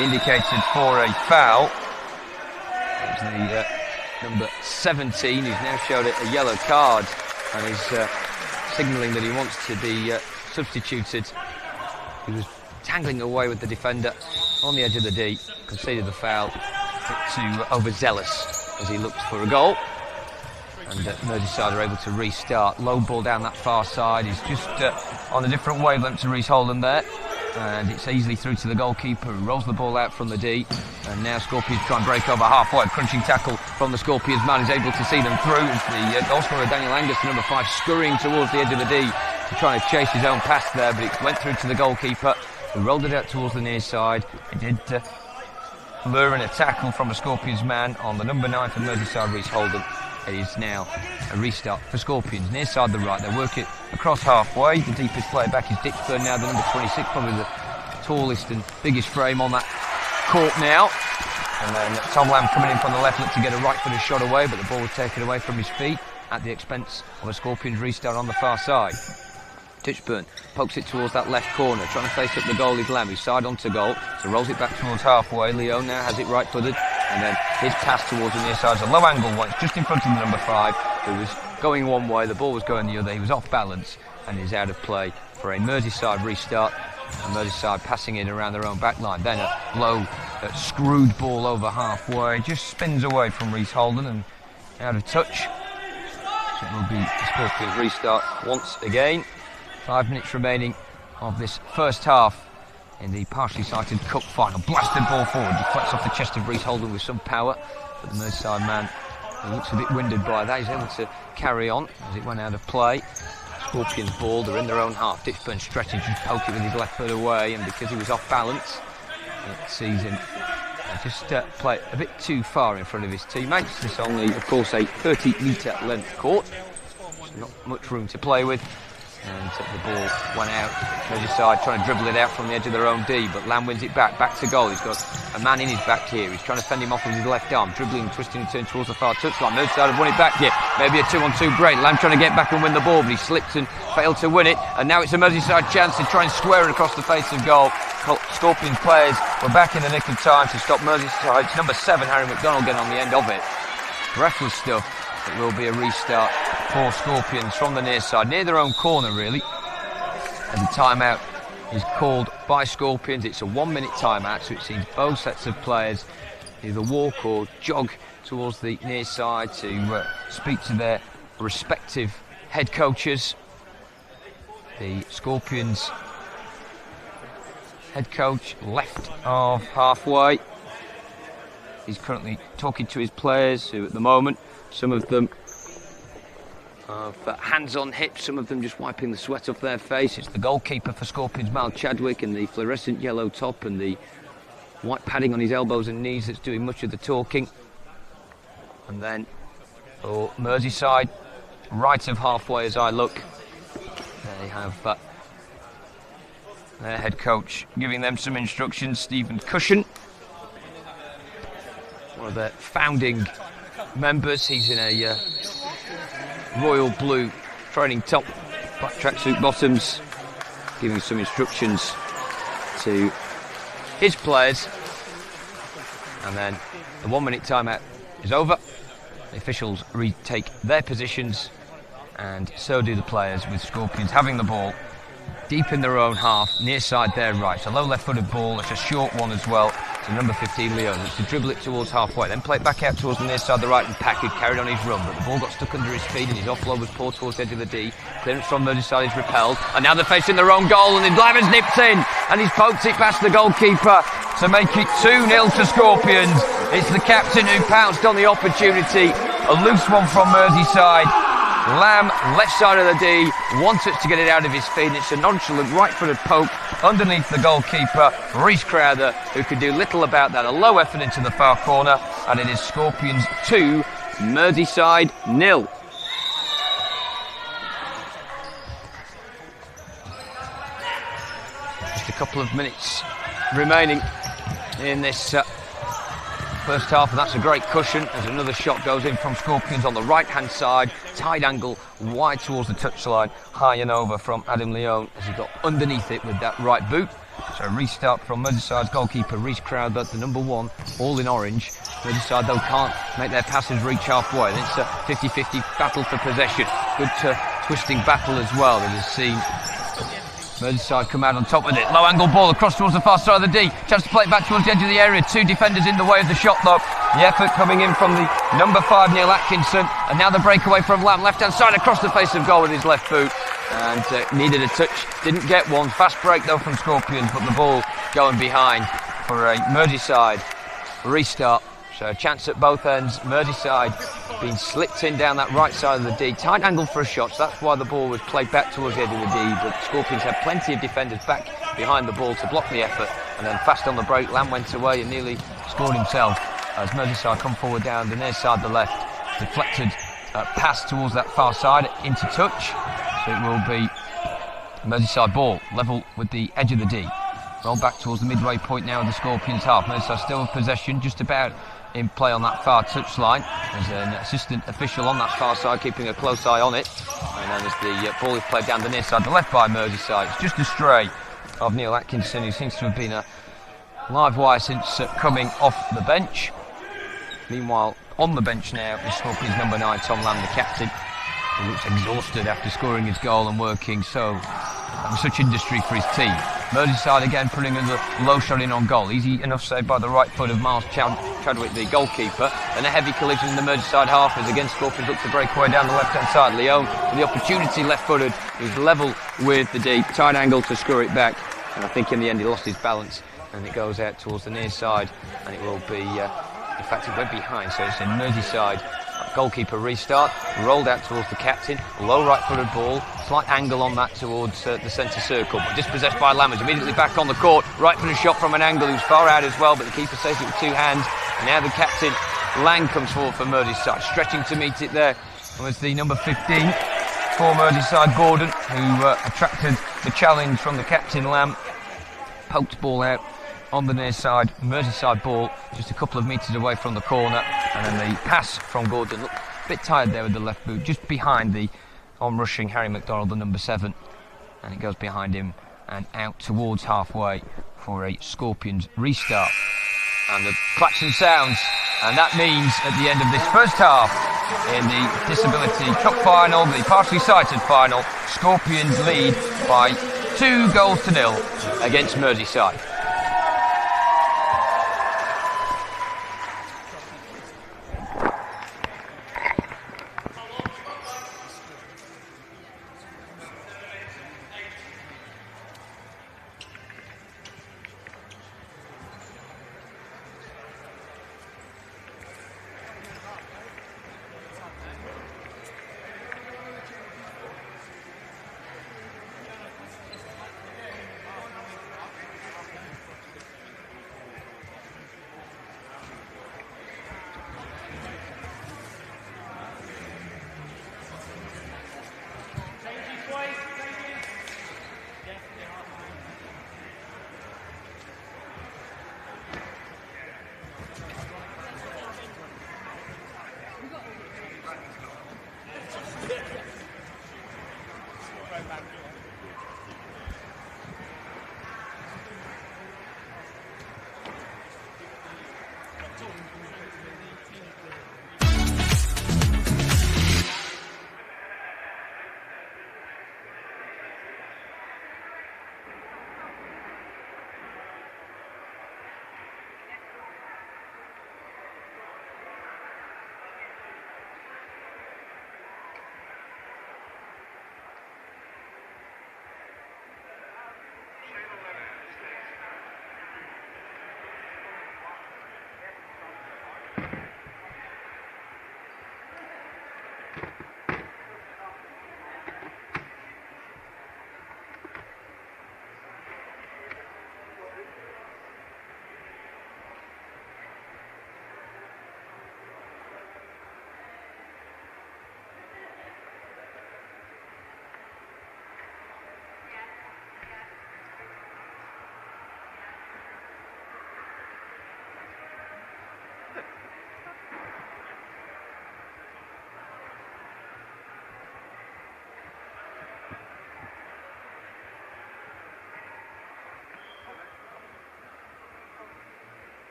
indicated for a foul. It was the number 17 who's now showed a yellow card and is signalling that he wants to be substituted. He was tangling away with the defender on the edge of the D, conceded the foul, too overzealous as he looked for a goal. And Merseyside are able to restart. Low ball down that far side. He's just on a different wavelength to Rhys Holden there. And it's easily through to the goalkeeper, who rolls the ball out from the D. And now Scorpions try and break over halfway. Crunching tackle from the Scorpions man is able to see them through. It's the goal scorer Daniel Angus, number 5, scurrying towards the edge of the D to try to chase his own pass there, but it went through to the goalkeeper, who rolled it out towards the near side. It did lure in a tackle from a Scorpions man on the number 9 for Merseyside, Rhys Holden. It is now a restart for Scorpions. Near side the right, they work it across halfway. The deepest player back is Ditchburn now, the number 26, probably the tallest and biggest frame on that court now. And then Tom Lamb coming in from the left, looked to get a right-footed shot away, but the ball was taken away from his feet at the expense of a Scorpions restart on the far side. Ditchburn pokes it towards that left corner, trying to face up the goal is Lamb, who's side onto goal, so rolls it back towards halfway. Leon now has it right-footed, and then his pass towards the near side is a low-angle one. It's just in front of the number 5, who was going one way, the ball was going the other. He was off balance and is out of play for a Merseyside restart. And Merseyside passing it around their own back line. Then a low, screwed ball over halfway, just spins away from Rhys Holden and out of touch. So it will be a Scorpions restart once again. 5 minutes remaining of this first half in the partially sighted cup final. Blasted ball forward, deflects off the chest of Rhys Holden with some power, but the Merseyside man, he looks a bit winded by that. He's able to carry on as it went out of play. Scorpions ball, they're in their own half. Ditchburn stretching to poke it with his left foot away, and because he was off balance, it sees him just play a bit too far in front of his teammates. This only, of course, a 30-metre length court, so not much room to play with. And the ball went out. Merseyside trying to dribble it out from the edge of their own D, but Lamb wins it back to goal. He's got a man in his back here. He's trying to fend him off with his left arm, dribbling, twisting and turning towards the far touchline. Merseyside have won it back here. Maybe a 2-on-2 break. Lamb trying to get back and win the ball, but he slipped and failed to win it. And now it's a Merseyside chance to try and square it across the face of goal. Scorpions players were back in the nick of time to stop Merseyside's number 7, Harry McDonald, getting on the end of it. Breathless stuff. It will be a restart for Scorpions from the near side, near their own corner really. And the timeout is called by Scorpions. It's a 1-minute timeout, so it seems both sets of players either walk or jog towards the near side to speak to their respective head coaches. The Scorpions head coach left of halfway. He's currently talking to his players, who at the moment, some of them have hands on hips, some of them just wiping the sweat off their face. It's the goalkeeper for Scorpions, Mal Chadwick, in the fluorescent yellow top and the white padding on his elbows and knees that's doing much of the talking. And then for Merseyside, right of halfway as I look, they have their head coach giving them some instructions, Stephen Cushion, one of their founding members. He's in a royal blue training top, black tracksuit bottoms, giving some instructions to his players. And then the 1-minute timeout is over. The officials retake their positions, and so do the players, with Scorpions having the ball deep in their own half, near side their right. It's a low left-footed ball, it's a short one as well. To number 15, Leon, it's to dribble it towards halfway, then play it back out towards the near side the right, and Packard carried on his run, but the ball got stuck under his feet and his offload was poor towards the edge of the D. Clearance from Merseyside is repelled, and now they're facing their own goal, and Lammer's nipped in, and he's poked it past the goalkeeper to make it 2-0 to Scorpions. It's the captain who pounced on the opportunity, a loose one from Merseyside. Lamb, left side of the D, wants it to get it out of his feet. It's a nonchalant right-footed poke underneath the goalkeeper, Rhys Crowther, who could do little about that. A low effort into the far corner, and it is Scorpions 2, Merseyside 0. Just a couple of minutes remaining in this first half, and that's a great cushion as another shot goes in from Scorpions on the right-hand side, tight angle, wide towards the touchline, high and over from Adam Leone as he got underneath it with that right boot. So So restart from Merseyside's goalkeeper, Reece Crowther, the number 1, all in orange. Merseyside, though, can't make their passes reach halfway. It's a 50-50 battle for possession. Good twisting battle as well that has seen Merseyside come out on top with it. Low angle ball across towards the far side of the D. Chance to play it back towards the edge of the area. 2 defenders in the way of the shot though. The effort coming in from the number 5 Neil Atkinson, and now the breakaway from Lamb, left hand side across the face of goal with his left boot, and needed a touch, didn't get one. Fast break though from Scorpions, but the ball going behind for a Merseyside restart. So a chance at both ends. Merseyside being slipped in down that right side of the D. Tight angle for a shot, so that's why the ball was played back towards the edge of the D. But Scorpions had plenty of defenders back behind the ball to block the effort. And then fast on the break, Lamb went away and nearly scored himself as Merseyside come forward down the near side, the left. Deflected pass towards that far side into touch. So it will be Merseyside ball, level with the edge of the D. Roll back towards the midway point now of the Scorpions half. Merseyside still with possession, just about in play on that far touchline. There's an assistant official on that far side keeping a close eye on it. And then as the ball is played down the near side, the left by Merseyside. It's just a stray of Neil Atkinson, who seems to have been a live wire since coming off the bench. Meanwhile, on the bench now is Scorpions number 9, Tom Lamb, the captain, who looks exhausted after scoring his goal and working so such industry for his team. Merseyside again putting in the low shot in on goal. Easy enough saved by the right foot of Miles Chadwick, the goalkeeper. And a heavy collision in the Merseyside half as again Scorpions look to break away down the left-hand side. Leone with the opportunity, left-footed, who's level with the deep. Tight angle to score it back. And I think in the end he lost his balance and it goes out towards the near side. And it will be, in fact it went behind, so it's a Merseyside goalkeeper restart, rolled out towards the captain, low right-footed ball, slight angle on that towards the centre circle, but dispossessed by Lamb, immediately back on the court, right-footed shot from an angle, who's far out as well, but the keeper saves it with 2 hands, and now the captain, Lang, comes forward for Merseyside, stretching to meet it there, was the number 15 for Merseyside, Gordon, who attracted the challenge from the captain, Lamb, poked ball out on the near side, Merseyside ball just a couple of metres away from the corner, and then the pass from Gordon, looked a bit tired there with the left boot, just behind the on-rushing Harry McDonald, the number 7, and it goes behind him and out towards halfway for a Scorpions restart. And the klaxon sounds, and that means at the end of this first half in the Disability Cup final, the partially sighted final, Scorpions lead by 2-0 against Merseyside.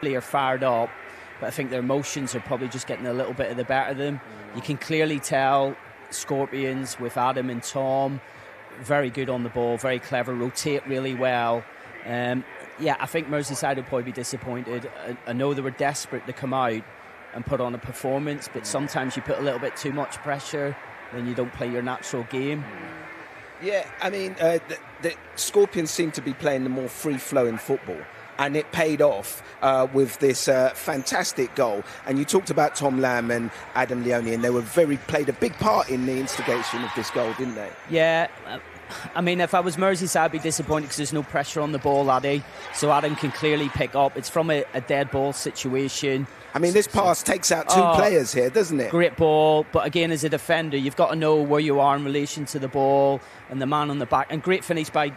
Are fired up, but I think their emotions are probably just getting a little bit of the better of them. You can clearly tell Scorpions with Adam and Tom, very good on the ball, very clever, rotate really well. Yeah, I think Merseyside will probably be disappointed. I know they were desperate to come out and put on a performance, but sometimes you put a little bit too much pressure, then you don't play your natural game. Yeah, I mean, the Scorpions seem to be playing the more free-flowing football. And it paid off with this fantastic goal. And you talked about Tom Lamb and Adam Leone, and they played a big part in the instigation of this goal, didn't they? Yeah. I mean, if I was Merseyside, I'd be disappointed because there's no pressure on the ball, Addy. So Adam can clearly pick up. It's from a dead ball situation. I mean, this pass takes out two players here, doesn't it? Great ball. But again, as a defender, you've got to know where you are in relation to the ball and the man on the back. And great finish by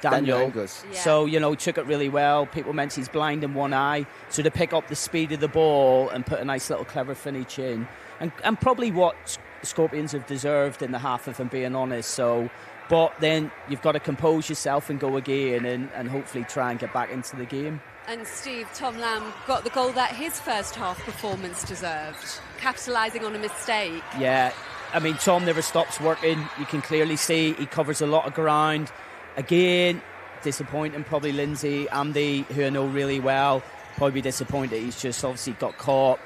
Daniel. Angus. Yeah. So, took it really well. People mentioned he's blind in one eye. So to pick up the speed of the ball and put a nice little clever finish in. And probably what Scorpions have deserved in the half, if I'm being honest. So, but then you've got to compose yourself and go again and hopefully try and get back into the game. And Steve, Tom Lamb got the goal that his first half performance deserved, capitalising on a mistake. Yeah, I mean, Tom never stops working. You can clearly see he covers a lot of ground. Again, disappointing probably Lindsay, Andy, who I know really well, probably disappointed. He's just obviously got caught.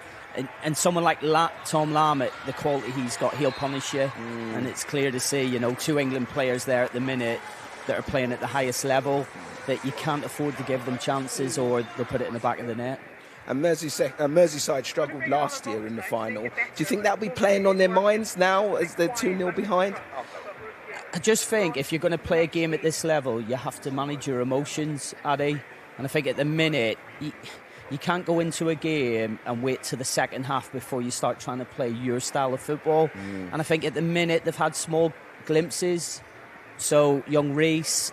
And someone like Tom Lamb, at the quality he's got, he'll punish you. And it's clear to see, two England players there at the minute that are playing at the highest level, that you can't afford to give them chances or they'll put it in the back of the net. And Merseyside struggled last year in the final. Do you think that'll be playing on their minds now as they're 2-0 behind? I just think if you're going to play a game at this level, you have to manage your emotions, Addy. And I think at the minute, you can't go into a game and wait to the second half before you start trying to play your style of football. And I think at the minute, they've had small glimpses. So young Reece,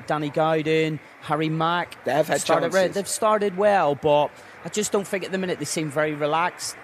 Danny Gowden, Harry Mack. They've had chances. They've started well, but I just don't think at the minute they seem very relaxed.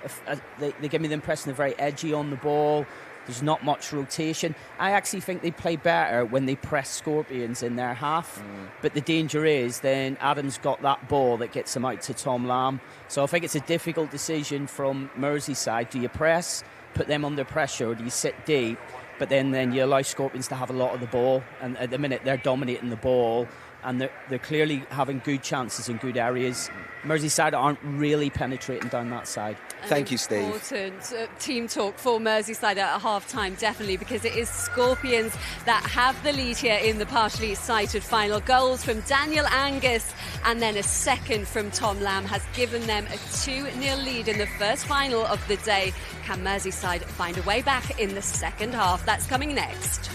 They give me the impression they're very edgy on the ball. There's not much rotation. I actually think they play better when they press Scorpions in their half. But the danger is then Adam's got that ball that gets him out to Tom Lamb. So I think it's a difficult decision from Merseyside. Do you press, put them under pressure, or do you sit deep? But then you allow Scorpions to have a lot of the ball. And at the minute, they're dominating the ball. And they're clearly having good chances in good areas. Merseyside aren't really penetrating down that side. Thank you, Steve. Important team talk for Merseyside at half-time, definitely, because it is Scorpions that have the lead here in the partially sighted final. Goals from Daniel Angus and then a second from Tom Lamb has given them a 2-0 lead in the first final of the day. Can Merseyside find a way back in the second half? That's coming next.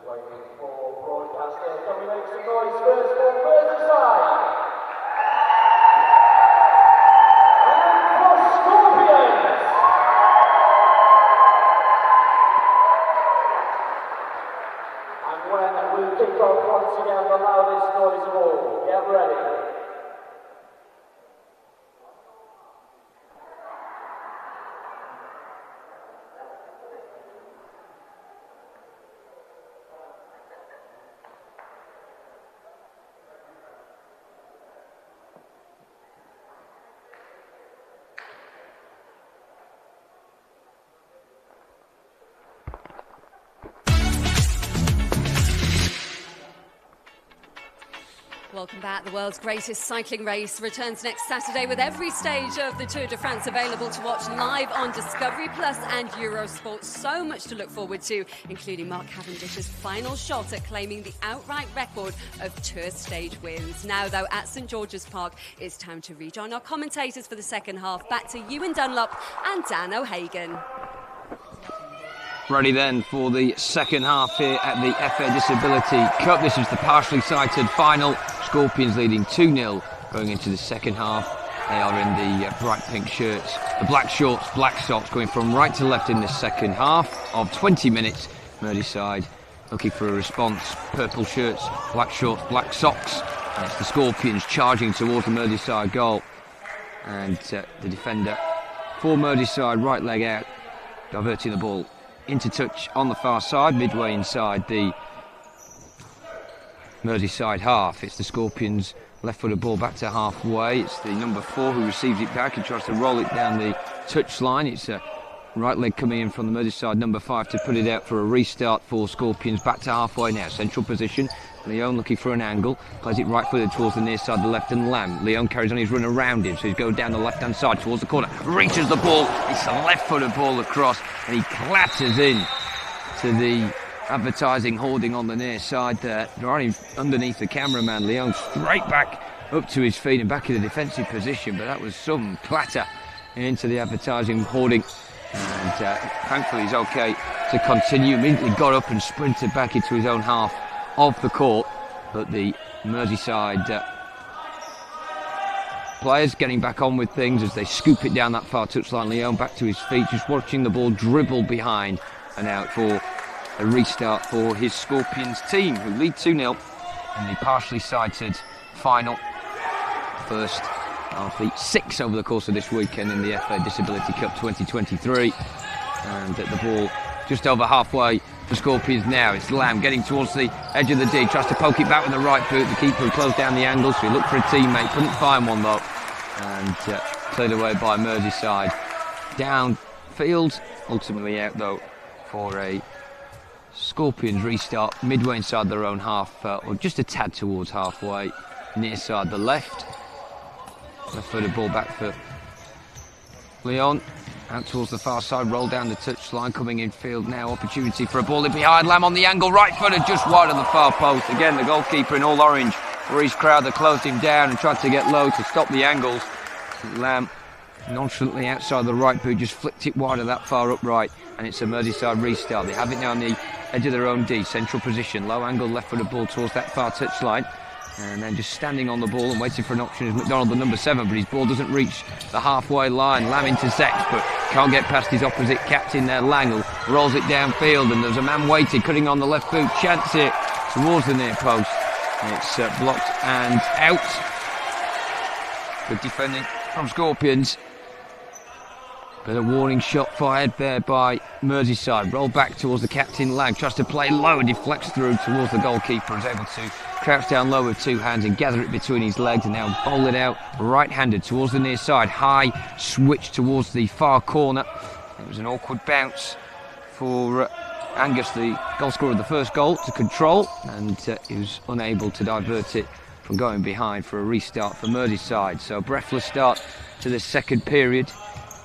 waiting for broadcaster. Can we make some noise first for Merseyside? And for Scorpions! And when we kick off once again, the loudest noise of all. Get ready. Welcome back. The world's greatest cycling race returns next Saturday with every stage of the Tour de France available to watch live on Discovery Plus and Eurosport. So much to look forward to, including Mark Cavendish's final shot at claiming the outright record of Tour stage wins. Now, though, at St George's Park, it's time to rejoin our commentators for the second half. Back to Ewan Dunlop and Dan O'Hagan. Ready then for the second half here at the FA Disability Cup. This is the partially sighted final. Scorpions leading 2-0 going into the second half. They are in the bright pink shirts, the black shorts, black socks, going from right to left in the second half of 20 minutes. Merseyside looking for a response. Purple shirts, black shorts, black socks. And it's the Scorpions charging towards the Merseyside goal. And the defender for Merseyside, right leg out, diverting the ball into touch on the far side, midway inside the Merseyside half. It's the Scorpions' left-footed ball back to halfway. It's the number 4 who receives it back and tries to roll it down the touchline. It's a right leg coming in from the Merseyside number 5 to put it out for a restart for Scorpions. Back to halfway now, central position. Leon looking for an angle, plays it right-footed towards the near side, the left, and Lamb. Leon carries on his run around him, so he's going down the left-hand side towards the corner, reaches the ball. It's a left-footed ball across, and he clatters in to the advertising hoarding on the near side there, right underneath the cameraman. Leon straight back up to his feet and back in the defensive position, but that was some clatter into the advertising hoarding. And thankfully he's okay to continue. Immediately got up and sprinted back into his own half of the court, but the Merseyside players getting back on with things as they scoop it down that far touchline. Leon back to his feet, just watching the ball dribble behind and out for a restart for his Scorpions team, who lead 2-0 in the partially sighted final. First of the 6 over the course of this weekend in the FA Disability Cup 2023. And at the ball just over halfway for Scorpions now. It's Lamb getting towards the edge of the D, tries to poke it back with the right boot. The keeper who closed down the angle, so he looked for a teammate, couldn't find one though, and cleared away by Merseyside. Downfield, ultimately out though for a Scorpions restart midway inside their own half, or just a tad towards halfway, near side the left. Left-footed ball back for Leon. Out towards the far side, roll down the touchline, coming in field now. Opportunity for a ball in behind. Lamb on the angle, right-footed, just wide of the far post. Again, the goalkeeper in all orange, Reece Crowther closed him down and tried to get low to stop the angles. Lamb nonchalantly outside the right boot, just flicked it wide of that far upright, and it's a Merseyside restart. They have it now on the edge of their own D, central position, low angle, left-footed ball towards that far touchline. And then just standing on the ball and waiting for an option is McDonald, the number 7, but his ball doesn't reach the halfway line. Lamb intercepts, but can't get past his opposite captain there, Langle. Rolls it downfield, and there's a man waiting, cutting on the left boot, chance it towards the near post. It's blocked and out. Good defending from Scorpions. But a warning shot fired there by Merseyside. Roll back towards the captain, Lang. Tries to play low and deflects through towards the goalkeeper. Is able to crouch down low with 2 hands and gather it between his legs, and now bowl it out right-handed towards the near side. High switch towards the far corner. It was an awkward bounce for Angus, the goal scorer of the first goal, to control, and he was unable to divert it from going behind for a restart for Merseyside. So a breathless start to the second period.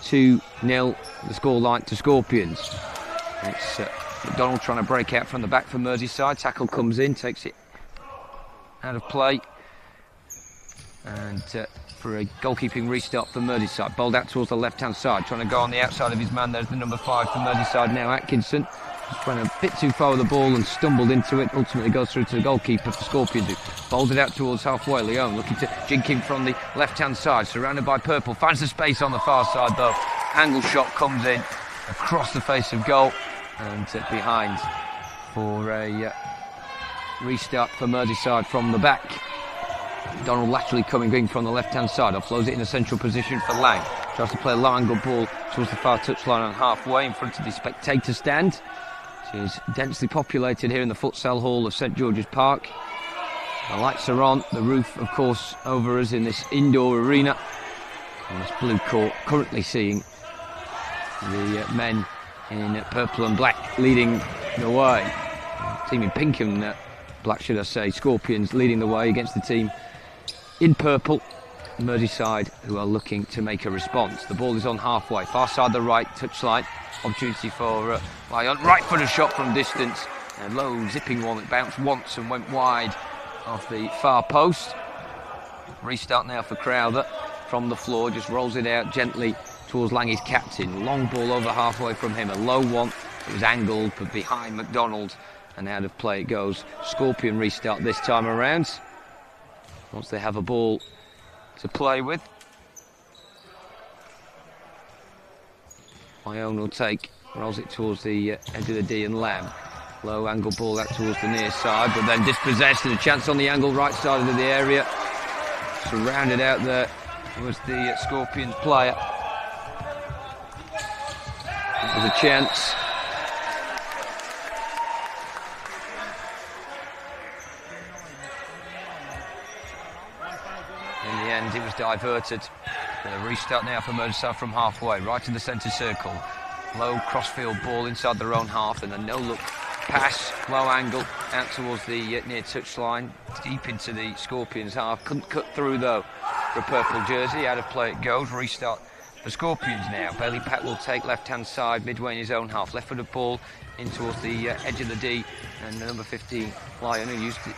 2-0 the scoreline to Scorpions. It's McDonald trying to break out from the back for Merseyside. Tackle comes in, takes it out of play, and for a goalkeeping restart for Merseyside. Bowled out towards the left hand side, trying to go on the outside of his man. There's the number 5 for Merseyside now, Atkinson. Just went a bit too far with the ball and stumbled into it. Ultimately goes through to the goalkeeper for Scorpions, who bowls it out towards halfway. Leone looking to jink him from the left-hand side, surrounded by purple. Finds the space on the far side though. Angle shot comes in across the face of goal and behind for a restart for Merseyside from the back. Donald laterally coming in from the left-hand side. Offloads it in a central position for Lang. Tries to play a low-angle ball towards the far touchline on halfway in front of the spectator stand, which is densely populated here in the Futsal Hall of St George's Park. The lights are on. The roof, of course, over us in this indoor arena. On this blue court, currently seeing the men in purple and black leading the way. Team in pink and black, should I say, Scorpions leading the way against the team in purple, Merseyside, who are looking to make a response. The ball is on halfway, far side the right touchline. Opportunity for Lyon, right footer shot from distance. A low zipping one that bounced once and went wide of the far post. Restart now for Crowther from the floor, just rolls it out gently towards Lang, his captain. Long ball over halfway from him, a low one. It was angled but behind McDonald and out of play it goes. Scorpion restart this time around. Once they have a ball to play with. Lyon will take, rolls it towards the edge of the D and Lamb. Low angle ball out towards the near side, but then dispossessed and a chance on the angle right side of the area. Surrounded out there was the Scorpions player. It was a chance. In the end, it was diverted. A restart now for Merseyside from halfway, right to the centre circle. Low crossfield ball inside their own half, and a no-look pass, low angle, out towards the near touchline, deep into the Scorpions half. Couldn't cut through though for a purple jersey. Out of play it goes. Restart for Scorpions now. Bailey Pack will take left-hand side, midway in his own half. Left-footed ball in towards the edge of the D, and the number 15 Lyon, who used the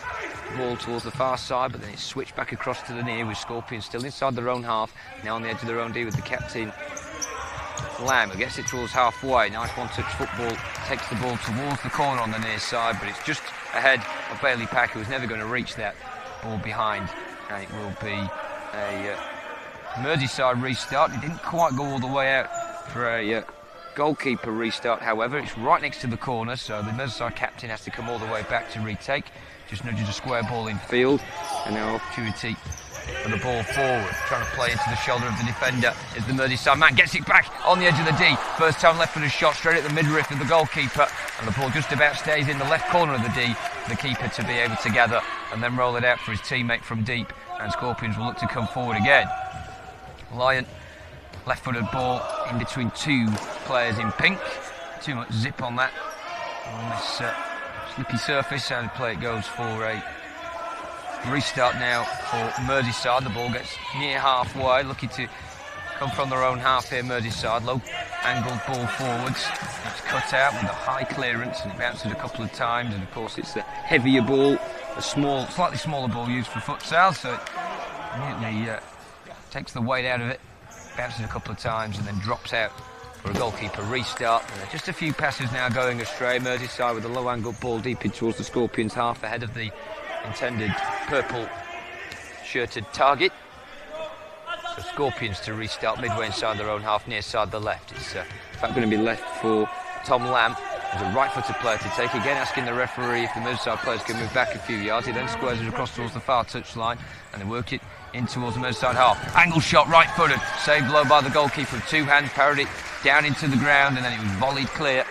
ball towards the far side, but then it switched back across to the near with Scorpions still inside their own half, now on the edge of their own D with the captain Lamb, who gets it towards halfway. Nice one-touch football, takes the ball towards the corner on the near side, but it's just ahead of Bailey Pack, who's never going to reach that ball behind, and it will be a Merseyside restart. It didn't quite go all the way out for a goalkeeper restart, however. It's right next to the corner, so the Merseyside captain has to come all the way back to retake. Just nudges a square ball in field, and now opportunity for the ball forward. Trying to play into the shoulder of the defender is the Merseyside man. Gets it back on the edge of the D. First time left-footed shot straight at the midriff of the goalkeeper, and the ball just about stays in the left corner of the D for the keeper to be able to gather and then roll it out for his teammate from deep, and Scorpions will look to come forward again. Lyon, left-footed ball in between two players in pink. Too much zip on that, on this slippy surface. Out of play it goes for a restart now for Merseyside. The ball gets near halfway, looking to come from their own half here, Merseyside. Low angled ball forwards. It's cut out with a high clearance, and it bounces a couple of times, and of course it's the heavier ball, a slightly smaller ball used for futsal, so it immediately takes the weight out of it, bounces a couple of times, and then drops out for a goalkeeper restart. And just a few passes now going astray. Merseyside with a low angled ball deep in towards the Scorpions half, ahead of the intended purple shirted target. So Scorpions to restart midway inside their own half, near side the left. It's in fact going to be left for Tom Lamb. There's a right-footed player to take, again asking the referee if the Merseyside players can move back a few yards. He then squares it across towards the far touchline, and they work it in towards the Merseyside half. Angle shot, right-footed, saved low by the goalkeeper with two hands, parried it down into the ground, and then it was volleyed clear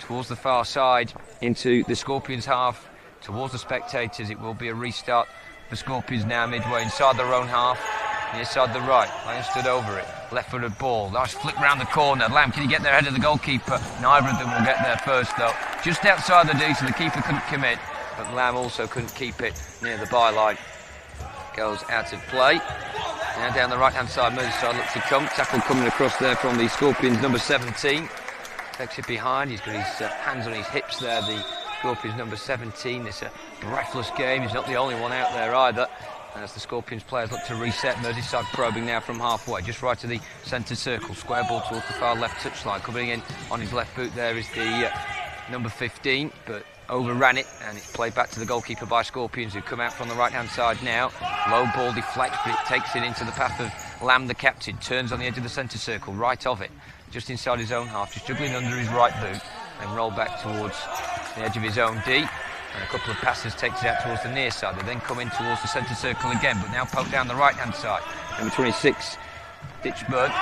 towards the far side into the Scorpions half, towards the spectators. It will be a restart for Scorpions now, midway inside their own half, near side the right. Lyon stood over it, left-footed ball, nice flick round the corner. Lamb, can he get there ahead of the goalkeeper? Neither of them will get there first though. Just outside the D, so the keeper couldn't commit, but Lamb also couldn't keep it near the byline. Goes out of play. Now down the right-hand side, Merseyside looks to come. Tackle coming across there from the Scorpions, number 17. Takes it behind. He's got his hands on his hips there, the Scorpions, number 17. It's a breathless game. He's not the only one out there either. As the Scorpions players look to reset, Merseyside probing now from halfway, just right to the centre circle. Square ball towards the far left touchline. Coming in on his left boot there is the number 15, but overran it, and it's played back to the goalkeeper by Scorpions, who come out from the right-hand side now. Low ball deflects, but it takes it into the path of Lamb, the captain. Turns on the edge of the centre circle, right of it, just inside his own half, just juggling under his right boot, and roll back towards the edge of his own D. And a couple of passes takes it out towards the near side. They then come in towards the centre circle again, but now poke down the right-hand side. Number 26, Ditchburn,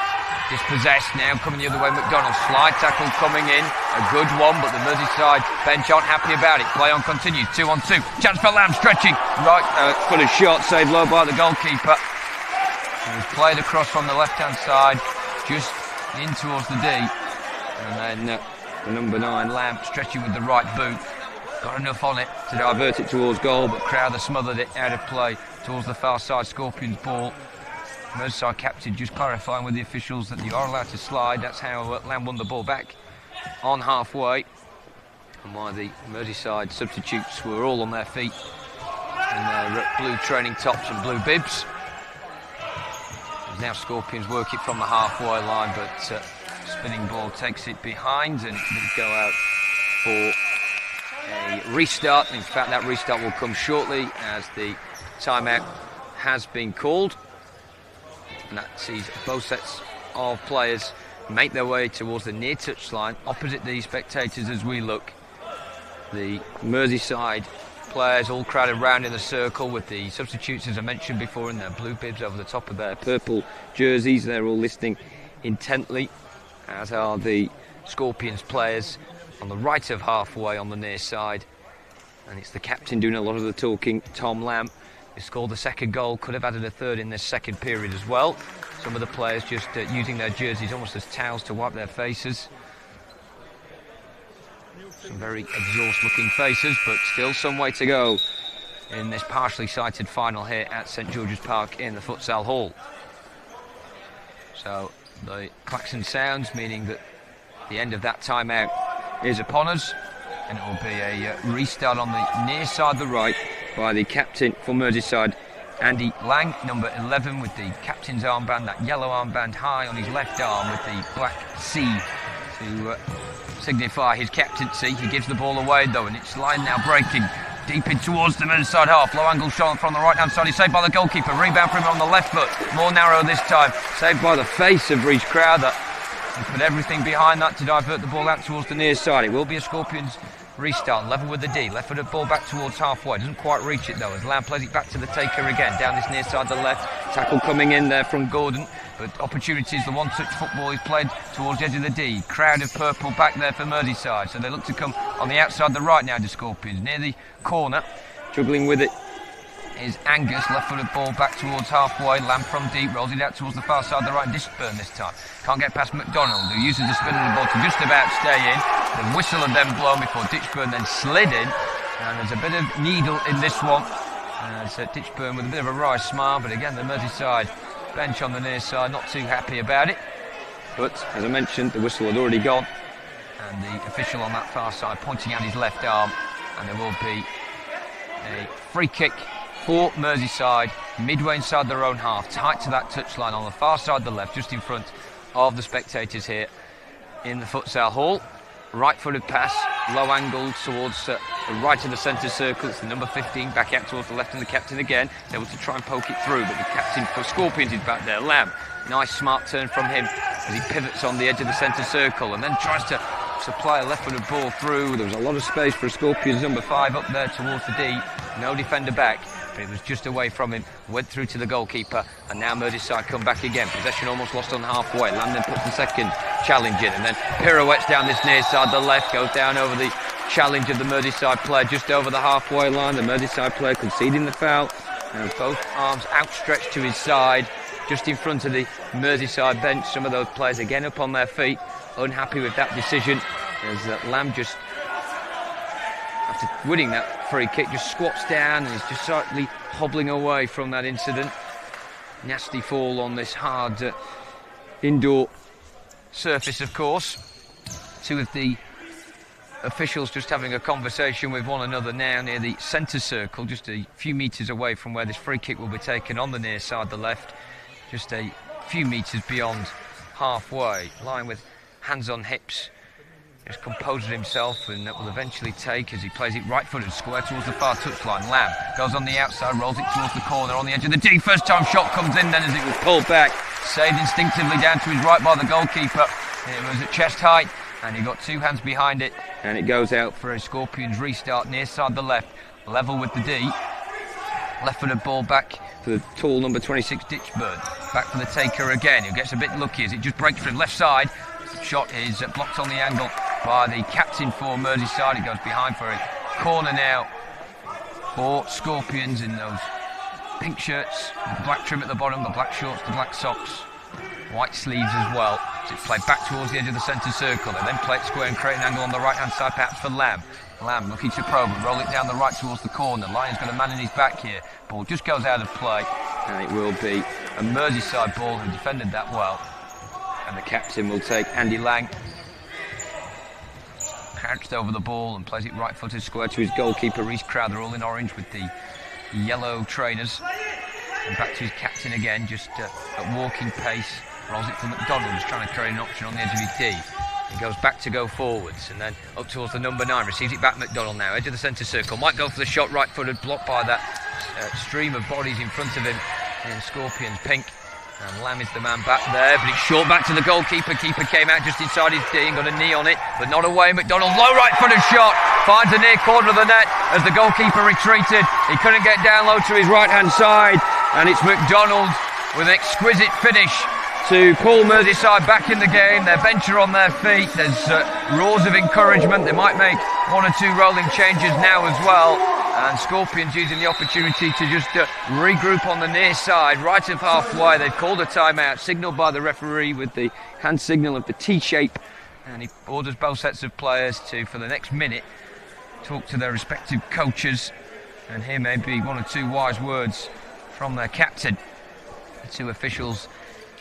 dispossessed now, coming the other way. McDonald, slide tackle coming in, a good one, but the Merseyside bench aren't happy about it. Play on continues, 2-on-2. Chance for Lamb, stretching right, footed shot, saved low by the goalkeeper. And he's played across from the left-hand side, just in towards the D, and then the number 9, Lamb, stretching with the right boot. Got enough on it to divert it towards goal, but Crowther smothered it out of play towards the far side. Scorpions ball. Merseyside captain just clarifying with the officials that you are allowed to slide. That's how Lamb won the ball back on halfway, and why the Merseyside substitutes were all on their feet in their blue training tops and blue bibs. Now Scorpions work it from the halfway line, but spinning ball takes it behind, and will go out for a restart. In fact, that restart will come shortly as the timeout has been called. And that sees both sets of players make their way towards the near touchline, opposite the spectators as we look. The Merseyside players all crowded round in the circle, with the substitutes, as I mentioned before, in their blue bibs over the top of their purple jerseys. They're all listening intently, as are the Scorpions players on the right of halfway on the near side. And it's the captain doing a lot of the talking, Tom Lamb, who scored the second goal. Could have added a third in this second period as well. Some of the players just using their jerseys almost as towels to wipe their faces. Some very exhaust-looking faces, but still some way to go in this partially sighted final here at St George's Park in the Futsal Hall. So the klaxon sounds, meaning that the end of that timeout is upon us, and it will be a restart on the near side, the right, by the captain for Merseyside, Andy Lang, number 11, with the captain's armband, that yellow armband high on his left arm with the black C to signify his captaincy. He gives the ball away though, and it's line now breaking deep in towards the Merseyside half. Low angle shot from the right hand side. He's saved by the goalkeeper. Rebound for him on the left foot, more narrow this time. Saved by the face of Reece Crowther. He put everything behind that to divert the ball out towards the near side. It will be a Scorpions restart, level with the D. Left footed ball back towards halfway. Doesn't quite reach it though, as Lamb plays it back to the taker again. Down this near side, the left. Tackle coming in there from Gordon. But opportunities, the one-touch football is played towards the edge of the D. Crowd of purple back there for Merseyside. So they look to come on the outside, the right now to Scorpions. Near the corner, juggling with it is Angus. Left-footed ball back towards halfway. Lamb from deep, rolls it out towards the far side, the right. Ditchburn this time. Can't get past McDonald, who uses the spin of the ball to just about stay in. The whistle had then blown before Ditchburn then slid in. And there's a bit of needle in this one. It's Ditchburn with a bit of a wry smile, but again, the Merseyside bench on the near side not too happy about it. But as I mentioned, the whistle had already gone, and the official on that far side pointing out his left arm, and there will be a free kick for Merseyside midway inside their own half, tight to that touchline on the far side, the left, just in front of the spectators here in the Futsal Hall. Right-footed pass, low angle towards the right of the centre circle. It's the number 15 back out towards the left, and the captain again able to try and poke it through, but the captain for Scorpions is back there. Lamb, nice smart turn from him as he pivots on the edge of the centre circle and then tries to supply a left-footed ball through. There was a lot of space for Scorpions number 5 up there towards the D. No defender back, but it was just away from him. Went through to the goalkeeper, and now Merseyside come back again. Possession almost lost on halfway. Lamb then puts the second challenge in, and then pirouettes down this near side, the left, goes down over the challenge of the Merseyside player just over the halfway line. The Merseyside player conceding the foul, and both arms outstretched to his side, just in front of the Merseyside bench. Some of those players again up on their feet, unhappy with that decision, as Lamb just, after winning that free kick, just squats down and is just slightly hobbling away from that incident. Nasty fall on this hard indoor surface, of course. Two of the officials just having a conversation with one another now near the centre circle, just a few metres away from where this free kick will be taken on the near side, the left, just a few metres beyond halfway, lying with hands on hips just composes himself and will eventually take as he plays it right-footed square towards the far touchline. Lamb goes on the outside, rolls it towards the corner on the edge of the D. First time shot comes in then as it was pulled back. Saved instinctively down to his right by the goalkeeper. It was at chest height and he got two hands behind it and it goes out for a Scorpions restart near side the left, level with the D. Left-footed ball back for the tall number 26 Ditchburn. Back for the taker again, who gets a bit lucky as it just breaks from left side. Shot is blocked on the angle by the captain for Merseyside. It goes behind for a corner now for Scorpions in those pink shirts with the black trim at the bottom, the black shorts, the black socks, white sleeves as well. So it's played back towards the edge of the centre circle. They then play it square and create an angle on the right-hand side perhaps for Lamb. Lamb looking to probe and roll it down the right towards the corner. Lyon's got a man in his back here. Ball just goes out of play and it will be a Merseyside ball who defended that well. And the captain will take Andy Lang. Crouched over the ball and plays it right-footed square to his goalkeeper Reece Crowther, all in orange with the yellow trainers. And back to his captain again, just at walking pace. Rolls it for McDonald, who's trying to create an option on the edge of his D. He goes back to go forwards and then up towards the number 9. Receives it back McDonald now, edge of the centre circle. Might go for the shot, right-footed, blocked by that stream of bodies in front of him in Scorpions pink. And Lamb is the man back there, but it's short back to the goalkeeper. Keeper came out just inside his D and got a knee on it, but not away. McDonald, low right-footed shot, finds the near corner of the net as the goalkeeper retreated. He couldn't get down low to his right-hand side, and it's McDonald with an exquisite finish to pull Merseyside back in the game. Their bench are on their feet. There's roars of encouragement. They might make one or two rolling changes now as well. And Scorpions using the opportunity to just regroup on the near side, right of halfway. They've called a timeout, signalled by the referee with the hand signal of the T shape. And he orders both sets of players to, for the next minute, talk to their respective coaches and hear maybe one or two wise words from their captain. The two officials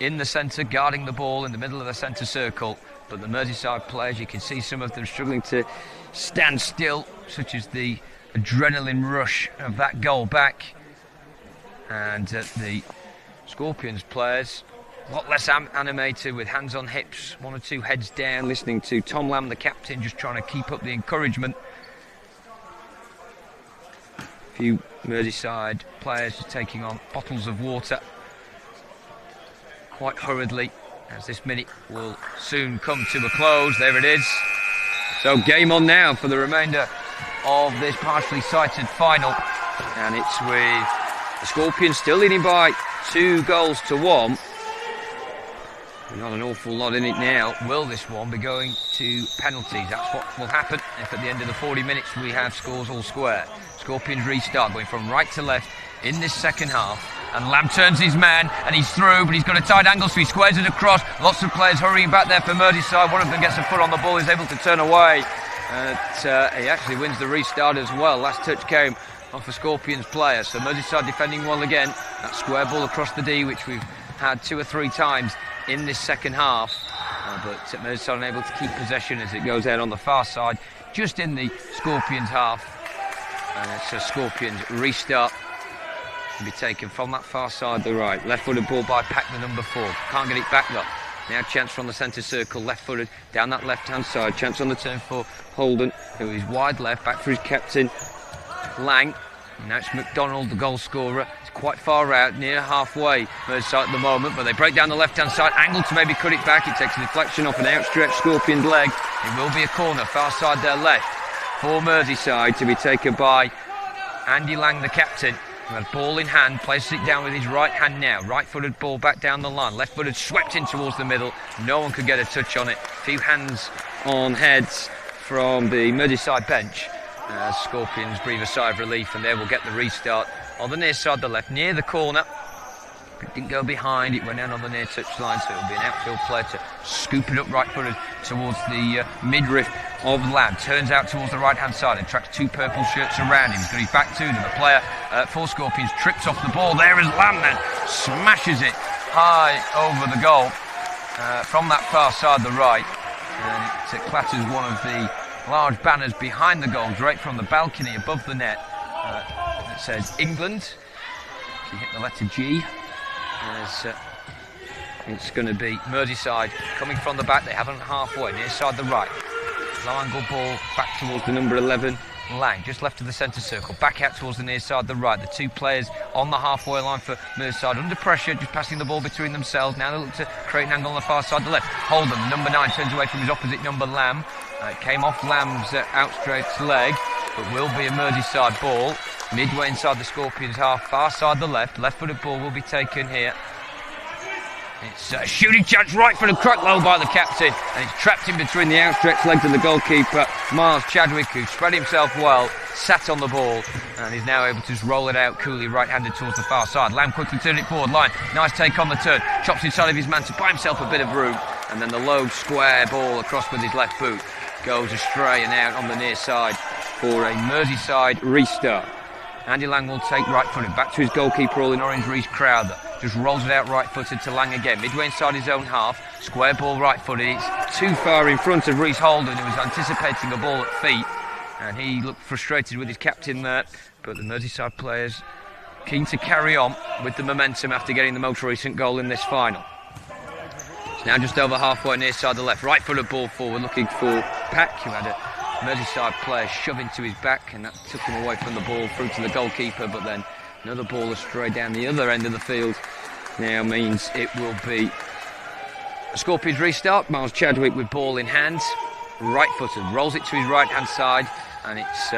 in the centre, guarding the ball in the middle of the centre circle. But the Merseyside players, you can see some of them struggling to stand still, such as the adrenaline rush of that goal back. And the Scorpions players, a lot less animated, with hands on hips, one or two heads down, listening to Tom Lamb, the captain, just trying to keep up the encouragement. A few Merseyside players just taking on bottles of water quite hurriedly, as this minute will soon come to a close. There it is. So game on now for the remainder of this partially sighted final, and it's with the Scorpions still leading by 2-1. Not an awful lot in it now. Will this one be going to penalties? That's what will happen if at the end of the 40 minutes we have scores all square. Scorpions restart, going from right to left in this second half. And Lamb turns his man and he's through, but he's got a tight angle, so he squares it across. Lots of players hurrying back there for Merseyside. One of them gets a foot on the ball, he's able to turn away. He actually wins the restart as well. Last touch came off a Scorpions player, so Merseyside defending well again. That square ball across the D, which we've had 2 or 3 times in this second half. But Merseyside unable to keep possession as it goes out on the far side, just in the Scorpions half. And it's a Scorpions restart. Be taken from that far side, the right. Left-footed ball by Pack, the number 4. Can't get it back though. Now chance from the centre circle, left-footed, down that left-hand side. Chance on the turn for Holden, who is wide left, back for his captain, Lang. And now it's McDonald, the goal scorer. It's quite far out, near halfway, Merseyside at the moment, but they break down the left-hand side. Angle to maybe cut it back. It takes a deflection off an outstretched Scorpion leg. It will be a corner, far side there left, for Merseyside, to be taken by Andy Lang, the captain. Has ball in hand, places it down with his right hand now. Right-footed ball back down the line. Left-footed swept in towards the middle. No one could get a touch on it. A few hands on heads from the Merseyside bench. Scorpions breathe a sigh of relief, and they will get the restart on the near side, the left, near the corner. It didn't go behind, it went down on the near touch line, so it'll be an outfield player to scoop it up right-footed towards the midriff of Lamb. Turns out towards the right-hand side and tracks 2 purple shirts around him. He's got his back to them. The player for Scorpions trips off the ball. There is Lamb then, smashes it high over the goal from that far side, the right. And it clatters one of the large banners behind the goal, draped from the balcony above the net. It says England. If you hit the letter G. It's going to be Merseyside coming from the back. They have it halfway, near side the right. Low angle ball back towards the number 11. Lang, just left of the centre circle, back out towards the near side, the right. The two players on the halfway line for Merseyside, under pressure, just passing the ball between themselves. Now they look to create an angle on the far side, the left. Hold'em, number 9, turns away from his opposite number, Lamb. It came off Lamb's outstretched leg, but will be a Merseyside ball. Midway inside the Scorpions half, far side the left. Left-footed ball will be taken here. It's a shooting chance right for the crack low by the captain, and it's trapped in between the outstretched legs of the goalkeeper, Miles Chadwick, who spread himself well, sat on the ball, and is now able to just roll it out coolly right-handed towards the far side. Lamb quickly turned it forward, line, nice take on the turn, chops inside of his man to buy himself a bit of room, and then the low square ball across with his left boot goes astray and out on the near side for a Merseyside restart. Andy Lang will take right-footed, back to his goalkeeper all in orange, Reece Crowther. Just rolls it out right-footed to Lang again, midway inside his own half, square ball right-footed. It's too far in front of Reece Holden, who was anticipating a ball at feet, and he looked frustrated with his captain there, but the Merseyside players keen to carry on with the momentum after getting the most recent goal in this final. It's now just over halfway near side the left, right-footed ball forward, looking for Pack, who had a Merseyside player shove into his back, and that took him away from the ball through to the goalkeeper, but then another ball astray down the other end of the field now means it will be a Scorpions restart. Miles Chadwick with ball in hand, right-footed, rolls it to his right-hand side, and it's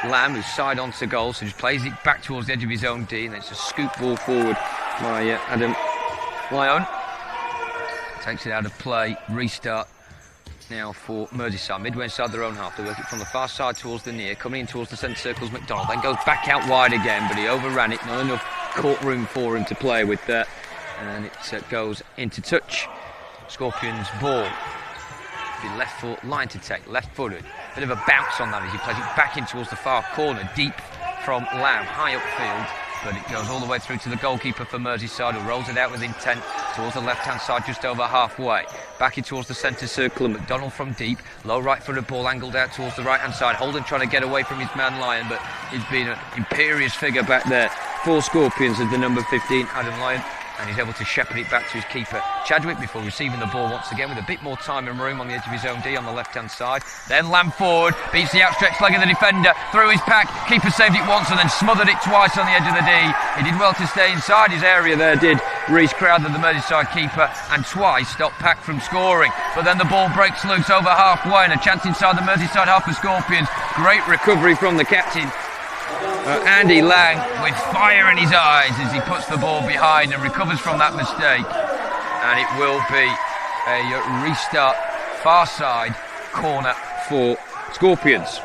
Lamb who's side on to goal, so just plays it back towards the edge of his own D, and it's a scoop ball forward by Adam Lyon. Takes it out of play, restart now for Merseyside, midway inside their own half. They work it from the far side towards the near, coming in towards the centre circles, McDonald, then goes back out wide again, but he overran it, not enough court room for him to play with that, and it goes into touch. Scorpions ball, the left foot, line to take, left-footed, bit of a bounce on that as he plays it back in towards the far corner, deep from Lamb, high upfield, but it goes all the way through to the goalkeeper for Merseyside, who rolls it out with intent towards the left-hand side, just over halfway. Back in towards the centre circle, and McDonald from deep. Low right-footed ball angled out towards the right-hand side. Holden trying to get away from his man Lyon, but he's been an imperious figure back there for Scorpions as the number 15, Adam Lyon, and he's able to shepherd it back to his keeper Chadwick before receiving the ball once again with a bit more time and room on the edge of his own D on the left-hand side. Then Lamb forward, beats the outstretched leg of the defender, through his pack, keeper saved it once and then smothered it twice on the edge of the D. He did well to stay inside his area there, did Reece Crowther, the Merseyside keeper, and twice stopped Pack from scoring. But then the ball breaks loose over halfway and a chance inside the Merseyside half for Scorpions. Great recovery from the captain, Andy Lang, with fire in his eyes as he puts the ball behind and recovers from that mistake, and it will be a restart far side corner for Scorpions.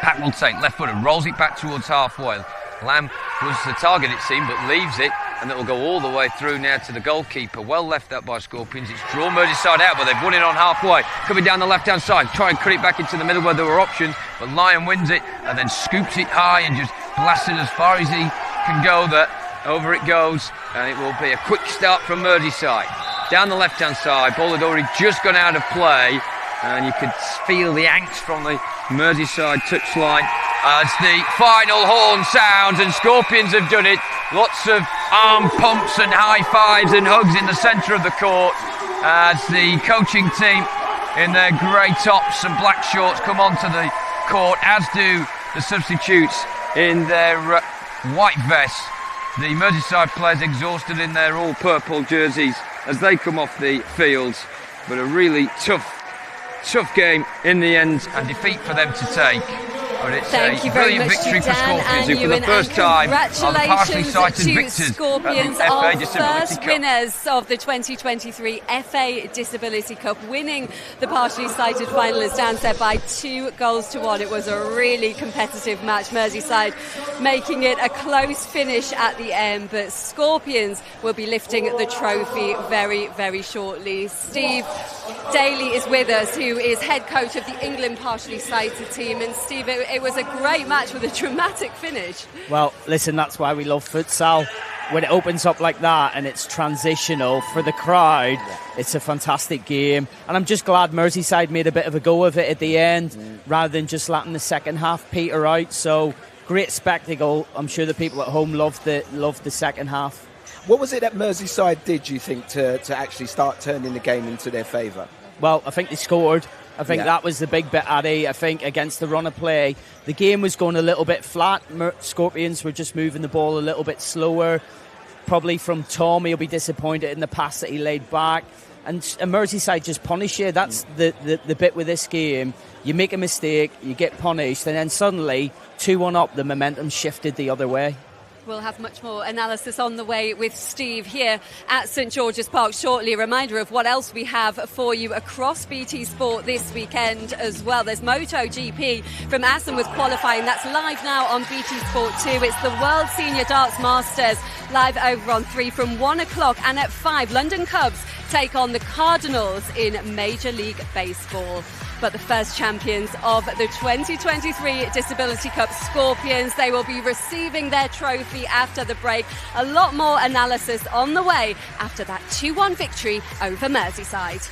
Pack will take left-footed, rolls it back towards halfway. Lamb was the target it seemed, but leaves it, and it will go all the way through now to the goalkeeper. Well left that by Scorpions. It's drawn Merseyside out, but they've won it on halfway. Coming down the left-hand side, try and cut it back into the middle where there were options, but Lyon wins it and then scoops it high and just blasts it as far as he can go there. Over it goes, and it will be a quick start from Merseyside. Down the left-hand side, ball had already just gone out of play, and you could feel the angst from the Merseyside touchline as the final horn sounds, and Scorpions have done it. Lots of arm pumps and high fives and hugs in the centre of the court as the coaching team in their grey tops and black shorts come onto the court, as do the substitutes in their white vests. The Merseyside players exhausted in their all-purple jerseys as they come off the field, but a really tough game in the end, and defeat for them to take. But it's a brilliant victory for Scorpions, who for the first time are the partially sighted victors Scorpions, of the FA our Disability first Cup. winners of the 2023 FA Disability Cup, winning the partially sighted final, as Dan said, by 2-1. It was a really competitive match. Merseyside making it a close finish at the end, but Scorpions will be lifting the trophy very, very shortly. Steve Daly is with us, who is head coach of the England partially sighted team. And Steve, it was a great match with a dramatic finish. Well, listen, that's why we love futsal. When it opens up like that and it's transitional for the crowd, it's a fantastic game. And I'm just glad Merseyside made a bit of a go of it at the end, rather than just letting the second half peter out. So great spectacle. I'm sure the people at home loved the second half. What was it that Merseyside did, you think, to actually start turning the game into their favour? Well, I think they scored. I think that was the big bit, Addy. I think against the run of play, the game was going a little bit flat. Scorpions were just moving the ball a little bit slower. Probably from Tom, he'll be disappointed in the pass that he laid back. And Merseyside just punish you. That's the bit with this game. You make a mistake, you get punished, and then suddenly 2-1 up, the momentum shifted the other way. We'll have much more analysis on the way with Steve here at St George's Park shortly. A reminder of what else we have for you across BT Sport this weekend as well. There's MotoGP from Assen with qualifying. That's live now on BT Sport 2. It's the World Senior Darts Masters live over on 3 from 1 o'clock. And at 5, London Cubs take on the Cardinals in Major League Baseball. But the first champions of the 2023 Disability Cup, Scorpions, they will be receiving their trophy after the break. A lot more analysis on the way after that 2-1 victory over Merseyside.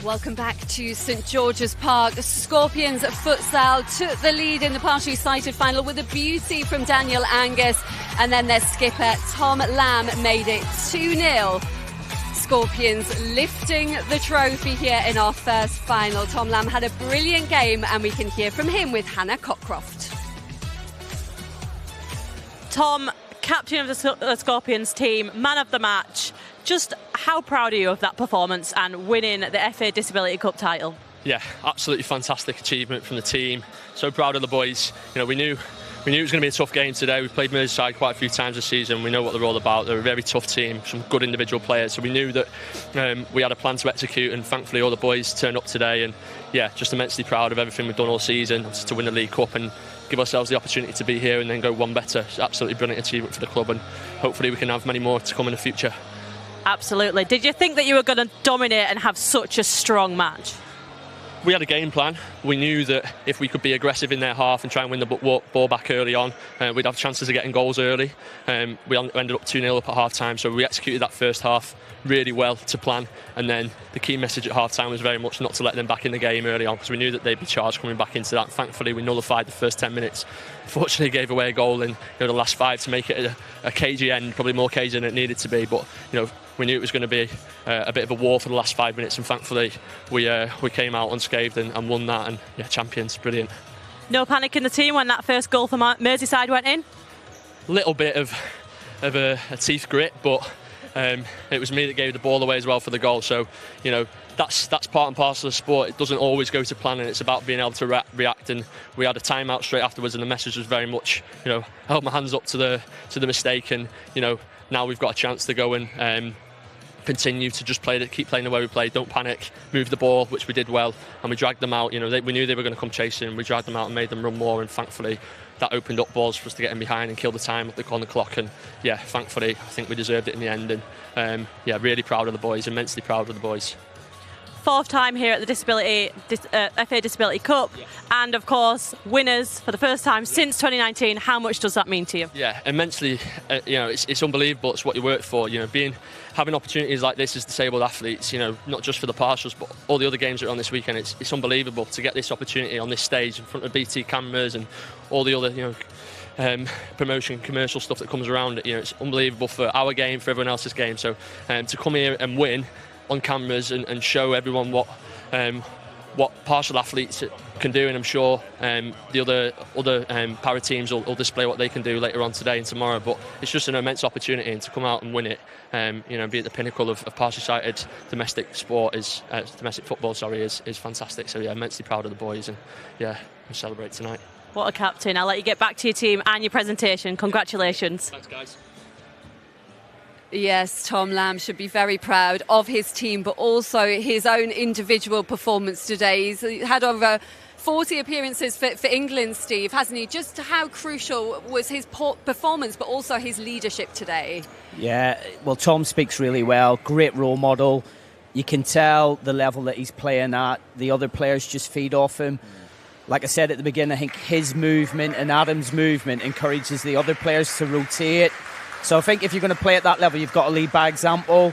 Welcome back to St George's Park. Scorpions Futsal took the lead in the partially sighted final with a beauty from Daniel Angus, and then their skipper Tom Lamb made it 2-0. Scorpions lifting the trophy here in our first final. Tom Lamb had a brilliant game, and we can hear from him with Hannah Cockcroft. Tom, captain of the Scorpions team, man of the match. Just how proud are you of that performance and winning the FA Disability Cup title? Yeah, absolutely fantastic achievement from the team. So proud of the boys. You know, we knew we knew it was going to be a tough game today. We've played Merseyside quite a few times this season. We know what they're all about. They're a very tough team, some good individual players. So we knew that we had a plan to execute, and thankfully all the boys turned up today. And yeah, just immensely proud of everything we've done all season to win the League Cup and give ourselves the opportunity to be here and then go one better. It's absolutely brilliant achievement for the club, and hopefully we can have many more to come in the future. Absolutely. Did you think that you were going to dominate and have such a strong match? We had a game plan. We knew that if we could be aggressive in their half and try and win the ball back early on, we'd have chances of getting goals early. We ended up 2-0 up at half time, so we executed that first half really well to plan. And then the key message at half time was very much not to let them back in the game early on, because we knew that they'd be charged coming back into that. Thankfully, we nullified the first 10 minutes. Fortunately, gave away a goal in the last 5 to make it a cagey end, probably more cagey than it needed to be. But we knew it was going to be a bit of a war for the last 5 minutes, and thankfully we came out unscathed and won that. And yeah, champions, brilliant. No panic in the team when that first goal for Merseyside went in? Little bit of a teeth grit, but it was me that gave the ball away as well for the goal. So that's part and parcel of sport. It doesn't always go to plan, and it's about being able to react. And we had a timeout straight afterwards, and the message was very much held my hands up to the mistake, and now we've got a chance to go and continue to just keep playing the way we played. Don't panic, move the ball, which we did well, and we dragged them out. We knew they were going to come chasing. We dragged them out and made them run more, and thankfully that opened up balls for us to get in behind and kill the time on the clock. And yeah, thankfully I think we deserved it in the end. And yeah, really proud of the boys, immensely proud of the boys. 4th time here at the FA Disability Cup, and of course winners for the first time since 2019. How much does that mean to you? Yeah, immensely. It's unbelievable. It's what you work for. Having opportunities like this as disabled athletes. Not just for the partials, but all the other games that are on this weekend. It's unbelievable to get this opportunity on this stage in front of BT cameras and all the other promotion, commercial stuff that comes around it. It's unbelievable for our game, for everyone else's game. So to come here and win on cameras and show everyone what partial athletes can do, and I'm sure the other para teams will display what they can do later on today and tomorrow. But it's just an immense opportunity, and to come out and win it, be at the pinnacle of partially sighted domestic sport domestic football, is fantastic. So yeah, immensely proud of the boys, and yeah, we'll celebrate tonight. What a captain. I'll let you get back to your team and your presentation. Congratulations. Thanks, guys. Yes, Tom Lamb should be very proud of his team, but also his own individual performance today. He's had over 40 appearances for England, Steve, hasn't he? Just how crucial was his performance, but also his leadership today? Yeah, well, Tom speaks really well. Great role model. You can tell the level that he's playing at. The other players just feed off him. Like I said at the beginning, I think his movement and Adam's movement encourages the other players to rotate. So I think if you're going to play at that level, you've got to lead by example.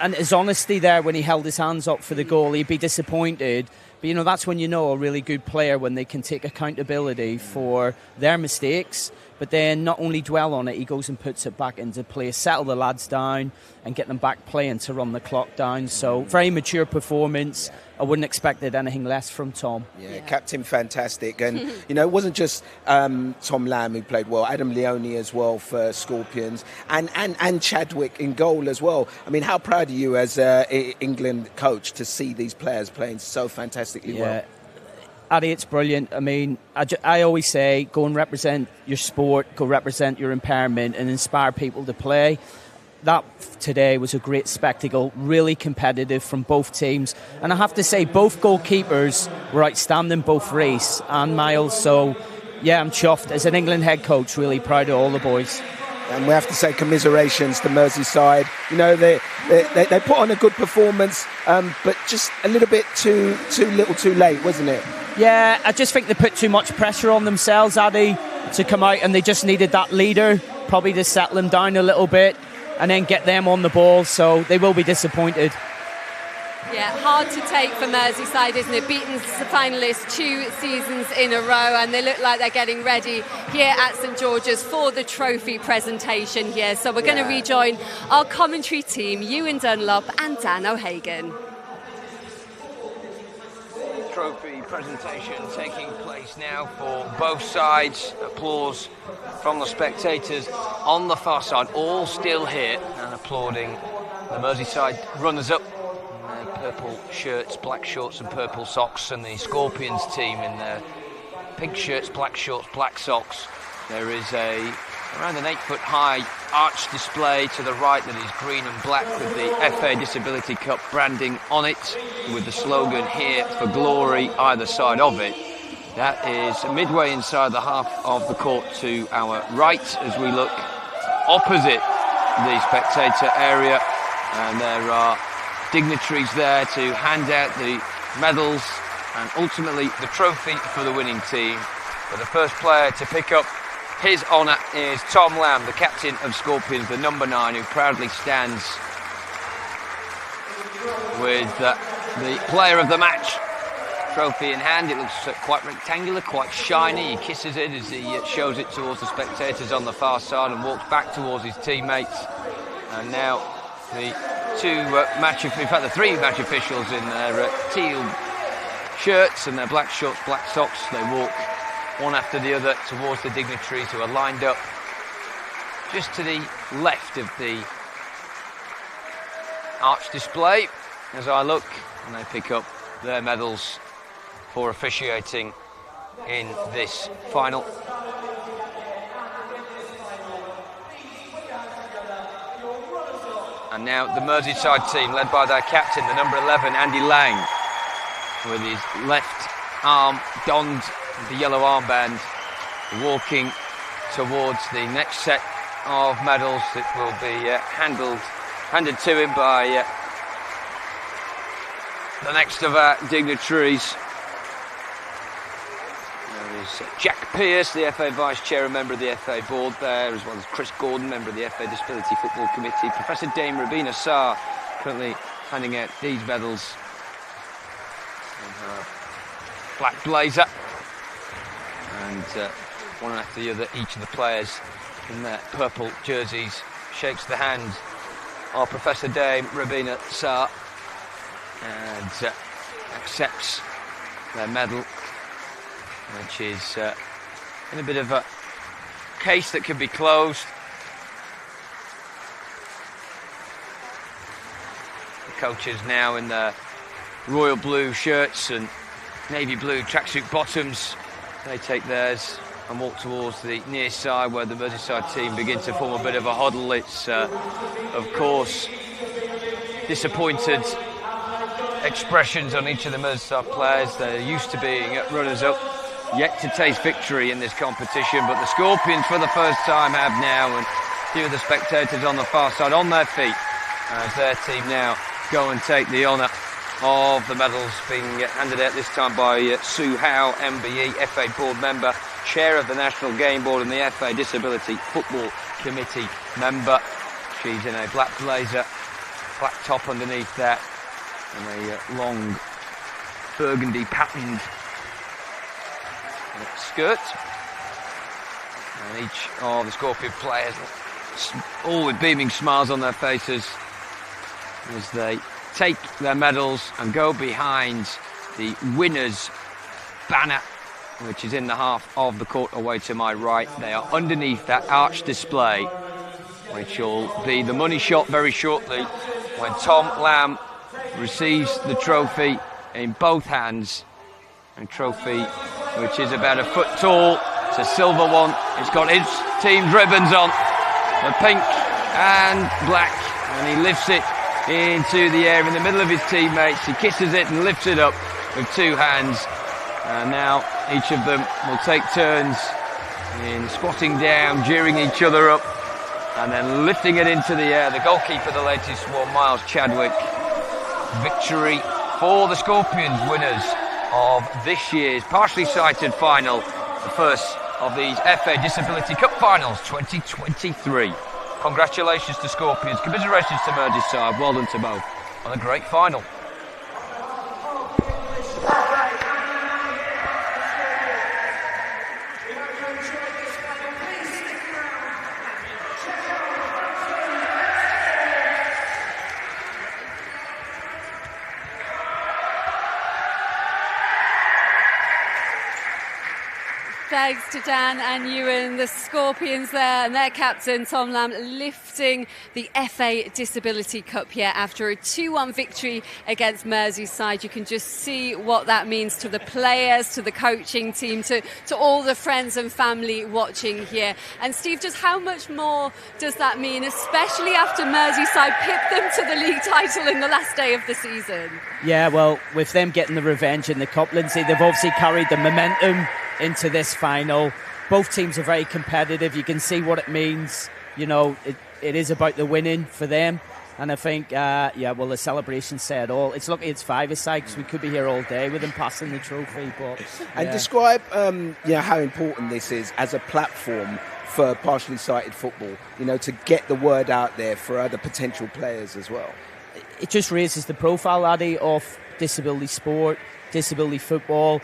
And his honesty there when he held his hands up for the goal, he'd be disappointed. But, that's when you know a really good player, when they can take accountability for their mistakes, but then not only dwell on it, he goes and puts it back into play, settle the lads down and get them back playing to run the clock down. So very mature performance. I wouldn't expect anything less from Tom. Yeah, captain fantastic. And, it wasn't just Tom Lamb who played well, Adam Leone as well for Scorpions, and Chadwick in goal as well. I mean, how proud are you as England coach to see these players playing so fantastically well? Addy, it's brilliant. I mean, I always say, go and represent your sport, go represent your impairment and inspire people to play. That today was a great spectacle, really competitive from both teams. And I have to say, both goalkeepers were outstanding, both Reece and Miles. So, yeah, I'm chuffed. As an England head coach, really proud of all the boys. And we have to say commiserations to Merseyside. They put on a good performance, but just a little bit too little too late, wasn't it? Yeah, I just think they put too much pressure on themselves, Addy, to come out, and they just needed that leader, probably to settle them down a little bit and then get them on the ball, so they will be disappointed. Yeah, hard to take for Merseyside, isn't it? Beaten the finalists 2 seasons in a row, and they look like they're getting ready here at St George's for the trophy presentation here. So we're going to rejoin our commentary team, Ewan Dunlop and Dan O'Hagan. Trophy presentation taking place now for both sides. Applause from the spectators on the far side, all still here and applauding the Merseyside runners-up in their purple shirts, black shorts and purple socks, and the Scorpions team in their pink shirts, black shorts, black socks There is around an 8-foot-high arch display to the right that is green and black with the FA Disability Cup branding on it, with the slogan "Here for Glory" either side of it. That is midway inside the half of the court to our right as we look opposite the spectator area, and there are dignitaries there to hand out the medals and ultimately the trophy for the winning team. But the first player to pick up his honour is Tom Lamb, the captain of Scorpions, the number 9, who proudly stands with the player of the match trophy in hand. It looks quite rectangular, quite shiny. He kisses it as he shows it towards the spectators on the far side and walks back towards his teammates. And now the the 3 match officials in their teal shirts and their black shorts, black socks, they walk one after the other towards the dignitaries who are lined up just to the left of the arch display as I look, and they pick up their medals for officiating in this final. And now the Merseyside team, led by their captain, the number 11, Andy Lang, with his left arm donned with the yellow armband, walking towards the next set of medals that will be handed to him by the next of our dignitaries. There is Jack Pearce, the FA Vice Chair and member of the FA Board there, as well as Chris Gordon, member of the FA Disability Football Committee. Professor Dame Rabina Sarr currently handing out these medals in her black blazer. And one after the other, each of the players in their purple jerseys shakes the hand of Professor Dame Rabina Sarr and accepts their medal, which is in a bit of a case that could be closed. The coaches now in their royal blue shirts and navy blue tracksuit bottoms, they take theirs and walk towards the near side where the Merseyside team begin to form a bit of a huddle. It's of course disappointed expressions on each of the Merseyside players. They're used to being runners-up, yet to taste victory in this competition, but the Scorpions for the first time have now, and a few of the spectators on the far side on their feet as their team now go and take the honour of the medals being handed out this time by Sue Howe, MBE, FA Board member, Chair of the National Game Board and the FA Disability Football Committee member. She's in a black blazer, black top underneath that, and a long burgundy patterned skirt. And each of the Scorpion players, all with beaming smiles on their faces, as they take their medals and go behind the winners' banner, which is in the half of the court away to my right. They are underneath that arch display, which will be the money shot very shortly when Tom Lamb receives the trophy in both hands. A trophy which is about a foot tall. It's a silver one. It's got his team's ribbons on, the pink and black, and he lifts it into the air in the middle of his teammates. He kisses it and lifts it up with 2 hands. And now each of them will take turns in squatting down, jeering each other up, and then lifting it into the air. The goalkeeper, the latest one, Miles Chadwick. Victory for the Scorpions, winners of this year's partially sighted final, the first of these FA Disability Cup Finals 2023. Congratulations to Scorpions, commiserations to Merseyside, well done to both on a great final. thanks to Dan and Ewan, the Scorpions there, and their captain Tom Lamb lifting the FA Disability Cup here after a 2-1 victory against Merseyside. You can just see what that means to the players, to the coaching team, to all the friends and family watching here. And Steve, just how much more does that mean, especially after Merseyside pipped them to the league title in the last day of the season? Yeah, well, with them getting the revenge in the Cup, Lindsay, they've obviously carried the momentum into this final. Both teams are very competitive. You can see what it means. You know, it is about the winning for them. And I think, the celebration said all. It's lucky it's five-a-side because we could be here all day with them passing the trophy. But And describe, how important this is as a platform for partially sighted football, to get the word out there for other potential players as well. It just raises the profile, Addy, of disability sport, disability football,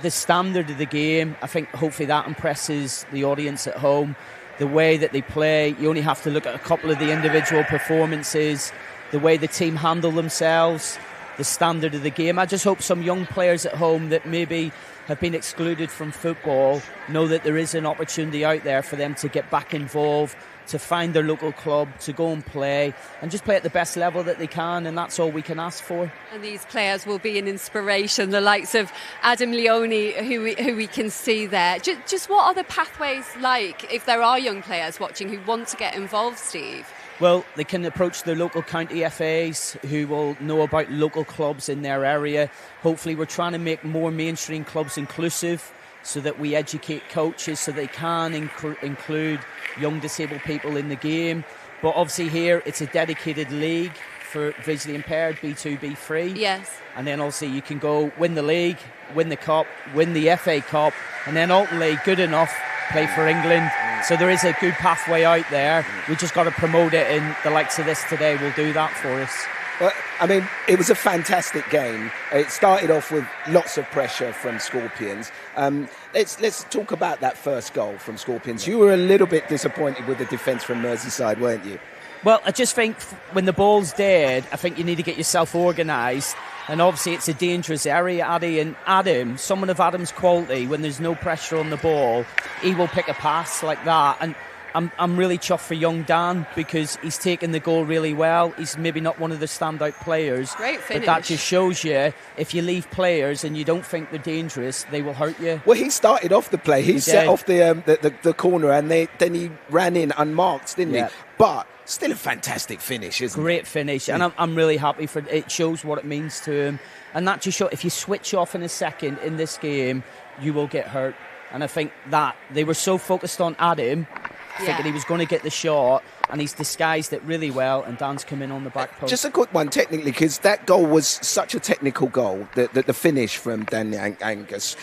the standard of the game. I think hopefully that impresses the audience at home. The way that they play, you only have to look at a couple of the individual performances, the way the team handle themselves, the standard of the game. I just hope some young players at home that maybe have been excluded from football know that there is an opportunity out there for them to get back involved, to find their local club, to go and play, and just play at the best level that they can, and that's all we can ask for. And these players will be an inspiration, the likes of Adam Leone, who we can see there. Just what are the pathways like if there are young players watching who want to get involved, Steve? Well, they can approach their local county FAs who will know about local clubs in their area. Hopefully we're trying to make more mainstream clubs inclusive so that we educate coaches so they can include young disabled people in the game. But obviously here it's a dedicated league for visually impaired, B2, B3. Yes. And then obviously you can go win the league, win the cup, win the FA Cup, and then ultimately, good enough, play for England. So there is a good pathway out there. We just got to promote it, and the likes of this today will do that for us. Well, I mean, it was a fantastic game. It started off with lots of pressure from Scorpions. Let's talk about that first goal from Scorpions. You were a little bit disappointed with the defence from Merseyside, weren't you? Well, I just think when the ball's dead, I think you need to get yourself organised. And obviously it's a dangerous area, Addy. And Adam, someone of Adam's quality, when there's no pressure on the ball, he will pick a pass like that. And I'm really chuffed for young Dan because he's taken the goal really well. He's maybe not one of the standout players. Great finish. But that just shows you, if you leave players and you don't think they're dangerous, they will hurt you. Well, he started off the play. He set off the corner and then he ran in unmarked, didn't he? But still a fantastic finish, isn't it? Great finish. And I'm really happy for it. It shows what it means to him. And that just shows, if you switch off in a second in this game, you will get hurt. And I think that they were so focused on Adam, thinking he was going to get the shot, and he's disguised it really well, and Dan's come in on the back post. Just a quick one, technically, because that goal was such a technical goal, the finish from Dan Angus.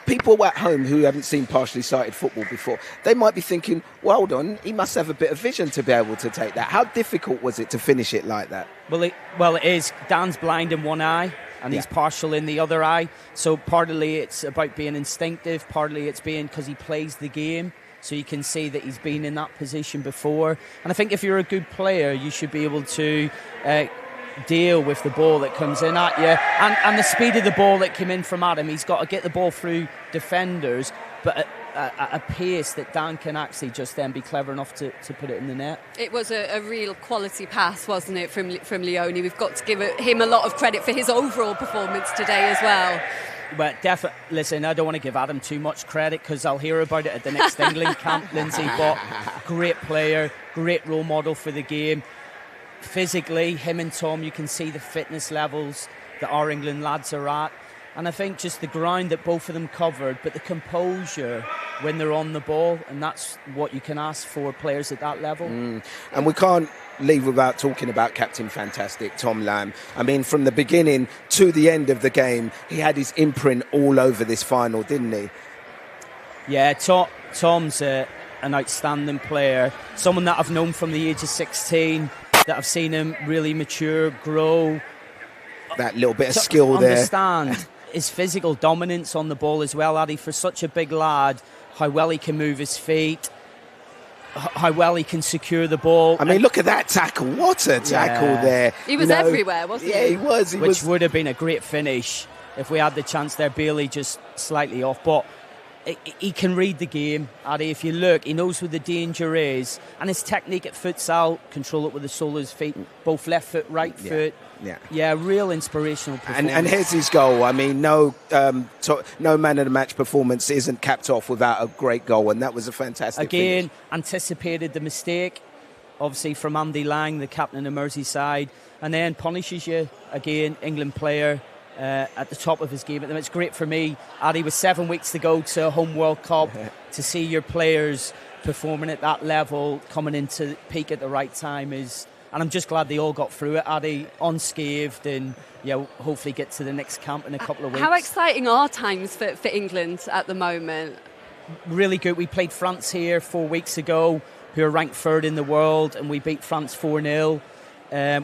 People at home who haven't seen partially sighted football before, they might be thinking, well, hold on, he must have a bit of vision to be able to take that. How difficult was it to finish it like that? Well, it is. Dan's blind in one eye, and he's partial in the other eye. So partly it's about being instinctive, partly it's being because he plays the game. So you can see that he's been in that position before. And I think if you're a good player, you should be able to deal with the ball that comes in at you. And the speed of the ball that came in from Adam, he's got to get the ball through defenders, but at a pace that Dan can actually just then be clever enough to put it in the net. It was a real quality pass, wasn't it, from Leone? We've got to give him a lot of credit for his overall performance today as well. But definitely, listen, I don't want to give Adam too much credit because I'll hear about it at the next England camp, Lindsay. But great player, great role model for the game. Physically, him and Tom, you can see the fitness levels that our England lads are at. And I think just the ground that both of them covered, but the composure when they're on the ball, and that's what you can ask for players at that level. And we can't leave without talking about Captain Fantastic, Tom Lamb. I mean, from the beginning to the end of the game, he had his imprint all over this final, didn't he? Yeah, Tom's an outstanding player, someone that I've known from the age of 16, that I've seen him really mature, grow. That little bit of skill there. Understand his physical dominance on the ball as well, Addy, for such a big lad, how well he can move his feet, how well he can secure the ball. I mean, look at that tackle. What a tackle there. He was everywhere, wasn't he? Yeah, he was. Which would have been a great finish if we had the chance there. Bailey just slightly off. But he can read the game, Addy. If you look, he knows where the danger is. And his technique at futsal, control it with the sole of his feet, both left foot, right foot. Yeah, real inspirational performance. And here's his goal. I mean, no man of the match performance isn't capped off without a great goal, and that was a fantastic finish. Anticipated the mistake, obviously, from Andy Lang, the captain of Merseyside, and then punishes you. Again, England player at the top of his game. It's great for me, Addy, with 7 weeks to go to a home World Cup, to see your players performing at that level, coming into peak at the right time is... And I'm just glad they all got through it, Addy, unscathed, and hopefully get to the next camp in a couple of weeks. How exciting are times for England at the moment? Really good. We played France here 4 weeks ago, who are ranked third in the world, and we beat France 4-0.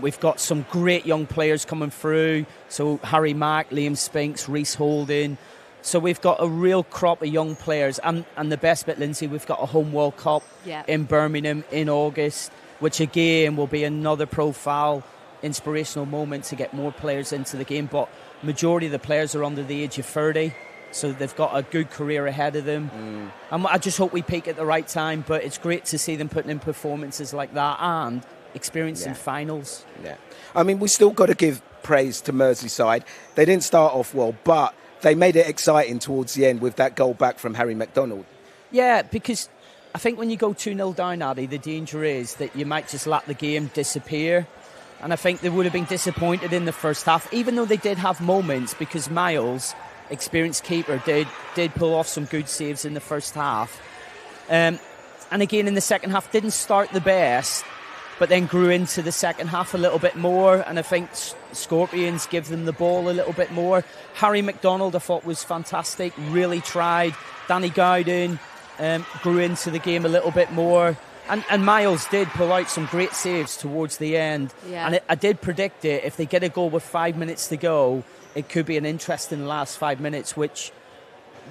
We've got some great young players coming through. So Harry Mack, Liam Spinks, Reece Holding. So we've got a real crop of young players. And the best bit, Lindsay, we've got a home World Cup in Birmingham in August, which again will be another profile, inspirational moment to get more players into the game. But majority of the players are under the age of 30, so they've got a good career ahead of them. And I just hope we peak at the right time, but it's great to see them putting in performances like that and experiencing finals. I mean, we still got to give praise to Merseyside. They didn't start off well, but they made it exciting towards the end with that goal back from Harry McDonald. Yeah, because I think when you go 2-0 down, Addy, the danger is that you might just let the game disappear. And I think they would have been disappointed in the first half, even though they did have moments, because Miles, experienced keeper, did pull off some good saves in the first half. And again, in the second half, didn't start the best, but then grew into the second half a little bit more. And I think Scorpions give them the ball a little bit more. Harry McDonald, I thought, was fantastic, really tried. Danny Gowden grew into the game a little bit more, and Miles did pull out some great saves towards the end. And I did predict it, if they get a goal with 5 minutes to go, it could be an interesting last 5 minutes, which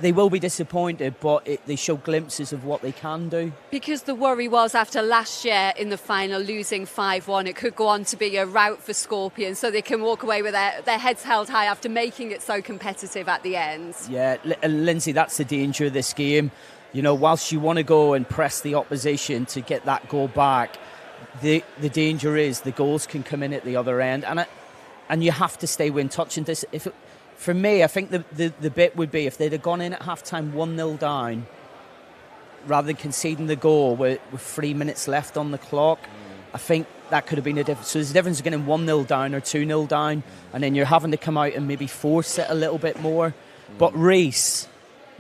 they will be disappointed, but they show glimpses of what they can do. Because the worry was, after last year in the final losing 5-1, it could go on to be a rout for Scorpions, so they can walk away with their heads held high after making it so competitive at the end. Yeah, Lindsay, that's the danger of this game. You know, whilst you want to go and press the opposition to get that goal back, the danger is the goals can come in at the other end, and you have to stay within touch. And this, for me, I think the bit would be if they'd have gone in at half-time 1-0 down, rather than conceding the goal with 3 minutes left on the clock. I think that could have been a difference. So there's a difference getting 1-0 down or 2-0 down, and then you're having to come out and maybe force it a little bit more. But Reece,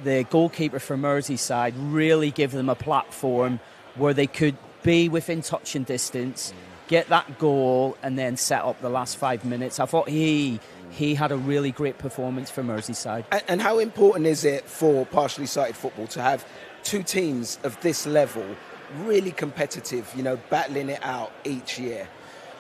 the goalkeeper for Merseyside, really give them a platform where they could be within touch and distance, get that goal, and then set up the last 5 minutes. I thought he had a really great performance for Merseyside. And how important is it for partially sighted football to have two teams of this level really competitive, you know, battling it out each year?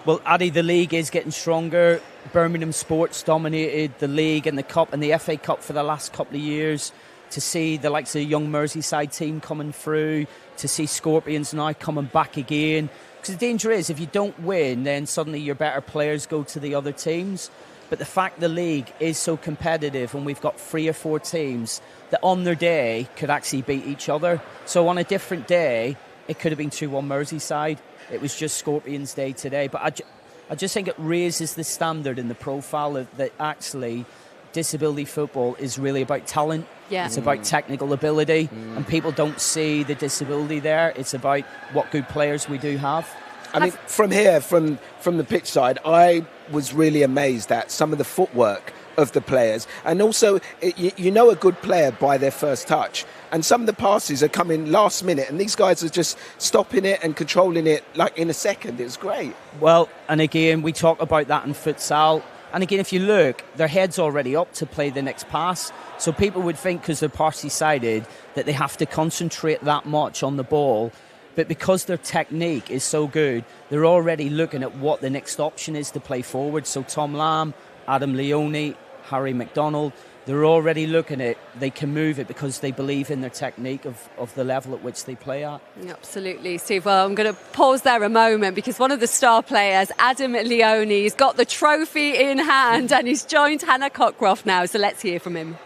Well, Addy, the league is getting stronger. Birmingham Sports dominated the league and the Cup and the FA Cup for the last couple of years. To see the likes of the young Merseyside team coming through, to see Scorpions now coming back again. Because the danger is, if you don't win, then suddenly your better players go to the other teams. But the fact the league is so competitive, and we've got 3 or 4 teams that on their day could actually beat each other. So on a different day, it could have been 2-1 Merseyside. It was just Scorpions' day today. But I just think it raises the standard and the profile of that actually disability football is really about talent. It's about technical ability, and people don't see the disability there. It's about what good players we do have. I mean, from here, from the pitch side, I was really amazed at some of the footwork of the players, and also you know a good player by their first touch, and some of the passes are coming last minute, and these guys are just stopping it and controlling it like in a second. It's great. Well, and again, we talk about that in futsal. And again, if you look, their head's already up to play the next pass. So people would think, because they're partially sighted, that they have to concentrate that much on the ball. But because their technique is so good, they're already looking at what the next option is to play forward. So Tom Lamb, Adam Leone, Harry McDonald, they're already looking at they can move it because they believe in their technique of the level at which they play at. Absolutely, Steve. Well, I'm going to pause there a moment because one of the star players, Adam Leone, has got the trophy in hand and he's joined Hannah Cockcroft now. So let's hear from him.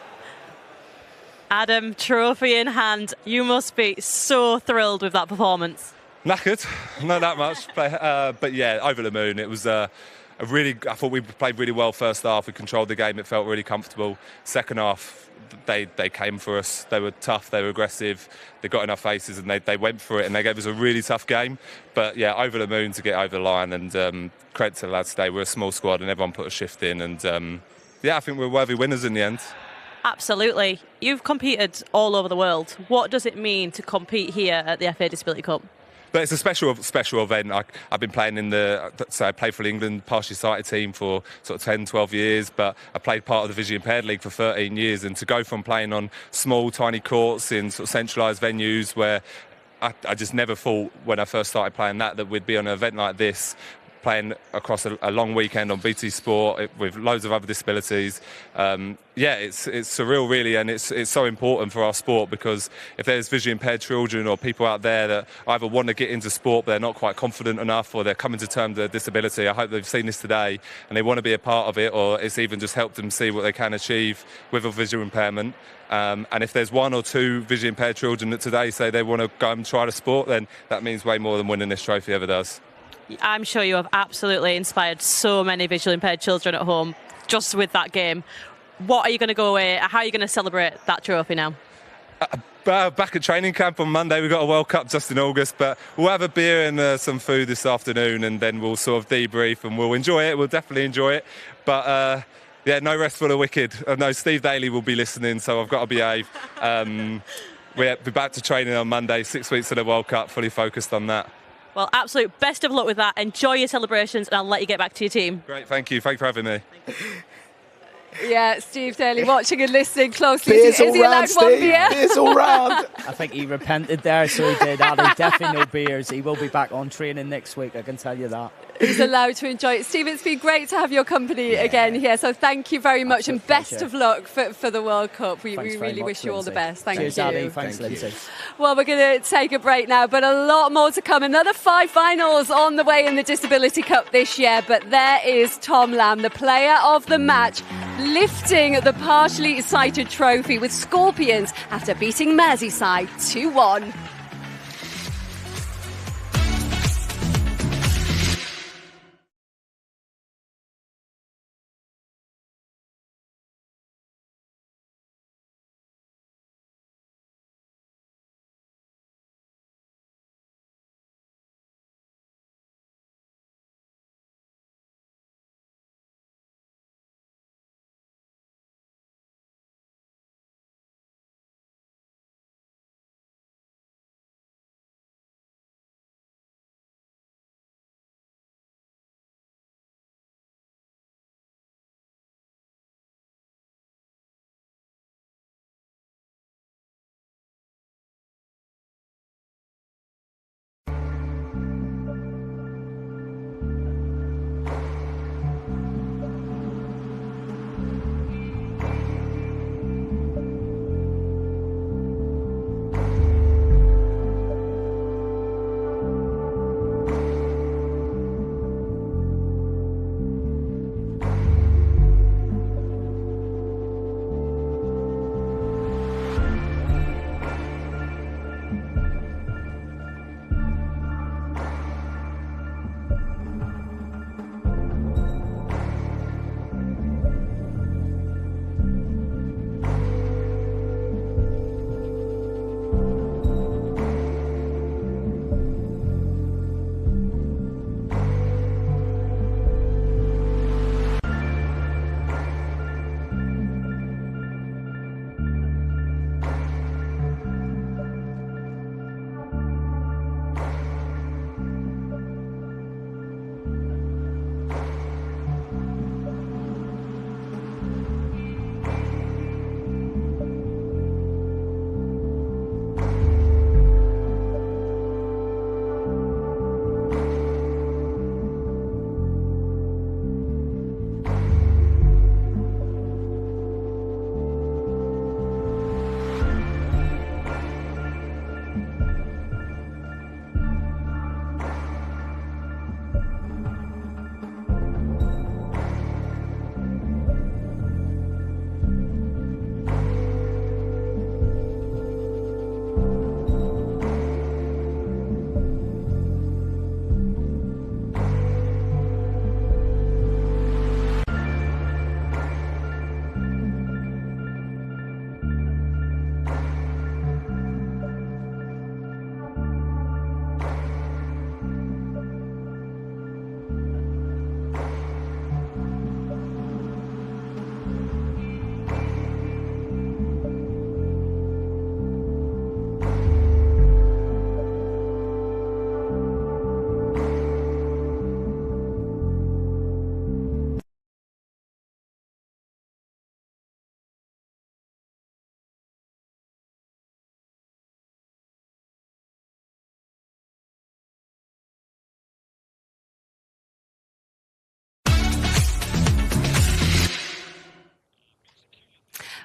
Adam, trophy in hand, you must be so thrilled with that performance. Knackered, not that much, but yeah, over the moon. It was I thought we played really well first half. We controlled the game. It felt really comfortable. Second half, they came for us. They were tough. They were aggressive. They got in our faces and they went for it and they gave us a really tough game. But yeah, over the moon to get over the line, and credit to the lads today. We're a small squad and everyone put a shift in, and yeah, I think we're worthy winners in the end. Absolutely. You've competed all over the world. What does it mean to compete here at the FA Disability Cup? But it's a special event. I've been playing I played for the England partially sighted team for sort of 10, 12 years, but I played part of the visually impaired league for 13 years. And to go from playing on small, tiny courts in sort of centralised venues where I just never thought when I first started playing that we'd be on an event like this, playing across a long weekend on BT Sport with loads of other disabilities. Yeah, it's surreal really, and it's so important for our sport, because if there's visually impaired children or people out there that either want to get into sport but they're not quite confident enough, or they're coming to terms with their disability, I hope they've seen this today and they want to be a part of it, or it's even just helped them see what they can achieve with a visual impairment. And if there's one or two visually impaired children that today say they want to go and try the sport, then that means way more than winning this trophy ever does. I'm sure you have absolutely inspired so many visually impaired children at home just with that game. What are you going to go away? How are you going to celebrate that trophy now? Back at training camp on Monday. We've got a World Cup just in August, but we'll have a beer and some food this afternoon, and then we'll sort of debrief and we'll enjoy it. We'll definitely enjoy it. But yeah, no rest for the wicked. No, Steve Daly will be listening, so I've got to behave. We're back to training on Monday, 6 weeks of the World Cup, fully focused on that. Well, absolute best of luck with that. Enjoy your celebrations, and I'll let you get back to your team. Great, thank you. Thank you for having me. Yeah, Steve Daly watching and listening closely. Beers Is all he allowed round, one Steve. beer? Beers all round. I think he repented there, so he did. Adam, definitely no beers. He will be back on training next week, I can tell you that. He's allowed to enjoy it. Steve, it's been great to have your company again here, so thank you very much, and best pleasure. of luck for the World Cup. We Thanks very really much, wish you all the Lindsay. best. Thank Cheers, you. Abby. Thanks, Thank you. Lindsay. Well, we're going to take a break now, but a lot more to come. Another 5 finals on the way in the Disability Cup this year, but there is Tom Lamb, the player of the match, lifting the partially sighted trophy with Scorpions after beating Merseyside 2-1.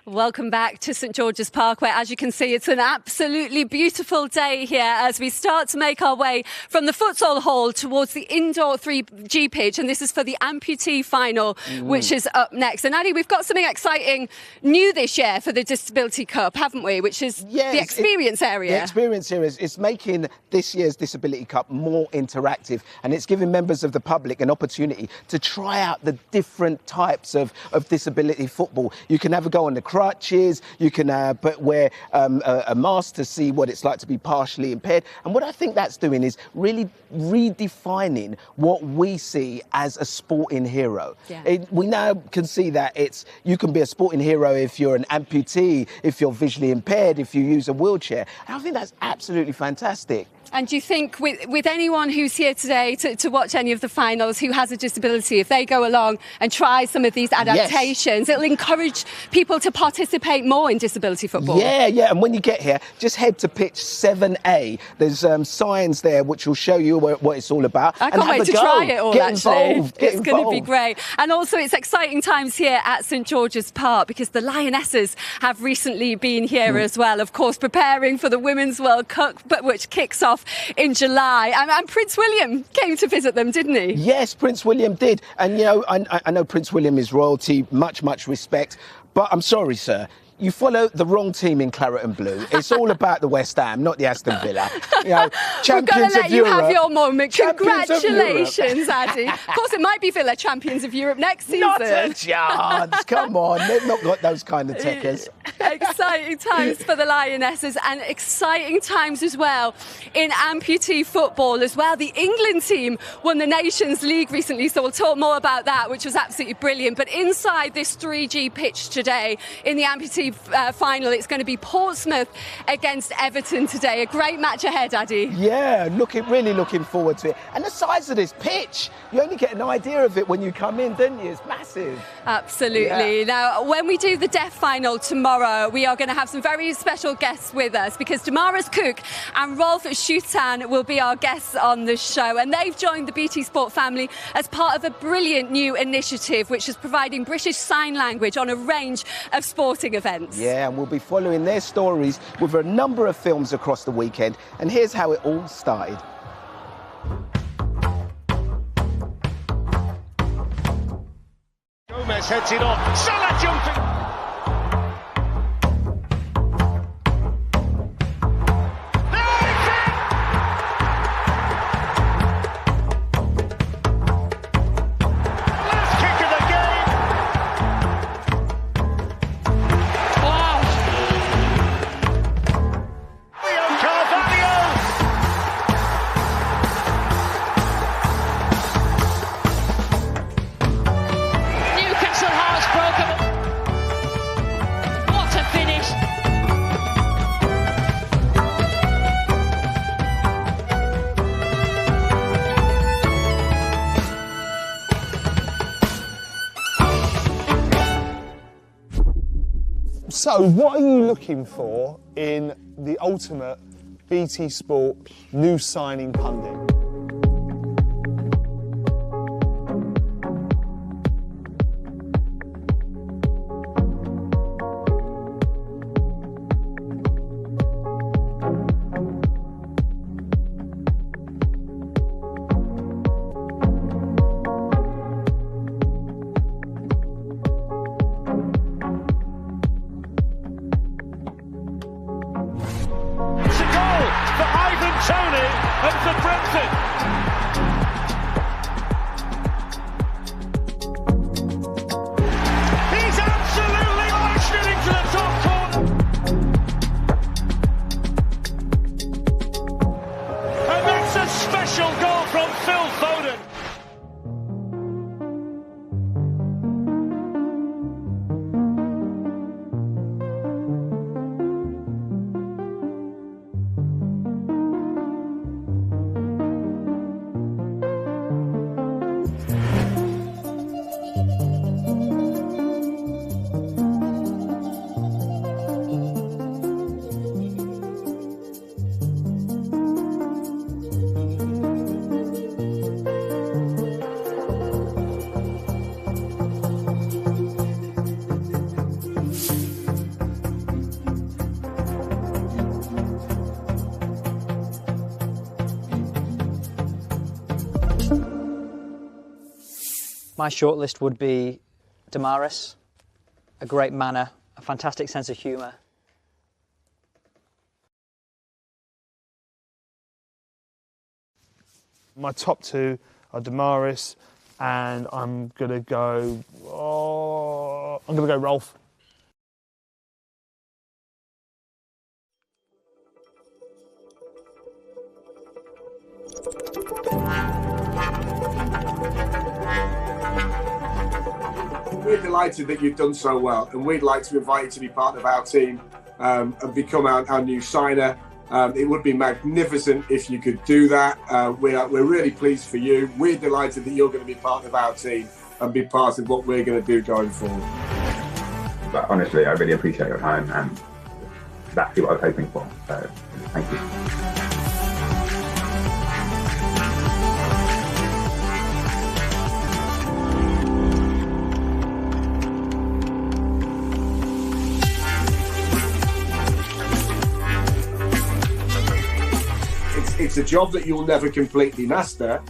Welcome back to St George's Park, where, as you can see, it's an absolutely beautiful day here as we start to make our way from the futsal hall towards the indoor 3G pitch. And this is for the Amputee final, which is up next. And Addy, we've got something exciting new this year for the Disability Cup, haven't we? Which is the experience area. The experience area is making this year's Disability Cup more interactive, and it's giving members of the public an opportunity to try out the different types of disability football. You can have a go on the crutches, you can wear a mask to see what it's like to be partially impaired. And what I think that's doing is really redefining what we see as a sporting hero. Yeah. We now can see that you can be a sporting hero if you're an amputee, if you're visually impaired, if you use a wheelchair. And I think that's absolutely fantastic. And do you think with anyone who's here today to watch any of the finals who has a disability, if they go along and try some of these adaptations, it'll encourage people to participate more in disability football? Yeah. And when you get here, just head to pitch 7A. There's signs there which will show you what it's all about. I can't wait to try it all, actually. It's going to be great. And also, it's exciting times here at St George's Park because the Lionesses have recently been here as well, of course, preparing for the Women's World Cup, but which kicks off in July. And Prince William came to visit them, didn't he? Yes, Prince William did. And, you know, I know Prince William is royalty, much respect. But I'm sorry, sir. You follow the wrong team in claret and blue. It's all about the West Ham, not the Aston Villa. You know, champions We're going to let of you Europe. Have your moment. Congratulations, of Addy. Of course, it might be Villa champions of Europe next season. Not a chance. Come on, they've not got those kind of tickers. Exciting times for the Lionesses, and exciting times as well in amputee football as well. The England team won the Nations League recently, so we'll talk more about that, which was absolutely brilliant. But inside this 3G pitch today in the amputee final, it's going to be Portsmouth against Everton today. A great match ahead, Addy. Yeah, really looking forward to it. And the size of this pitch, you only get an idea of it when you come in, don't you? It's massive. Absolutely. Yeah. Now, when we do the deaf final tomorrow, we are going to have some very special guests with us because Damaris Cook and Rolf Schutan will be our guests on the show. And they've joined the BT Sport family as part of a brilliant new initiative which is providing British Sign Language on a range of sporting events. Yeah, and we'll be following their stories with a number of films across the weekend. And here's how it all started. Gomez heads it on. Salah jumping. So, what are you looking for in the ultimate BT Sport new signing pundit? And for Brentford. My shortlist would be Damaris, a great manner, a fantastic sense of humour. My top two are Damaris, and I'm gonna go Rolf. We're delighted that you've done so well, and we'd like to invite you to be part of our team and become our new signer. It would be magnificent if you could do that. We're really pleased for you. We're delighted that you're going to be part of our team and be part of what we're going to do going forward. But honestly, I really appreciate your time, and exactly what I was hoping for. So thank you. It's a job that you'll never completely master,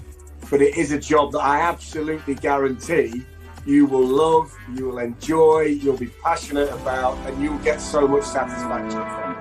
but it is a job that I absolutely guarantee you will love, you will enjoy, you'll be passionate about, and you'll get so much satisfaction from it.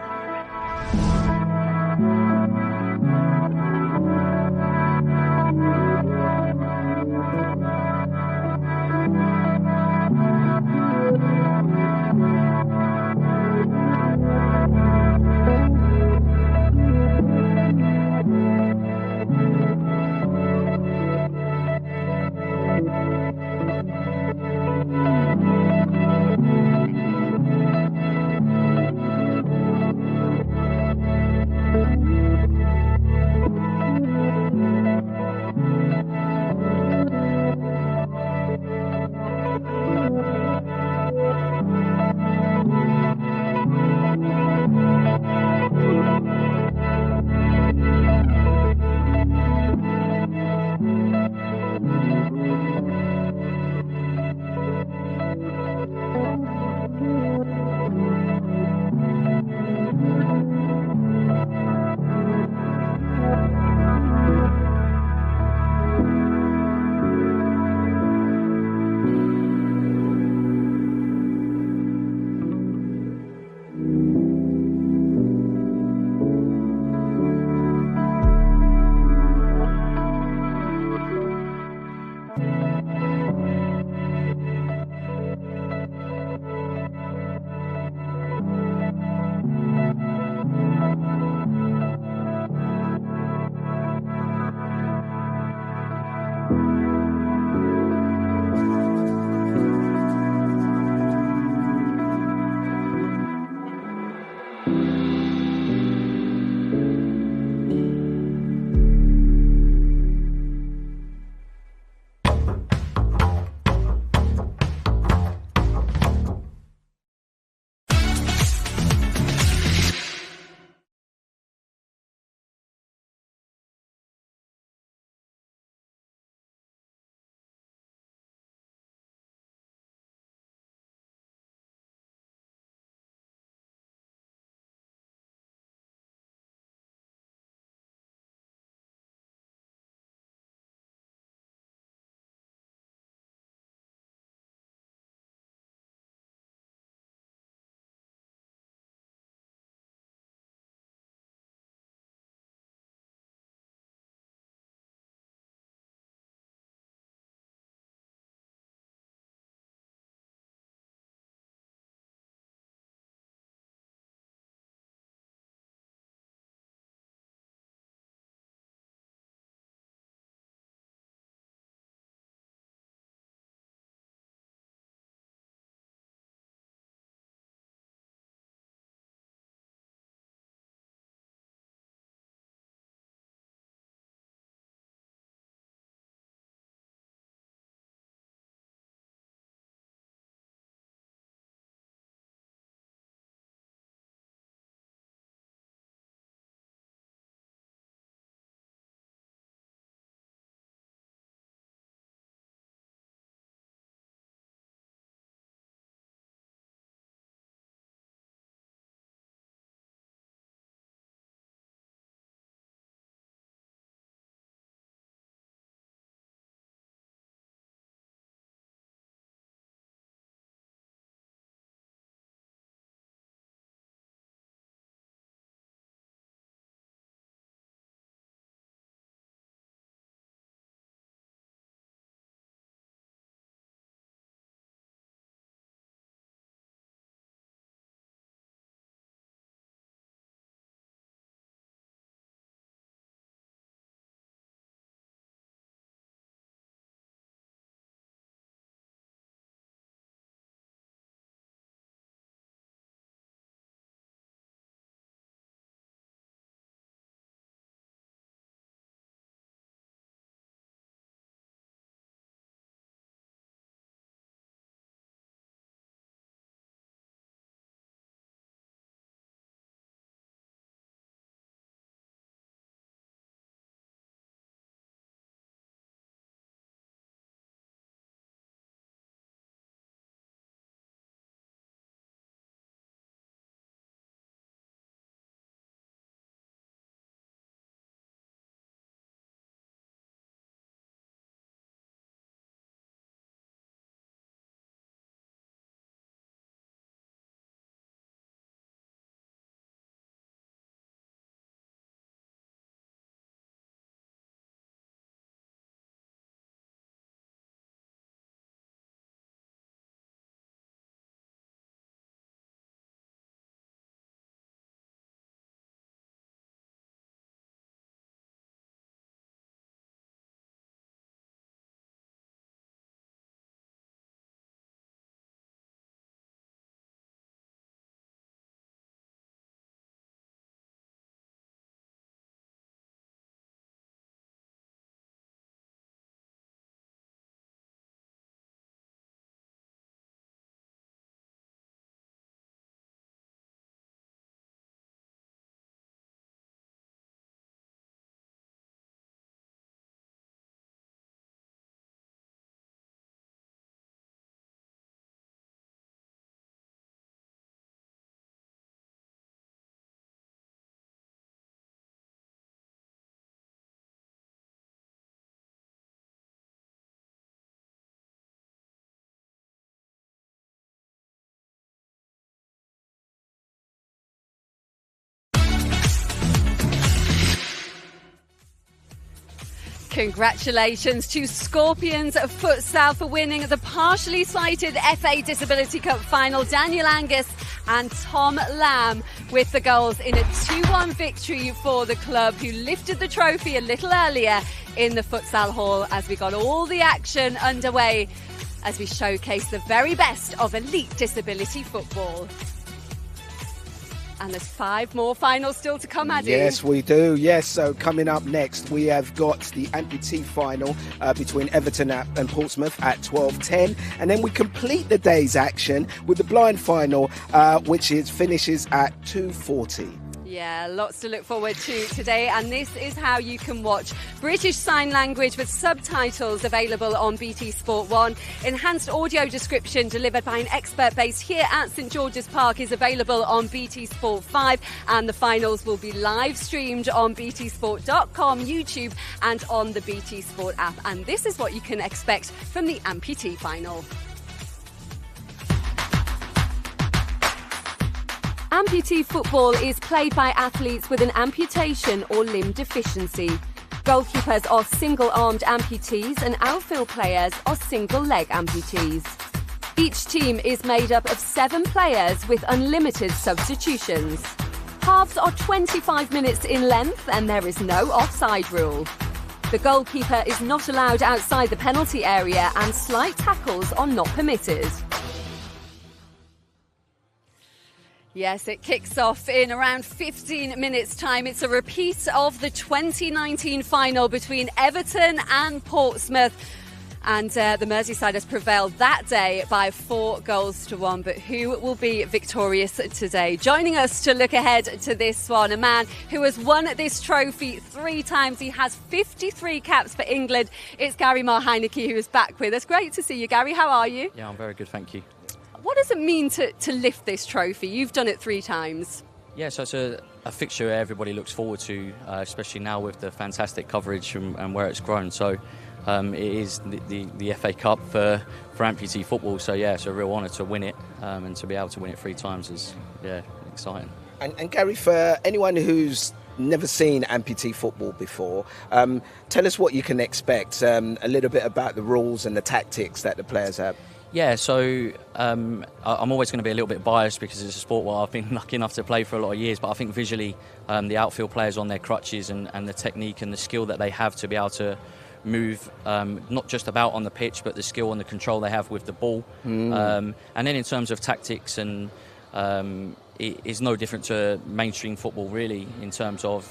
Congratulations to Scorpions Futsal for winning the partially sighted FA Disability Cup final. Daniel Angus and Tom Lamb with the goals in a 2-1 victory for the club, who lifted the trophy a little earlier in the Futsal Hall as we got all the action underway as we showcase the very best of elite disability football. And there's 5 more finals still to come, Addy. Yes, we do. Yes, so coming up next, we have got the Amputee final between Everton and Portsmouth at 12:10. And then we complete the day's action with the blind final, which finishes at 2:40. Yeah, lots to look forward to today, and this is how you can watch British Sign Language with subtitles available on BT Sport 1. Enhanced audio description delivered by an expert based here at St George's Park is available on BT Sport 5, and the finals will be live streamed on btsport.com, YouTube and on the BT Sport app. And this is what you can expect from the Amputee final. Amputee football is played by athletes with an amputation or limb deficiency. Goalkeepers are single-armed amputees and outfield players are single-leg amputees. Each team is made up of 7 players with unlimited substitutions. Halves are 25 minutes in length and there is no offside rule. The goalkeeper is not allowed outside the penalty area and slight tackles are not permitted. Yes, it kicks off in around 15 minutes' time. It's a repeat of the 2019 final between Everton and Portsmouth. And the Merseysiders prevailed that day by 4-1. But who will be victorious today? Joining us to look ahead to this one, a man who has won this trophy 3 times. He has 53 caps for England. It's Gary Maher-Heineke who is back with us. Great to see you, Gary. How are you? Yeah, I'm very good, thank you. What does it mean to lift this trophy? You've done it 3 times. Yeah, so it's a fixture everybody looks forward to, especially now with the fantastic coverage and where it's grown. So it is the FA Cup for amputee football. So yeah, it's a real honour to win it, and to be able to win it 3 times is exciting. And Gary, for anyone who's never seen amputee football before, tell us what you can expect. A little bit about the rules and the tactics that the players have. Yeah, so I'm always going to be a little bit biased because it's a sport where I've been lucky enough to play for a lot of years, but I think visually the outfield players on their crutches and the technique and the skill that they have to be able to move, not just about on the pitch, but the skill and the control they have with the ball. And then in terms of tactics, and it is no different to mainstream football really in terms of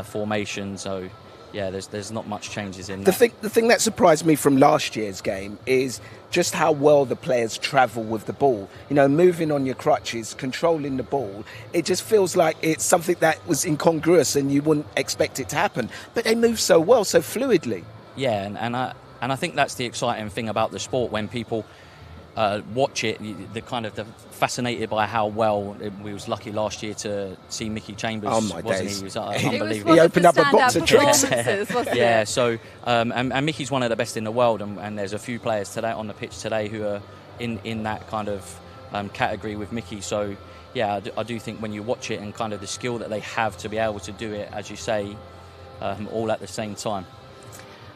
formation. So yeah, there's not much changes in that. The thing that surprised me from last year's game is just how well the players travel with the ball. You know, moving on your crutches, controlling the ball. It just feels like it's something that was incongruous and you wouldn't expect it to happen. But they move so well, so fluidly. Yeah, and I think that's the exciting thing about the sport when people watch it. They're fascinated by how well. We was lucky last year to see Mickey Chambers. Oh my wasn't days! He was unbelievable. He opened up a box of tricks. Yeah, so and Mickey's one of the best in the world, and there's a few players today on the pitch today who are in that kind of category with Mickey. So yeah, I do think when you watch it and kind of the skill that they have to be able to do it, as you say, all at the same time.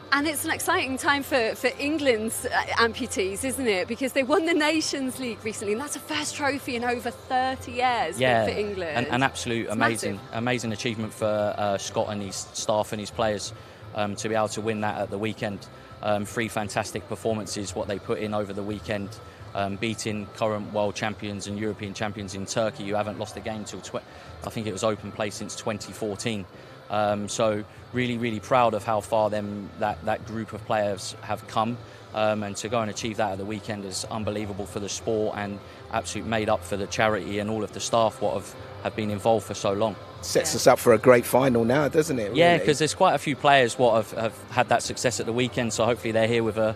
And it's an exciting time for England's amputees, isn't it? Because they won the Nations League recently, and that's a first trophy in over 30 years for England. An absolute amazing achievement for Scott and his staff and his players to be able to win that at the weekend. 3 fantastic performances, what they put in over the weekend, beating current world champions and European champions in Turkey, who haven't lost a game till I think it was open play since 2014. So really proud of how far that group of players have come, and to go and achieve that at the weekend is unbelievable for the sport and absolutely made up for the charity and all of the staff what have been involved for so long. Sets us up for a great final now, doesn't it? Really? Yeah, because there's quite a few players what have had that success at the weekend, so hopefully they're here with a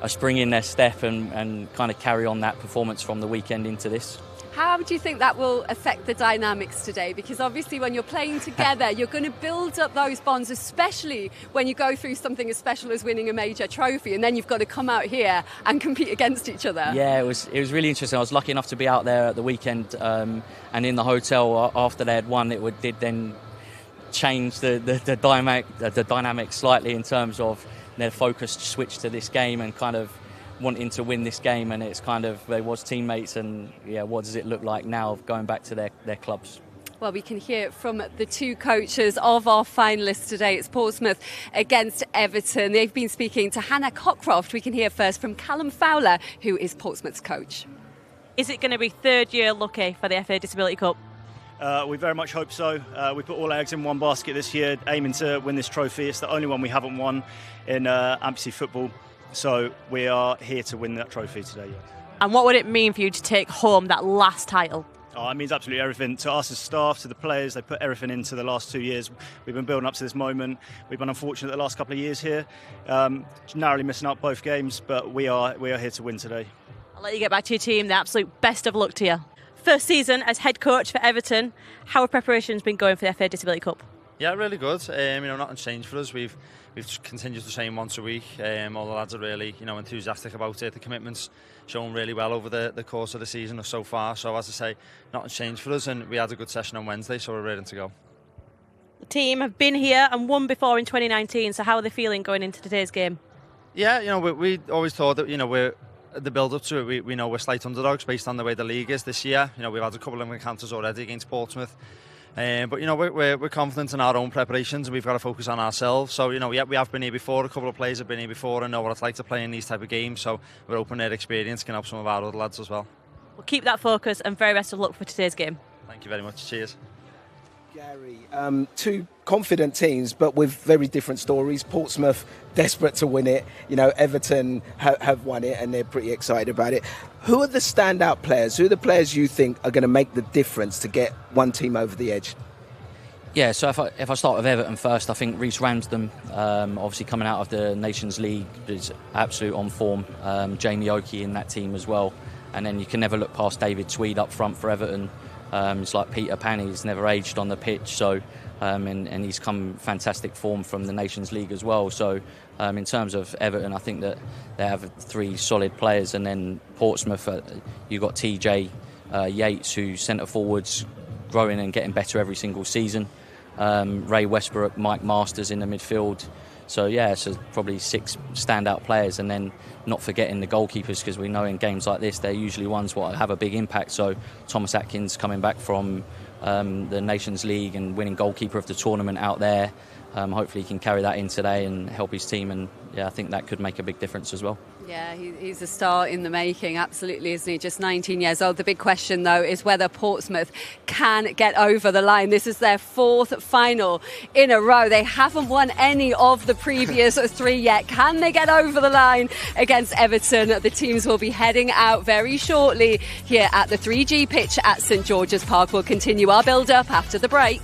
spring in their step and kind of carry on that performance from the weekend into this. How do you think that will affect the dynamics today? Because obviously when you're playing together, you're going to build up those bonds, especially when you go through something as special as winning a major trophy, and then you've got to come out here and compete against each other. Yeah, it was really interesting. I was lucky enough to be out there at the weekend, and in the hotel after they had won, it did then change the dynamic slightly in terms of their focus switched to this game and kind of wanting to win this game, and it's kind of they was teammates, and yeah, what does it look like now of going back to their clubs? Well, we can hear from the two coaches of our finalists today. It's Portsmouth against Everton. They've been speaking to Hannah Cockcroft. We can hear first from Callum Fowler, who is Portsmouth's coach. Is it going to be third year lucky for the FA Disability Cup? We very much hope so. We put all our eggs in one basket this year, aiming to win this trophy. It's the only one we haven't won in Amputee football. So we are here to win that trophy today. Yeah. And what would it mean for you to take home that last title? Oh, it means absolutely everything to us as staff, to the players. They put everything into the last 2 years. We've been building up to this moment. We've been unfortunate the last couple of years here, narrowly missing out both games, but we are here to win today. I'll let you get back to your team. The absolute best of luck to you. First season as head coach for Everton. How have preparations been going for the FA Disability Cup? Yeah, really good. Nothing's changed for us. We've continued to train once a week. All the lads are really, enthusiastic about it. The commitment's shown really well over the course of the season so far. So as I say, nothing's changed for us, and we had a good session on Wednesday, so we're ready to go. The team have been here and won before in 2019. So how are they feeling going into today's game? Yeah, we always thought that we're the build-up to it. We know we're slight underdogs based on the way the league is this year. We've had a couple of encounters already against Portsmouth. But we're confident in our own preparations, and we've got to focus on ourselves. So we have been here before. A couple of players have been here before and know what it's like to play in these type of games. So we're hoping their experience can help some of our other lads as well. We'll keep that focus, and very best of luck for today's game. Thank you very much. Cheers. Gary, two confident teams, but with very different stories. Portsmouth desperate to win it. Everton have won it, and they're pretty excited about it. Who are the standout players? Who are the players you think are going to make the difference to get one team over the edge? Yeah, so if I start with Everton first, I think Reece Ramsden, obviously coming out of the Nations League, is absolute on form. Jamie Oakey in that team as well. And then you can never look past David Tweed up front for Everton. It's like Peter Pan, he's never aged on the pitch, so and he's come fantastic form from the Nations League as well. So in terms of Everton, I think that they have three solid players, and then Portsmouth, you've got TJ Yates, who's centre forwards, growing and getting better every single season. Ray Westbrook, Mike Masters in the midfield. So yeah, so probably 6 standout players, and then not forgetting the goalkeepers, because we know in games like this they're usually ones what have a big impact. So Thomas Atkins coming back from the Nations League and winning goalkeeper of the tournament out there. Hopefully he can carry that in today and help his team, and yeah, I think that could make a big difference as well. Yeah, he's a star in the making, absolutely, isn't he? Just 19 years old. The big question, though, is whether Portsmouth can get over the line. This is their 4th final in a row. They haven't won any of the previous 3 yet. Can they get over the line against Everton? The teams will be heading out very shortly here at the 3G pitch at St George's Park. We'll continue our build-up after the break.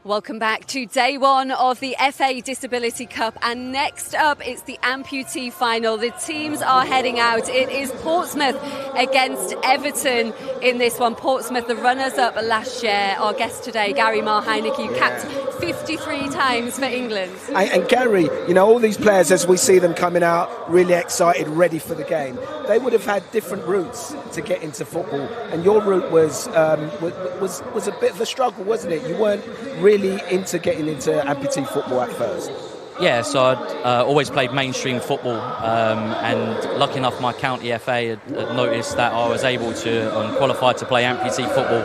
Welcome back to day one of the FA Disability Cup, and next up it's the Amputee final. The teams are heading out. It is Portsmouth against Everton in this one. Portsmouth, the runners-up last year. Our guest today, Gary Marr-Heineke, you capped 53 times for England. And Gary, you know, all these players, as we see them coming out, really excited, ready for the game, they would have had different routes to get into football, and your route was a bit of a struggle, wasn't it? You weren't really into getting into amputee football at first. Yeah, so I'd always played mainstream football, and lucky enough my county FA had noticed that I was able to qualified to play amputee football,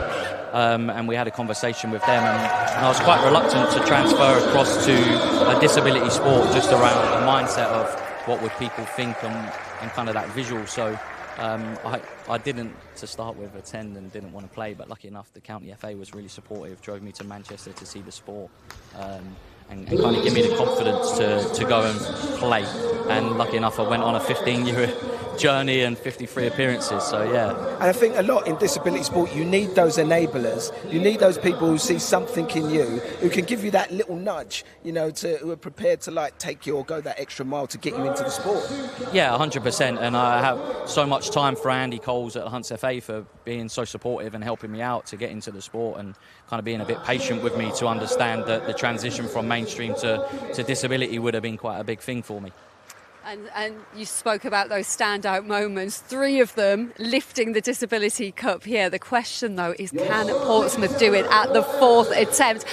and we had a conversation with them, and I was quite reluctant to transfer across to a disability sport just around the mindset of what would people think and kind of that visual. So I didn't, to start with, attend and didn't want to play, but lucky enough the county FA was really supportive, drove me to Manchester to see the sport, and kind of give me the confidence to go and play. And lucky enough I went on a 15-year journey and 53 appearances, so yeah. And I think a lot in disability sport, you need those enablers, you need those people who see something in you, who can give you that little nudge, you know, who are prepared to like take you or go that extra mile to get you into the sport. Yeah, 100%, and I have so much time for Andy Coles at Hunts FA for being so supportive and helping me out to get into the sport, and kind of being a bit patient with me to understand that the transition from mainstream to disability would have been quite a big thing for me. And you spoke about those standout moments, 3 of them lifting the Disability Cup here. The question, though, is can Portsmouth do it at the 4th attempt?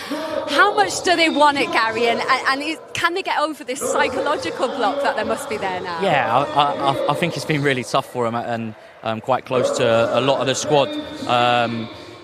How much do they want it, Gary? And can they get over this psychological block that there must be there now? Yeah, I think it's been really tough for them, and quite close to a lot of the squad.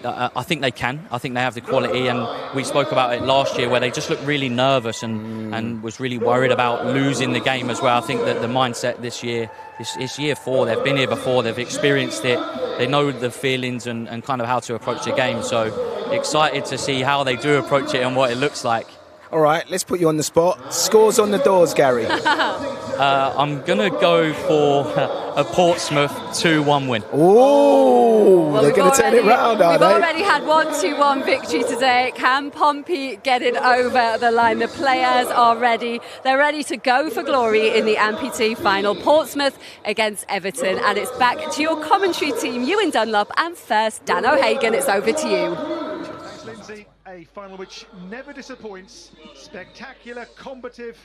I think they can. I think they have the quality, and we spoke about it last year where they just looked really nervous and was really worried about losing the game as well. I think that the mindset this year, it's year 4, they've been here before, they've experienced it, they know the feelings and kind of how to approach the game. So excited to see how they do approach it and what it looks like. All right, let's put you on the spot. Scores on the doors, Gary. I'm going to go for a Portsmouth 2-1 win. Oh, well, they're going to turn it round, aren't they? We've already had 1-2-1 victory today. Can Pompey get it over the line? The players are ready. They're ready to go for glory in the amputee final. Portsmouth against Everton. And it's back to your commentary team, Ewan Dunlop, and first, Dan O'Hagan. It's over to you. Thanks, Lindsay. A final which never disappoints. Spectacular, combative,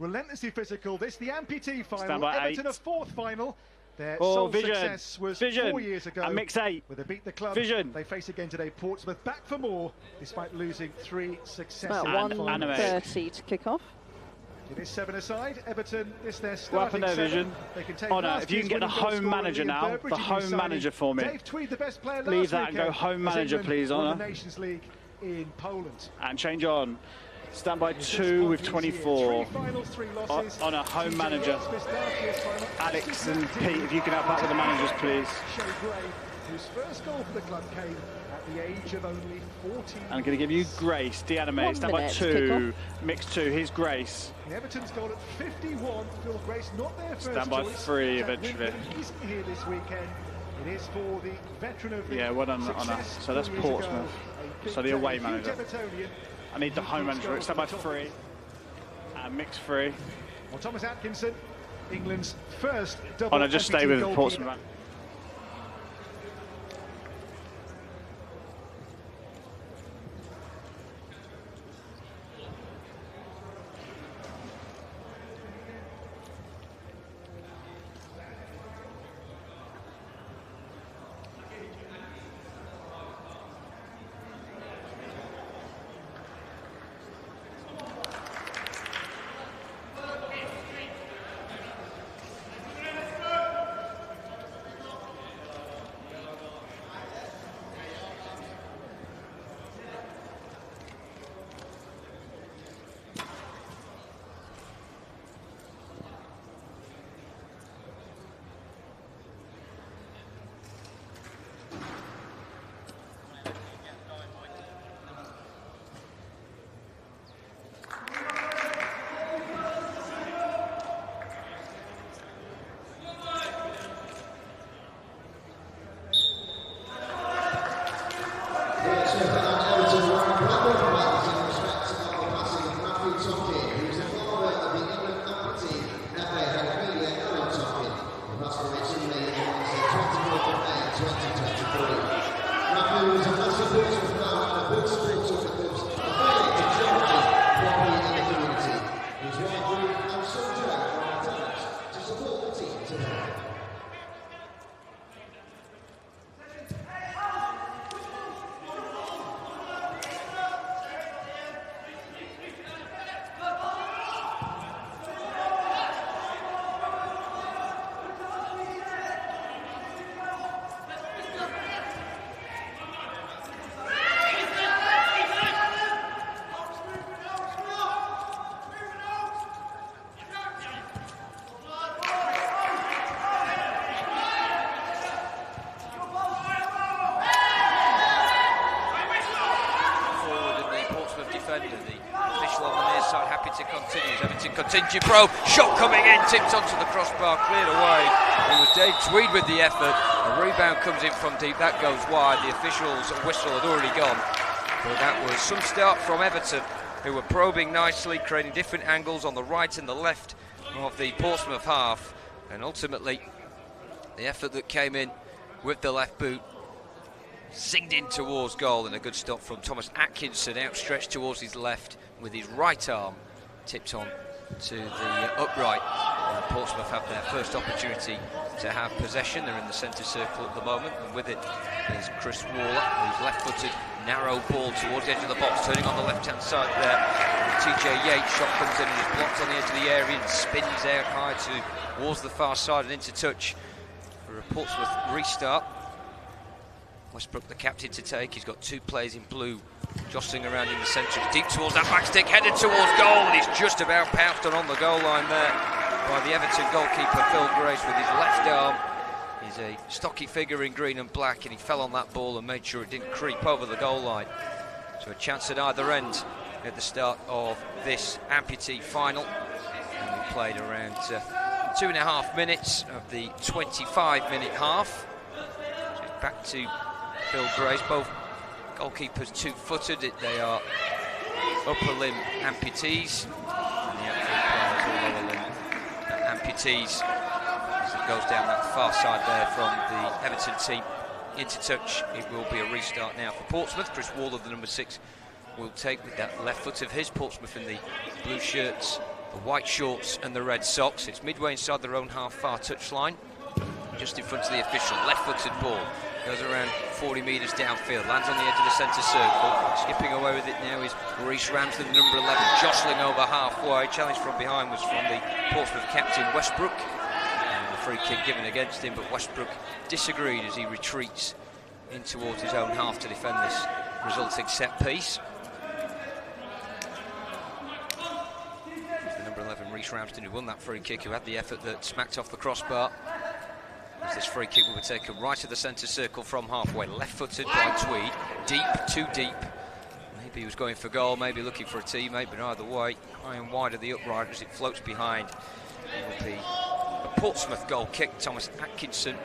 relentlessly physical. This the amputee final. Everton 8. A 4th final. Their sole success was 4 years ago. And mix 8. Where they beat the club. They face again today. Portsmouth back for more, despite losing 3 successive finals. About 1:30 to kick off. It is 7-a-side. Everton, this their starting there, 7. Vision. They can take no, if you can get the home manager now, the home manager for me. Dave Tweed, the best player Leave that weekend, and go home manager, please, on the Nations League in Poland. And change on. Stand by 2 with 24 on a home manager. Alex and Pete, if you can help out with the managers, please. Whose first goal for the club came at the age of only 14. I'm going to give you Grace, Deanime, stand by 2, mix 2, here's Grace. Everton's goal at 51, Phil Grace, not their first stand by choice. 3 eventually. Isn't here this weekend. It is for the veteran of the well done on that. So that's Portsmouth. So the away manager. I need the home manager. Stand by 3 and mix 3. Well, Thomas Atkinson, England's first double. No, just stay with Portsmouth. injured pro. Shot coming in, tipped onto the crossbar, cleared away. It was Dave Tweed with the effort. A rebound comes in from deep, that goes wide. The officials' whistle had already gone. But that was some start from Everton, who were probing nicely, creating different angles on the right and the left of the Portsmouth half. And ultimately, the effort that came in with the left boot zinged in towards goal, and a good stop from Thomas Atkinson, outstretched towards his left with his right arm, tipped on to the upright. And Portsmouth have their first opportunity to have possession. They're in the centre circle at the moment, and with it is Chris Waller, who's left-footed, narrow ball towards the edge of the box, turning on the left-hand side there. And TJ Yates, shot comes in and is blocked on the edge of the area and spins out high towards the far side and into touch for a Portsmouth restart. Westbrook, the captain, to take. He's got two players in blue jostling around in the centre, deep towards that back stick, headed towards goal, and he's just about pounced on the goal line there by the Everton goalkeeper Phil Grace with his left arm. He's a stocky figure in green and black, and he fell on that ball and made sure it didn't creep over the goal line. So a chance at either end at the start of this Amputee final. And we played around 2.5 minutes of the 25-minute half. So it's back to Phil Grace, both goalkeepers two-footed. They are upper limb amputees, and the actual players are lower limb amputees. As it goes down that far side there from the Everton team into touch, it will be a restart now for Portsmouth. Chris Waller, the number 6, will take with that left foot of his. Portsmouth in the blue shirts, the white shorts and the red socks. It's midway inside their own half, far touchline, just in front of the official. Left-footed ball goes around 40 metres downfield, lands on the edge of the centre circle. Skipping away with it now is Reece Ramsey, the number 11, jostling over halfway. Challenge from behind was from the Portsmouth captain Westbrook, and the free kick given against him, but Westbrook disagreed as he retreats in towards his own half to defend this resulting set piece. It's the number 11, Reece Ramsden, who won that free kick, who had the effort that smacked off the crossbar. As this free kick will be taken right to the centre circle from halfway, left-footed by Tweed, deep, too deep. Maybe he was going for goal, maybe looking for a teammate, but either way, high and wide of the upright as it floats behind. It will be a Portsmouth goal kick. Thomas Atkinson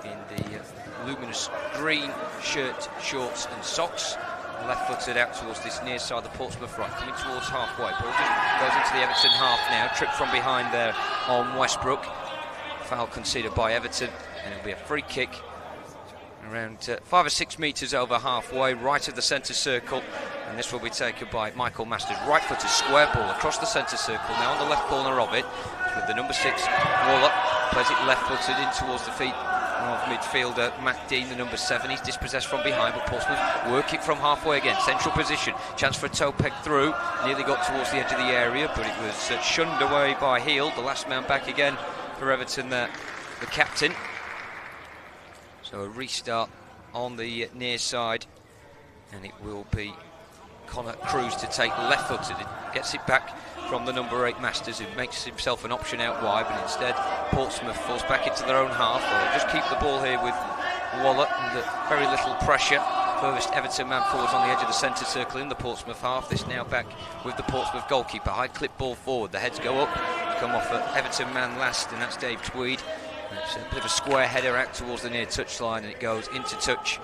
in the luminous green shirt, shorts and socks, left-footed out towards this near side of the Portsmouth right, coming towards halfway. Ball just goes into the Everton half now, tripped from behind there on Westbrook. Foul conceded by Everton, and it'll be a free kick around 5 or 6 metres over halfway, right of the centre circle, and this will be taken by Michael Masters. Right-footed square ball across the centre circle, now on the left corner of it, with the number 6, Waller, plays it left-footed in towards the feet of midfielder Matt Dean, the number 7. He's dispossessed from behind, but Portsmouth work it from halfway again. Central position, chance for a toe peg through, nearly got towards the edge of the area, but it was shunned away by Heald, the last man back again for Everton there, the captain. So a restart on the near side, and it will be Connor Cruz to take left-footed. It gets it back from the number 8 Masters, who makes himself an option out wide, but instead Portsmouth falls back into their own half. They'll just keep the ball here with Waller under very little pressure. Furthest Everton man forwards on the edge of the centre circle in the Portsmouth half. This now back with the Portsmouth goalkeeper. High clip ball forward, the heads go up, come off at Everton man last, and that's Dave Tweed. It's a bit of a square header out towards the near touchline, and it goes into touch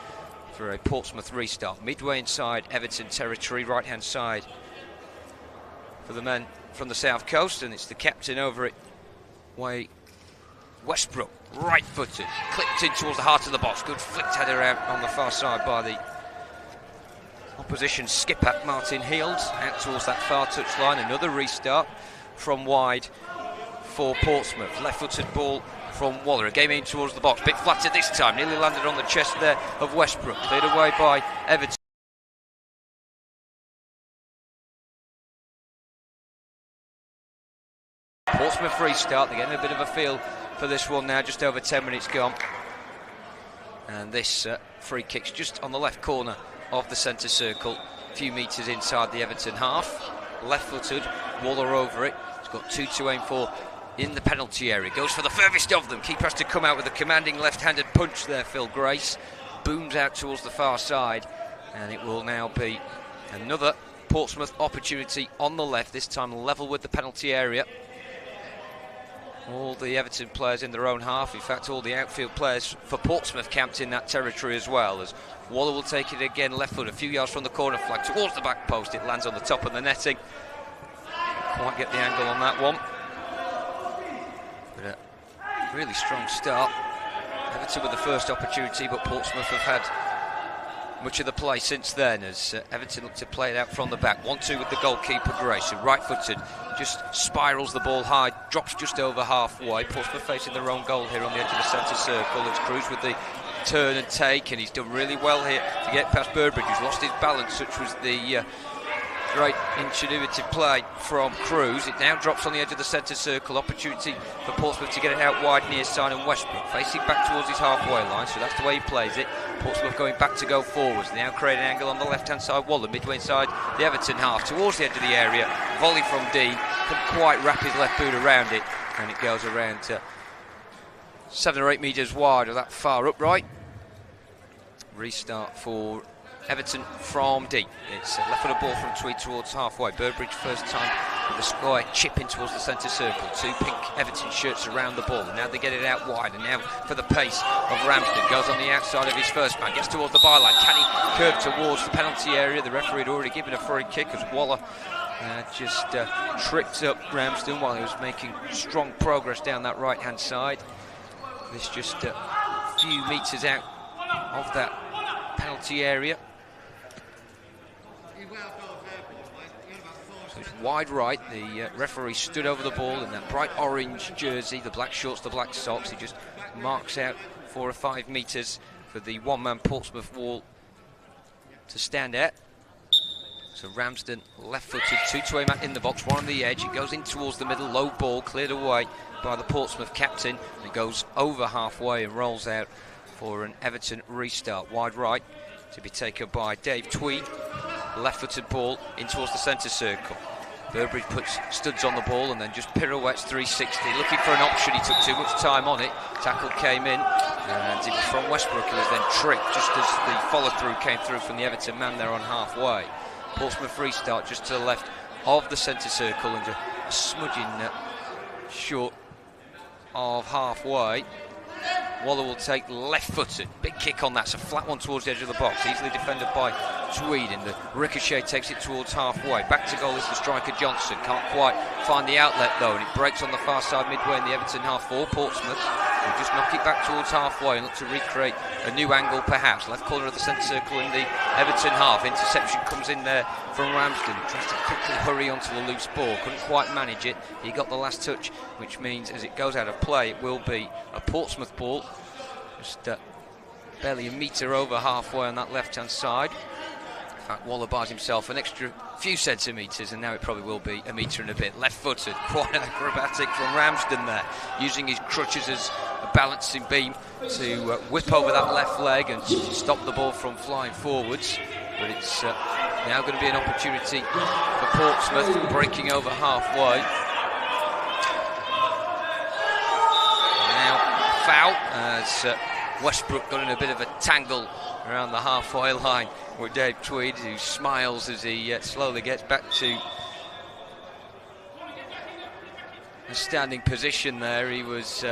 for a Portsmouth restart. Midway inside Everton territory, right hand side for the men from the south coast, and it's the captain over it, Westbrook, right-footed, clipped in towards the heart of the box. Good flicked header out on the far side by the opposition skipper Martin Heald, out towards that far touchline. Another restart from wide for Portsmouth. Left-footed ball from Waller, again in towards the box, bit flatter this time, nearly landed on the chest there of Westbrook, cleared away by Everton. Portsmouth restart, they're getting a bit of a feel for this one now, just over 10 minutes gone. And this free kick's just on the left corner of the centre circle, a few metres inside the Everton half. Left-footed, Waller over it, he's got 2 to aim for in the penalty area, goes for the furthest of them. Keeper has to come out with a commanding left-handed punch there, Phil Grace. Booms out towards the far side, and it will now be another Portsmouth opportunity on the left, this time level with the penalty area. All the Everton players in their own half. In fact, all the outfield players for Portsmouth camped in that territory as well. As Waller will take it again, left foot, a few yards from the corner flag towards the back post. It lands on the top of the netting. Quite get the angle on that one. But a really strong start. Everton with the first opportunity, but Portsmouth have had much of the play since then, as Everton look to play it out from the back. 1-2 with the goalkeeper Grayson, right-footed, just spirals the ball high, drops just over halfway. Portsmouth facing their own goal here on the edge of the centre circle. It's Cruz with the turn and take, and he's done really well here to get past Burbridge, who's lost his balance. Such was the great ingenuity play from Cruz. It now drops on the edge of the centre circle. Opportunity for Portsmouth to get it out wide near side, and Westbrook facing back towards his halfway line, so that's the way he plays it. Portsmouth going back to go forwards. Now create an angle on the left hand side. Waller midway inside the Everton half towards the edge of the area. Volley from Dean, couldn't quite wrap his left boot around it, and it goes around 7 or 8 metres wide of that far upright. Restart for Everton from deep. It's a left-footed ball from Tweed towards halfway. Burbridge first time with the square chip in towards the centre circle. 2 pink Everton shirts around the ball. And now they get it out wide. And now for the pace of Ramsey. Goes on the outside of his first man. Gets towards the byline. Can he curve towards the penalty area? The referee had already given a free kick as Waller just tripped up Ramsden while he was making strong progress down that right-hand side. This just a few metres out of that penalty area. So it's wide right. The referee stood over the ball in that bright orange jersey, the black shorts, the black socks. He just marks out 4 or 5 metres for the one-man Portsmouth wall to stand at. So Ramsden left-footed, 2-to-a man in the box, one on the edge. It goes in towards the middle, low ball, cleared away by the Portsmouth captain. It goes over halfway and rolls out for an Everton restart. Wide right to be taken by Dave Tweed. Left-footed ball in towards the centre circle. Burbridge puts studs on the ball and then just pirouettes 360. Looking for an option, he took too much time on it. Tackle came in, and it was from Westbrook, who was then tricked just as the follow-through came through from the Everton man there on halfway. Portsmouth restart just to the left of the centre circle and a smudging short of halfway. Waller will take left-footed. Big kick on that. It's a flat one towards the edge of the box. Easily defended by Tweed, and the ricochet takes it towards halfway. Back to goal is the striker Johnson. Can't quite find the outlet though, and it breaks on the far side midway in the Everton half for Portsmouth. We'll just knock it back towards halfway and look to recreate a new angle perhaps. Left corner of the centre circle in the Everton half. Interception comes in there from Ramsden. Tries to quickly hurry onto the loose ball. Couldn't quite manage it. He got the last touch, which means as it goes out of play, it will be a Portsmouth ball. Just barely a metre over halfway on that left-hand side. In fact, Waller buys himself an extra few centimetres, and now it probably will be a metre and a bit. Left-footed, quite acrobatic from Ramsden there, using his crutches as a balancing beam to whip over that left leg and stop the ball from flying forwards. But it's now going to be an opportunity for Portsmouth, breaking over halfway. Now foul as Westbrook got in a bit of a tangle around the halfway line with Dave Tweed, who smiles as he slowly gets back to a standing position there. He was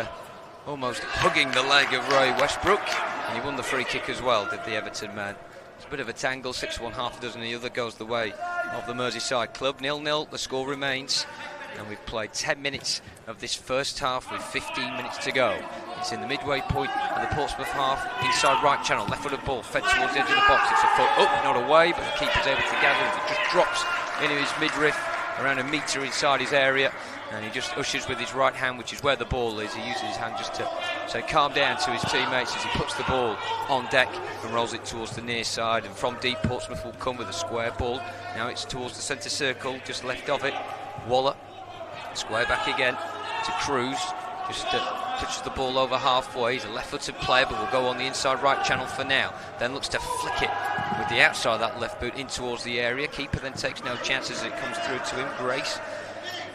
almost hugging the leg of Ray Westbrook, and he won the free kick as well, did the Everton man. It's a bit of a tangle, 6-1, half a dozen, the other goes the way of the Merseyside club. 0-0, the score remains, and we've played 10 minutes of this first half with 15 minutes to go. It's in the midway point of the Portsmouth half, inside right channel, left-footed ball, fed towards the edge of the box. It's a foot up, not away, but the keeper's able to gather it. It just drops into his midriff, around a metre inside his area, and he just ushers with his right hand, which is where the ball is. He uses his hand just to say calm down to his teammates as he puts the ball on deck and rolls it towards the near side. And from deep, Portsmouth will come with a square ball. Now it's towards the centre circle, just left of it. Waller, square back again to Cruz. Just touches the ball over halfway. He's a left-footed player, but will go on the inside right channel for now. Then looks to flick it with the outside of that left boot in towards the area. Keeper then takes no chances as it comes through to him. Grace,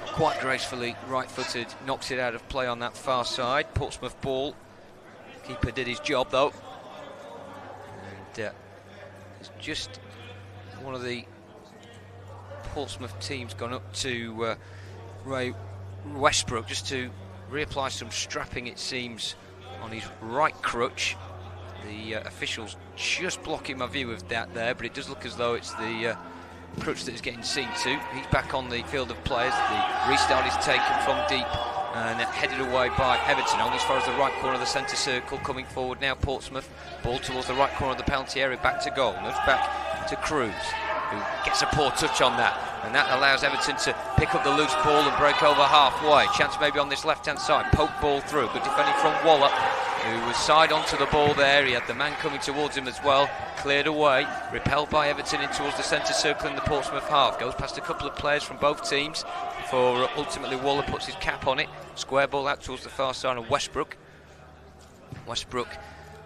quite gracefully right-footed, knocks it out of play on that far side. Portsmouth ball. Keeper did his job though. And it's just one of the Portsmouth teams gone up to Ray Westbrook just to reapply some strapping, it seems, on his right crutch. The officials just blocking my view of that there, but it does look as though it's the crutch that is getting seen to. He's back on the field of players. The restart is taken from deep and headed away by Everton, only as far as the right corner of the centre circle. Coming forward now, Portsmouth. Ball towards the right corner of the penalty area, back to goal. Nudge back to Cruz, who gets a poor touch on that, and that allows Everton to pick up the loose ball and break over halfway. Chance maybe on this left-hand side. Poke ball through. Good defending from Waller, who was side onto the ball there. He had the man coming towards him as well. Cleared away. Repelled by Everton in towards the centre circle in the Portsmouth half. Goes past a couple of players from both teams before ultimately Waller puts his cap on it. Square ball out towards the far side of Westbrook. Westbrook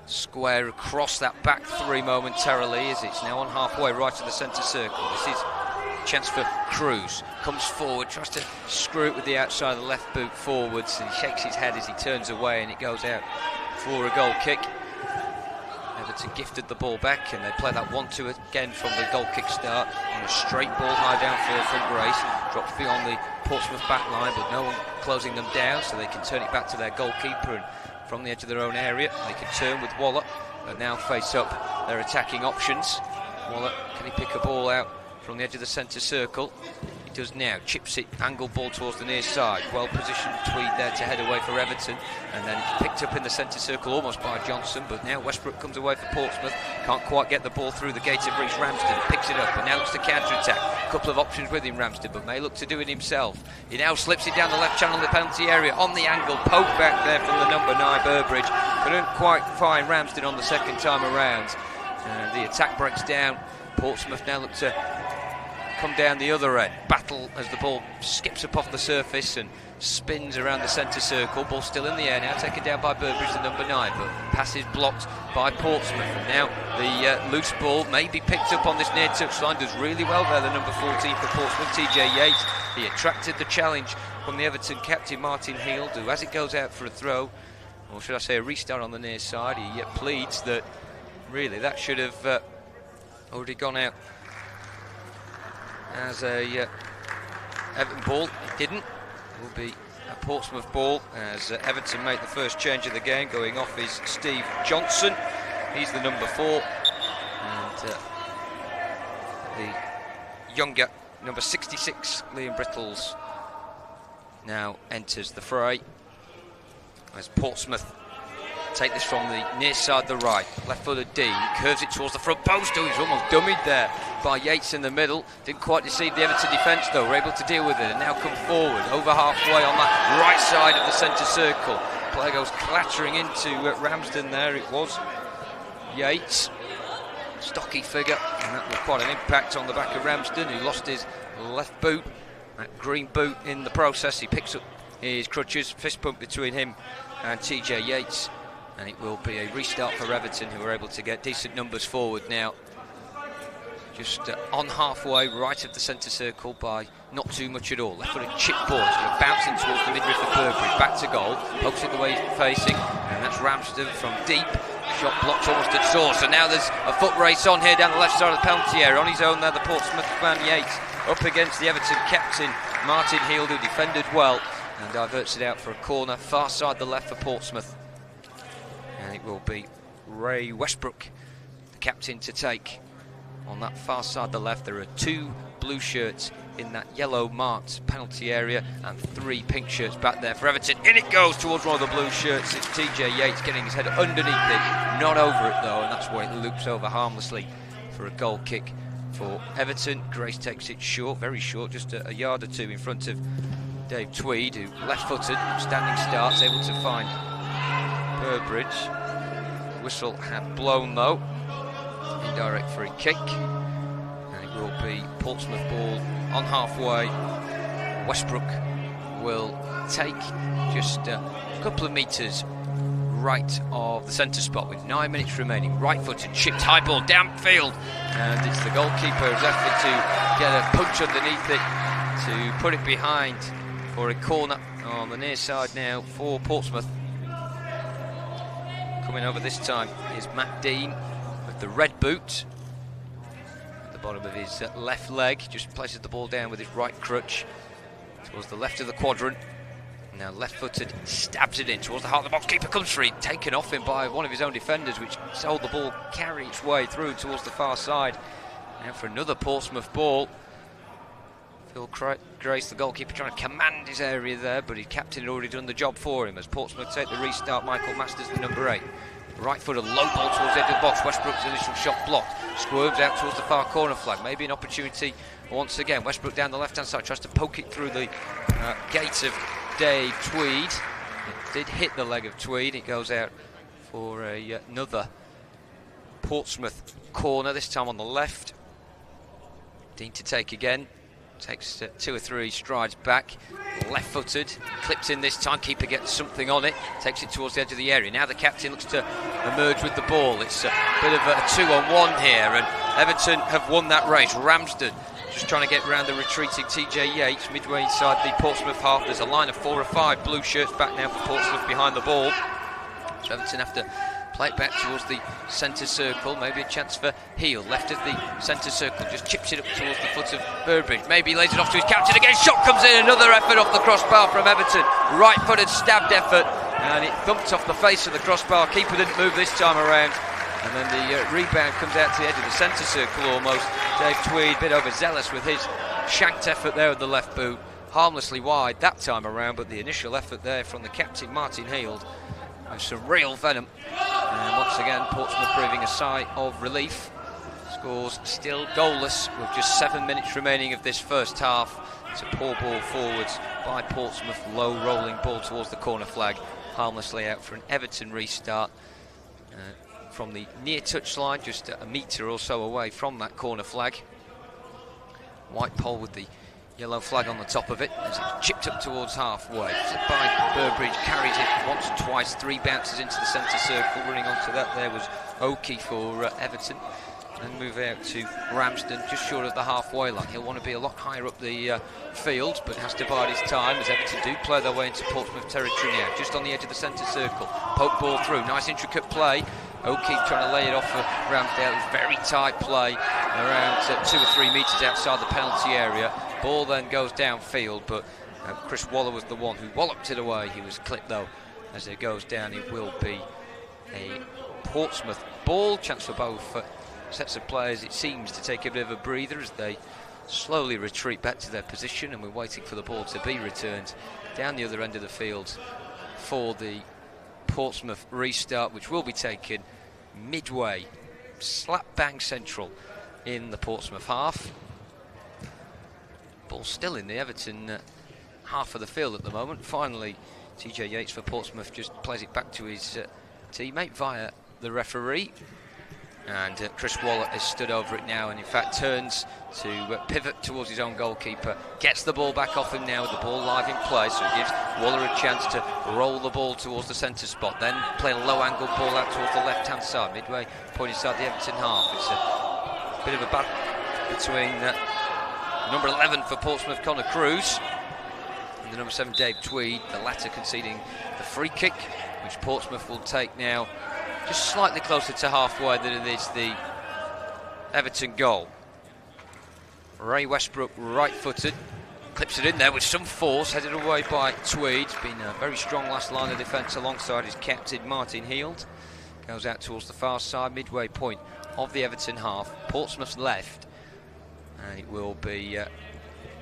square across that back three momentarily, as it's now on halfway right to the centre circle. This is a chance for Cruz. Comes forward, tries to screw it with the outside of the left boot forwards, and he shakes his head as he turns away, and it goes out for a goal kick. Everton gifted the ball back, and they play that 1-2 again from the goal kick start. And a straight ball high downfield from Grace. Drops beyond the Portsmouth back line, but no one closing them down, so they can turn it back to their goalkeeper, and from the edge of their own area they can turn with Waller, and now face up their attacking options. Waller, can he pick a ball out from the edge of the centre circle? He does now. Chips it, angle ball towards the near side. Well positioned Tweed there to head away for Everton, and then it's picked up in the centre circle almost by Johnson, but now Westbrook comes away for Portsmouth. Can't quite get the ball through the gate of Reece. Ramsden picks it up and now looks to counter-attack. A couple of options with him, Ramsden, but may look to do it himself. He now slips it down the left channel of the penalty area on the angle. Poke back there from the number 9 Burbridge. Couldn't quite find Ramsden on the second time around. The attack breaks down. Portsmouth now look to come down the other end. Battle as the ball skips up off the surface and spins around the centre circle. Ball still in the air now, taken down by Burbridge, the number 9, but pass is blocked by Portsmouth. And now the loose ball may be picked up on this near touchline. Does really well there, the number 14 for Portsmouth, TJ Yates. He attracted the challenge from the Everton captain, Martin Heald, who, as it goes out for a throw, or should I say a restart on the near side, he pleads that really that should have already gone out as a Everton ball. It didn't. It will be a Portsmouth ball as Everton make the first change of the game. Going off is Steve Johnson. He's the number 4, and the younger number 66, Liam Brittles, now enters the fray as Portsmouth take this from the near side, the right. Left-footed D, curves it towards the front post. Oh, he's almost dummied there by Yates in the middle. Didn't quite deceive the Everton defence though. We're able to deal with it and now come forward over halfway on that right side of the centre circle. Play goes clattering into Ramsden there. It was Yates. Stocky figure, and that was quite an impact on the back of Ramsden, who lost his left boot, that green boot in the process. He picks up his crutches, fist pump between him and TJ Yates. And it will be a restart for Everton, who are able to get decent numbers forward now. Just on halfway, right of the centre circle by not too much at all. Left-footed chip ball, it's going to bounce in towards the midriff of Burbridge. Back to goal, pokes it the way he's facing, and that's Ramsden from deep. Shot blocked almost at source, and now there's a foot race on here down the left side of the penalty area. On his own there, the Portsmouth man Yates up against the Everton captain Martin Heald, who defended well and diverts it out for a corner, far side the left for Portsmouth. And it will be Ray Westbrook, the captain, to take on that far side the left. There are 2 blue shirts in that yellow marked penalty area and 3 pink shirts back there for Everton. In it goes towards one of the blue shirts. It's TJ Yates getting his head underneath it, not over it though, and that's where it loops over harmlessly for a goal kick for Everton. Grace takes it short, very short, just a yard or 2 in front of Dave Tweed, who left-footed, standing starts, able to find Burbridge. Whistle had blown though. Indirect free kick, and it will be Portsmouth ball on halfway. Westbrook will take just a couple of metres right of the centre spot with 9 minutes remaining. Right-footed, chipped high ball downfield, and it's the goalkeeper's effort to get a punch underneath it to put it behind for a corner on the near side now for Portsmouth. Coming over this time is Matt Dean with the red boot at the bottom of his left leg. Just places the ball down with his right crutch towards the left of the quadrant. Now left-footed, stabs it in towards the heart of the box. Keeper comes free, taken off him by one of his own defenders, which saw the ball carry its way through towards the far side. Now for another Portsmouth ball. Phil Grace, the goalkeeper, trying to command his area there, but his captain had already done the job for him as Portsmouth take the restart. Michael Masters, the number 8. Right-footed, low ball towards the edge of the box. Westbrook's initial shot blocked. Squirms out towards the far corner flag. Maybe an opportunity once again. Westbrook down the left-hand side, tries to poke it through the gate of Dave Tweed. It did hit the leg of Tweed. It goes out for another Portsmouth corner, this time on the left. Dean to take again. Takes 2 or 3 strides back. Left-footed, clips in this time. Keeper gets something on it. Takes it towards the edge of the area. Now the captain looks to emerge with the ball. It's a bit of a 2-on-1 here, and Everton have won that race. Ramsden just trying to get around the retreating TJ Yates midway inside the Portsmouth half. There's a line of 4 or 5 blue shirts back now for Portsmouth behind the ball. So Everton have to play it back towards the centre circle. Maybe a chance for Heel. Left of the centre circle. Just chips it up towards the foot of Burbridge. Maybe lays it off to his captain again. Shot comes in. Another effort off the crossbar from Everton. Right-footed stabbed effort. And it thumped off the face of the crossbar. Keeper didn't move this time around. And then the rebound comes out to the edge of the centre circle almost. Dave Tweed, a bit overzealous with his shanked effort there with the left boot. Harmlessly wide that time around, but the initial effort there from the captain, Martin Heald, with some real venom. And once again, Portsmouth proving a sigh of relief. Scores still goalless with just 7 minutes remaining of this first half. It's a poor ball forwards by Portsmouth. Low rolling ball towards the corner flag. Harmlessly out for an Everton restart. From the near touchline, just a metre or so away from that corner flag. White pole with the yellow flag on the top of it as it's chipped up towards halfway. Flipped by Burbridge, carries it once, twice, 3 bounces into the centre circle. Running onto that there was Oakey for Everton. And move out to Ramsden, just short of the halfway line. He'll want to be a lot higher up the field, but has to bide his time as Everton do play their way into Portsmouth territory now. Just on the edge of the centre circle. Poke ball through, nice intricate play. O'Keefe trying to lay it off for Ramsdale. It's very tight play, around 2 or 3 metres outside the penalty area. Ball then goes downfield, but Chris Waller was the one who walloped it away. He was clipped though. As it goes down, it will be a Portsmouth ball. Chance for both sets of players, it seems, to take a bit of a breather as they slowly retreat back to their position, and we're waiting for the ball to be returned down the other end of the field for the Portsmouth restart, which will be taken midway, slap bang central in the Portsmouth half. Ball still in the Everton half of the field at the moment. Finally, TJ Yates for Portsmouth just plays it back to his teammate via the referee. And Chris Waller has stood over it now and in fact turns to pivot towards his own goalkeeper. Gets the ball back off him now with the ball live in play, so it gives Waller a chance to roll the ball towards the centre spot. Then play a low angle ball out towards the left hand side, midway point inside the Everton half. It's a bit of a battle between number 11 for Portsmouth, Connor Cruz, and the number 7 Dave Tweed, the latter conceding the free kick, which Portsmouth will take now just slightly closer to halfway than it is the Everton goal. Ray Westbrook, right-footed, clips it in there with some force, headed away by Tweed. It's been a very strong last line of defence alongside his captain Martin Heald. Goes out towards the far side, midway point of the Everton half. Portsmouth's left, and it will be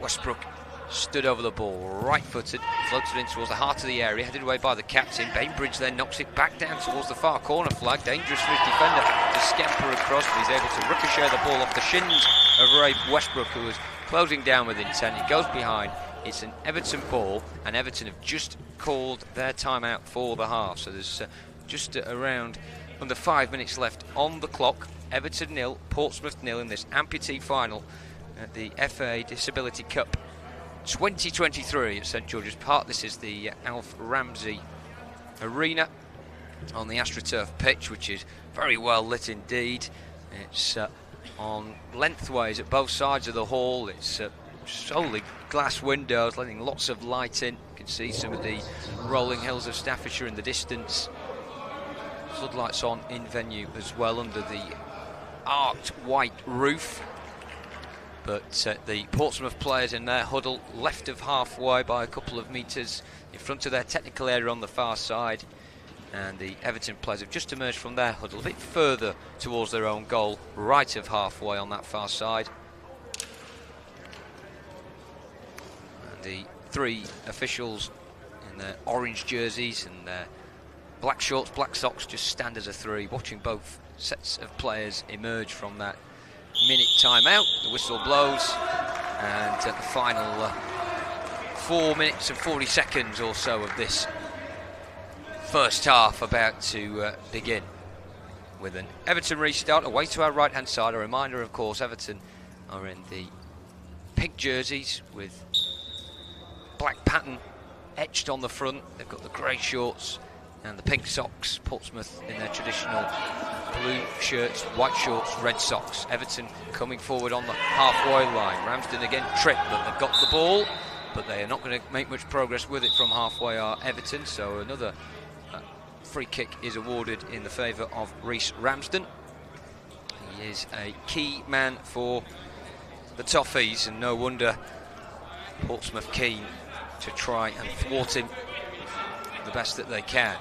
Westbrook stood over the ball, right-footed, floats it in towards the heart of the area, headed away by the captain. Bainbridge then knocks it back down towards the far corner flag. Dangerous for his defender to scamper across, but he's able to ricochet the ball off the shins of Ray Westbrook, who was closing down with intent. It goes behind. It's an Everton ball, and Everton have just called their timeout for the half. So there's just around under 5 minutes left on the clock. Everton 0, Portsmouth 0 in this amputee final at the FA Disability Cup 2023 at St George's Park. This is the Alf Ramsey Arena on the AstroTurf pitch, which is very well lit indeed. It's on lengthways at both sides of the hall. It's solely glass windows, letting lots of light in. You can see some of the rolling hills of Staffordshire in the distance. Floodlights on in venue as well under the arched white roof. But the Portsmouth players in their huddle, left of halfway by a couple of metres, in front of their technical area on the far side. And the Everton players have just emerged from their huddle, a bit further towards their own goal, right of halfway on that far side. And the three officials in their orange jerseys and their black shorts, black socks, just stand as a three, watching both sets of players emerge from that minute timeout. The whistle blows, and at the final 4 minutes and 40 seconds or so of this first half about to begin, with an Everton restart away to our right hand side. A reminder, of course, Everton are in the pink jerseys with black pattern etched on the front. They've got the grey shorts and the pink socks. Portsmouth in their traditional blue shirts, white shorts, red socks. Everton coming forward on the halfway line. Ramsden again tripped, but they've got the ball, but they are not going to make much progress with it from halfway, are Everton. So another free kick is awarded in the favour of Reece Ramsden. He is a key man for the Toffees, and no wonder Portsmouth keen to try and thwart him the best that they can.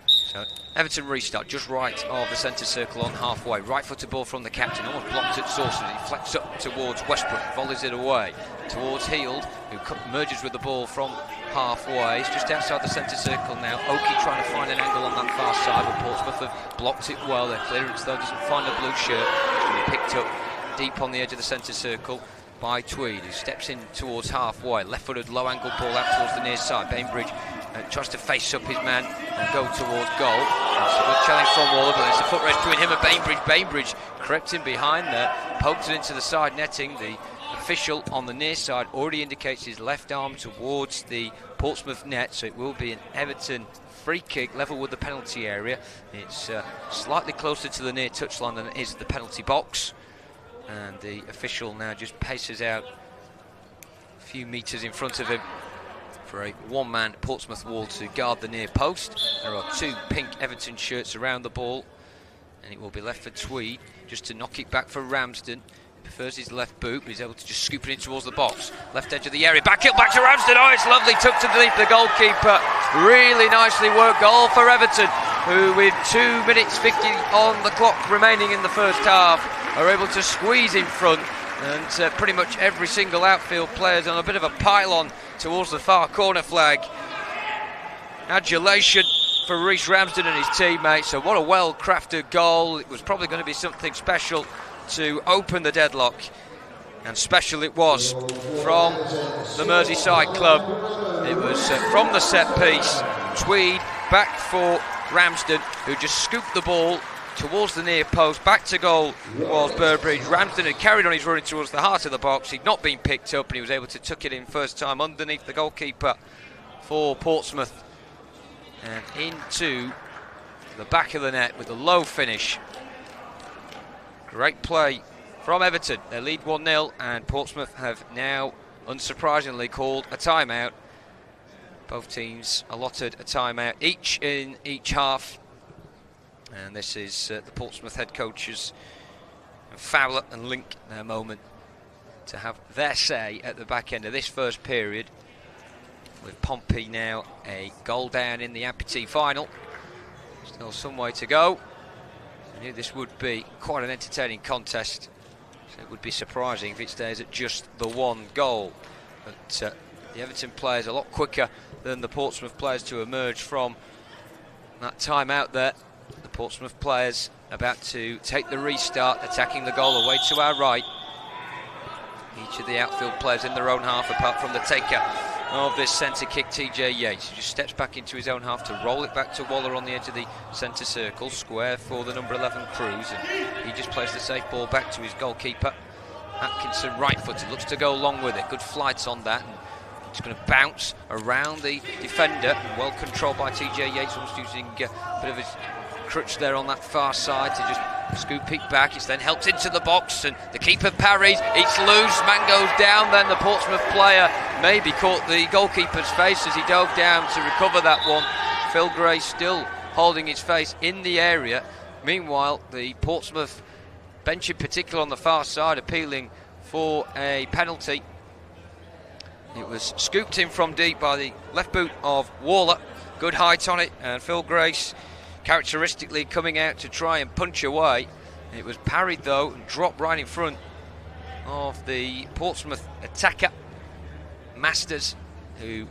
So Everton restart just right of the centre circle on halfway. Right-footed ball from the captain, almost blocked at source. He flecks up towards Westbrook, volleys it away towards Heald, who merges with the ball from halfway. He's just outside the centre circle now. Oki trying to find an angle on that far side, but Portsmouth have blocked it well. Their clearance though doesn't find a blue shirt. It's going to be picked up deep on the edge of the centre circle by Tweed, who steps in towards halfway. Left-footed low-angle ball out towards the near side. Bainbridge tries to face up his man and go towards goal. It's a good challenge from Waller, but there's a foot race between him and Bainbridge. Bainbridge crept in behind there, poked it into the side netting. The official on the near side already indicates his left arm towards the Portsmouth net, so it will be an Everton free kick level with the penalty area. It's slightly closer to the near touchline than it is the penalty box, and the official now just paces out a few metres in front of him for a one-man Portsmouth wall to guard the near post. There are two pink Everton shirts around the ball, and it will be left for Tweed just to knock it back for Ramsden. He prefers his left boot, but he's able to just scoop it in towards the box. Left edge of the area, back to Ramsden. Oh, it's lovely, tucked underneath the goalkeeper. Really nicely worked goal for Everton, who with 2 minutes 50 on the clock remaining in the first half are able to squeeze in front, and pretty much every single outfield player's on a bit of a pylon towards the far corner flag. Adulation for Reece Ramsden and his teammates. So what a well-crafted goal. It was probably going to be something special to open the deadlock, and special it was from the Merseyside club. It was from the set piece. Tweed back for Ramsden, who just scooped the ball towards the near post. Back to goal was Burbridge. Ramsden had carried on his running towards the heart of the box. He'd not been picked up, and he was able to tuck it in first time underneath the goalkeeper for Portsmouth and into the back of the net with a low finish. Great play from Everton. They lead 1-0, and Portsmouth have now unsurprisingly called a timeout. Both teams allotted a timeout each in each half. And this is the Portsmouth head coaches, Fowler and Link, their moment to have their say at the back end of this first period, with Pompey now a goal down in the Amputee final. Still some way to go. I knew this would be quite an entertaining contest, so it would be surprising if it stays at just the one goal. But the Everton players a lot quicker than the Portsmouth players to emerge from that timeout there. The Portsmouth players about to take the restart, attacking the goal away to our right. Each of the outfield players in their own half, apart from the taker of this centre kick, TJ Yates. He just steps back into his own half to roll it back to Waller on the edge of the centre circle. Square for the number 11 Cruz, and he just plays the safe ball back to his goalkeeper. Atkinson right-footed, looks to go along with it. Good flights on that, and it's going to bounce around the defender, well controlled by TJ Yates, almost using a bit of his crutch there on that far side to just scoop it back. It's then helped into the box, and the keeper parries. It's loose, man goes down. Then the Portsmouth player maybe caught the goalkeeper's face as he dove down to recover that one. Phil Gray still holding his face in the area. Meanwhile, the Portsmouth bench in particular on the far side appealing for a penalty. It was scooped in from deep by the left boot of Waller. Good height on it, and Phil Grace characteristically coming out to try and punch away. It was parried though and dropped right in front of the Portsmouth attacker, Masters, who,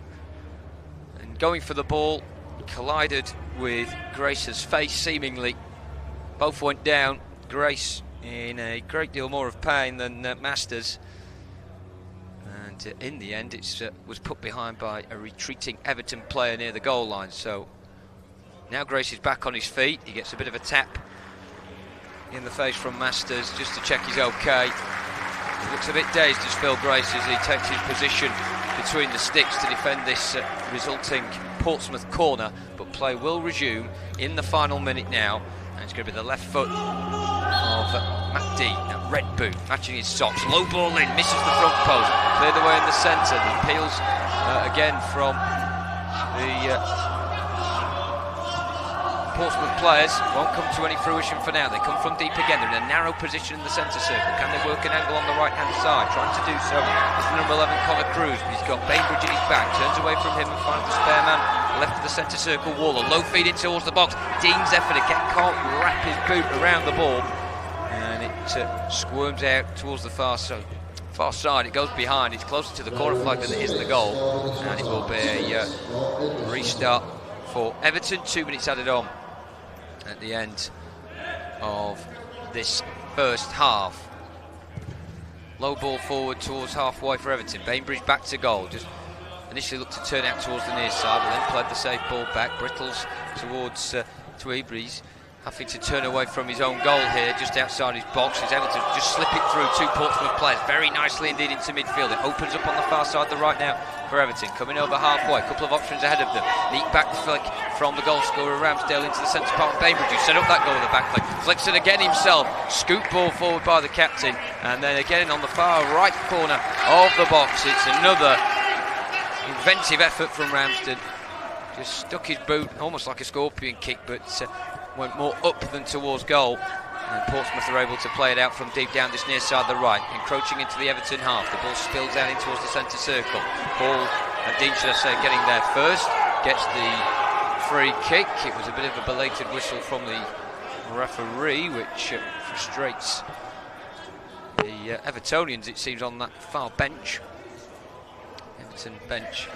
and going for the ball, collided with Grace's face seemingly. Both went down. Grace in a great deal more of pain than Masters. And in the end, it was put behind by a retreating Everton player near the goal line. So now Grace is back on his feet. He gets a bit of a tap in the face from Masters just to check he's okay. He looks a bit dazed as Phil Grace as he takes his position between the sticks to defend this resulting Portsmouth corner. But play will resume in the final minute now. And it's going to be the left foot of Matt D, that red boot, matching his socks. Low ball in, misses the front post, cleared away in the centre. The appeals again from the Portsmouth players won't come to any fruition for now. They come from deep again. They're in a narrow position in the centre circle. Can they work an angle on the right hand side? Trying to do so is number 11 Connor Cruz, but he's got Bainbridge in his back. Turns away from him and finds the spare man left of the centre circle. Waller low feed in towards the box. Dean's effort again can't wrap his boot around the ball, and it squirms out towards the far side. It goes behind. It's closer to the corner flag than it is the goal, and it will be a restart for Everton. 2 minutes added on at the end of this first half. Low ball forward towards halfway for Everton. Bainbridge back to goal. Just initially looked to turn out towards the near side, but then played the safe ball back. Brittles towards Tweebreeze, having to turn away from his own goal here, just outside his box. He's able to just slip it through two Portsmouth players very nicely indeed into midfield. It opens up on the far side, the right now for Everton. Coming over halfway, a couple of options ahead of them. Neat back flick from the goal scorer Ramsdale into the centre part. Bainbridge, who set up that goal with the back flick, flicks it again himself. Scoop ball forward by the captain, and then again on the far right corner of the box. It's another inventive effort from Ramsden. Just stuck his boot almost like a scorpion kick, but went more up than towards goal. And Portsmouth are able to play it out from deep down this near side, the right, encroaching into the Everton half. The ball spills out in towards the centre circle. Paul and Dean, should I say, getting there first, gets the free kick. It was a bit of a belated whistle from the referee, which frustrates the Evertonians, it seems, on that far bench. Everton bench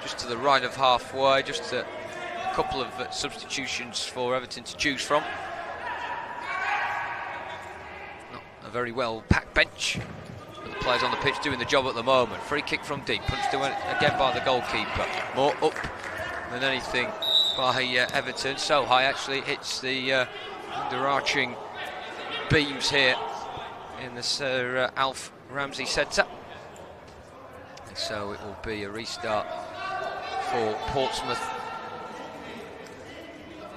just to the right of halfway, just a couple of substitutions for Everton to choose from. Not a very well packed bench, but the players on the pitch doing the job at the moment. Free kick from deep, punched away again by the goalkeeper. More up than anything by Everton. So high actually hits the underarching beams here in the Sir Alf Ramsey centre. And so it will be a restart for Portsmouth.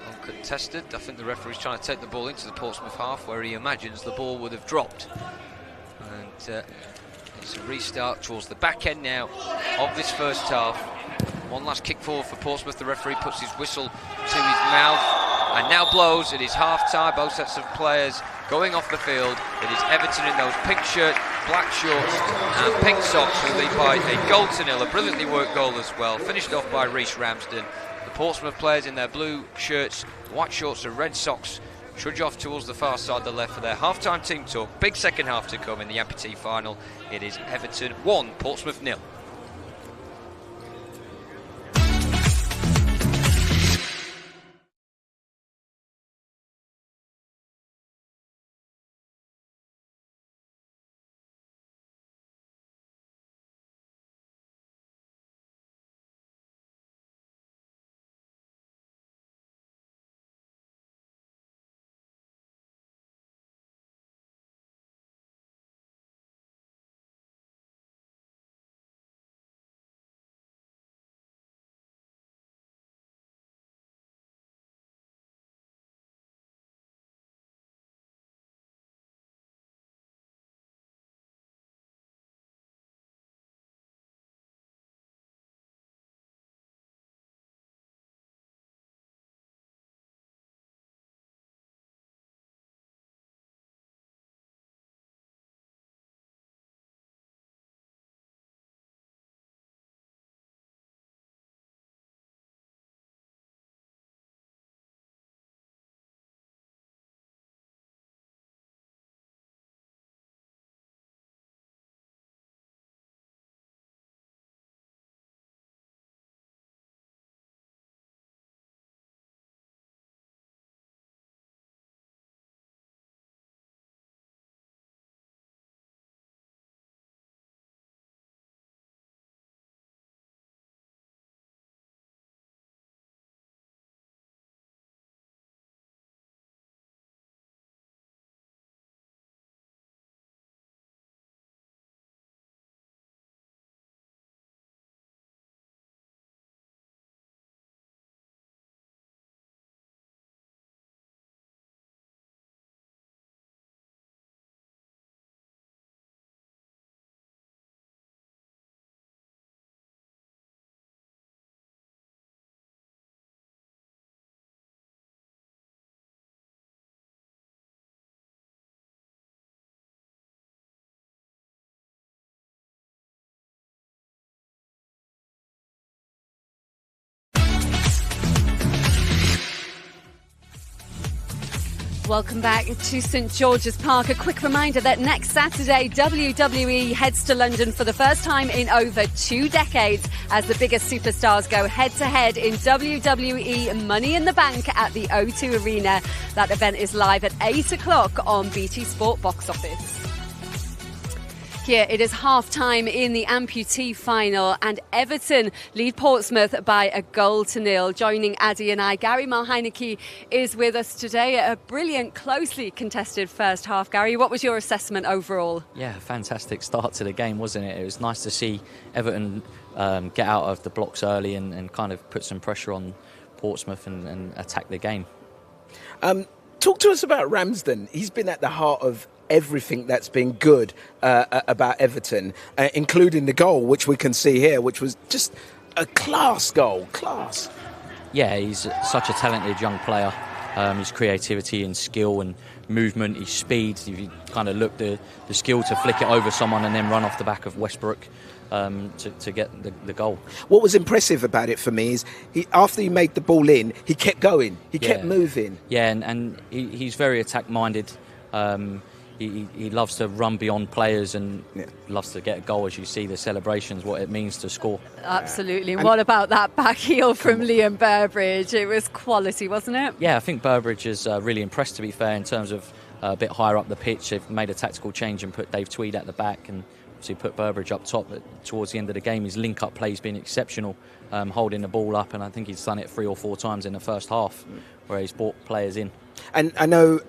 Uncontested. I think the referee's trying to take the ball into the Portsmouth half where he imagines the ball would have dropped. And it's a restart towards the back end now of this first half. One last kick forward for Portsmouth. The referee puts his whistle to his mouth and now blows. It is half time. Both sets of players going off the field. It is Everton in those pink shirts, black shorts and pink socks who lead by a goal to nil. A brilliantly worked goal as well, finished off by Rhys Ramsden. The Portsmouth players in their blue shirts, white shorts and red socks trudge off towards the far side, the left, for their half-time team talk. Big second half to come in the Amputee final. It is Everton 1, Portsmouth 0. Welcome back to St George's Park. A quick reminder that next Saturday, WWE heads to London for the first time in over 2 decades as the biggest superstars go head-to-head in WWE Money in the Bank at the O2 Arena. That event is live at 8 o'clock on BT Sport Box Office. Here it is half-time in the Amputee final, and Everton lead Portsmouth by 1-0. Joining Addy and I, Gary Mulheineke is with us today. A brilliant, closely contested first half. Gary, what was your assessment overall? Yeah, fantastic start to the game, wasn't it? It was nice to see Everton get out of the blocks early and kind of put some pressure on Portsmouth and attack the game. Talk to us about Ramsden. He's been at the heart of everything that's been good about Everton, including the goal, which we can see here, which was just a class goal. Class. Yeah, he's such a talented young player. His creativity and skill and movement, his speed. If you kind of look, the skill to flick it over someone and then run off the back of Westbrook to get the goal. What was impressive about it for me is after he made the ball in, he kept going. He kept moving. Yeah, and he's very attack-minded. He loves to run beyond players and loves to get a goal. As you see the celebrations, what it means to score. Absolutely. And what about that back heel from Liam Burbridge? It was quality, wasn't it? Yeah, I think Burbridge is really impressed, to be fair, in terms of a bit higher up the pitch. They've made a tactical change and put Dave Tweed at the back and obviously put Burbridge up top. But towards the end of the game, his link-up play's been exceptional, holding the ball up, and I think he's done it 3 or 4 times in the first half where he's brought players in. And I know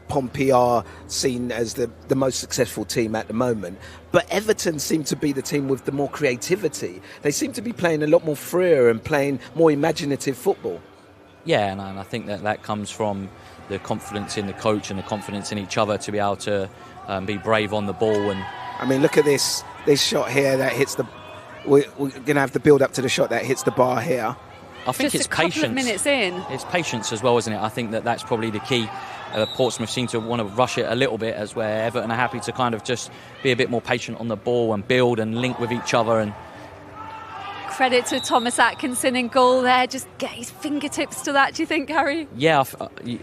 Pompey are seen as the most successful team at the moment, but Everton seem to be the team with the more creativity. They seem to be playing a lot more freer and playing more imaginative football. Yeah, and I think that comes from the confidence in the coach and the confidence in each other to be able to be brave on the ball. And I mean, look at this shot here that hits the... We're going to have the build-up to the shot that hits the bar here. I think just it's a couple patience. Of minutes in. It's patience as well, isn't it? I think that's probably the key. Portsmouth seem to want to rush it a little bit, as where Everton are happy to kind of just be a bit more patient on the ball and build and link with each other. And credit to Thomas Atkinson in goal there. Just get his fingertips to that, do you think, Harry? Yeah,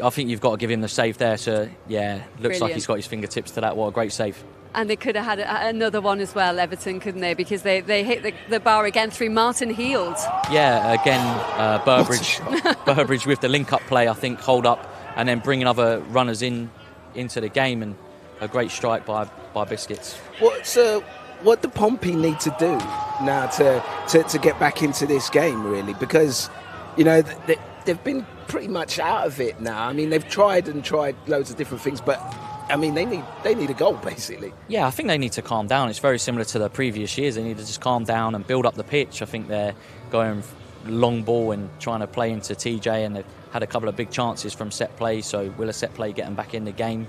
I think you've got to give him the save there. So, yeah, looks Brilliant. like he's got his fingertips to that. What a great save. And they could have had another one as well, Everton, couldn't they? Because they hit the bar again through Martin Heald. Yeah, again, Burbridge with the link-up play, I think, hold up and then bringing other runners into the game, and a great strike by Biscuits. What do Pompey need to do now to get back into this game, really? Because, you know, they've been pretty much out of it now. I mean, they've tried loads of different things, but I mean, they need a goal, basically. Yeah, I think they need to calm down. It's very similar to the previous years. They need to just calm down and build up the pitch. I think they're going long ball and trying to play into TJ, and they've had a couple of big chances from set play. So will a set play get them back in the game?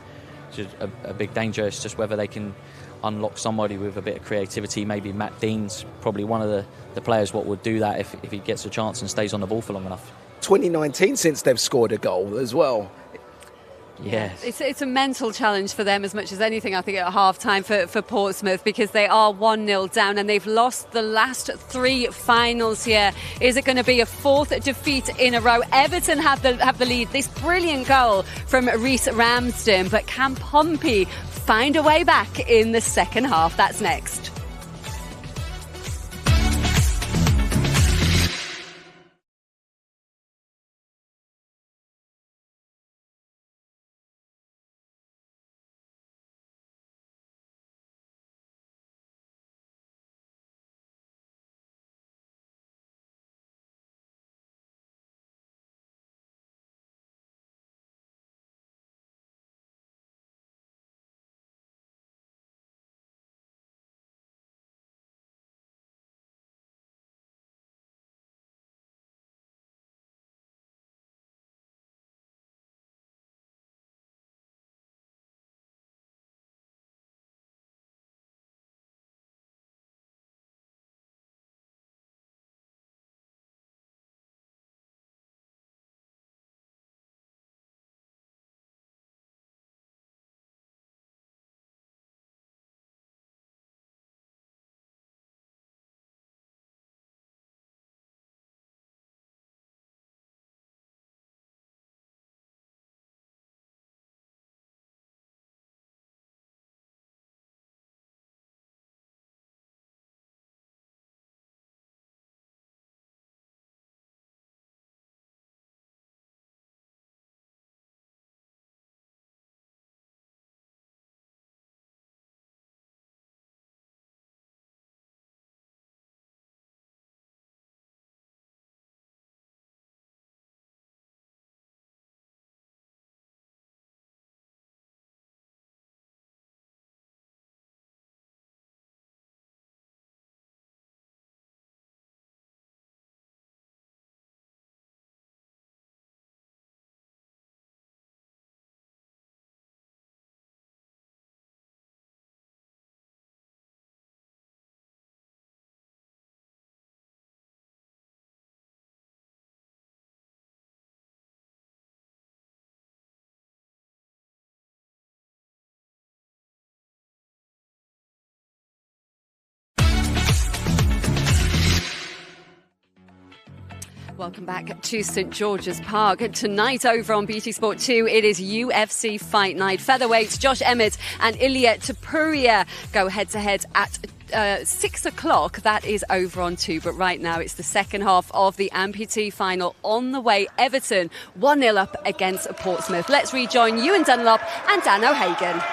Which is a big danger. It's just whether they can unlock somebody with a bit of creativity. Maybe Matt Dean's probably one of the players what would do that if he gets a chance and stays on the ball for long enough. 2019 since they've scored a goal as well. Yes. It's a mental challenge for them as much as anything, I think, at half-time for Portsmouth, because they are 1-0 down and they've lost the last 3 finals here. Is it going to be a 4th defeat in a row? Everton have the lead. This brilliant goal from Reece Ramsden, but can Pompey find a way back in the second half? That's next. Welcome back to St George's Park. Tonight over on BT Sport 2, it is UFC Fight Night. Featherweights Josh Emmett and Ilia Topuria go head-to-head at 6 o'clock. That is over on 2. But right now it's the second half of the Amputee final on the way. Everton 1-0 up against Portsmouth. Let's rejoin Ewan Dunlop and Dan O'Hagan.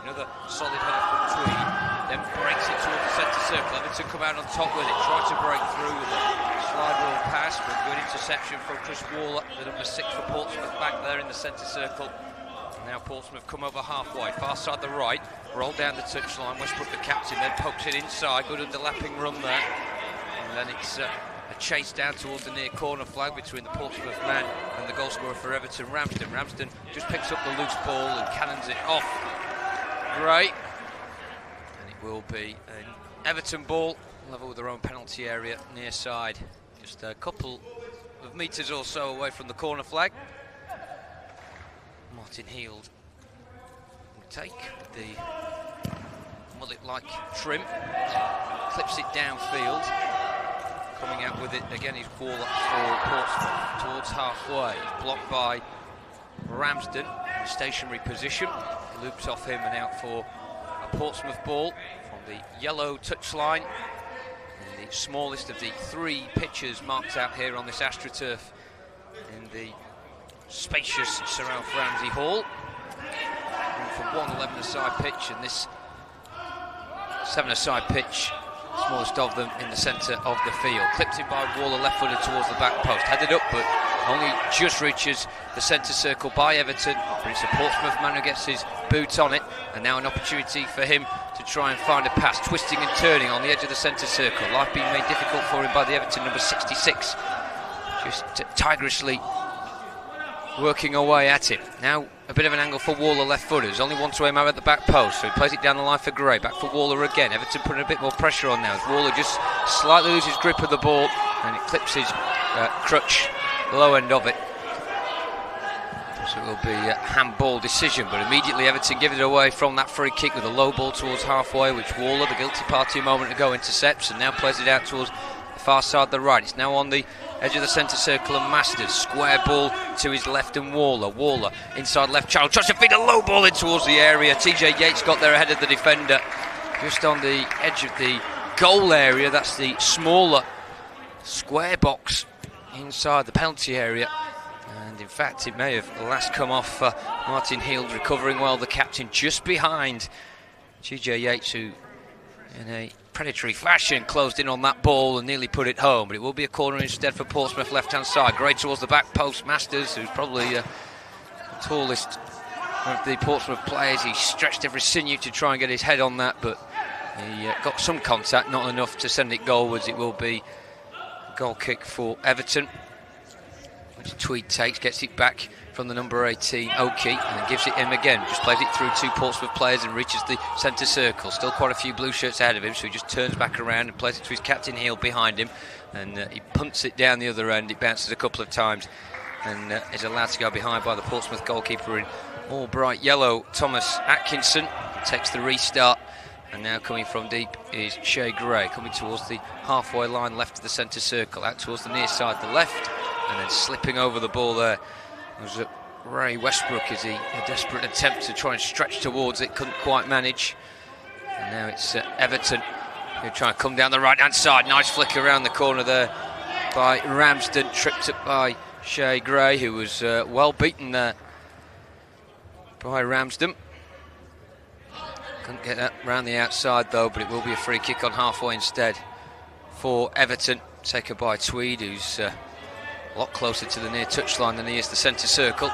Another solid header from Tweed, then breaks it towards the centre circle. Everton come out on top with it, try to break through with it. Slide rule pass, but good interception from Chris Waller, the number 6 for Portsmouth, back there in the centre circle. Now Portsmouth come over halfway, far side the right, roll down the touchline. Westbrook, the captain, then pokes it inside. Good underlapping run there, and then it's a chase down towards the near corner flag between the Portsmouth man and the goal scorer for Everton, Ramsden. Ramsden just picks up the loose ball and cannons it off. Great, and it will be an Everton ball, level with their own penalty area near side, just a couple of metres or so away from the corner flag. Martin Heald will take the mullet-like trim, clips it downfield, coming out with it again is Waller for Portsmouth towards halfway, blocked by Ramsden in a stationary position. Loops off him and out for a Portsmouth ball from the yellow touchline. The smallest of the 3 pitches marked out here on this AstroTurf in the spacious Sir Alf Ramsey Hall. Room for 1 11-a-side pitch, and this 7-a-side pitch, smallest of them, in the centre of the field. Clipped in by Waller, left-footed towards the back post. Headed up, but only just reaches the centre circle by Everton. But it's a Portsmouth man who gets his boot on it, and now an opportunity for him to try and find a pass, twisting and turning on the edge of the centre circle. Life being made difficult for him by the Everton number 66, just tigerishly working away at him. Now a bit of an angle for Waller, left-footers, only one to aim out at the back post, so he plays it down the line for Gray. Back for Waller again. Everton putting a bit more pressure on now as Waller just slightly loses grip of the ball and it clips his crutch, low end of it. So it will be a handball decision, but immediately Everton give it away from that free kick with a low ball towards halfway, which Waller, the guilty party a moment ago, intercepts and now plays it out towards the far side the right. It's now on the edge of the centre circle and Masters. Square ball to his left and Waller inside left channel, tries to feed a low ball in towards the area. TJ Yates got there ahead of the defender, just on the edge of the goal area. That's the smaller square box inside the penalty area. And in fact, it may have last come off Martin Heald, recovering well, the captain, just behind TJ Yates, who in a predatory fashion closed in on that ball and nearly put it home. But it will be a corner instead for Portsmouth, left-hand side. Gray towards the back post. Masters, who's probably the tallest of the Portsmouth players. He stretched every sinew to try and get his head on that, but he got some contact, not enough to send it goalwards. It will be a goal kick for Everton, which Tweed takes, gets it back from the number 18, Oki, and then gives it him again. Just plays it through 2 Portsmouth players and reaches the centre circle. Still quite a few blue shirts ahead of him, so he just turns back around and plays it to his captain Heald behind him, and he punts it down the other end. It bounces a couple of times and is allowed to go behind by the Portsmouth goalkeeper in all bright yellow, Thomas Atkinson. Takes the restart, and now coming from deep is Shea Gray, coming towards the halfway line left of the centre circle, out towards the near side, the left, and then slipping over the ball there. It was Ray Westbrook as a desperate attempt to try and stretch towards it, couldn't quite manage. And now it's Everton who try and come down the right-hand side. Nice flick around the corner there by Ramsden, tripped up by Shay Gray, who was well beaten there by Ramsden. Couldn't get that round the outside though, but it will be a free kick on halfway instead for Everton, taken by Tweed, who's a lot closer to the near touchline than he is the centre circle.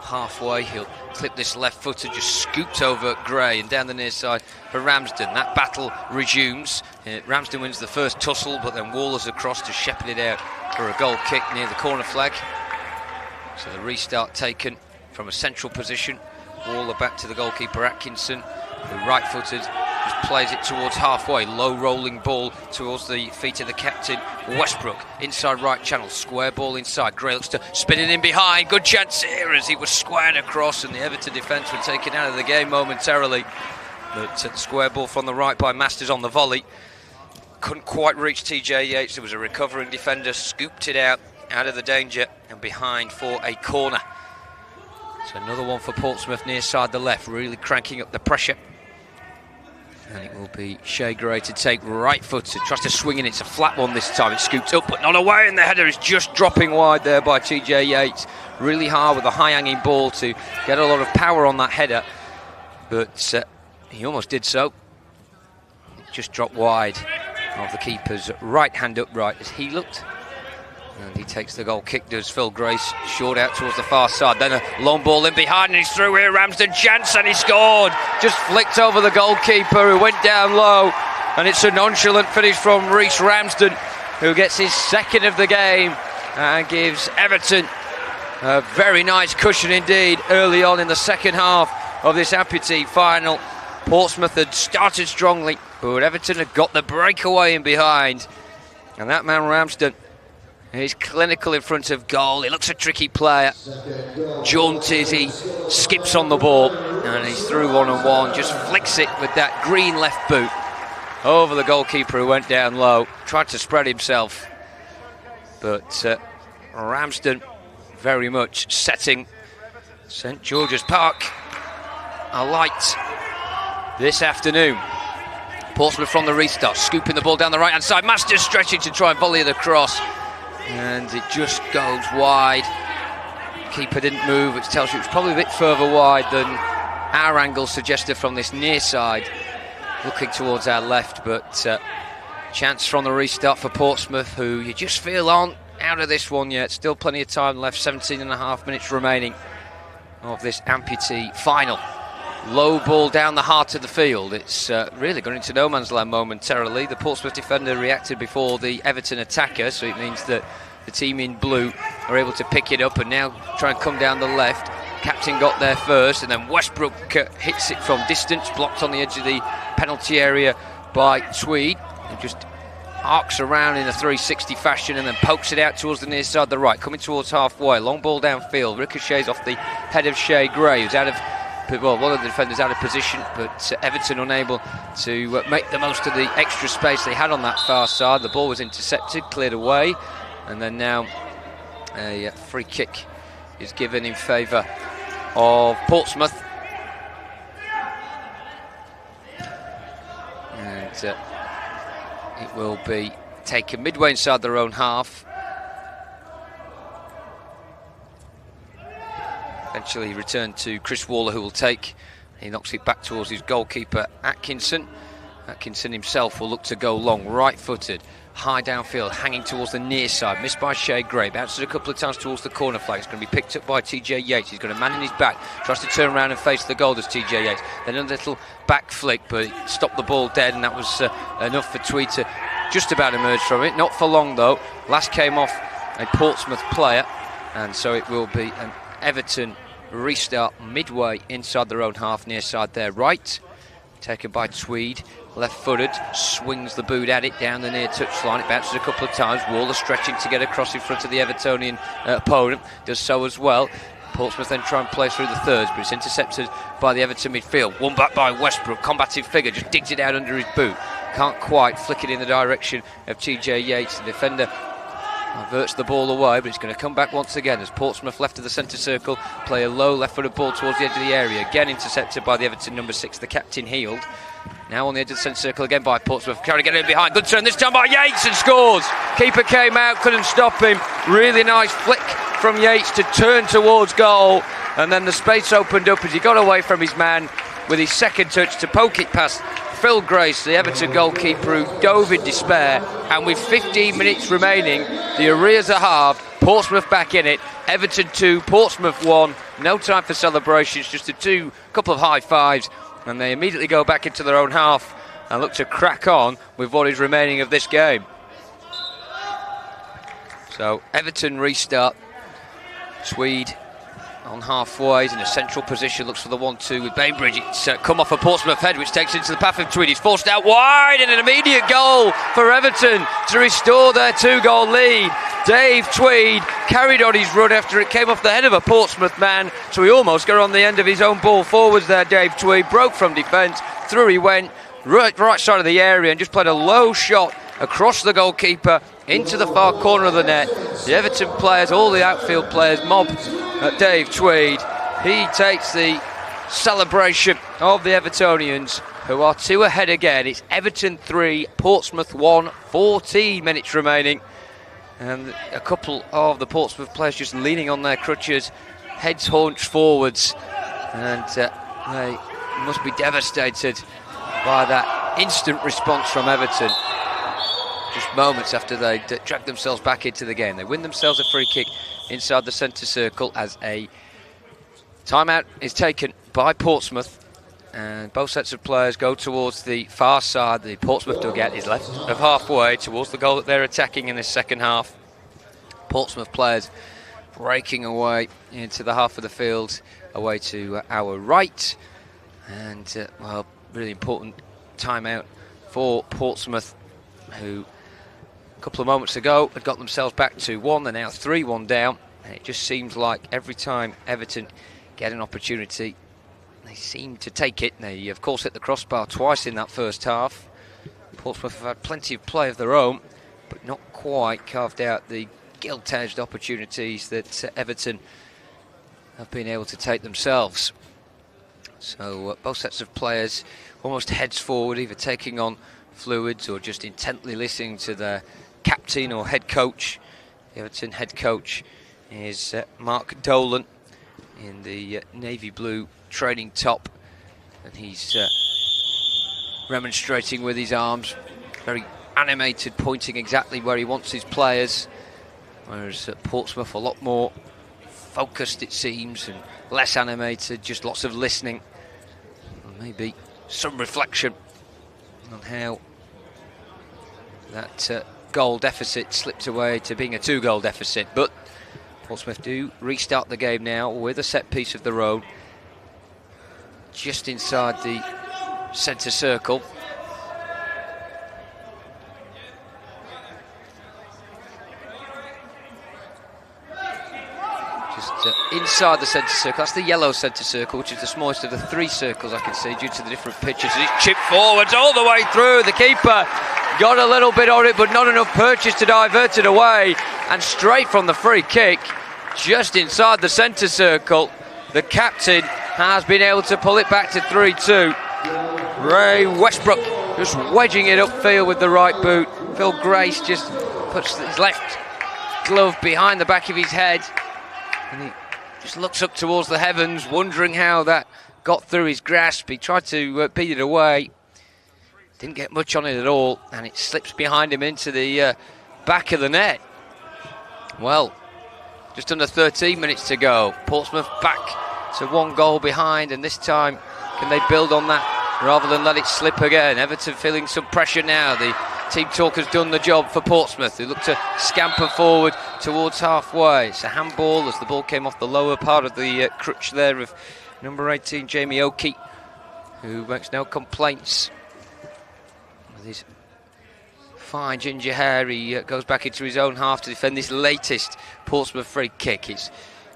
Halfway, he'll clip this left footer, just scooped over Gray and down the near side for Ramsden. That battle resumes. Ramsden wins the first tussle, but then Waller's across to shepherd it out for a goal kick near the corner flag. So the restart taken from a central position. Waller back to the goalkeeper Atkinson, who right-footed, just plays it towards halfway. Low rolling ball towards the feet of the captain Westbrook, inside right channel, square ball inside. Gray looks to spin it in behind. Good chance here as he was squared across, and the Everton defence were taken out of the game momentarily. But square ball from the right by Masters on the volley. Couldn't quite reach TJ Yates. There was a recovering defender, scooped it out of the danger and behind for a corner. So another one for Portsmouth near side the left, really cranking up the pressure. And it will be Shay Gray to take right-footed, tries to swing in. It's a flat one this time. It's scooped up but not away, and the header is just dropping wide there by TJ Yates. Really hard with a high-hanging ball to get a lot of power on that header, but he almost did so. It just dropped wide of the keeper's right hand upright as he looked. And he takes the goal kick, does Phil Grace, short out towards the far side. Then a long ball in behind, and he's through here. Ramsden chance, and he scored. Just flicked over the goalkeeper, who went down low. And it's a nonchalant finish from Reece Ramsden, who gets his second of the game and gives Everton a very nice cushion indeed early on in the second half of this Amputee final. Portsmouth had started strongly, but Everton had got the breakaway in behind. And that man Ramsden, he's clinical in front of goal. He looks a tricky player. Jaunty, he skips on the ball, and he's through one-on-one. Just flicks it with that green left boot over the goalkeeper, who went down low. Tried to spread himself, but Ramsden very much setting St George's Park alight this afternoon. Portsmouth from the restart, scooping the ball down the right-hand side. Masters stretching to try and volley it across, and it just goes wide. Keeper didn't move, which tells you it's probably a bit further wide than our angle suggested from this near side, looking towards our left. But chance from the restart for Portsmouth, who you just feel aren't out of this one yet. Still plenty of time left, 17.5 minutes remaining of this Amputee final. Low ball down the heart of the field. It's really gone into no man's land momentarily. The Portsmouth defender reacted before the Everton attacker, so it means that the team in blue are able to pick it up and now try and come down the left. Captain got there first, and then Westbrook hits it from distance, blocked on the edge of the penalty area by Tweed, and just arcs around in a 360 fashion and then pokes it out towards the near side, the right, coming towards halfway. Long ball downfield, ricochets off the head of Shay Gray, who's out of, well, one of the defenders out of position, but Everton unable to make the most of the extra space they had on that far side. The ball was intercepted, cleared away, and then now a free kick is given in favour of Portsmouth. And it will be taken midway inside their own half. Eventually returned to Chris Waller, who will take. He knocks it back towards his goalkeeper Atkinson. Atkinson himself will look to go long, right-footed, high downfield, hanging towards the near side, missed by Shay Gray, bounces a couple of times towards the corner flag. It's going to be picked up by TJ Yates. He's going to man in his back, tries to turn around and face the goal, does TJ Yates. Then a little back flick, but it stopped the ball dead, and that was enough for Tweed to just about emerge from it. Not for long though. Last came off a Portsmouth player, and so it will be an Everton restart midway inside their own half, near side there right, taken by Tweed, left-footed, swings the boot at it down the near touchline. It bounces a couple of times. Waller stretching to get across in front of the Evertonian opponent, does so as well. Portsmouth then try and play through the thirds, but it's intercepted by the Everton midfield. One back by Westbrook, combative figure, just digs it out under his boot, can't quite flick it in the direction of TJ Yates. The defender Diverts the ball away, but it's going to come back once again as Portsmouth left of the centre circle play a low left-footed ball towards the edge of the area. Again intercepted by the Everton number 6, the captain Heald. Now on the edge of the centre circle again by Portsmouth. Trying to get in behind. Good turn this time by Yates and scores. Keeper came out, couldn't stop him. Really nice flick from Yates to turn towards goal. And then the space opened up as he got away from his man with his second touch to poke it past Phil Grace, the Everton goalkeeper, who dove in despair. And with 15 minutes remaining, the arrears are halved. Portsmouth back in it. Everton 2, Portsmouth 1. No time for celebrations, just a couple of high fives. And they immediately go back into their own half and look to crack on with what is remaining of this game. So Everton restart. Tweed on halfway, he's in a central position, looks for the 1-2 with Bainbridge. It's come off a Portsmouth head, which takes into the path of Tweed. He's forced out wide, and an immediate goal for Everton to restore their 2-goal lead. Dave Tweed carried on his run after it came off the head of a Portsmouth man, so he almost got on the end of his own ball forwards there. Dave Tweed broke from defence, through he went, right side of the area, and just played a low shot across the goalkeeper into the far corner of the net. The Everton players, all the outfield players, mob at Dave Tweed. He takes the celebration of the Evertonians, who are 2 ahead again. It's Everton 3, Portsmouth 1, 14 minutes remaining. And a couple of the Portsmouth players just leaning on their crutches, heads hunched forwards. And they must be devastated by that instant response from Everton. Just moments after they dragged themselves back into the game. They win themselves a free kick inside the centre circle as a timeout is taken by Portsmouth. And both sets of players go towards the far side. The Portsmouth dugout is left of halfway towards the goal that they're attacking in this second half. Portsmouth players breaking away into the half of the field, away to our right. And, well, really important timeout for Portsmouth, who a couple of moments ago had got themselves back to 1. They're now 3-1 down. And it just seems like every time Everton get an opportunity, they seem to take it. They, of course, hit the crossbar twice in that first half. Portsmouth have had plenty of play of their own, but not quite carved out the gilt-edged opportunities that Everton have been able to take themselves. So both sets of players almost heads forward, either taking on fluids or just intently listening to their captain or head coach. The Everton head coach is Mark Dolan in the navy blue training top, and he's remonstrating with his arms, very animated, pointing exactly where he wants his players, whereas at Portsmouth a lot more focused, it seems, and less animated, just lots of listening, and maybe some reflection on how that goal deficit slipped away to being a 2-goal deficit. But Portsmouth do restart the game now with a set piece of their own, just inside the centre circle. Just inside the centre circle. That's the yellow centre circle, which is the smallest of the 3 circles I can see due to the different pitches. And it's chipped forwards all the way through. The keeper got a little bit on it, but not enough purchase to divert it away. And straight from the free kick, just inside the centre circle, the captain has been able to pull it back to 3-2. Ray Westbrook just wedging it upfield with the right boot. Phil Grace just puts his left glove behind the back of his head, and he just looks up towards the heavens, wondering how that got through his grasp. He tried to beat it away, didn't get much on it at all, and it slips behind him into the back of the net. Well, just under 13 minutes to go. Portsmouth back to 1 goal behind, and this time can they build on that rather than let it slip again? Everton feeling some pressure now. The team talk has done the job for Portsmouth, who look to scamper forward towards halfway. It's a handball as the ball came off the lower part of the crutch there of number 18, Jamie Oakey, who makes no complaints with his fine ginger hair. He goes back into his own half to defend this latest Portsmouth free kick. It's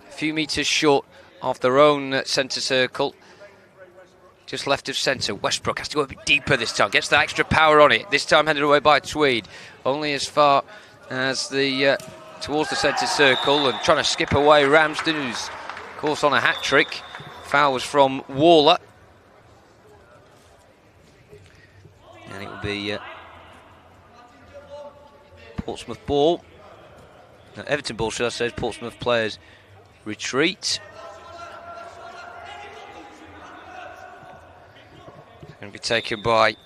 a few metres short of their own centre circle, just left of centre. Westbrook has to go a bit deeper this time, gets that extra power on it, this time headed away by Tweed, only as far as the towards the centre circle and trying to skip away Ramsden, who's of course on a hat-trick. Foul was from Waller. And it will be Portsmouth ball. No, Everton ball, should I say, as Portsmouth players retreat. It's going to be taken by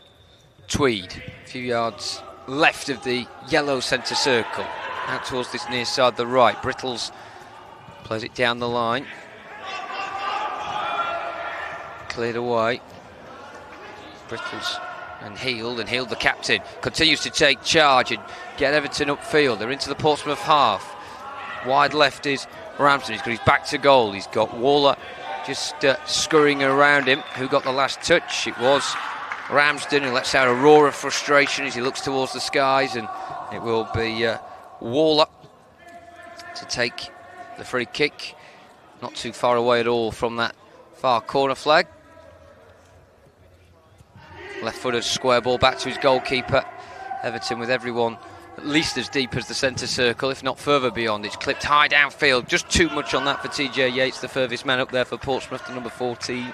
Tweed. A few yards left of the yellow centre circle. Out towards this near side, the right. Brittles plays it down the line. Cleared away. Brittles and Heald the captain continues to take charge and get Everton upfield. They're into the Portsmouth half. Wide left is Ramsey. He's got his back to goal. He's got Waller just scurrying around him. Who got the last touch? It was Ramsden, who lets out a roar of frustration as he looks towards the skies, and it will be Waller to take the free kick. Not too far away at all from that far corner flag. Left-footed square ball back to his goalkeeper. Everton with everyone at least as deep as the centre circle, if not further beyond. It's clipped high downfield. Just too much on that for TJ Yates, the furthest man up there for Portsmouth, the number 14.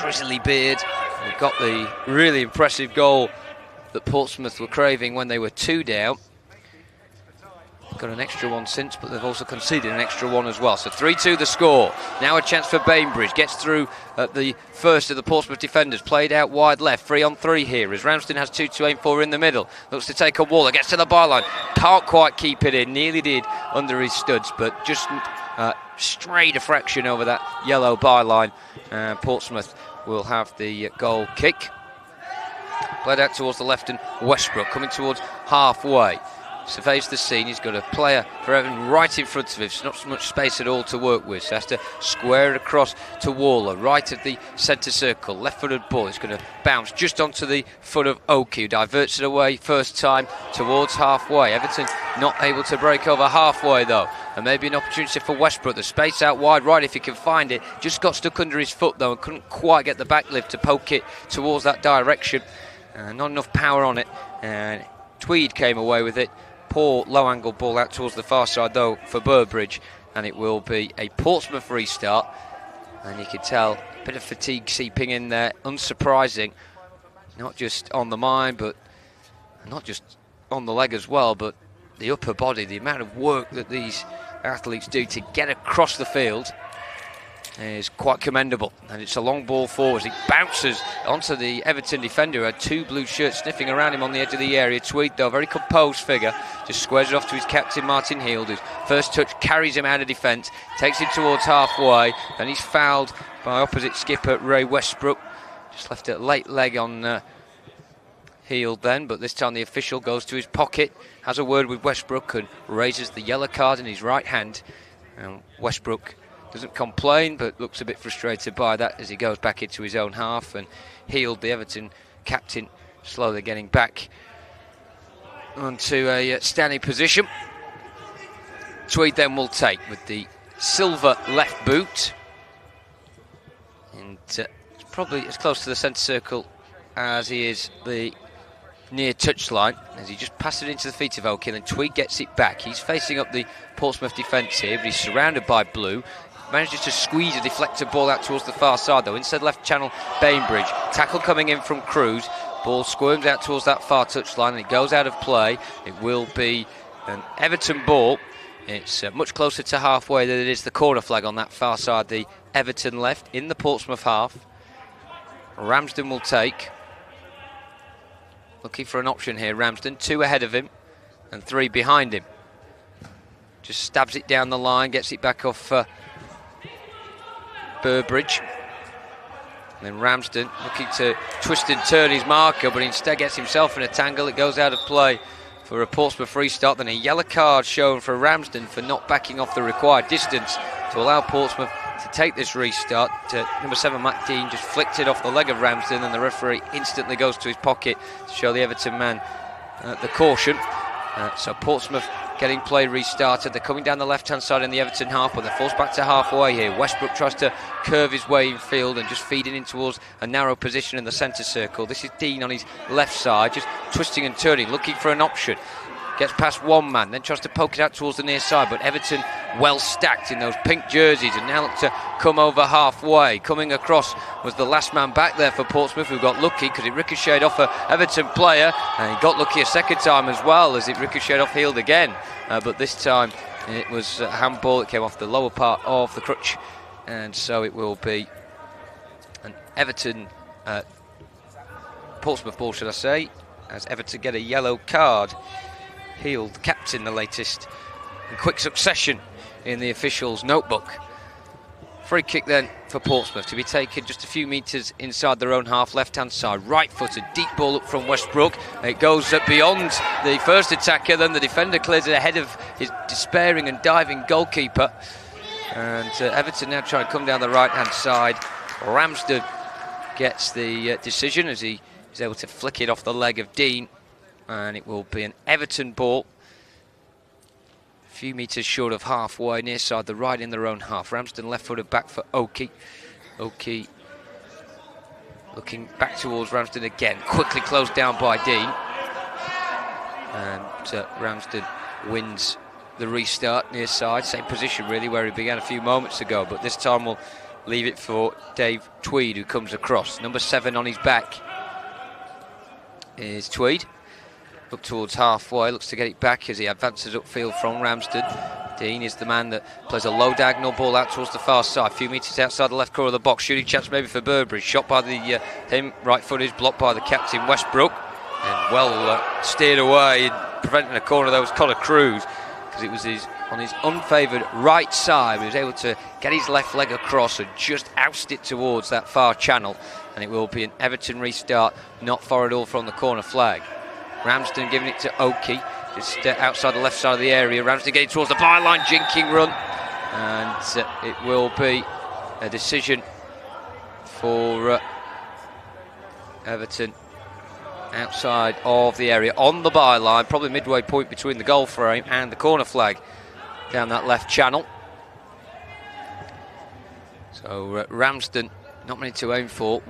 Grizzly beard. We've got the really impressive goal that Portsmouth were craving when they were 2 down. Got an extra one since, but they've also conceded an extra one as well. So 3-2 the score. Now a chance for Bainbridge. Gets through at the first of the Portsmouth defenders. Played out wide left. 3-on-3 here as Ramsden has 2 to aim for in the middle. Looks to take a Waller. Gets to the byline. Can't quite keep it in. Nearly did under his studs, but just strayed a fraction over that yellow byline. Portsmouth will have the goal kick. Played out towards the left, and Westbrook coming towards halfway. Surveys the scene. He's got a player for Everton right in front of him. It's not so much space at all to work with, so has to square it across to Waller, right of the centre circle. Left-footed ball. It's going to bounce just onto the foot of Oki, who diverts it away first time towards halfway. Everton not able to break over halfway though, and maybe an opportunity for Westbrook. The space out wide right if he can find it. Just got stuck under his foot though and couldn't quite get the back lift to poke it towards that direction. Not enough power on it, and Tweed came away with it. Poor low-angle ball out towards the far side though for Burbridge, and it will be a Portsmouth restart. And you can tell a bit of fatigue seeping in there, unsurprising, not just on the mind but not just on the leg as well, but the upper body. The amount of work that these athletes do to get across the field is quite commendable. And it's a long ball forwards. It bounces onto the Everton defender who had 2 blue shirts sniffing around him on the edge of the area. Tweed though, very composed figure, just squares it off to his captain Martin Heald, whose first touch carries him out of defence, takes him towards halfway, then he's fouled by opposite skipper Ray Westbrook. Just left a late leg on Heald then, but this time the official goes to his pocket, has a word with Westbrook and raises the yellow card in his right hand. And Westbrook doesn't complain, but looks a bit frustrated by that as he goes back into his own half. And Heald, the Everton captain, slowly getting back onto a standing position. Tweed then will take with the silver left boot. And it's probably as close to the centre circle as he is the near touchline, as he just passed it into the feet of Oki, and Tweed gets it back. He's facing up the Portsmouth defence here, but he's surrounded by blue. Manages to squeeze a deflected ball out towards the far side though. Inside left channel, Bainbridge. Tackle coming in from Cruz. Ball squirms out towards that far touchline and it goes out of play. It will be an Everton ball. It's much closer to halfway than it is the corner flag on that far side. The Everton left in the Portsmouth half. Ramsden will take. Looking for an option here, Ramsden. 2 ahead of him and 3 behind him. Just stabs it down the line, gets it back off Burbridge. And then Ramsden looking to twist and turn his marker, but instead gets himself in a tangle. It goes out of play for a Portsmouth restart. Then a yellow card shown for Ramsden for not backing off the required distance to allow Portsmouth to take this restart. Number 7 Matt Dean just flicked it off the leg of Ramsden, and the referee instantly goes to his pocket to show the Everton man the caution. So Portsmouth getting play restarted. They're coming down the left-hand side in the Everton half, but they're forced back to halfway here. Westbrook tries to curve his way in field and just feeding in towards a narrow position in the centre circle. This is Dean on his left side, just twisting and turning, looking for an option. gets past one man, then tries to poke it out towards the near side, but Everton well stacked in those pink jerseys and now look to come over halfway. Coming across was the last man back there for Portsmouth, who got lucky because it ricocheted off an Everton player, and he got lucky a second time as well as it ricocheted off Heald again, but this time it was a handball. It came off the lower part of the crutch, and so it will be an Everton Portsmouth ball, should I say, as Everton get a yellow card. Heald, captain, the latest in quick succession in the officials' notebook. Free kick then for Portsmouth to be taken just a few metres inside their own half, left-hand side, right-footed, deep ball up from Westbrook. It goes beyond the first attacker, then the defender clears it ahead of his despairing and diving goalkeeper. And Everton now trying to come down the right-hand side. Ramsden gets the decision as he is able to flick it off the leg of Dean, and it will be an Everton ball. A few metres short of halfway, near side the right in their own half. Ramsden left-footed back for Oki. Oki looking back towards Ramsden again, quickly closed down by Dean. And Ramsden wins the restart near side, same position really where he began a few moments ago, but this time we'll leave it for Dave Tweed, who comes across. Number 7 on his back is Tweed. Up towards halfway, looks to get it back as he advances upfield from Ramsden. Dean is the man that plays a low diagonal ball out towards the far side, a few metres outside the left corner of the box. Shooting chance maybe for Burberry, shot by him, right footed, blocked by the captain Westbrook, and well steered away, preventing a corner. That was Connor Cruz, because it was on his unfavoured right side. He was able to get his left leg across and just oust it towards that far channel, and it will be an Everton restart, not far at all from the corner flag. Ramsden giving it to Oki, just outside the left side of the area. Ramsden getting towards the byline, jinking run, and it will be a decision for Everton outside of the area, on the byline, probably midway point between the goal frame and the corner flag, down that left channel. So Ramsden, not many to aim for.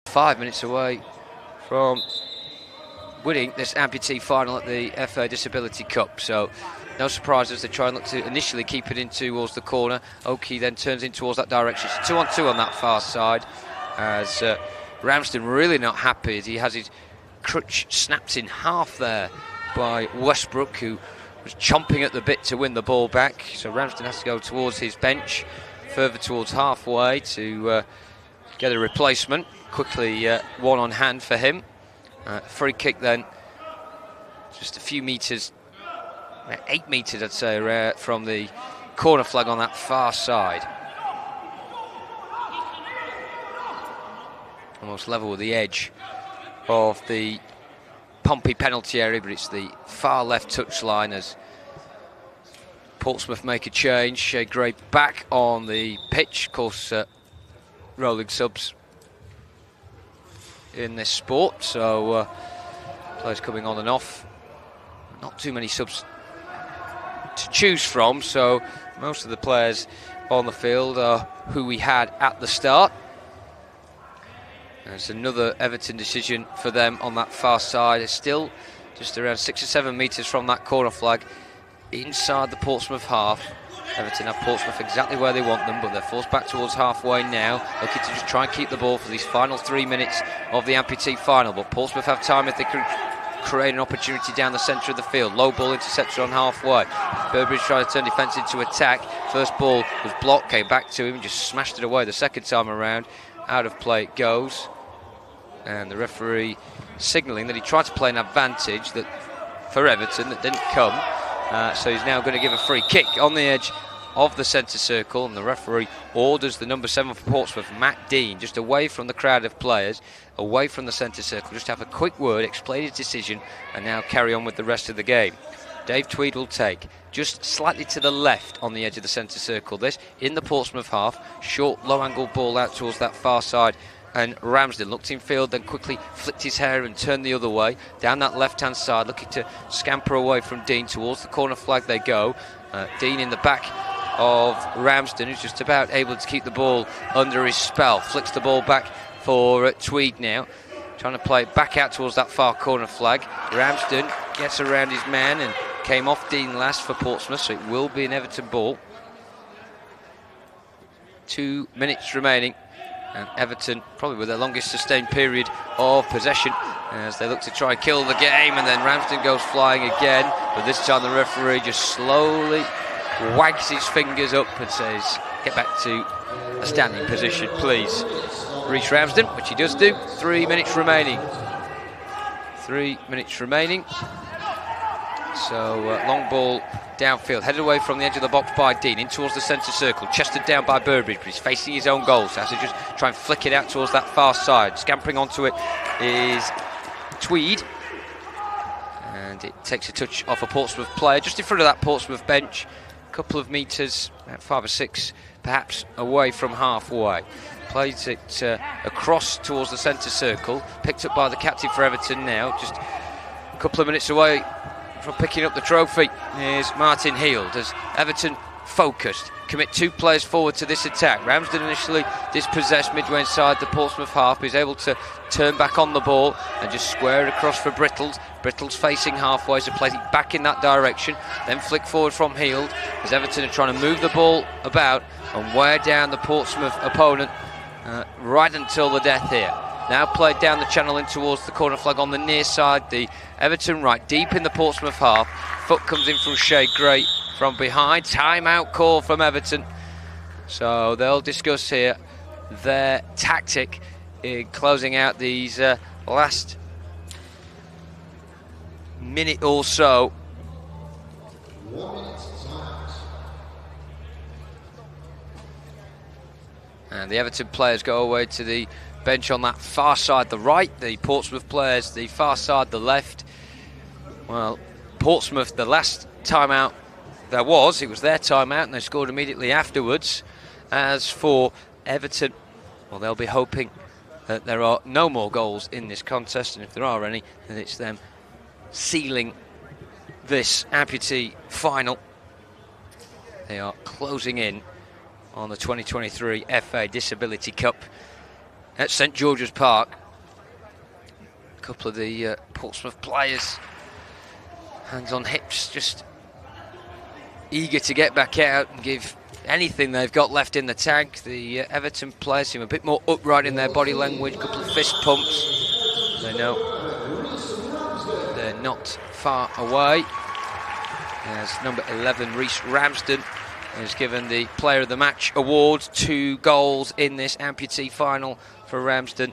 5 minutes away from winning this amputee final at the FA Disability Cup, so no surprises. They try and look to initially keep it in towards the corner. Oki then turns in towards that direction. It's 2-on-2 on that far side, as Ramsden really not happy as he has his crutch snapped in half there by Westbrook, who was chomping at the bit to win the ball back. So Ramsden has to go towards his bench, further towards halfway, to get a replacement. Quickly one on hand for him. Free kick then, just a few metres, 8 metres I'd say, from the corner flag on that far side. Almost level with the edge of the Pompey penalty area, but it's the far left touchline as Portsmouth make a change. Shea Gray back on the pitch. Of course, rolling subs in this sport, so players coming on and off. Not too many subs to choose from, so most of the players on the field are who we had at the start. There's another Everton decision for them on that far side. It's still just around 6 or 7 metres from that corner flag, inside the Portsmouth half. Everton have Portsmouth exactly where they want them, but they're forced back towards halfway now, looking to just try and keep the ball for these final 3 minutes of the amputee final. But Portsmouth have time if they can create an opportunity down the centre of the field. Low ball interception on halfway. Burberry's trying to turn defence into attack. First ball was blocked, came back to him and just smashed it away the second time around. Out of play it goes, and the referee signalling that he tried to play an advantage that for Everton that didn't come. So he's now going to give a free kick on the edge of the centre circle, and the referee orders the number 7 for Portsmouth, Matt Dean, just away from the crowd of players, away from the centre circle, just have a quick word, explain his decision, and now carry on with the rest of the game. Dave Tweed will take just slightly to the left on the edge of the centre circle. This in the Portsmouth half, short, low-angle ball out towards that far side, and Ramsden looked in field, then quickly flicked his hair and turned the other way down that left-hand side, looking to scamper away from Dean. Towards the corner flag they go. Dean in the back of Ramsden, who's just about able to keep the ball under his spell, flicks the ball back for Tweed now. Trying to play it back out towards that far corner flag. Ramsden gets around his man and came off Dean last for Portsmouth, so it will be an Everton ball. 2 minutes remaining, and Everton probably with their longest sustained period of possession as they look to try and kill the game, and then Ramsden goes flying again, but this time the referee just slowly wags his fingers up and says, get back to a standing position, please. Reece Ramsden, which he does do. 3 minutes remaining. 3 minutes remaining. So long ball downfield, headed away from the edge of the box by Dean, in towards the centre circle, chested down by Burbridge, but he's facing his own goal, so has to just try and flick it out towards that far side. Scampering onto it is Tweed, and it takes a touch off a Portsmouth player just in front of that Portsmouth bench, a couple of metres, about 5 or 6 perhaps, away from halfway. Plays it across towards the centre circle, picked up by the captain for Everton now, just a couple of minutes away from picking up the trophy is Martin Heald, as Everton focused, commit 2 players forward to this attack. Ramsden initially dispossessed midway inside the Portsmouth half, he's able to turn back on the ball and just square it across for Brittles. Brittles facing halfway, so plays it back in that direction, then flick forward from Heald as Everton are trying to move the ball about and wear down the Portsmouth opponent right until the death here. Now played down the channel in towards the corner flag on the near side, the Everton right, deep in the Portsmouth half. Foot comes in from Shea Gray from behind. Timeout call from Everton. So they'll discuss here their tactic in closing out these last minute or so. And the Everton players go away to the bench on that far side, the right. The Portsmouth players, the far side, the left. Well, Portsmouth, the last timeout there was, it was their timeout, and they scored immediately afterwards. As for Everton, well, they'll be hoping that there are no more goals in this contest, and if there are any, then it's them sealing this Amputee final. They are closing in on the 2023 FA Disability Cup at St George's Park. A couple of the Portsmouth players, hands on hips, just eager to get back out and give anything they've got left in the tank. The Everton players seem a bit more upright in their body language, a couple of fist pumps. They know they're not far away. As number 11, Reece Ramsden, has given the Player of the Match award. 2 goals in this Amputee final for Ramsden,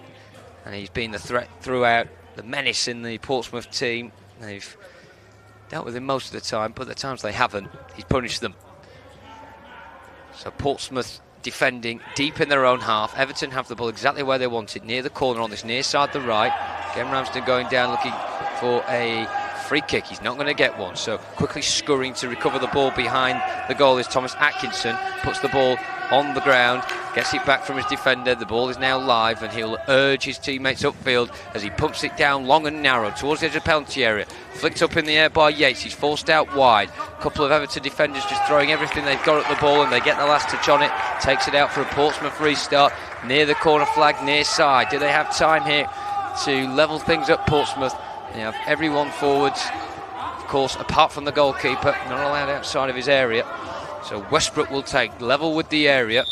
and he's been the threat throughout, the menace in the Portsmouth team. They've dealt with him most of the time, but the times they haven't, he's punished them. So Portsmouth defending deep in their own half. Everton have the ball exactly where they want it, near the corner on this near side, the right. Again, Ramsden going down looking for a free kick. He's not going to get one, so quickly scurrying to recover the ball behind the goal is Thomas Atkinson. Puts the ball on the ground, gets it back from his defender. The ball is now live, and he'll urge his teammates upfield as he pumps it down long and narrow towards the edge of the penalty area. Flicked up in the air by Yates, he's forced out wide. A couple of Everton defenders just throwing everything they've got at the ball, and they get the last touch on it. Takes it out for a Portsmouth restart near the corner flag, near side. Do they have time here to level things up, Portsmouth? They have everyone forwards, of course, apart from the goalkeeper, not allowed outside of his area. So Westbrook will take level with the area,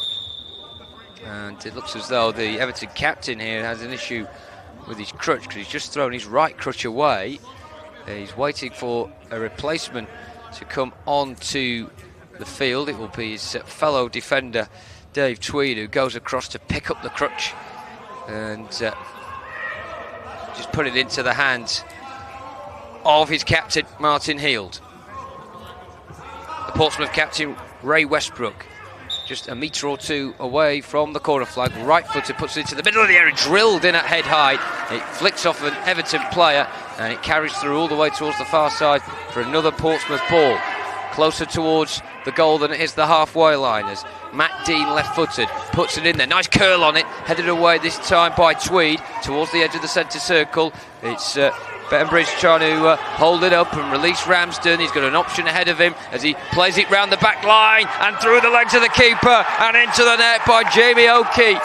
and it looks as though the Everton captain here has an issue with his crutch, because he's just thrown his right crutch away. He's waiting for a replacement to come onto the field. It will be his fellow defender Dave Tweed, who goes across to pick up the crutch and just put it into the hands of his captain, Martin Heald. The Portsmouth captain, Ray Westbrook, just a metre or two away from the corner flag, right-footed, puts it into the middle of the area, drilled in at head height. It flicks off an Everton player, and it carries through all the way towards the far side for another Portsmouth ball. Closer towards the goal than it is the halfway line, as Matt Dean, left-footed, puts it in there. Nice curl on it, headed away this time by Tweed towards the edge of the centre circle. It's Bettenbridge trying to hold it up and release Ramsden. He's got an option ahead of him as he plays it round the back line and through the legs of the keeper and into the net by Jamie Oakey.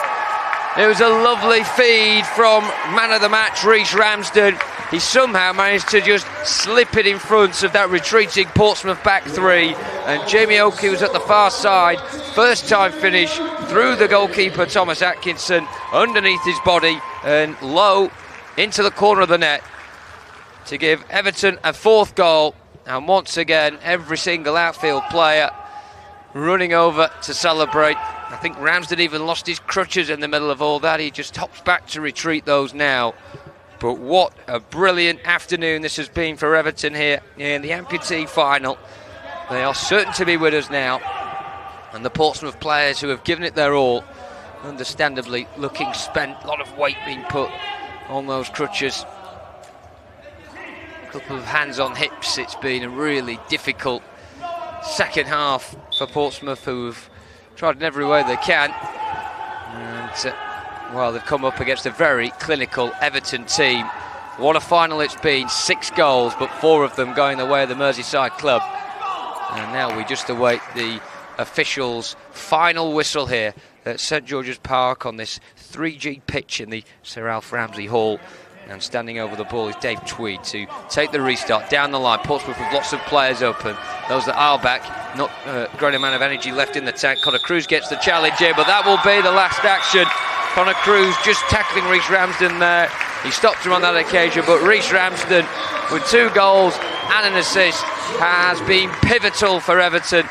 It was a lovely feed from man of the match, Rhys Ramsden. He somehow managed to just slip it in front of that retreating Portsmouth back three. And Jamie Oakey was at the far side. First time finish through the goalkeeper, Thomas Atkinson, underneath his body and low into the corner of the net to give Everton a fourth goal. And once again, every single outfield player running over to celebrate. I think Ramsden even lost his crutches in the middle of all that. He just hops back to retreat those now. But what a brilliant afternoon this has been for Everton here in the Amputee final. They are certain to be with us now. And the Portsmouth players who have given it their all, understandably looking spent, a lot of weight being put on those crutches. A couple of hands on hips. It's been a really difficult second half for Portsmouth, who've tried in every way they can. And well, they've come up against a very clinical Everton team. What a final it's been, 6 goals, but 4 of them going the way of the Merseyside club. And now we just await the officials' final whistle here at St George's Park on this 3G pitch in the Sir Alf Ramsey Hall. And standing over the ball is Dave Tweed to take the restart down the line. Portsmouth with lots of players open. Those that are back, not a great amount of energy left in the tank. Connor Cruz gets the challenge here, but that will be the last action. Connor Cruz just tackling Rhys Ramsden there. He stopped him on that occasion, but Rhys Ramsden, with 2 goals and an assist, has been pivotal for Everton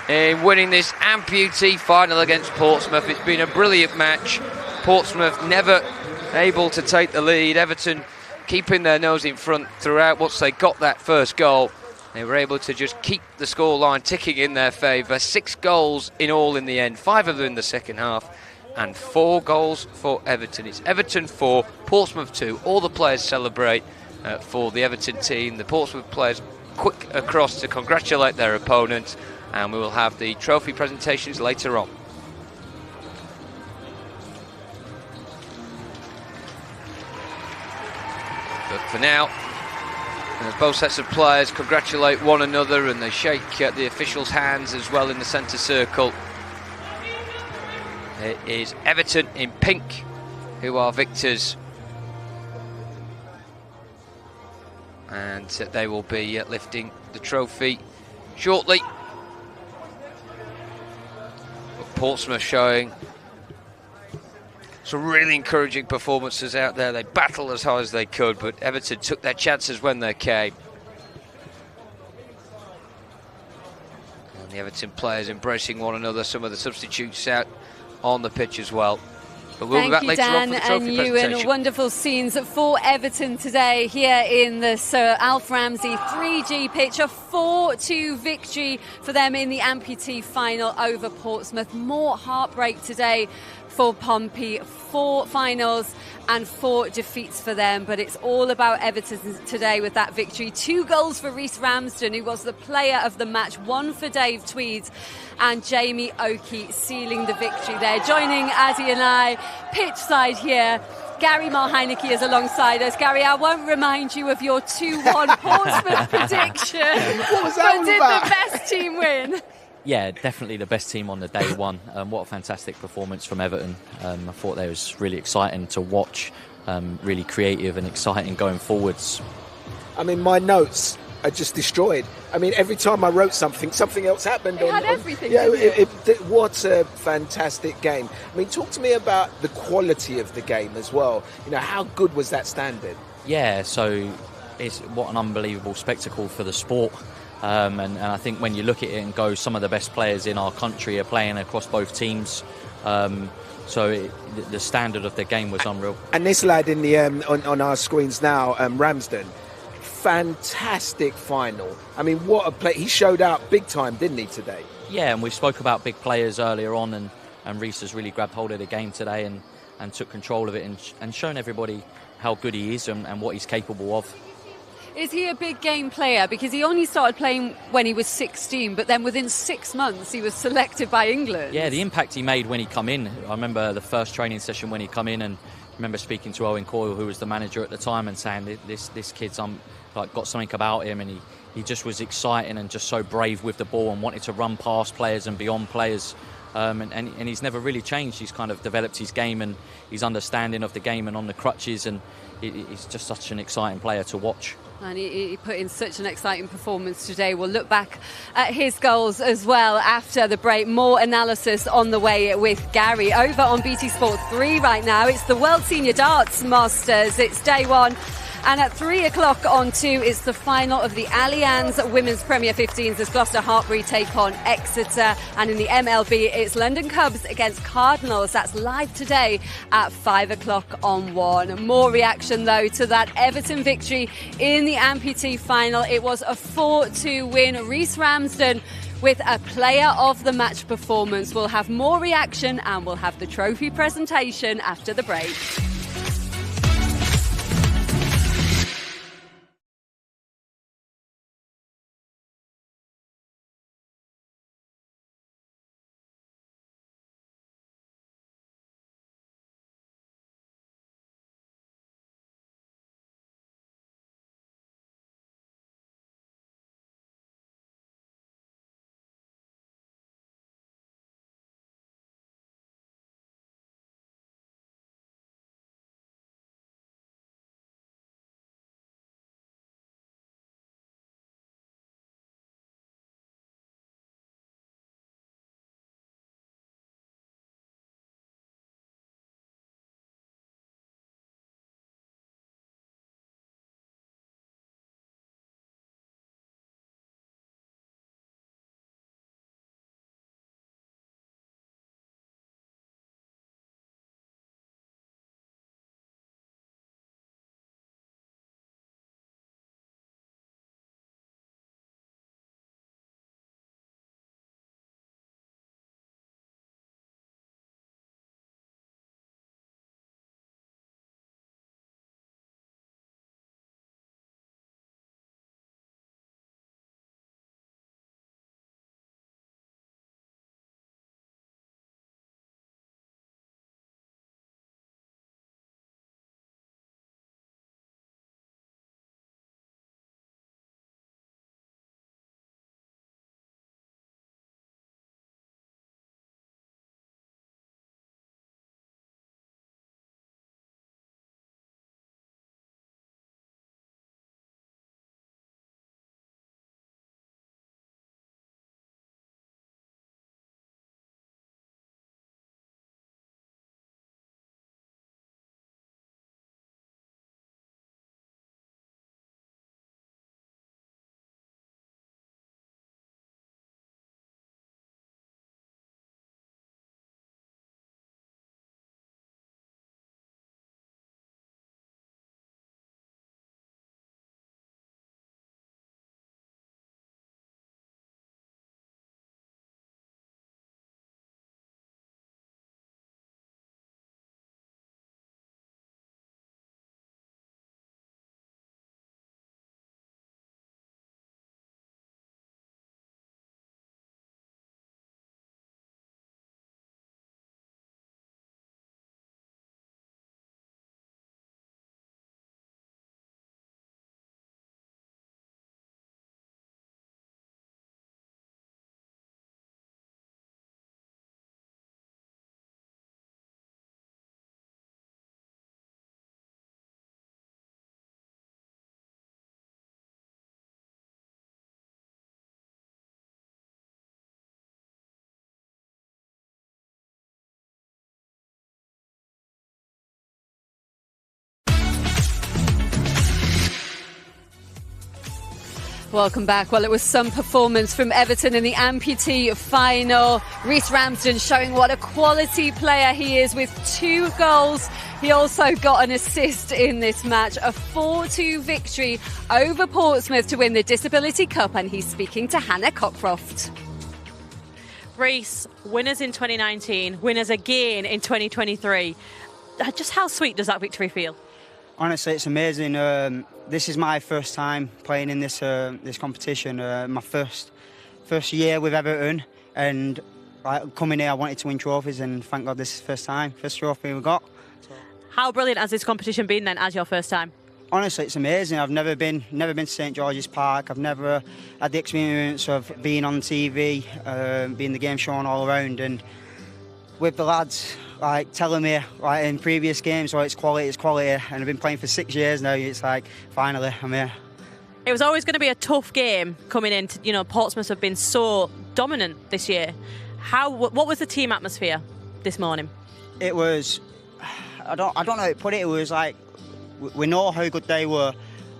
in winning this Amputee final against Portsmouth. It's been a brilliant match. Portsmouth never able to take the lead. Everton keeping their nose in front throughout. Once they got that first goal, they were able to just keep the scoreline ticking in their favour. 6 goals in all in the end, 5 of them in the second half, and 4 goals for Everton. It's Everton 4, Portsmouth 2. All the players celebrate for the Everton team. The Portsmouth players quick across to congratulate their opponents, and we will have the trophy presentations later on. But for now, both sets of players congratulate one another, and they shake the officials' hands as well in the centre circle. It is Everton in pink who are victors, and they will be lifting the trophy shortly. But Portsmouth showing some really encouraging performances out there. They battled as hard as they could, but Everton took their chances when they came. And the Everton players embracing one another, some of the substitutes out on the pitch as well. But we'll be back later on for the trophy presentation. And wonderful scenes for Everton today here in the Sir Alf Ramsey 3G pitch. A 4-2 victory for them in the Amputee final over Portsmouth. More heartbreak today for Pompey. 4 finals and 4 defeats for them, but it's all about Everton today with that victory. 2 goals for Rhys Ramsden, who was the player of the match, 1 for Dave Tweed, and Jamie Oakey sealing the victory there. Joining Addy and I pitch side here, Gary Marheineke is alongside us. Gary, I won't remind you of your 2-1 Portsmouth prediction. What was that all did about? the best team win? Yeah, definitely the best team on the day one. What a fantastic performance from Everton. I thought that was really exciting to watch, really creative and exciting going forwards. I mean, my notes are just destroyed. I mean, every time I wrote something, something else happened. It had everything, Yeah, didn't what a fantastic game. I mean, talk to me about the quality of the game as well. You know, how good was that standard? Yeah, so it's what an unbelievable spectacle for the sport. And I think when you look at it and go, some of the best players in our country are playing across both teams. So the standard of the game was unreal. And this lad in the on our screens now, Ramsden, fantastic final. I mean, what a play! He showed out big time, didn't he, today? Yeah, and we spoke about big players earlier on, and Rhys has really grabbed hold of the game today and took control of it and shown everybody how good he is and what he's capable of. Is he a big game player? Because he only started playing when he was 16, but then within 6 months he was selected by England. Yeah, the impact he made when he come in. I remember the first training session when he come in, and I remember speaking to Owen Coyle, who was the manager at the time, and saying this kid's got something about him, and he just was exciting and just so brave with the ball and wanted to run past players and beyond players. and he's never really changed. He's kind of developed his game and his understanding of the game and on the crutches, and he's just such an exciting player to watch. And he put in such an exciting performance today. We'll look back at his goals as well after the break. More analysis on the way with Gary over on BT Sport 3 right now. It's the World Senior Darts Masters. It's day one. And at 3 o'clock on 2, it's the final of the Allianz Women's Premier 15s as Gloucester Hartpury take on Exeter. And in the MLB, it's London Cubs against Cardinals. That's live today at 5 o'clock on 1. More reaction, though, to that Everton victory in the Amputee final. It was a 4-2 win. Reece Ramsden with a player of the match performance. We'll have more reaction and we'll have the trophy presentation after the break. Welcome back. Well, it was some performance from Everton in the Amputee final. Reece Ramsden showing what a quality player he is with 2 goals. He also got an assist in this match. A 4-2 victory over Portsmouth to win the Disability Cup, and he's speaking to Hannah Cockcroft. Reece, winners in 2019, winners again in 2023. Just how sweet does that victory feel? Honestly, it's amazing. This is my first time playing in this competition. My first year with Everton, and coming here, I wanted to win trophies, and thank God this is the first trophy we got. How brilliant has this competition been then, as your first time? honestly, it's amazing. I've never been to St George's Park. I've never had the experience of being on TV, being the game shown all around, and with the lads like telling me like in previous games, it's quality, and I've been playing for 6 years now. It's like finally I'm here. It was always going to be a tough game coming in. Portsmouth have been so dominant this year. What was the team atmosphere this morning? It was, I don't know how to put it. It was like we know how good they were,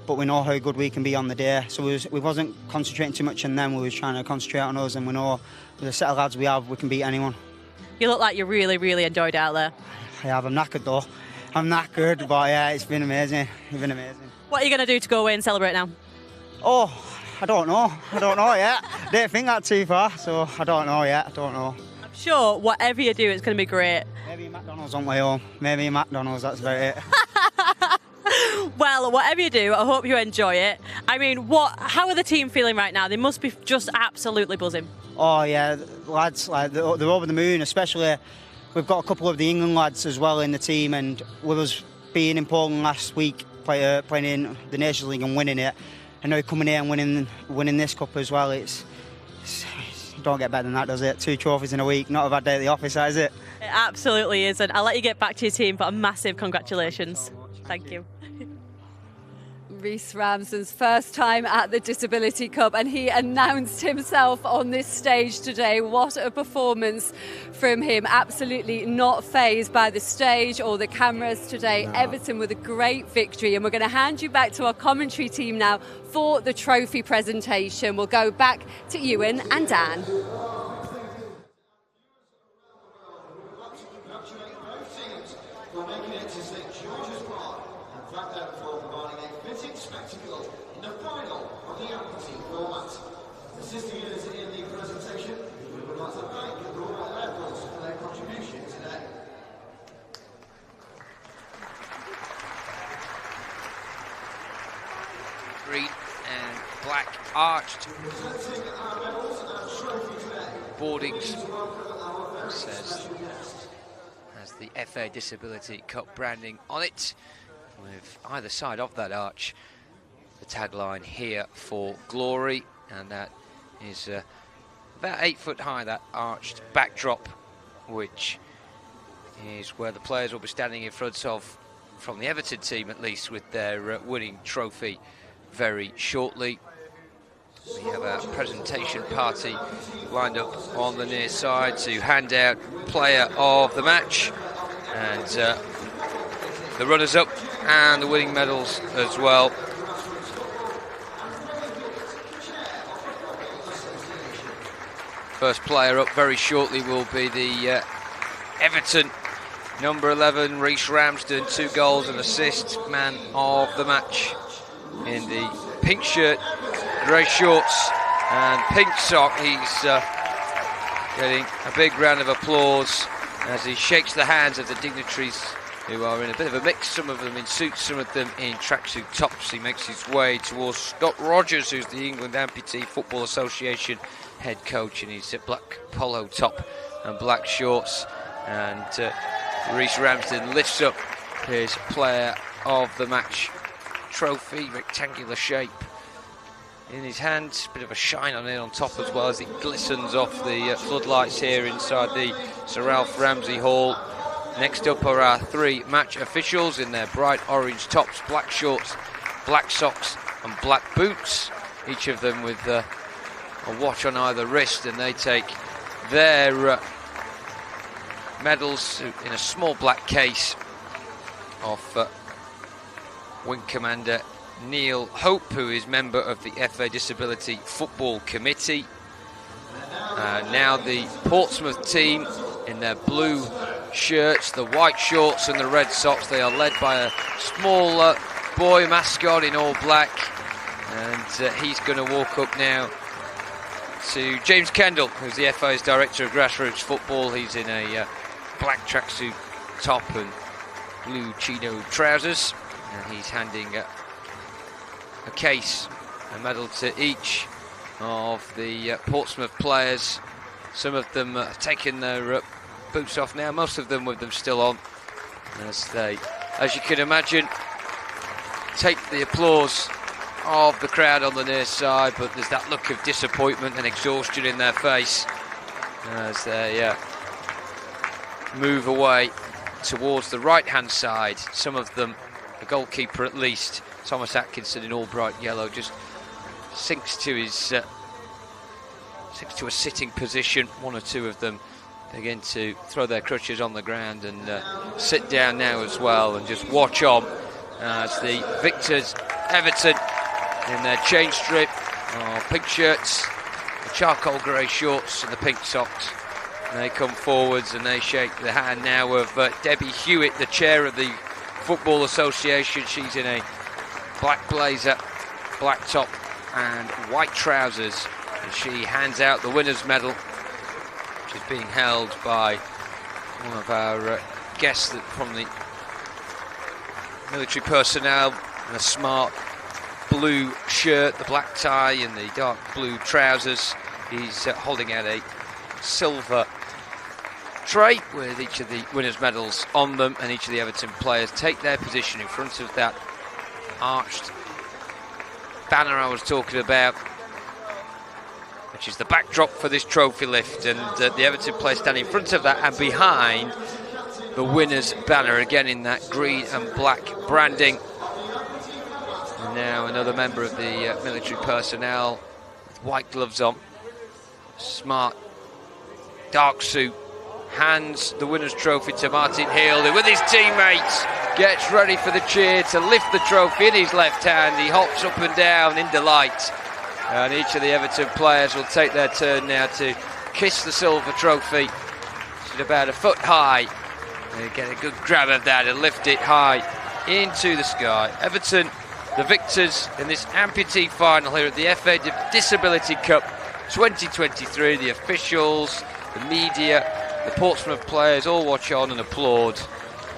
but we know how good we can be on the day. So we wasn't concentrating too much on them. We was trying to concentrate on us, and we know with the set of lads we have, we can beat anyone. You look like you really, really enjoyed it out there. I have. I'm knackered though. I'm knackered, but yeah, it's been amazing. It's been amazing. What are you going to do to go away and celebrate now? Oh, I don't know yet. Didn't think that too far, so I don't know yet. I'm sure whatever you do, it's going to be great. Maybe McDonald's on my way home. Maybe McDonald's, that's about it. Well, whatever you do, I hope you enjoy it. I mean, how are the team feeling right now? They must be just absolutely buzzing. Oh yeah, lads, like they're over the moon. Especially, we've got a couple of the England lads as well in the team, and with us being in Poland last week, playing in the Nations League and winning it, and now coming here and winning this cup as well. It's don't get better than that, does it? 2 trophies in a week, not a bad day at the office, is it? It absolutely isn't. I'll let you get back to your team, but a massive congratulations. Thank you. Rhys Ramsden's first time at the Disability Cup, and he announced himself on this stage today. What a performance from him. Absolutely not fazed by the stage or the cameras today. No. Everton with a great victory, and we're going to hand you back to our commentary team now for the trophy presentation. We'll go back to Ewan and Dan. Spectacle in the final of the Amputee format. Assisting us in the presentation, we would like to thank the Royal Air Force for their contribution today. Green and black arched boardings, says, has the FA Disability Cup branding on it, with either side of that arch the tagline "Here for Glory," and that is about 8 foot high, that arched backdrop, which is where the players will be standing in front of, from the Everton team at least, with their winning trophy very shortly. We have a presentation party lined up on the near side to hand out player of the match, and the runners-up and the winning medals as well. First player up very shortly will be the Everton number 11, Rhys Ramsden, 2 goals and assists, man of the match in the pink shirt, grey shorts and pink sock. He's getting a big round of applause as he shakes the hands of the dignitaries, who are in a bit of a mix, some of them in suits, some of them in tracksuit tops. He makes his way towards Scott Rogers, who's the England Amputee Football Association head coach, in his black polo top and black shorts. And Rhys Ramsden lifts up his player of the match trophy, rectangular shape, in his hand. Bit of a shine on it on top as well, as it glistens off the floodlights here inside the Sir Ralph Ramsey Hall. Next up are our 3 match officials in their bright orange tops, black shorts, black socks and black boots, each of them with a watch on either wrist, and they take their medals in a small black case off Wing Commander Neil Hope, who is member of the FA Disability Football Committee. Now the Portsmouth team in their blue shirts, the white shorts and the red socks. They are led by a small boy mascot in all black, and he's going to walk up now to James Kendall, who's the FA's Director of Grassroots Football. He's in a black tracksuit top and blue chino trousers, and he's handing a case, a medal to each of the Portsmouth players. Some of them have taken their boots off now, most of them with them still on, as you can imagine, take the applause of the crowd on the near side, but there's that look of disappointment and exhaustion in their face as they move away towards the right-hand side. Some of them, the goalkeeper at least, Thomas Atkinson in all bright yellow, just sinks to a sitting position. One or two of them begin to throw their crutches on the ground and sit down now as well and just watch on as the victors, Everton, in their change strip, pink shirts, the charcoal grey shorts and the pink socks. And they come forwards and they shake the hand now of Debbie Hewitt, the chair of the Football Association. She's in a black blazer, black top and white trousers. And she hands out the winner's medal, which is being held by one of our guests from the military personnel in a smart blue shirt, the black tie and the dark blue trousers. He's holding out a silver tray with each of the winners' medals on them, and each of the Everton players take their position in front of that arched banner I was talking about, which is the backdrop for this trophy lift, and the Everton players stand in front of that and behind the winners' banner, again in that green and black branding. And now another member of the military personnel with white gloves on, smart dark suit, hands the winner's trophy to Martin Hill, who with his teammates gets ready for the cheer to lift the trophy in his left hand. He hops up and down in delight, and each of the Everton players will take their turn now to kiss the silver trophy. It's about a foot high. They get a good grab of that and lift it high into the sky. Everton, the victors in this amputee final here at the FA Disability Cup 2023. The officials, the media, the Portsmouth players all watch on and applaud,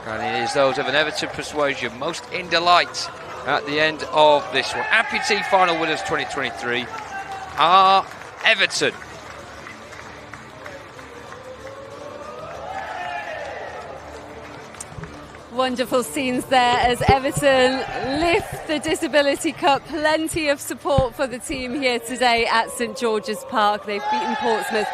and it is those of an Everton persuasion most in delight at the end of this one. Amputee final winners 2023 are Everton. Wonderful scenes there as Everton lift the Disability Cup. Plenty of support for the team here today at St George's Park. They've beaten Portsmouth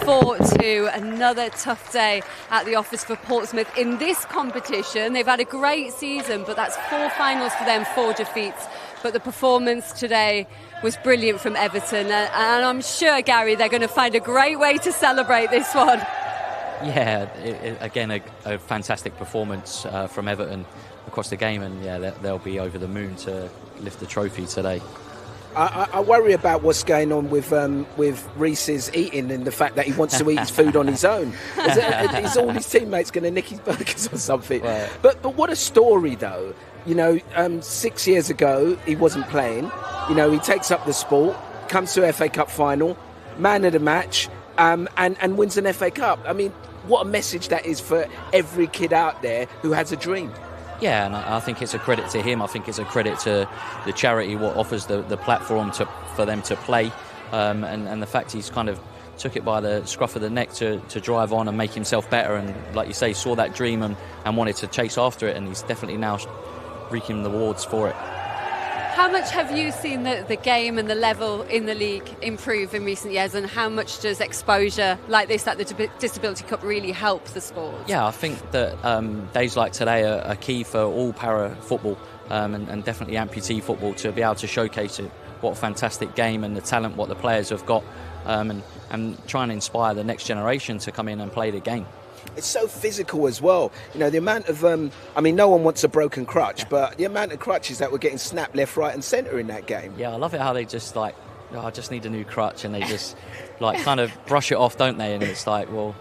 4-2. Another tough day at the office for Portsmouth in this competition. They've had a great season, but that's 4 finals for them, 4 defeats. But the performance today was brilliant from Everton, and I'm sure, Gary, they're going to find a great way to celebrate this one. Yeah, again, a fantastic performance from Everton across the game, and yeah, they'll be over the moon to lift the trophy today. I worry about what's going on with Reece's eating and the fact that he wants to eat his food on his own. Is all his teammates going to nick his burgers or something? Right. But what a story, though. 6 years ago, he wasn't playing. He takes up the sport, comes to FA Cup final, man of the match, and wins an FA Cup. I mean, what a message that is for every kid out there who has a dream. Yeah, and I think it's a credit to him. I think it's a credit to the charity, what offers the platform for them to play, and the fact he's kind of took it by the scruff of the neck to drive on and make himself better, and like you say, saw that dream and wanted to chase after it, and he's definitely now reaping the rewards for it. How much have you seen the game and the level in the league improve in recent years, and how much does exposure like this, like the Disability Cup, really help the sport? Yeah, I think that days like today are key for all para football, and definitely amputee football, to be able to showcase it. What a fantastic game, and the talent what the players have got, and try and inspire the next generation to come in and play the game. It's so physical as well. The amount of, no one wants a broken crutch, but the amount of crutches that were getting snapped left, right and centre in that game. Yeah, I love it how they just I just need a new crutch, and they just kind of brush it off, don't they? And it's like, well,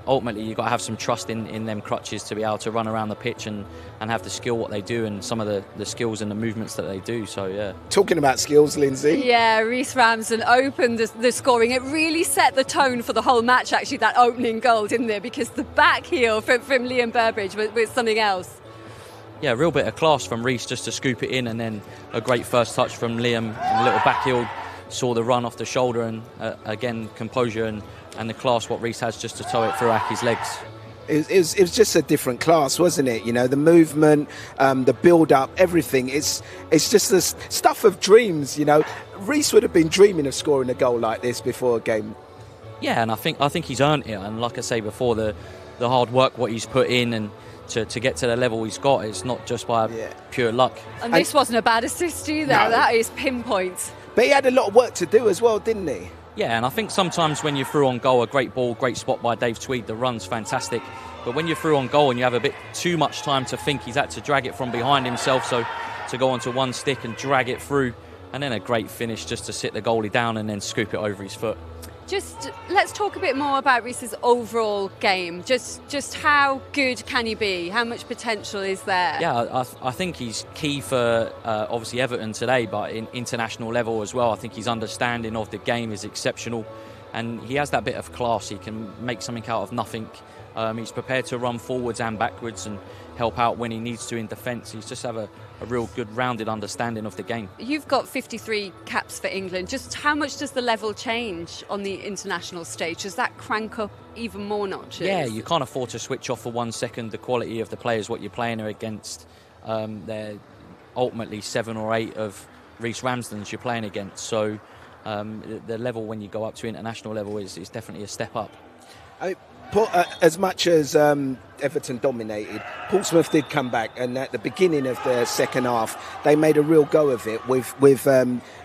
ultimately you've got to have some trust in them crutches to be able to run around the pitch and have the skill what they do, and some of the skills and the movements that they do. So yeah. Talking about skills, Lindsay. Yeah, Reece Ramsey opened the scoring. It really set the tone for the whole match, actually, that opening goal, didn't it? Because the back heel from Liam Burbridge was something else. Yeah, a real bit of class from Reece just to scoop it in, and then a great first touch from Liam, and a little back heel, saw the run off the shoulder, and again composure and the class what Reece has just to tow it through Aki's legs. It was just a different class, wasn't it? You know, the movement, the build-up, everything. It's just the stuff of dreams, you know. Reece would have been dreaming of scoring a goal like this before a game. Yeah, and I think he's earned it. And like I say before, the hard work, what he's put in, and to get to the level he's got, it's not just by pure luck. And this wasn't a bad assist either. No. That is pinpoint. But he had a lot of work to do as well, didn't he? Yeah, and I think sometimes when you're through on goal, a great ball, great spot by Dave Tweed, the run's fantastic. But when you're through on goal and you have a bit too much time to think, he's had to drag it from behind himself, so to go onto one stick and drag it through, and then a great finish just to sit the goalie down and then scoop it over his foot. Just let's talk a bit more about Reece's overall game. Just how good can he be? How much potential is there? Yeah, I think he's key for obviously Everton today, but in international level as well. I think his understanding of the game is exceptional, and he has that bit of class. He can make something out of nothing. He's prepared to run forwards and backwards and help out when he needs to in defence. He's just have a real good rounded understanding of the game. You've got 53 caps for England. Just how much does the level change on the international stage? Does that crank up even more notches? Yeah, you can't afford to switch off for 1 second. The quality of the players, what you're playing are against, they're ultimately 7 or 8 of Reece Ramsden's you're playing against. So the level when you go up to international level is definitely a step up. As much as Everton dominated, Portsmouth did come back, and at the beginning of the second half, they made a real go of it with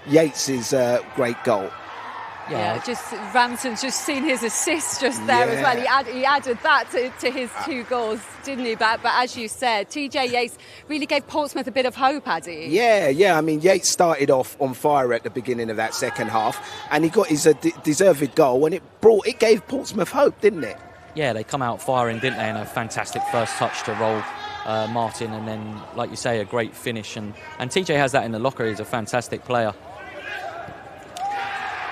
Yates's great goal. Yeah, just Ramsden's just seen his assist just there as well. He added that to his 2 goals, didn't he? But as you said, TJ Yates really gave Portsmouth a bit of hope, had he? Yeah. I mean, Yates started off on fire at the beginning of that second half, and he got his deserved goal, and it gave Portsmouth hope, didn't it? Yeah, they come out firing, didn't they? And a fantastic first touch to roll Martin, and then, like you say, a great finish. And TJ has that in the locker. He's a fantastic player.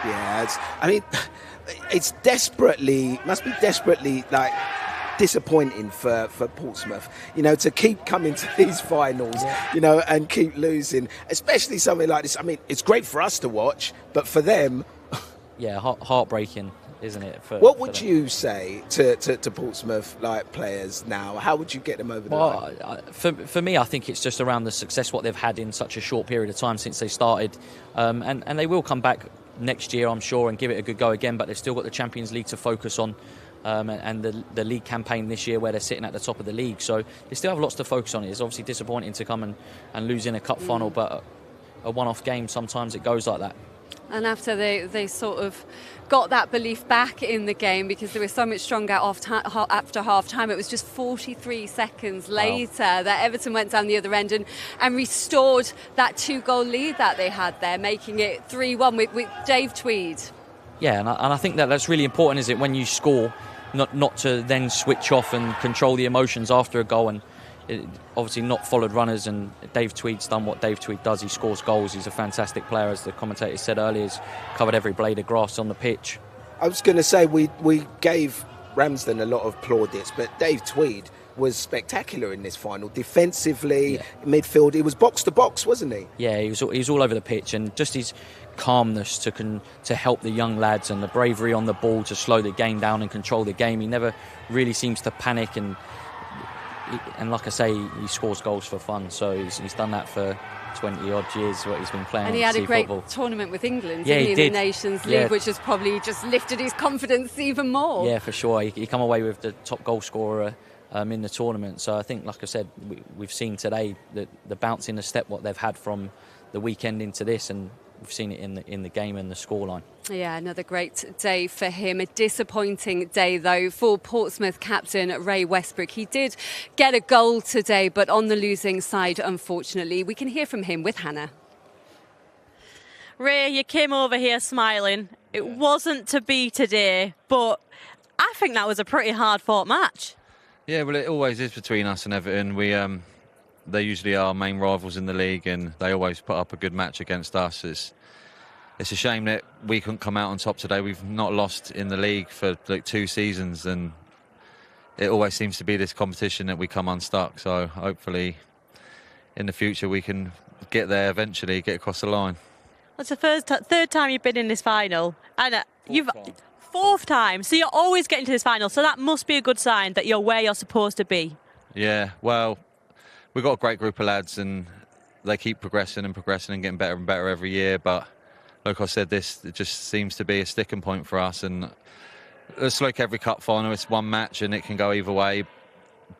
Yeah, it's must be desperately like disappointing for Portsmouth, you know, to keep coming to these finals, you know, and keep losing, especially something like this. I mean, it's great for us to watch, but for them, yeah, heartbreaking, isn't it? What would you say to Portsmouth like players now? How would you get them over the line? For me, I think it's just around the success what they've had in such a short period of time since they started, and they will come back next year, I'm sure, and give it a good go again. But they've still got the Champions League to focus on, and the league campaign this year where they're sitting at the top of the league. So they still have lots to focus on. It's obviously disappointing to come and lose in a cup final, but a one-off game, sometimes it goes like that. And after they sort of got that belief back in the game, because they were so much stronger after half-time, it was just 43 seconds later that Everton went down the other end and restored that 2-goal lead that they had there, making it 3-1 with Dave Tweed. Yeah, and I think that's really important, is it, when you score, not to then switch off and control the emotions after a goal, and obviously not followed runners. And Dave Tweed's done what Dave Tweed does. He scores goals. He's a fantastic player, as the commentator said earlier. He's covered every blade of grass on the pitch. I was going to say we gave Ramsden a lot of plaudits, but Dave Tweed was spectacular in this final. Defensively, midfield, he was box to box, wasn't he? Yeah, he was all over the pitch, and just his calmness to help the young lads, and the bravery on the ball to slow the game down and control the game. He never really seems to panic, and like I say, he scores goals for fun. So he's done that for 20 odd years, what he's been playing. And he had a great football tournament with England, yeah, didn't he, in did. the Nations League, which has probably just lifted his confidence even more. Yeah, for sure. He come away with the top goal scorer in the tournament. So I think, like I said, we've seen today the bounce in the step what they've had from the weekend into this, and we've seen it in the game and the scoreline. Yeah, another great day for him. A disappointing day, though, for Portsmouth captain Ray Westbrook. He did get a goal today, but on the losing side, unfortunately. We can hear from him with Hannah. Ray, you came over here smiling. It wasn't to be today, but I think that was a pretty hard-fought match. Yeah, well, it always is between us and Everton. They usually are main rivals in the league, and they always put up a good match against us. It's a shame that we couldn't come out on top today. We've not lost in the league for like 2 seasons, and it always seems to be this competition that we come unstuck. So hopefully in the future we can get there eventually, get across the line. That's the third time you've been in this final, and 4th time, so you're always getting to this final, so that must be a good sign that you're where you're supposed to be. Yeah, well, we've got a great group of lads and they keep progressing and getting better and better every year, but like I said, it just seems to be a sticking point for us, and it's like every cup final, it's one match and it can go either way,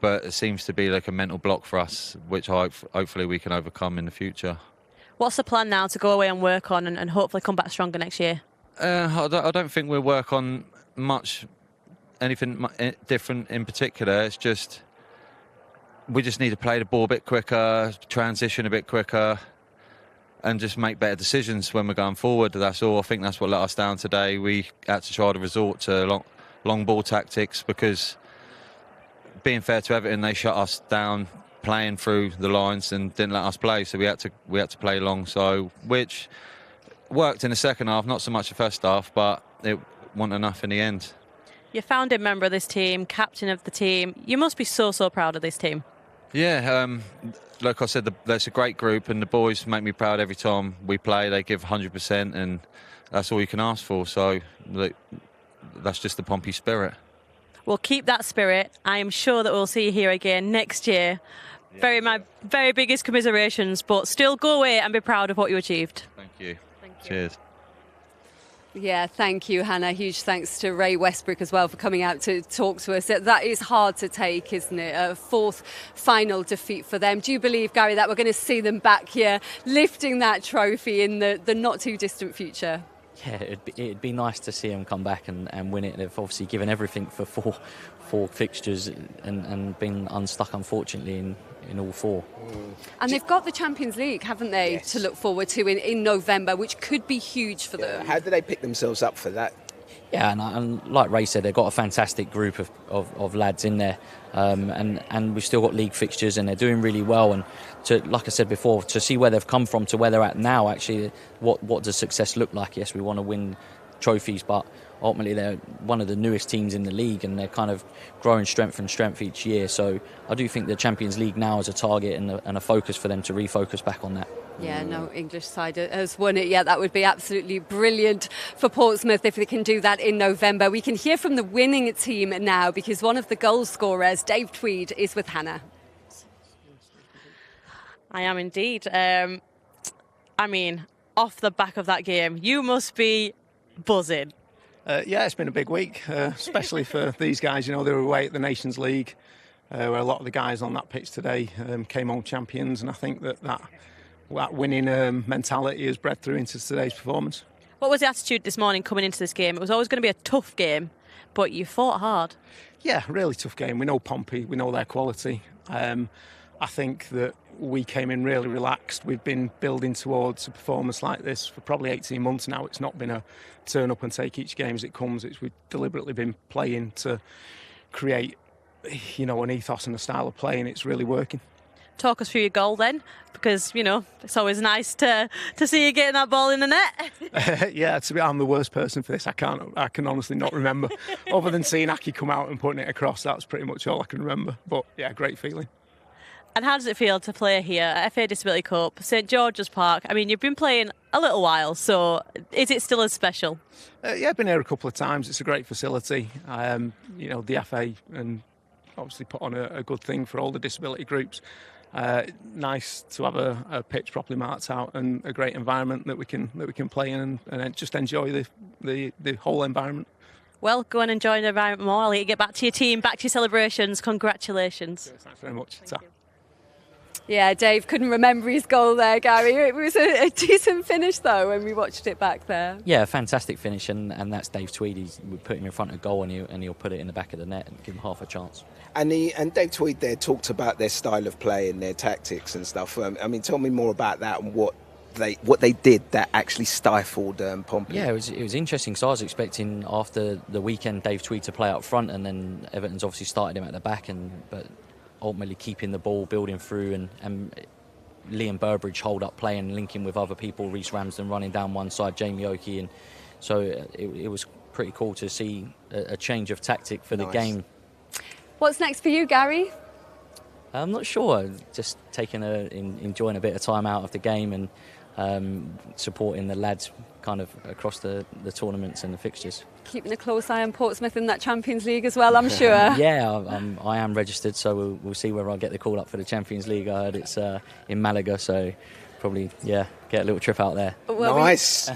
but it seems to be like a mental block for us, which hopefully we can overcome in the future. What's the plan now to go away and work on and hopefully come back stronger next year? I don't think we'll work on anything different in particular. It's just we just need to play the ball a bit quicker, transition a bit quicker, and just make better decisions when we're going forward. That's all. I think that's what let us down today. We had to try to resort to long ball tactics because, being fair to Everton, they shut us down playing through the lines and didn't let us play. So we had to play long. So which worked in the second half, not so much the first half, but it wasn't enough in the end. You're founding member of this team, captain of the team. You must be so proud of this team. Yeah, like I said, there's a great group and the boys make me proud every time we play. They give 100% and that's all you can ask for. So that's just the Pompey spirit. We'll keep that spirit. I am sure that we'll see you here again next year. Yeah. My very biggest commiserations, but still go away and be proud of what you achieved. Thank you. Cheers. Yeah, thank you, Hannah. Huge thanks to Ray Westbrook as well for coming out to talk to us. That is hard to take, isn't it? A 4th final defeat for them. Do you believe, Gary, that we're going to see them back here lifting that trophy in the not too distant future? Yeah, it'd be nice to see them come back and win it. They've obviously given everything for four fixtures and been unstuck, unfortunately, in all 4. And they've got the Champions League, haven't they, to look forward to in November, which could be huge for them. How do they pick themselves up for that? Yeah, and like Ray said, they've got a fantastic group of lads in there, and we've still got league fixtures, and they're doing really well. And like I said before, to see where they've come from to where they're at now, actually, what does success look like? Yes, we want to win trophies, but ultimately they're one of the newest teams in the league, and they're kind of growing strength and strength each year. So I do think the Champions League now is a target and a focus for them to refocus back on that. Yeah, no English side has won it yet. That would be absolutely brilliant for Portsmouth if they can do that in November. We can hear from the winning team now because one of the goal scorers, Dave Tweed, is with Hannah. I am indeed. I mean, off the back of that game, you must be buzzing. Yeah, it's been a big week, especially for these guys. You know, they were away at the Nations League, where a lot of the guys on that pitch today came home champions, and I think that winning mentality has bred through into today's performance. What was the attitude this morning coming into this game? It was always going to be a tough game, but you fought hard. Yeah, really tough game. We know Pompey, we know their quality. I think that we came in really relaxed. We've been building towards a performance like this for probably 18 months now. It's not been a turn up and take each game as it comes. We've deliberately been playing to create, an ethos and a style of play, and it's really working. Talk us through your goal then, because, it's always nice to see you getting that ball in the net. Yeah, I'm the worst person for this. I can honestly not remember. Other than seeing Aki come out and putting it across, that's pretty much all I can remember. But yeah, great feeling. And how does it feel to play here at FA Disability Cup, St George's Park? I mean, you've been playing a little while, so is it still as special? Yeah, I've been here a couple of times. It's a great facility. The FA and obviously put on a good thing for all the disability groups. Nice to have a pitch properly marked out and a great environment that we can play in and just enjoy the whole environment. Well, go and enjoy the environment more. I'll let you get back to your team, back to your celebrations. Congratulations. Thanks very much. Yeah, Dave couldn't remember his goal there, Gary. It was a decent finish, though, when we watched it back there. Yeah, fantastic finish, and that's Dave Tweed. We put him in front of goal, and he'll put it in the back of the net and give him half a chance. And Dave Tweed there talked about their style of play and their tactics and stuff. Tell me more about that and what they did that actually stifled Pompey. Yeah, it was interesting. So I was expecting after the weekend Dave Tweed to play up front, and then Everton's obviously started him at the back, but ultimately keeping the ball, building through, and Liam Burbridge hold up play and linking with other people, Reece Ramsden running down one side, Jamie Oakey, and so it was pretty cool to see a change of tactic for the game. What's next for you, Gary? I'm not sure. Just enjoying a bit of time out of the game, and supporting the lads kind of across the tournaments and the fixtures. Keeping a close eye on Portsmouth in that Champions League as well, I'm sure. Yeah, I am registered, so we'll see whether I get the call up for the Champions League. I heard it's in Malaga, so probably, get a little trip out there. Well, nice.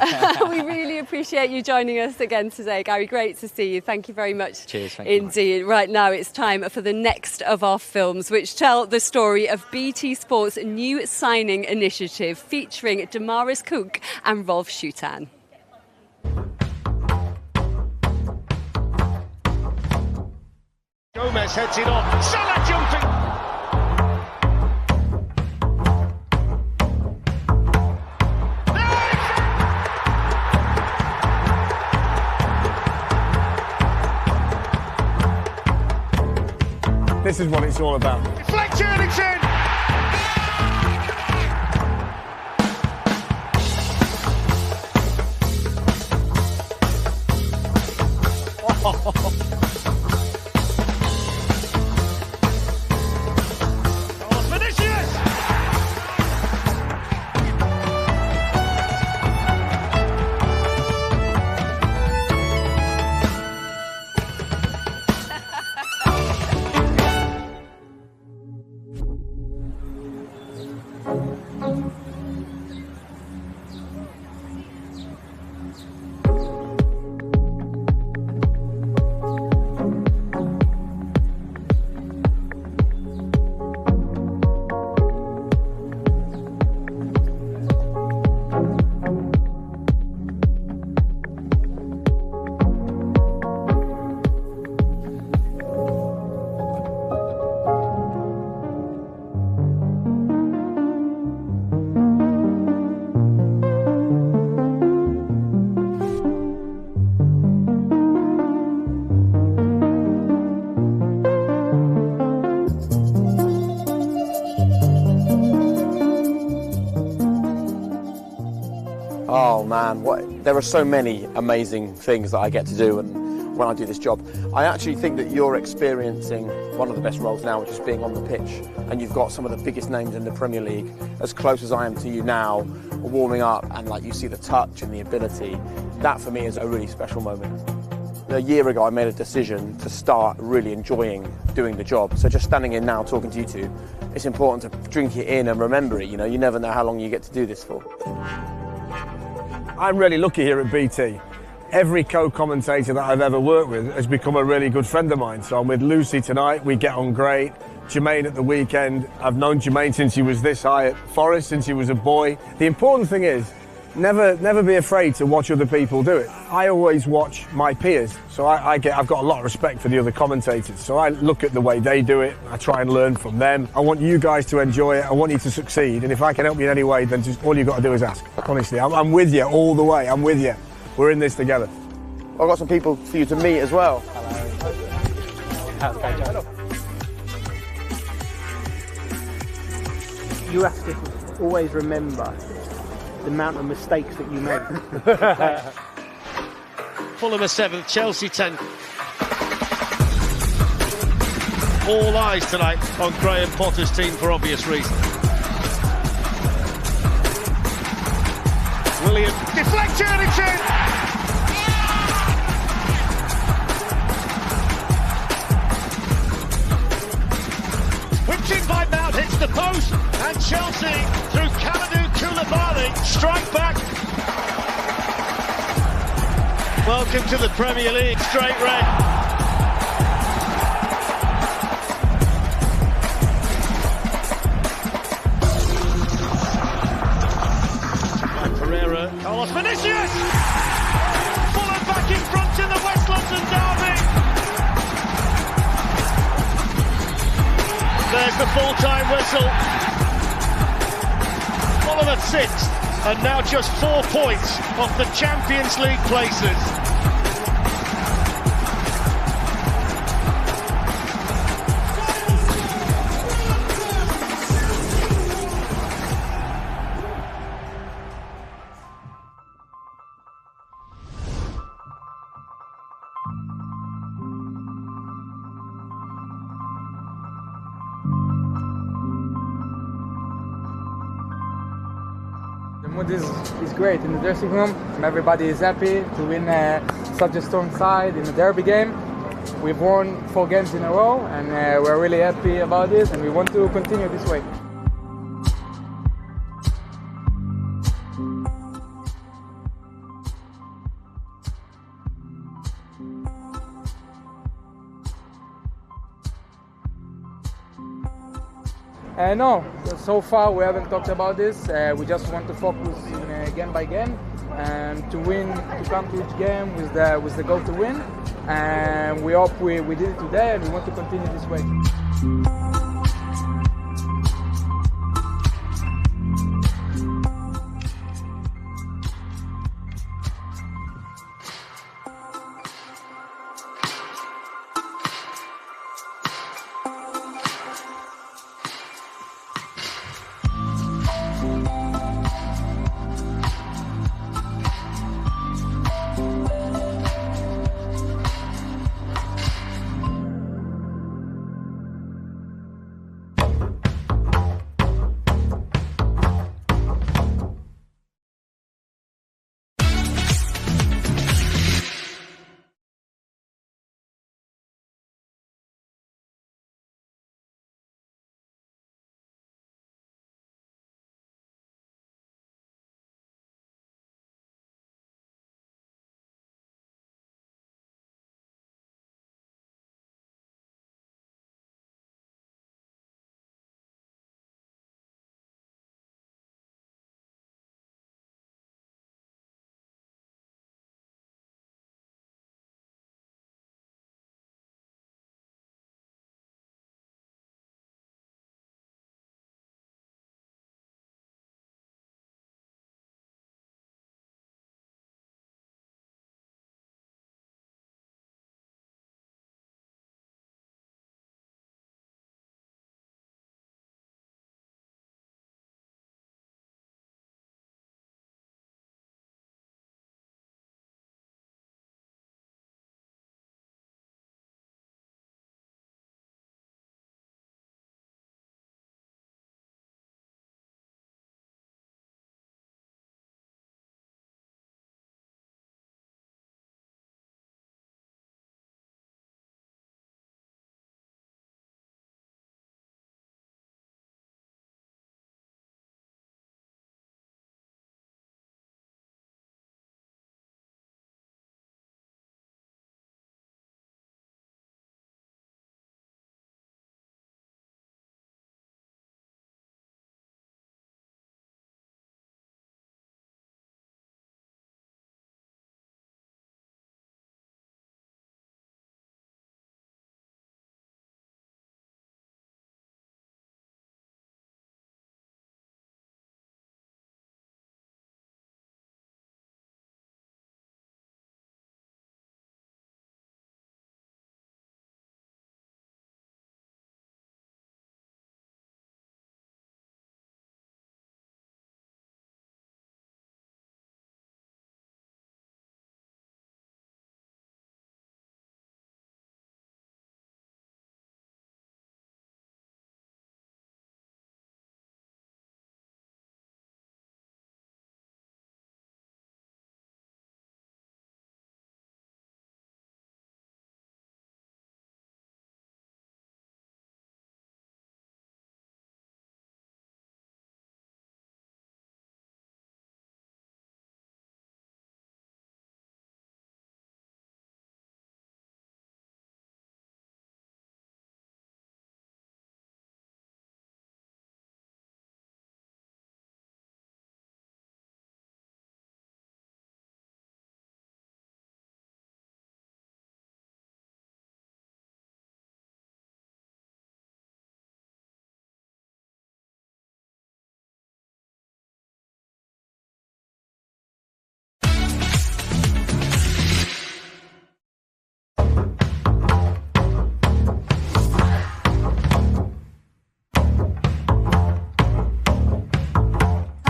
We really appreciate you joining us again today, Gary. Great to see you. Thank you very much. Cheers. Thank you. Indeed. Right now it's time for the next of our films, which tell the story of BT Sport's new signing initiative featuring Damaris Cook and Rolf Schutan. Gomez heads it on. Salah jumping. This is what it's all about. Deflection, it's in. Oh man, there are so many amazing things that I get to do and when I do this job. I actually think that you're experiencing one of the best roles now, which is being on the pitch, and you've got some of the biggest names in the Premier League as close as I am to you now, warming up, and like you see the touch and the ability. That for me is a really special moment. A year ago I made a decision to start really enjoying doing the job, so just standing in now talking to you two, it's important to drink it in and remember it. You know, you never know how long you get to do this for. I'm really lucky here at BT. Every co-commentator that I've ever worked with has become a really good friend of mine. So I'm with Lucy tonight, we get on great. Jermaine at the weekend, I've known Jermaine since he was this high at Forest, since he was a boy. The important thing is, never be afraid to watch other people do it. I always watch my peers, so I've got a lot of respect for the other commentators. So I look at the way they do it, I try and learn from them. I want you guys to enjoy it, I want you to succeed, and if I can help you in any way, then just all you've got to do is ask. Honestly, I'm with you all the way, I'm with you. We're in this together. I've got some people for you to meet as well. Hello. You have to always remember the amount of mistakes that you make. Fulham are 7th, Chelsea 10th. All eyes tonight on Graham Potter's team for obvious reasons. William, deflection, it's in! Whipped in by Mount, hits the post, and Chelsea through Kalidou Koulibaly strike back. Welcome to the Premier League, straight red. Pereira, Carlos Vinicius! Fulham back in front in the West London derby. There's the full-time whistle. Fulham at 6th, and now just 4 points off the Champions League places. Mood is great in the dressing room. Everybody is happy to win such a strong side in the derby game. We've won 4 games in a row, and we're really happy about this, and we want to continue this way. No, so far we haven't talked about this. We just want to focus in game by game and to win, to come to each game with the goal to win. And we hope we did it today, and we want to continue this way.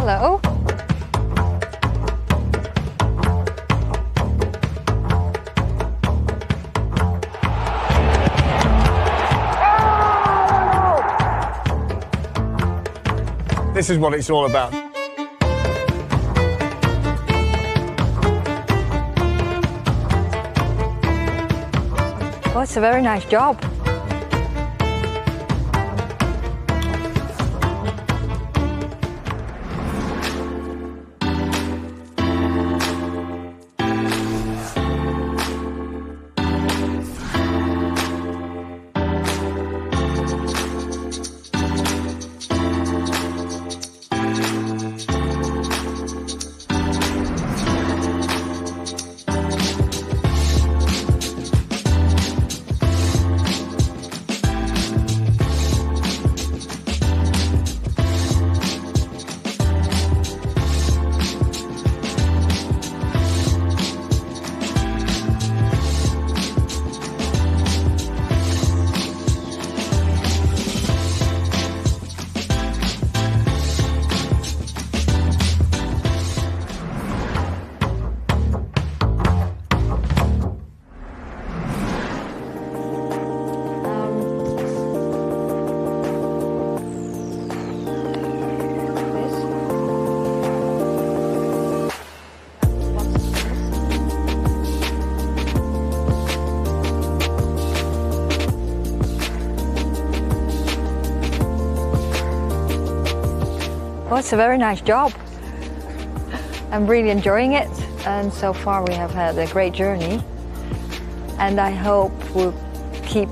Hello. This is what it's all about. Well, it's a very nice job. Well, it's a very nice job. I'm really enjoying it, and so far we have had a great journey, and I hope we'll keep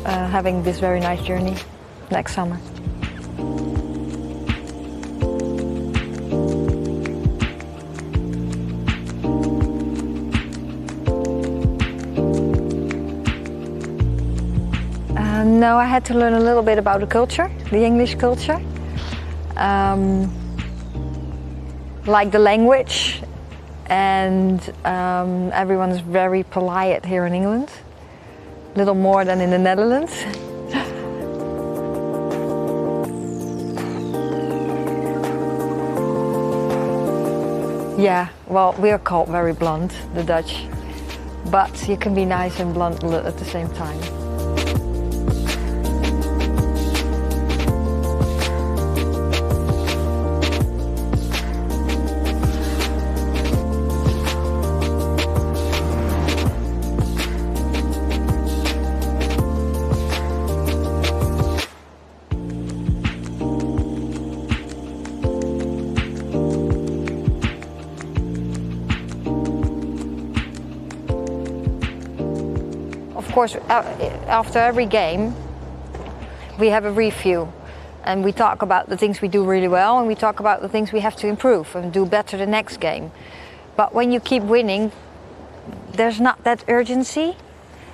having this very nice journey next summer. No, I had to learn a little bit about the culture, the English culture. Like the language, and everyone's very polite here in England, a little more than in the Netherlands. Yeah, well, we are called very blunt, the Dutch, but you can be nice and blunt at the same time. Of course, after every game, we have a review, and we talk about the things we do really well, and we talk about the things we have to improve and do better the next game. But when you keep winning, there's not that urgency.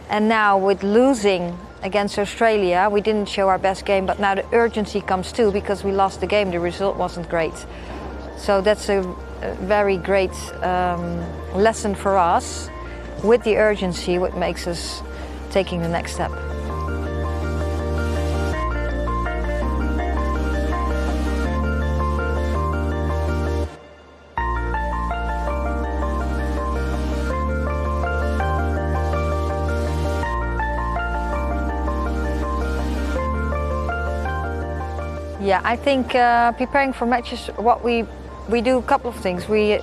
And now with losing against Australia, we didn't show our best game, but now the urgency comes too, because we lost the game, the result wasn't great. So that's a very great lesson for us, with the urgency, what makes us taking the next step. Yeah, I think preparing for matches, what we do a couple of things. We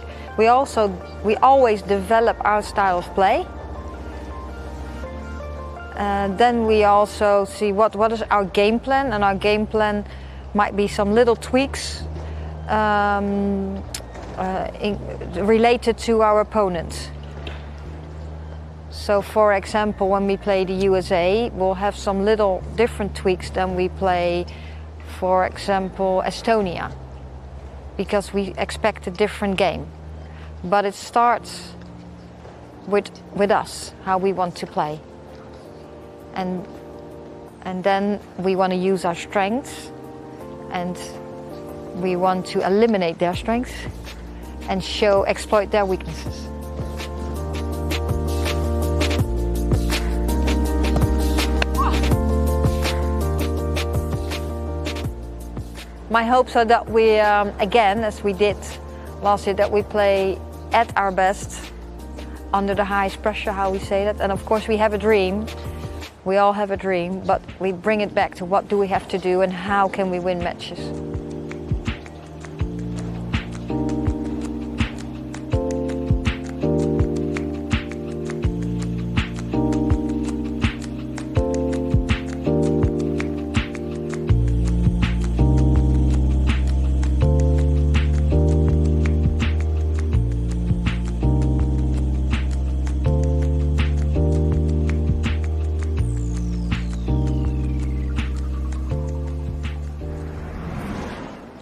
always develop our style of play. Then we also see what is our game plan, and our game plan might be some little tweaks related to our opponent. So for example, when we play the USA, we'll have some little different tweaks than we play, for example, Estonia, because we expect a different game. But it starts with us, how we want to play. And then we want to use our strengths, and we want to eliminate their strengths and exploit their weaknesses. My hopes are that we, again, as we did last year, that we play at our best under the highest pressure, how we say that. And of course we have a dream. We all have a dream, but we bring it back to what do we have to do and how can we win matches.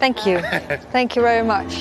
Thank you. Thank you very much.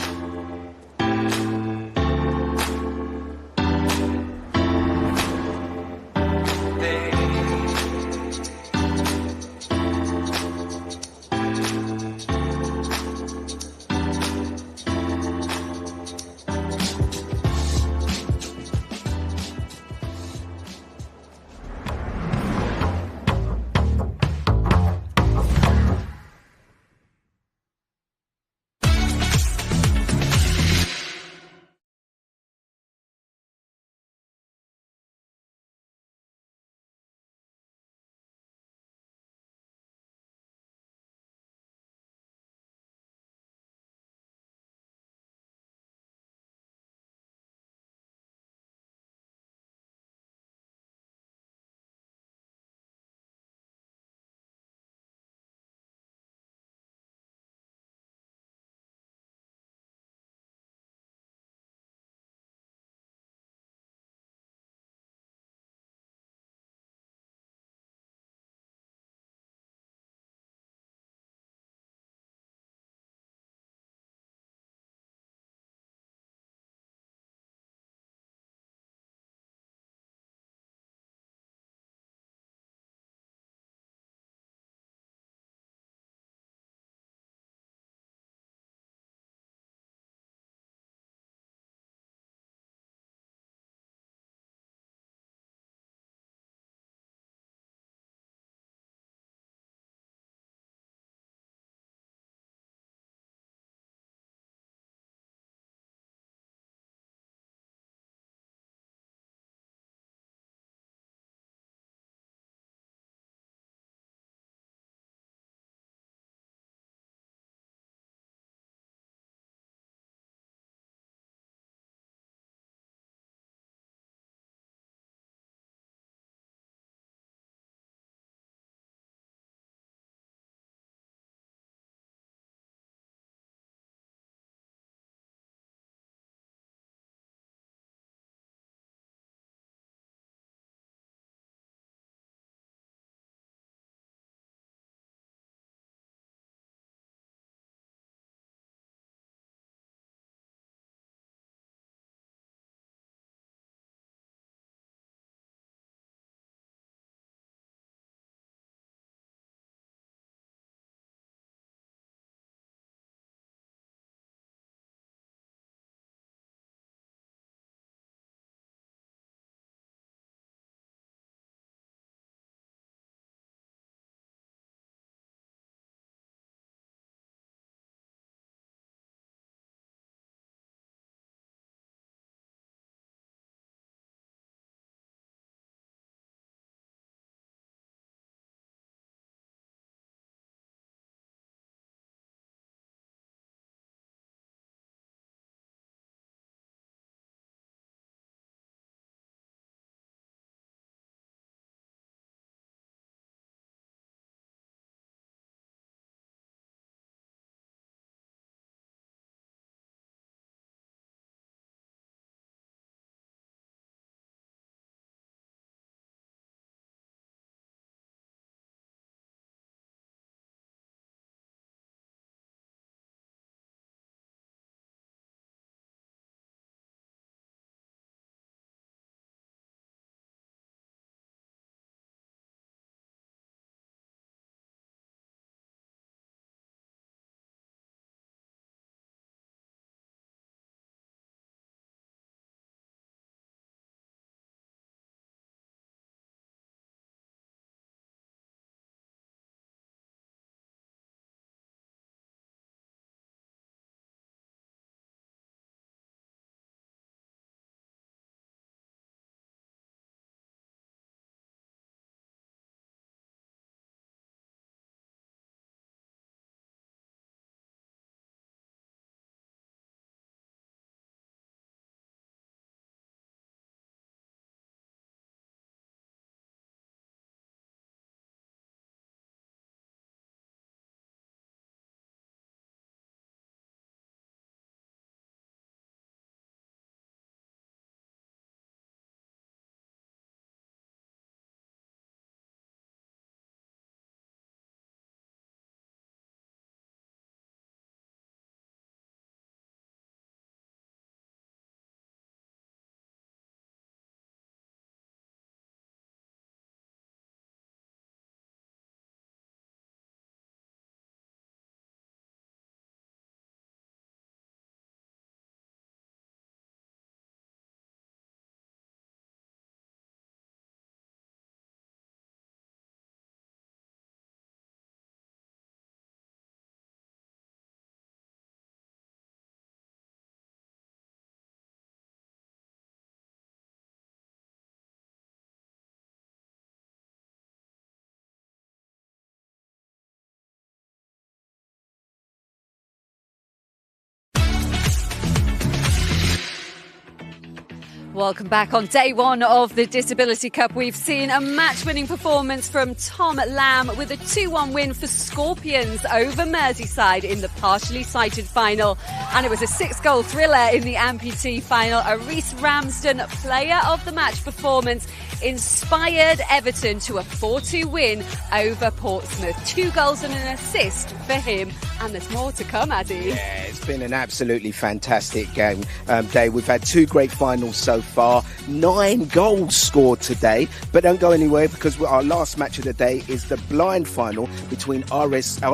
Welcome back. On day one of the Disability Cup, we've seen a match-winning performance from Tom Lamb with a 2-1 win for Scorpions over Merseyside in the partially sighted final. And it was a 6-goal thriller in the Amputee final. A Reece Ramsden Player of the Match performance inspired Everton to a 4-2 win over Portsmouth. 2 goals and an assist for him. And there's more to come, Addy. Yeah, it's been an absolutely fantastic game day. We've had 2 great finals so far. 9 goals scored today. But don't go anywhere, because our last match of the day is the blind final between RNC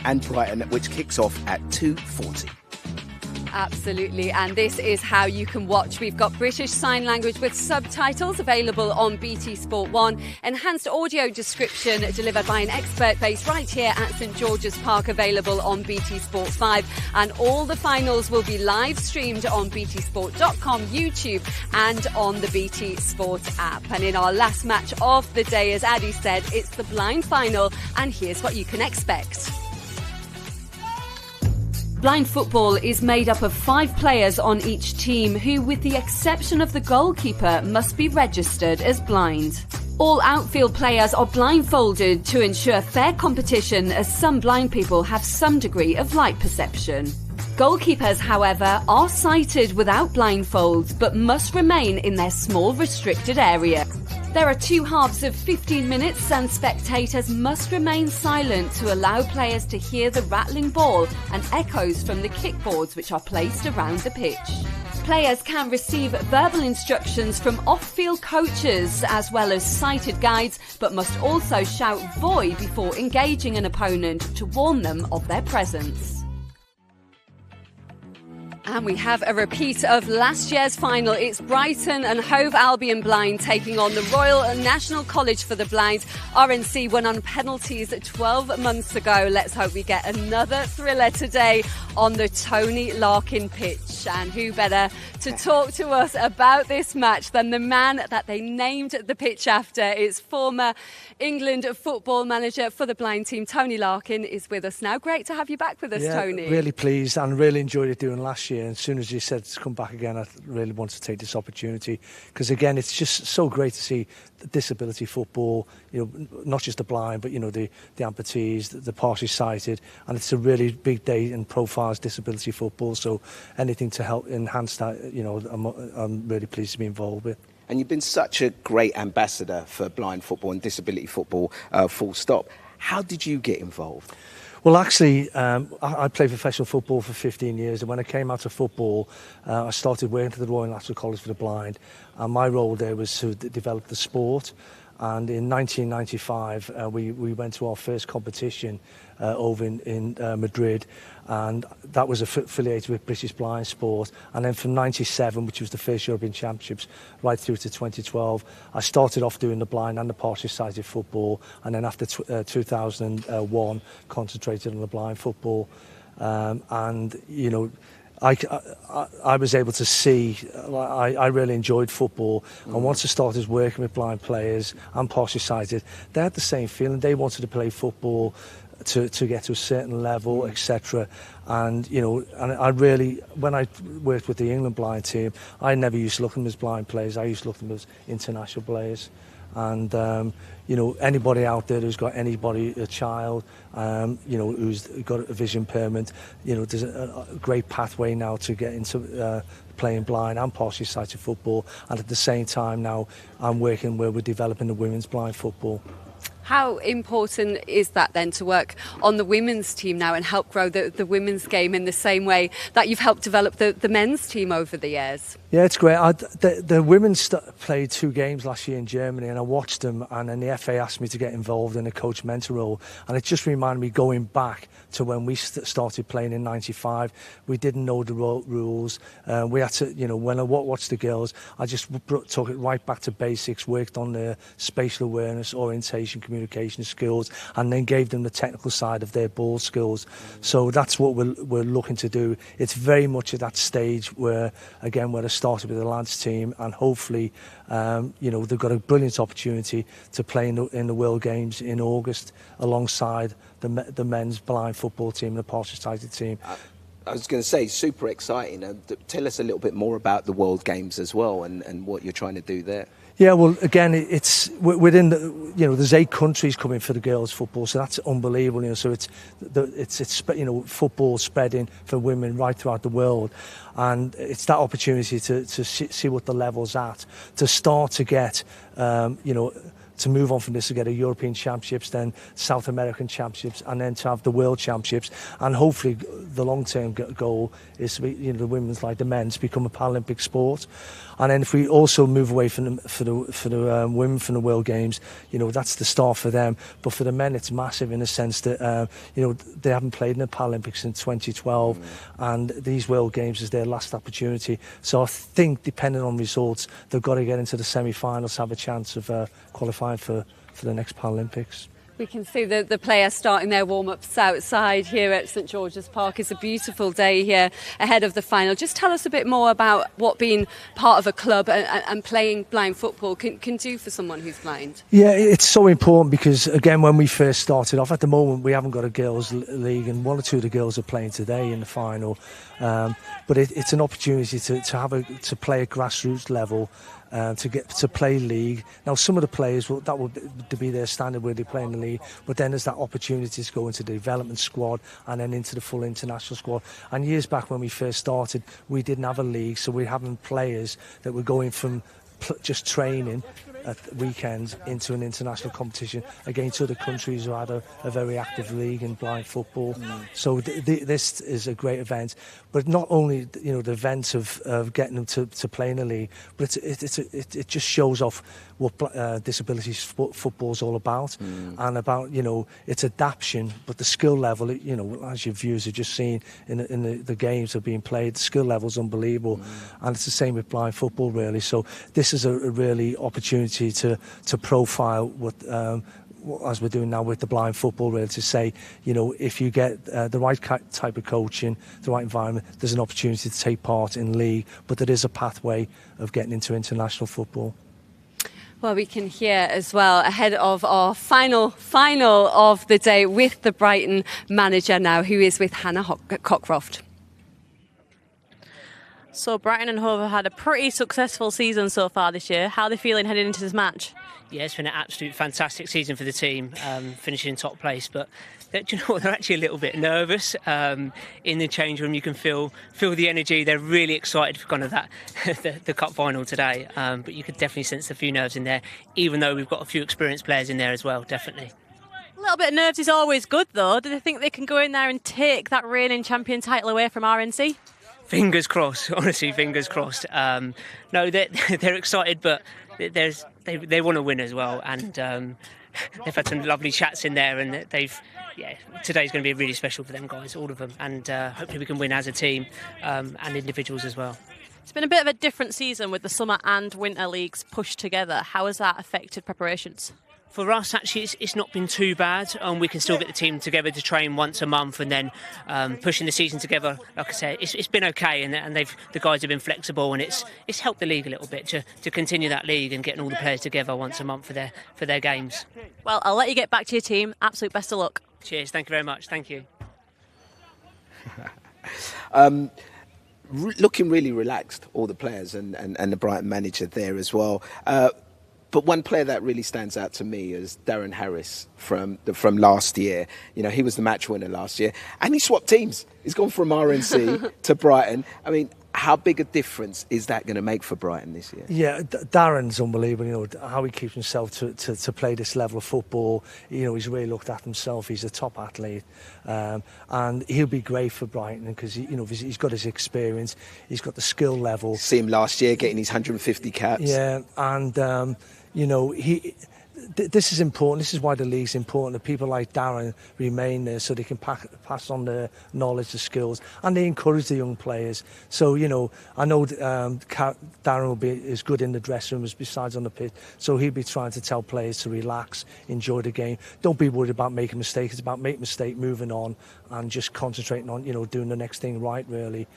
and Brighton, which kicks off at 2:40. Absolutely, and this is how you can watch. We've got British Sign Language with subtitles available on BT Sport 1, enhanced audio description delivered by an expert based right here at St George's Park, available on BT Sport 5, and all the finals will be live streamed on btsport.com, YouTube and on the BT Sport app. And in our last match of the day, as Addy said, it's the blind final, and here's what you can expect. Blind football is made up of 5 players on each team who, with the exception of the goalkeeper, must be registered as blind. All outfield players are blindfolded to ensure fair competition, as some blind people have some degree of light perception. Goalkeepers, however, are sighted without blindfolds but must remain in their small restricted area. There are 2 halves of 15 minutes and spectators must remain silent to allow players to hear the rattling ball and echoes from the kickboards which are placed around the pitch. Players can receive verbal instructions from off-field coaches as well as sighted guides, but must also shout "void" before engaging an opponent to warn them of their presence. And we have a repeat of last year's final. It's Brighton and Hove Albion Blind taking on the Royal National College for the Blind. RNC won on penalties 12 months ago. Let's hope we get another thriller today on the Tony Larkin pitch. And who better to talk to us about this match than the man that they named the pitch after? It's former England football manager for the blind team, Tony Larkin, is with us now. Great to have you back with us, Tony. Really pleased and really enjoyed it doing last year. And as soon as you said to come back again, I really want to take this opportunity, because again, it's just so great to see the disability football, not just the blind, but the amputees, the partially sighted, and it's a really big day in profiles disability football. So anything to help enhance that, I'm really pleased to be involved with. And you've been such a great ambassador for blind football and disability football, full stop. How did you get involved? Well, actually, I played professional football for 15 years, and when I came out of football, I started working for the Royal National College for the Blind, and my role there was to develop the sport. And in 1995, we went to our first competition over in Madrid, and that was affiliated with British Blind Sport. And then from 97, which was the first European Championships, right through to 2012, I started off doing the blind and the partially sighted football, and then after 2001, concentrated on the blind football. I was able to see, I really enjoyed football, and once I started working with blind players and partially sighted, they had the same feeling. They wanted to play football to get to a certain level, etc. And and I really, when I worked with the England blind team, I never used to look at them as blind players. I used to look at them as international players. And anybody out there who's got a child, who's got a vision impairment, there's a great pathway now to get into playing blind and partially sighted football. And at the same time now, I'm working where we're developing the women's blind football. How important is that then to work on the women's team now and help grow the women's game in the same way that you've helped develop the men's team over the years? Yeah, it's great. The women played 2 games last year in Germany, and I watched them, and then the FA asked me to get involved in a coach mentor role, and it just reminded me going back to when we started playing in 95. We didn't know the rules. We had to, when I watched the girls, I just took it right back to basics, worked on their spatial awareness, orientation, communication skills, and then gave them the technical side of their ball skills. So that's what we're looking to do. It's very much at that stage where I started with the lads team, and hopefully they've got a brilliant opportunity to play in the World Games in August alongside the men's blind football team and the partially sighted team. I was going to say, super exciting. Tell us a little bit more about the World Games as well and what you're trying to do there. Yeah, well, again, it's within the, there's 8 countries coming for the girls' football, so that's unbelievable. So it's football spreading for women right throughout the world, and it's that opportunity to see what the level's at, to start to get, to move on from this to get a European Championships, then South American Championships, and then to have the World Championships, and hopefully the long-term goal is to be, the women's like the men's become a Paralympic sport. And then if we also move away from the women from the World Games, that's the start for them. But for the men, it's massive in the sense that they haven't played in the Paralympics since 2012, and these World Games is their last opportunity. So I think, depending on results, they've got to get into the semi-finals, have a chance of qualifying for the next Paralympics. We can see the players starting their warm-ups outside here at St George's Park. It's a beautiful day here ahead of the final. Just tell us a bit more about what being part of a club and playing blind football can do for someone who's blind. Yeah, it's so important because, again, when we first started off, at the moment we haven't got a girls' league, and 1 or 2 of the girls are playing today in the final. But it's an opportunity to play at grassroots level. To get to play league. Now, some of the players that would be their standard where they play in the league, but then there's that opportunity to go into the development squad and then into the full international squad. And years back when we first started, we didn't have a league, so we're having players that were going from just training at weekends into an international competition against other countries who had a very active league in blind football. So this is a great event, but not only the event of getting them to play in a league, but it just shows off what disabilities football's all about, and about its adaptation, but the skill level, as your viewers have just seen in the games that are being played, the skill level's unbelievable, and it's the same with blind football really. So this is a really opportunity to profile what as we're doing now with the blind football, really, to say, if you get the right type of coaching, the right environment, there's an opportunity to take part in league, but there is a pathway of getting into international football. Well, we can hear as well ahead of our final of the day with the Brighton manager now, who is with Hannah Cockcroft. So Brighton and Hove have had a pretty successful season so far this year. How are they feeling heading into this match? Yeah, it's been an absolute fantastic season for the team, finishing in top place. But do you know what? They're actually a little bit nervous in the change room. You can feel the energy. They're really excited for kind of that the cup final today. But you could definitely sense a few nerves in there, even though we've got a few experienced players in there as well. Definitely. A little bit of nerves is always good, though. Do they think they can go in there and take that reigning champion title away from RNC? Fingers crossed, honestly, fingers crossed. No, they're excited, but they want to win as well, and they've had some lovely chats in there, and today's going to be really special for them guys, all of them, and hopefully we can win as a team and individuals as well. It's been a bit of a different season with the summer and winter leagues pushed together. How has that affected preparations? For us, actually, it's not been too bad. We can still get the team together to train once a month, and then pushing the season together. Like I say, it's been okay, and the guys have been flexible, and it's helped the league a little bit to continue that league and getting all the players together once a month for their games. Well, I'll let you get back to your team. Absolute best of luck. Cheers. Thank you very much. Thank you. Looking really relaxed, all the players and the Brighton manager there as well. But one player that really stands out to me is Darren Harris from last year. He was the match winner last year, and he swapped teams. He's gone from RNC to Brighton. I mean, how big a difference is that going to make for Brighton this year? Yeah, Darren's unbelievable. How he keeps himself to play this level of football. He's really looked at himself. He's a top athlete, and he'll be great for Brighton because he's got his experience. He's got the skill level. See him last year getting his 150 caps. Yeah, and this is important. This is why the league's important. That people like Darren remain there so they can pass on their knowledge, the skills, and they encourage the young players. So, I know Darren will be as good in the dressing room as besides on the pitch. So he'll be trying to tell players to relax, enjoy the game. Don't be worried about making mistakes. It's about making mistakes, moving on, and just concentrating on, doing the next thing right, really.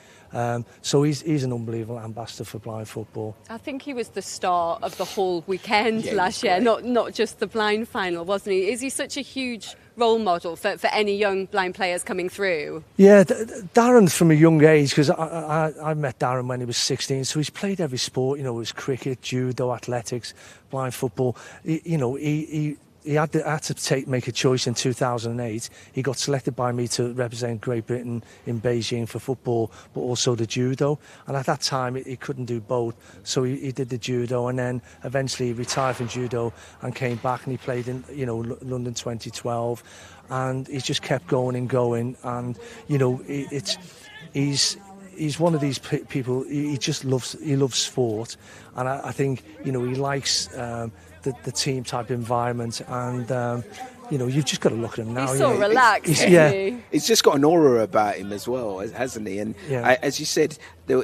So he's an unbelievable ambassador for blind football. I think he was the star of the whole weekend last year, not just the blind final, wasn't he? Is he such a huge role model for any young blind players coming through? Yeah, Darren from a young age, because I met Darren when he was 16, so he's played every sport. You know, it was cricket, judo, athletics, blind football. He had to make a choice in 2008. He got selected by me to represent Great Britain in Beijing for football, but also the judo. And at that time, he couldn't do both, so he did the judo, and then eventually he retired from judo and came back, and he played in London 2012, and he just kept going and going. And he's one of these people. He loves sport, and I think he likes. The team type environment, and you've just got to look at him now. He's so relaxed. He's just got an aura about him as well, hasn't he? And as you said,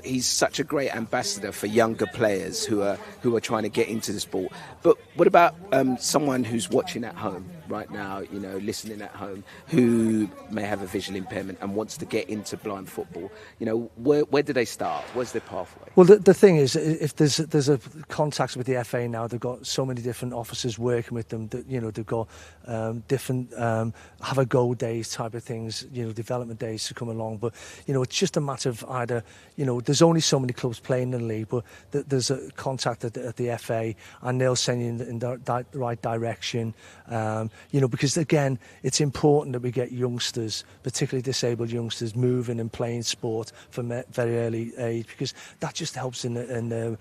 he's such a great ambassador for younger players who are trying to get into the sport. But what about someone who's watching at home right now, listening at home, who may have a visual impairment and wants to get into blind football? Where do they start? Where's their pathway? Well, the thing is, if there's a contacts with the FA now, they've got so many different officers working with them that they've got different have a go days type of things, development days to come along. But it's just a matter of either there's only so many clubs playing in the league, but there's a contact at the FA, and they'll send you in the right direction. Because again, it's important that we get youngsters, particularly disabled youngsters, moving and playing sport from a very early age, because that just helps in their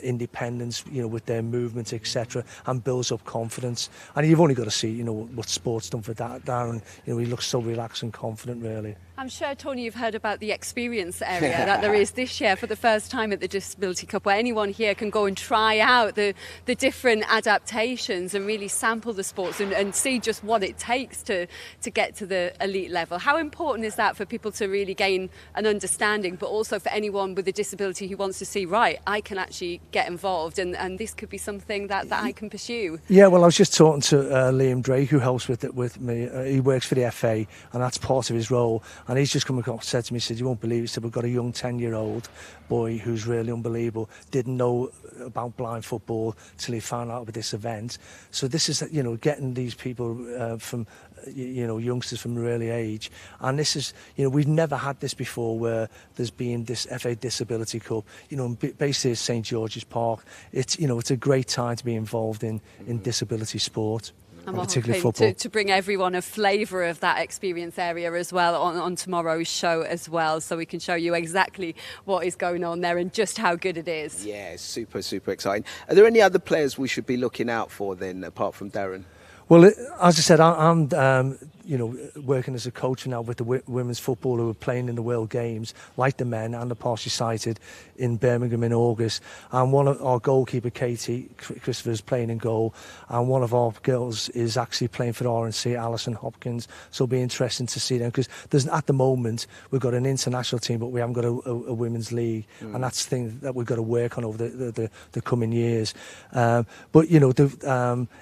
independence, with their movement, etc., and builds up confidence. And you've only got to see, what sport's done for Darren. He looks so relaxed and confident, really. I'm sure, Tony, you've heard about the experience area that there is this year for the first time at the Disability Cup, where anyone here can go and try out the different adaptations and really sample the sports and see just what it takes to get to the elite level. How important is that for people to really gain an understanding, but also for anyone with a disability who wants to see, right, I can actually get involved and this could be something that I can pursue? Yeah, well, I was just talking to Liam Drake, who helps with me. He works for the FA, and that's part of his role. And he's just come across and said to me, he said, you won't believe it, he said, we've got a young 10-year-old boy who's really unbelievable, didn't know about blind football till he found out about this event. So this is, getting these people from, youngsters from an early age. And this is, we've never had this before, where there's been this FA Disability Cup, based here at St George's Park. It's, it's a great time to be involved in disability sport. And we're hoping to bring everyone a flavour of that experience area as well on tomorrow's show as well, so we can show you exactly what is going on there and just how good it is. Yeah, super, super exciting. Are there any other players we should be looking out for then, apart from Darren? Well, as I said, I'm working as a coach now with the women's football who are playing in the World Games, like the men and the partially sighted, in Birmingham in August. And one of our goalkeeper, Katie Christopher, is playing in goal, and one of our girls is actually playing for RNC, Alison Hopkins. So it'll be interesting to see them, because at the moment we've got an international team, but we haven't got a women's league, and that's the thing that we've got to work on over the coming years. But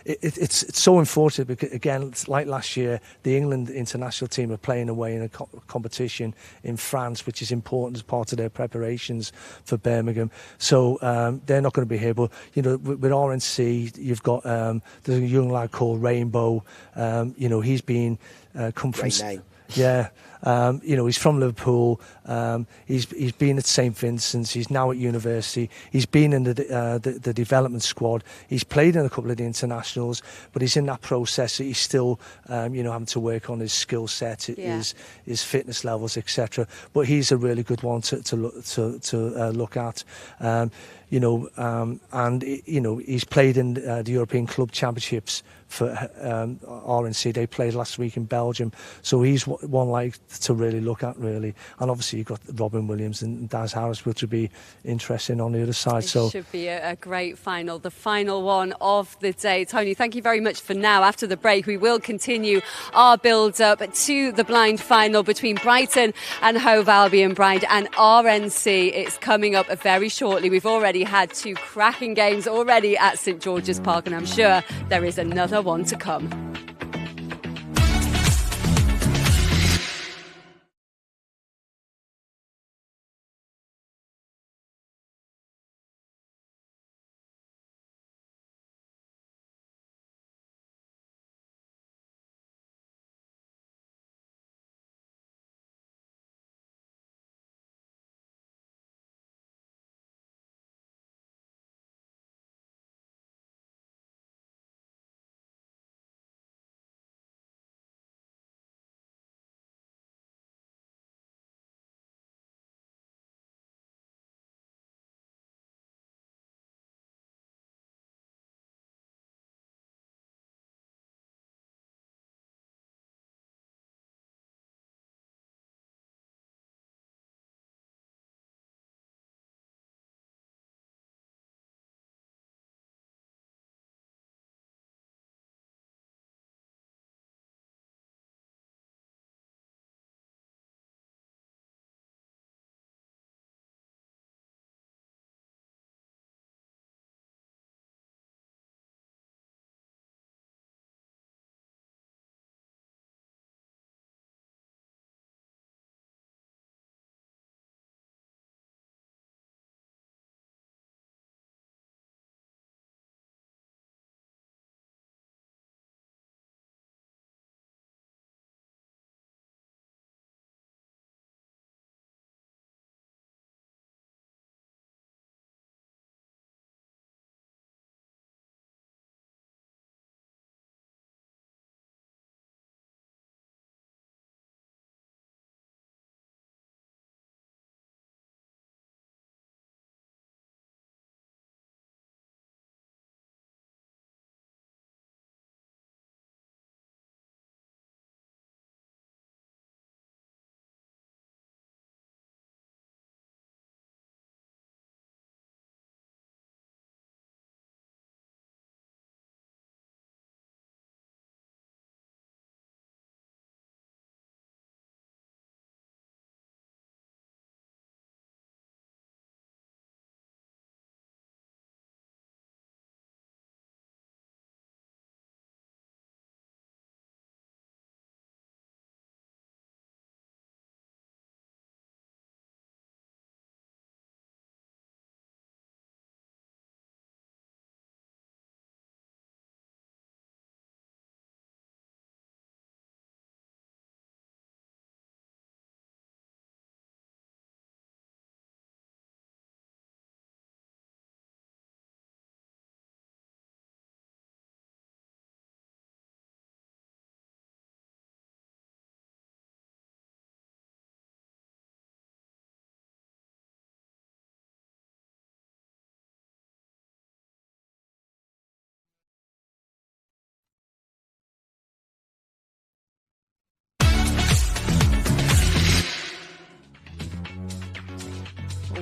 it's so unfortunate, because again, it's like last year, the England international team are playing away in a competition in France, which is important as part of their preparations for Birmingham. So they're not going to be here. But with RNC, you've got there's a young lad called Rainbow. He's been come from. Great name. Yeah. He's from Liverpool. He's been at St Vincent's. He's now at university. He's been in the development squad. He's played in a couple of the internationals, but he's in that process. He's still, having to work on his skill set, his fitness levels, etc. But he's a really good one to look at. He's played in the European Club Championships for RNC. They played last week in Belgium, so he's one like to really look at, really. And obviously you've got Robin Williams and Daz Harris, which would be interesting on the other side. It should be a great final, the final one of the day. Tony, thank you very much for now. After the break, we will continue our build-up to the blind final between Brighton and Hove Albion Bride and RNC. It's coming up very shortly. We've already had two cracking games already at St George's Park, and I'm sure there is another one to come.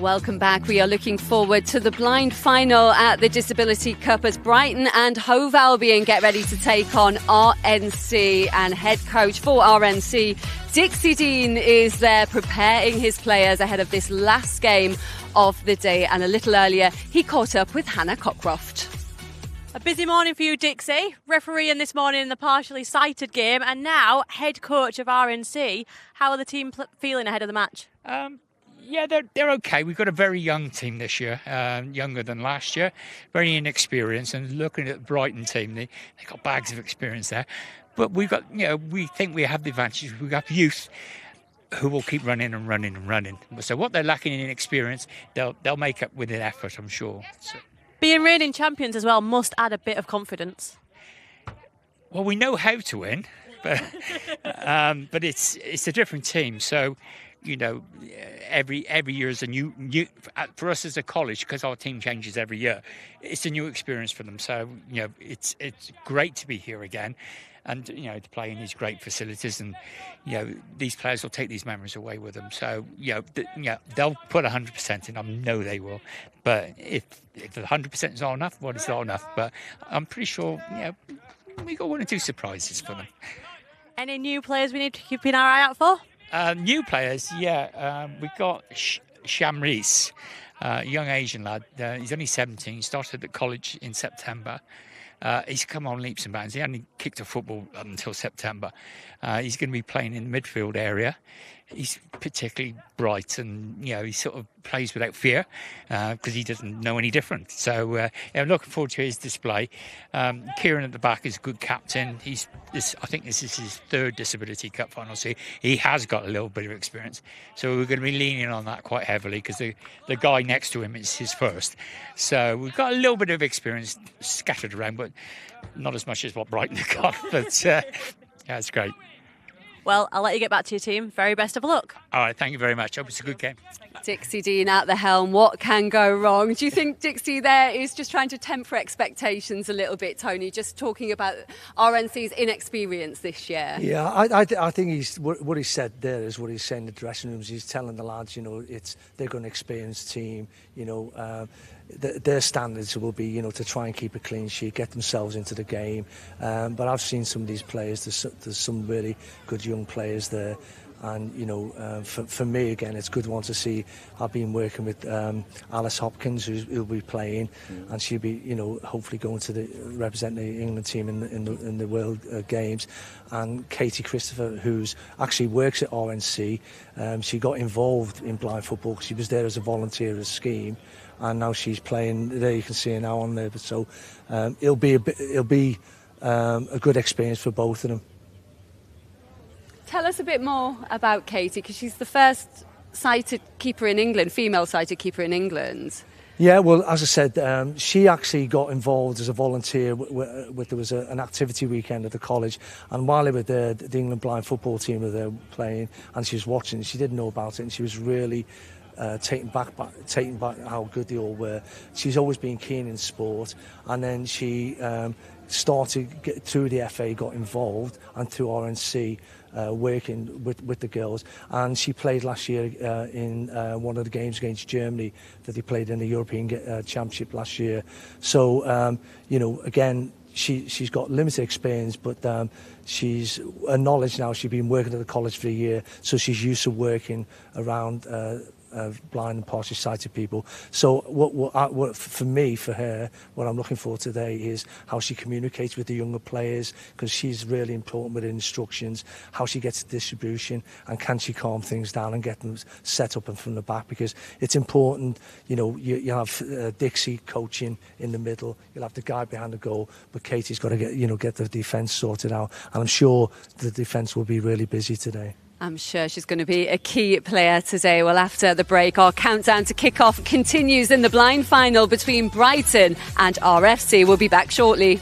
Welcome back. We are looking forward to the blind final at the Disability Cup as Brighton and Hove Albion get ready to take on RNC. And head coach for RNC, Dixie Dean, is there preparing his players ahead of this last game of the day. And a little earlier, he caught up with Hannah Cockcroft. A busy morning for you, Dixie. Refereeing this morning in the partially sighted game, and now head coach of RNC. How are the team feeling ahead of the match? Yeah, they're okay. We've got a very young team this year, younger than last year, very inexperienced. And looking at the Brighton team, they've got bags of experience there. But we've got, we think we have the advantage. We've got youth who will keep running and running and running. So what they're lacking in experience, they'll make up with an effort, I'm sure. So. Being reigning champions as well must add a bit of confidence. Well, we know how to win, but it's a different team. So, every year is a new for us as a college, because our team changes every year. It's a new experience for them. So, it's great to be here again, and to play in these great facilities, and these players will take these memories away with them. So, they'll put 100% in. I know they will. But if the 100% is not enough, well, it's not enough. But I'm pretty sure, we got 1 or 2 surprises for them. Any new players we need to keep an eye out for? New players, we've got Shamreese, young Asian lad. He's only 17. He started at college in September. He's come on leaps and bounds. He hadn't kicked a football until September. He's going to be playing in the midfield area. He's particularly bright, and he sort of plays without fear because he doesn't know any different. So I'm looking forward to his display. Kieran at the back is a good captain. I think this is his 3rd Disability Cup final, so he has got a little bit of experience. So we're going to be leaning on that quite heavily, because the guy next to him is his 1st. So we've got a little bit of experience scattered around, but not as much as what Brighton have got. But it's great. Well, I'll let you get back to your team. Very best of luck. All right, thank you very much. Hope it's a good game. Dixie Dean at the helm. What can go wrong? Do you think Dixie there is just trying to temper expectations a little bit, Tony, just talking about RNC's inexperience this year? Yeah, I think what he said there is what he's saying in the dressing rooms. He's telling the lads, they're going to experienced team, their standards will be, to try and keep a clean sheet, get themselves into the game. But I've seen some of these players. There's some really good young players there. And, for me, again, it's a good one to see. I've been working with Alice Hopkins, who'll be playing, and she'll be, hopefully going to represent the England team in the World Games. And Katie Christopher, who's actually works at RNC, she got involved in blind football because she was there as a volunteer at a scheme, and now she's playing. There you can see her now on there. But so it'll be a good experience for both of them. Tell us a bit more about Katie, because she's the first sighted keeper in England, female sighted keeper in England. Yeah, well, as I said, she actually got involved as a volunteer there was an activity weekend at the college, and while they were there, the England blind football team were there playing, and she was watching. She didn't know about it, and she was really taken back how good they all were. She's always been keen in sport, and then she started through the FA, got involved, and through RNC. Working with the girls, and she played last year in one of the games against Germany that they played in the European Championship last year. So again, she's got limited experience, but she's a knowledge now. She's been working at the college for a year, so she's used to working around blind and partially sighted people. So what for her, what I'm looking for today is how she communicates with the younger players, because she's really important with instructions, how she gets distribution, and can she calm things down and get them set up and from the back, because it's important. You have Dixie coaching in the middle, you'll have the guy behind the goal, but Katie's got to get the defence sorted out, and I'm sure the defence will be really busy today. I'm sure she's going to be a key player today. Well, after the break, our countdown to kick-off continues in the blind final between Brighton and RFC. We'll be back shortly.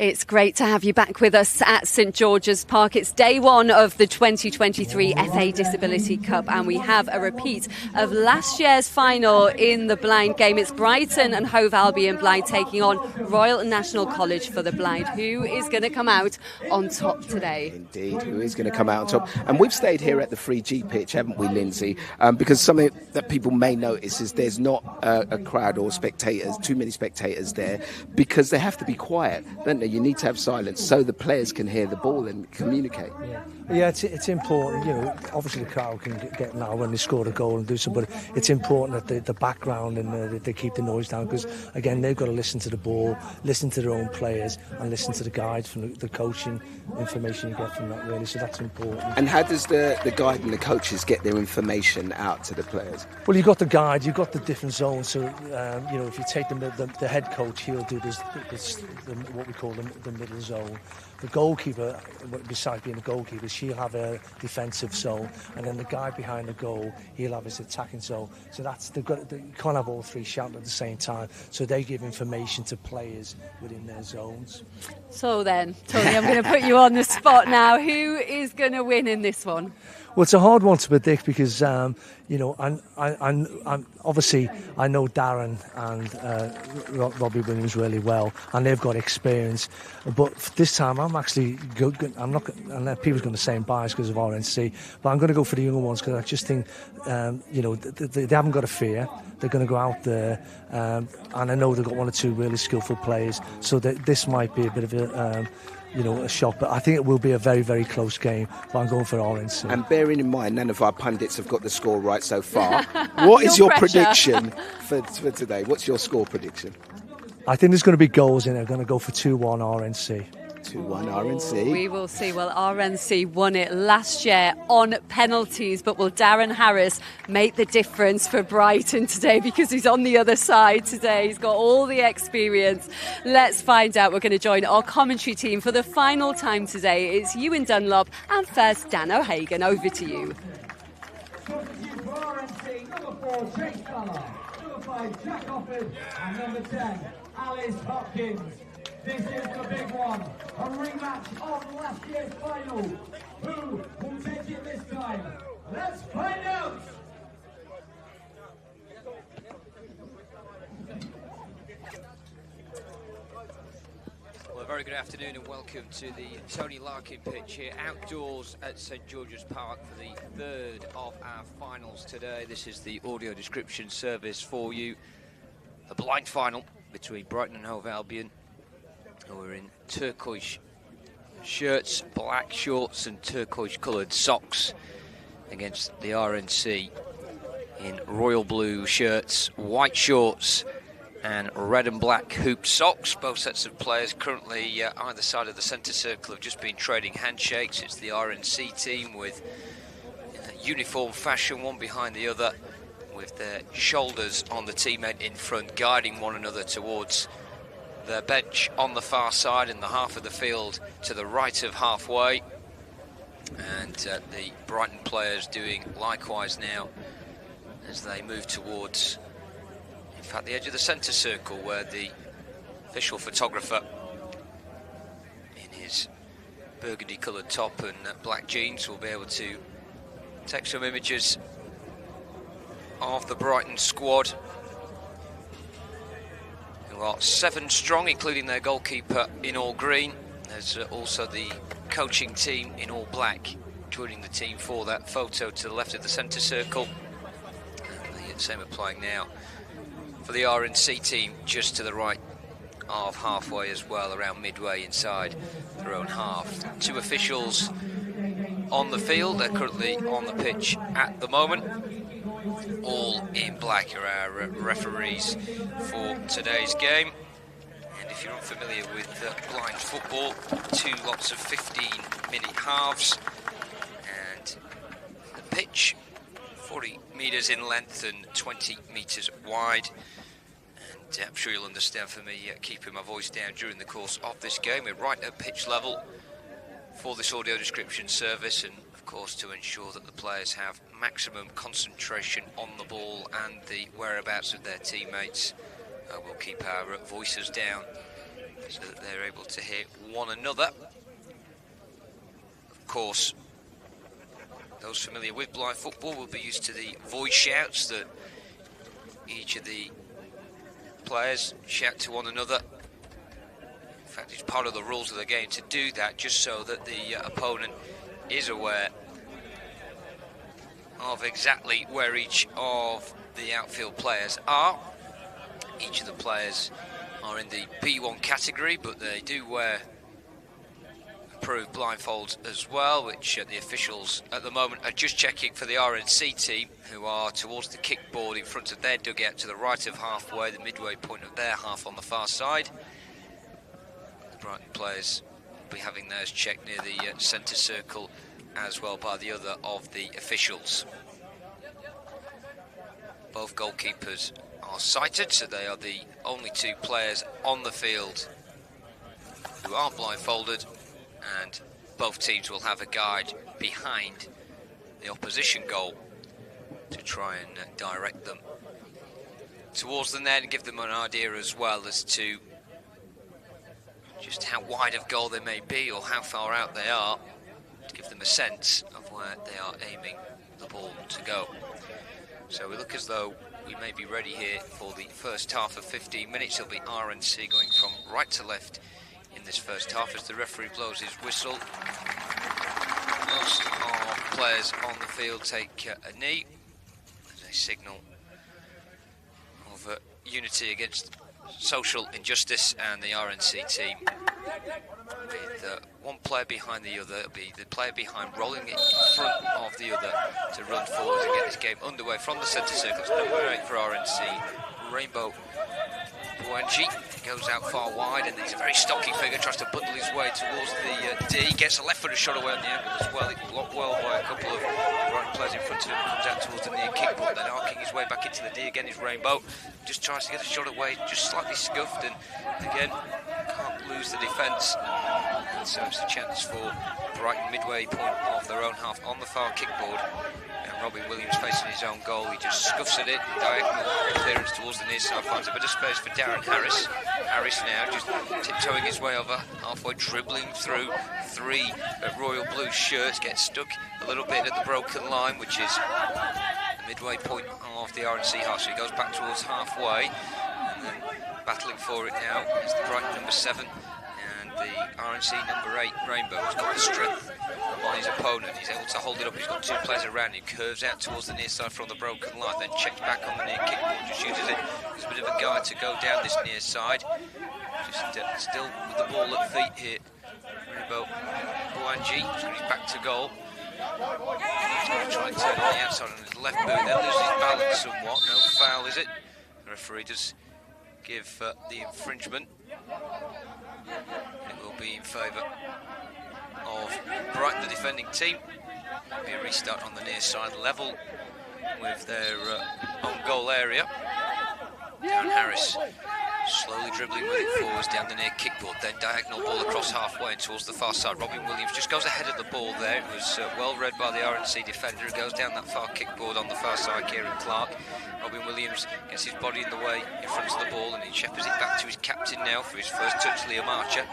It's great to have you back with us at St George's Park. It's day one of the 2023 FA Disability Cup, and we have a repeat of last year's final in the blind game. It's Brighton and Hove Albion Blind taking on Royal National College for the Blind. Who is going to come out on top today? Indeed, who is going to come out on top? And we've stayed here at the 3G pitch, haven't we, Lindsay? Because something that people may notice is there's not a crowd or spectators, too many spectators there, because they have to be quiet, don't they? You need to have silence so the players can hear the ball and communicate. Yeah, it's important. You know, obviously the crowd can get loud when they score a goal and do so, but it's important that the background and they keep the noise down, because again they've got to listen to the ball, listen to their own players, and listen to the guide from the coaching information you get from that. Really, so that's important. And how does the guide and the coaches get their information out to the players? Well, you've got the guide, you've got the different zones. So you know, if you take the head coach, he'll do this what we call the middle zone. The goalkeeper, besides being a goalkeeper, she'll have a defensive zone, and then the guy behind the goal, he'll have his attacking zone. So you can't have all three shouting at the same time. So they give information to players within their zones. So then, Tony, I'm going to put you on the spot now. Who is going to win in this one? Well, it's a hard one to predict because, you know, I'm obviously I know Darren and Robbie Williams really well, and they've got experience. But this time, I'm actually good. I'm not. And people's going to say I'm biased because of RNC, but I'm going to go for the younger ones because I just think, you know, they haven't got a fear. They're going to go out there, and I know they've got one or two really skillful players. So this might be a bit of a. You know, a shock, but I think it will be a very, very close game. But I'm going for RNC. And bearing in mind, none of our pundits have got the score right so far. What is your prediction for today? What's your score prediction? I think there's going to be goals in it. I'm going to go for 2-1 RNC. 2-1 RNC. We will see. Well, RNC won it last year on penalties, but will Darren Harris make the difference for Brighton today, because he's on the other side today? He's got all the experience. Let's find out. We're going to join our commentary team for the final time today. It's Ewan Dunlop and first Dan O'Hagan. Over to you. RNC, number 4, Chase Ballard, number 5, Jack Offord, and number 10, Alice Hopkins. This is the big one, a rematch of last year's final. Who will take it this time? Let's find out! Well, a very good afternoon and welcome to the Tony Larkin pitch here outdoors at St George's Park for the third of our finals today. This is the audio description service for you. The blind final between Brighton and Hove Albion, who are in turquoise shirts, black shorts and turquoise coloured socks, against the RNC in royal blue shirts, white shorts and red and black hoop socks. Both sets of players currently either side of the centre circle have just been trading handshakes. It's the RNC team with uniform fashion, one behind the other, with their shoulders on the teammate in front, guiding one another towards the bench on the far side in the half of the field to the right of halfway. And the Brighton players doing likewise now as they move towards, in fact, the edge of the centre circle, where the official photographer in his burgundy coloured top and black jeans will be able to take some images of the Brighton squad, who are 7 strong, including their goalkeeper in all green. There's also the coaching team in all black joining the team for that photo to the left of the centre circle. And the same applying now for the RNC team just to the right of halfway as well, around midway inside their own half. 2 officials on the field. They're currently on the pitch at the moment. All in black are our referees for today's game. And if you're unfamiliar with blind football, 2 lots of 15-minute halves, and the pitch 40 metres in length and 20 metres wide. And I'm sure you'll understand for me keeping my voice down during the course of this game. We're right at pitch level for this audio description service, and of course to ensure that the players have maximum concentration on the ball and the whereabouts of their teammates, we'll keep our voices down so that they're able to hear one another. Of course, those familiar with blind football will be used to the voice shouts that each of the players shout to one another. In fact, it's part of the rules of the game to do that, just so that the opponent is aware of exactly where each of the outfield players are. Each of the players are in the P1 category, but they do wear approved blindfolds as well, which the officials at the moment are just checking for the RNC team, who are towards the kickboard in front of their dugout to the right of halfway, the midway point of their half on the far side. The Brighton players will be having theirs checked near the centre circle as well by the other of the officials. Both goalkeepers are sighted, so they are the only two players on the field who are blindfolded, and both teams will have a guide behind the opposition goal to try and direct them towards the net and give them an idea as well as to just how wide of goal they may be or how far out they are, to give them a sense of where they are aiming the ball to go. So we look as though we may be ready here for the first half of 15 minutes. It'll be RNC going from right to left in this first half as the referee blows his whistle. Most of players on the field take a knee as a signal of unity against social injustice, and the RNC team with one player behind the other. It'll be the player behind rolling it in front of the other to run forward and get this game underway from the centre circle. It's number 8 for RNC, Rainbow Buanji. Goes out far wide, and he's a very stocky figure, tries to bundle his way towards the D, gets a left-footed shot away on the angle as well. It's blocked well by a couple of Brighton players in front of him, comes out towards the near kickball, then arcing his way back into the D again is Rainbow. Just tries to get a shot away, just slightly scuffed, and again, can't lose the defence. And so it's a chance for Brighton midway point of their own half on the far kickboard. Robin Williams facing his own goal, he just scuffs at it, diagonal clearance towards the near side, finds a bit of space for Darren Harris. Harris now just tiptoeing his way over, halfway dribbling through 3 royal blue shirts, gets stuck a little bit at the broken line, which is the midway point of the RNC half, so he goes back towards halfway, and then battling for it now is the Brighton number 7, and the RNC number 8, Rainbow, has got the strength on his opponent. He's able to hold it up. He's got 2 players around him, curves out towards the near side from the broken line, then checks back on the near kickball, just uses it as a bit of a guide to go down this near side. Just still with the ball at feet here, Rainbow Buanji, he's got his back to goal. He's going to try and turn on the outside on his left boot, then loses his balance somewhat. No foul, is it? The referee does give the infringement. It will be in favour of Brighton, the defending team. It'll be a restart on the near side, level with their own goal area. Darren Harris slowly dribbling with it forwards down the near kickboard, then diagonal ball across halfway and towards the far side. Robin Williams just goes ahead of the ball there. It was well read by the RNC defender, who goes down that far kickboard on the far side, Kieran Clark. Robin Williams gets his body in the way in front of the ball, and he shepherds it back to his captain now for his first touch, Liam Archer.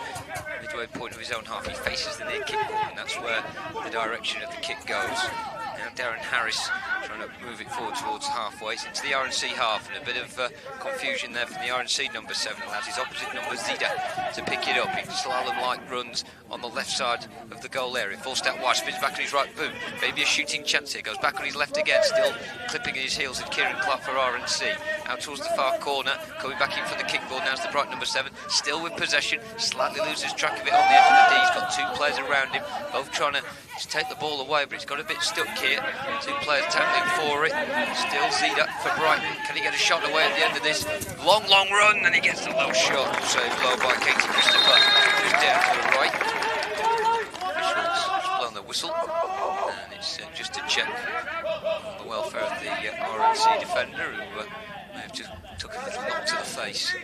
Midway point of his own half, he faces the near kickboard, and that's where the direction of the kick goes. Now Darren Harris trying to move it forward towards halfway. It's into the RNC half, and a bit of confusion there from the RNC number 7. Allows his opposite number Zida to pick it up. He slalom-like runs on the left side of the goal area. Full step wide, spins back on his right boot. Maybe a shooting chance here. Goes back on his left again, still clipping at his heels. And Kieran Clark for RNC. Out towards the far corner, coming back in for the kickball. Now's the Brighton number 7, still with possession. Slightly loses track of it on the edge of the D. He's got 2 players around him, both trying to just take the ball away, but he's got a bit stuck here. 2 players tackling for it. Still Zida for Brighton. Can he get a shot away at the end of this? Long run, and he gets the low shot. Saved low by Katie Christopher, just down to the right. Officials blown the whistle, and it's just to check on the welfare of the RNC defender, who may have just took a little knock to the face.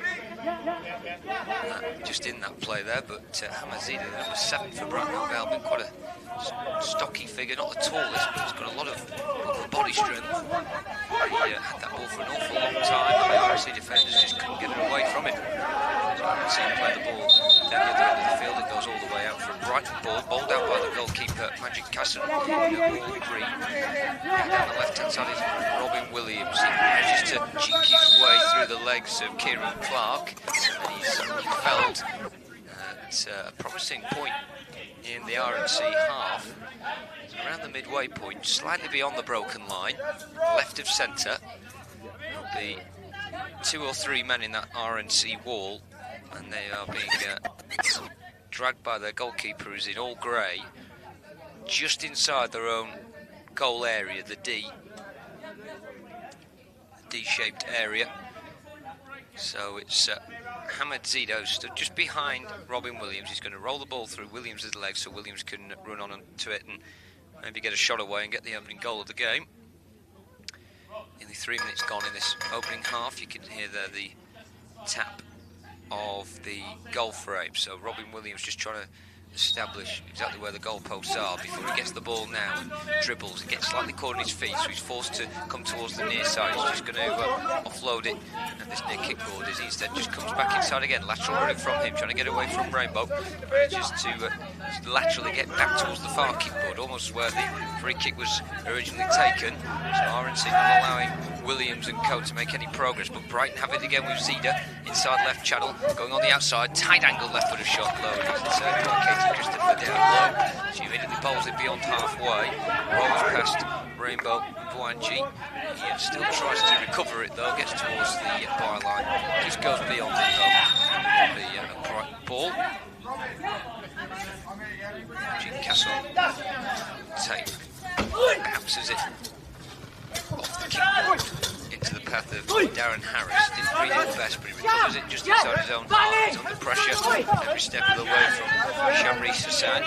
Just in that play there, but Hamazida, number 7 for Brighton Hove Albion, quite a stocky figure, not the tallest, but he's got a lot of body strength. He had that ball for an awful long time, and the RNC defenders just couldn't get it away from him. So I haven't seen him play the ball down the other end of the field. It goes all the way out for a Brighton ball. Balled out by the goalkeeper, Magic Castle. All green. Down the left-hand side is Robin Williams. He manages to cheek his way through the legs of Kieran Clark. And he's felled at a promising point in the RNC half. So around the midway point, slightly beyond the broken line, left of centre. There'll be 2 or 3 men in that RNC wall, and they are being dragged by their goalkeeper, who's in all grey, just inside their own goal area, the D-shaped area. So it's Hamad Zido stood just behind Robin Williams. He's going to roll the ball through Williams' legs so Williams can run on to it and maybe get a shot away and get the opening goal of the game. Nearly 3 minutes gone in this opening half. You can hear there the tap of the goal frame. So Robin Williams just trying to establish exactly where the goalposts are before he gets the ball now and dribbles. He gets slightly caught on his feet, so he's forced to come towards the near side. He's just going to offload it at this near kickboard as he instead just comes back inside again. Lateral running from him, trying to get away from Rainbow. Manages to laterally get back towards the far kickboard, almost where the free kick was originally taken. So RNC not allowing Williams and co to make any progress, but Brighton have it again with Zida inside left channel, going on the outside, tight angle left footer shot low. It's by Katie Christopher down low. She immediately bowls it beyond halfway, rolls past Rainbow Buanji. He still tries to recover it though, gets towards the byline, just goes beyond it though. The upright ball. Jim Castle bounces it off the kickboard into the path of Darren Harris. Didn't read it the best, but he recovers it just inside his own half. He's under pressure every step of the way from Shamris Hassan.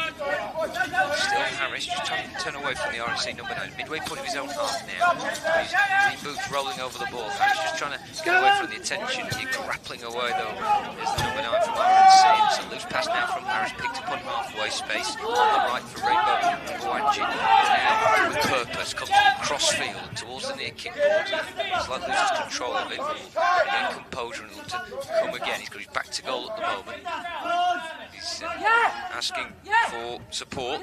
Still Harris just trying to turn away from the RNC number 9. Midway point of his own half now. He's in boots rolling over the ball. Harris just trying to get away from the attention. He's grappling away though. There's the number 9 from RNC. It's a loose pass now from Harris, picked up on halfway space on the right for Rainbow Buanji. Now with purpose comes cross field towards the near kickboard. It's like loses control of it. Gain composure and look to come again. He's got his back to goal at the moment. He's asking for support.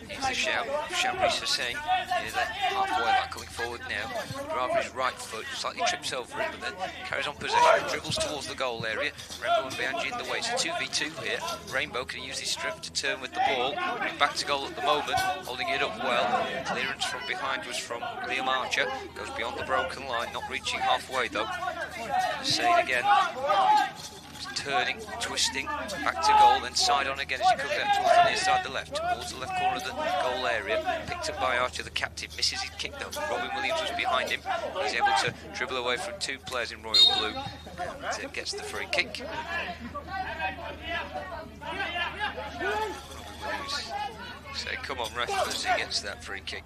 Here's the shout of Shamris Hussain. Here's that halfway line coming forward now. Rather his right foot, slightly trips over it, but then carries on possession, dribbles towards the goal area. Rainbow and Bianchi in the way. It's a 2v2 here. Rainbow can use his strength to turn with the ball. He's back to goal at the moment, holding it up well. Clearance from behind was from Liam Archer. Goes beyond the broken line, not reaching halfway though. Say it again. Turning, twisting, back to goal, then side on again as he comes out towards the near side, the left, towards the left corner of the goal area. Picked up by Archer, the captain, misses his kick though. Robin Williams was behind him. He's able to dribble away from 2 players in royal blue and gets the free kick. Say, come on, ref, as he gets that free kick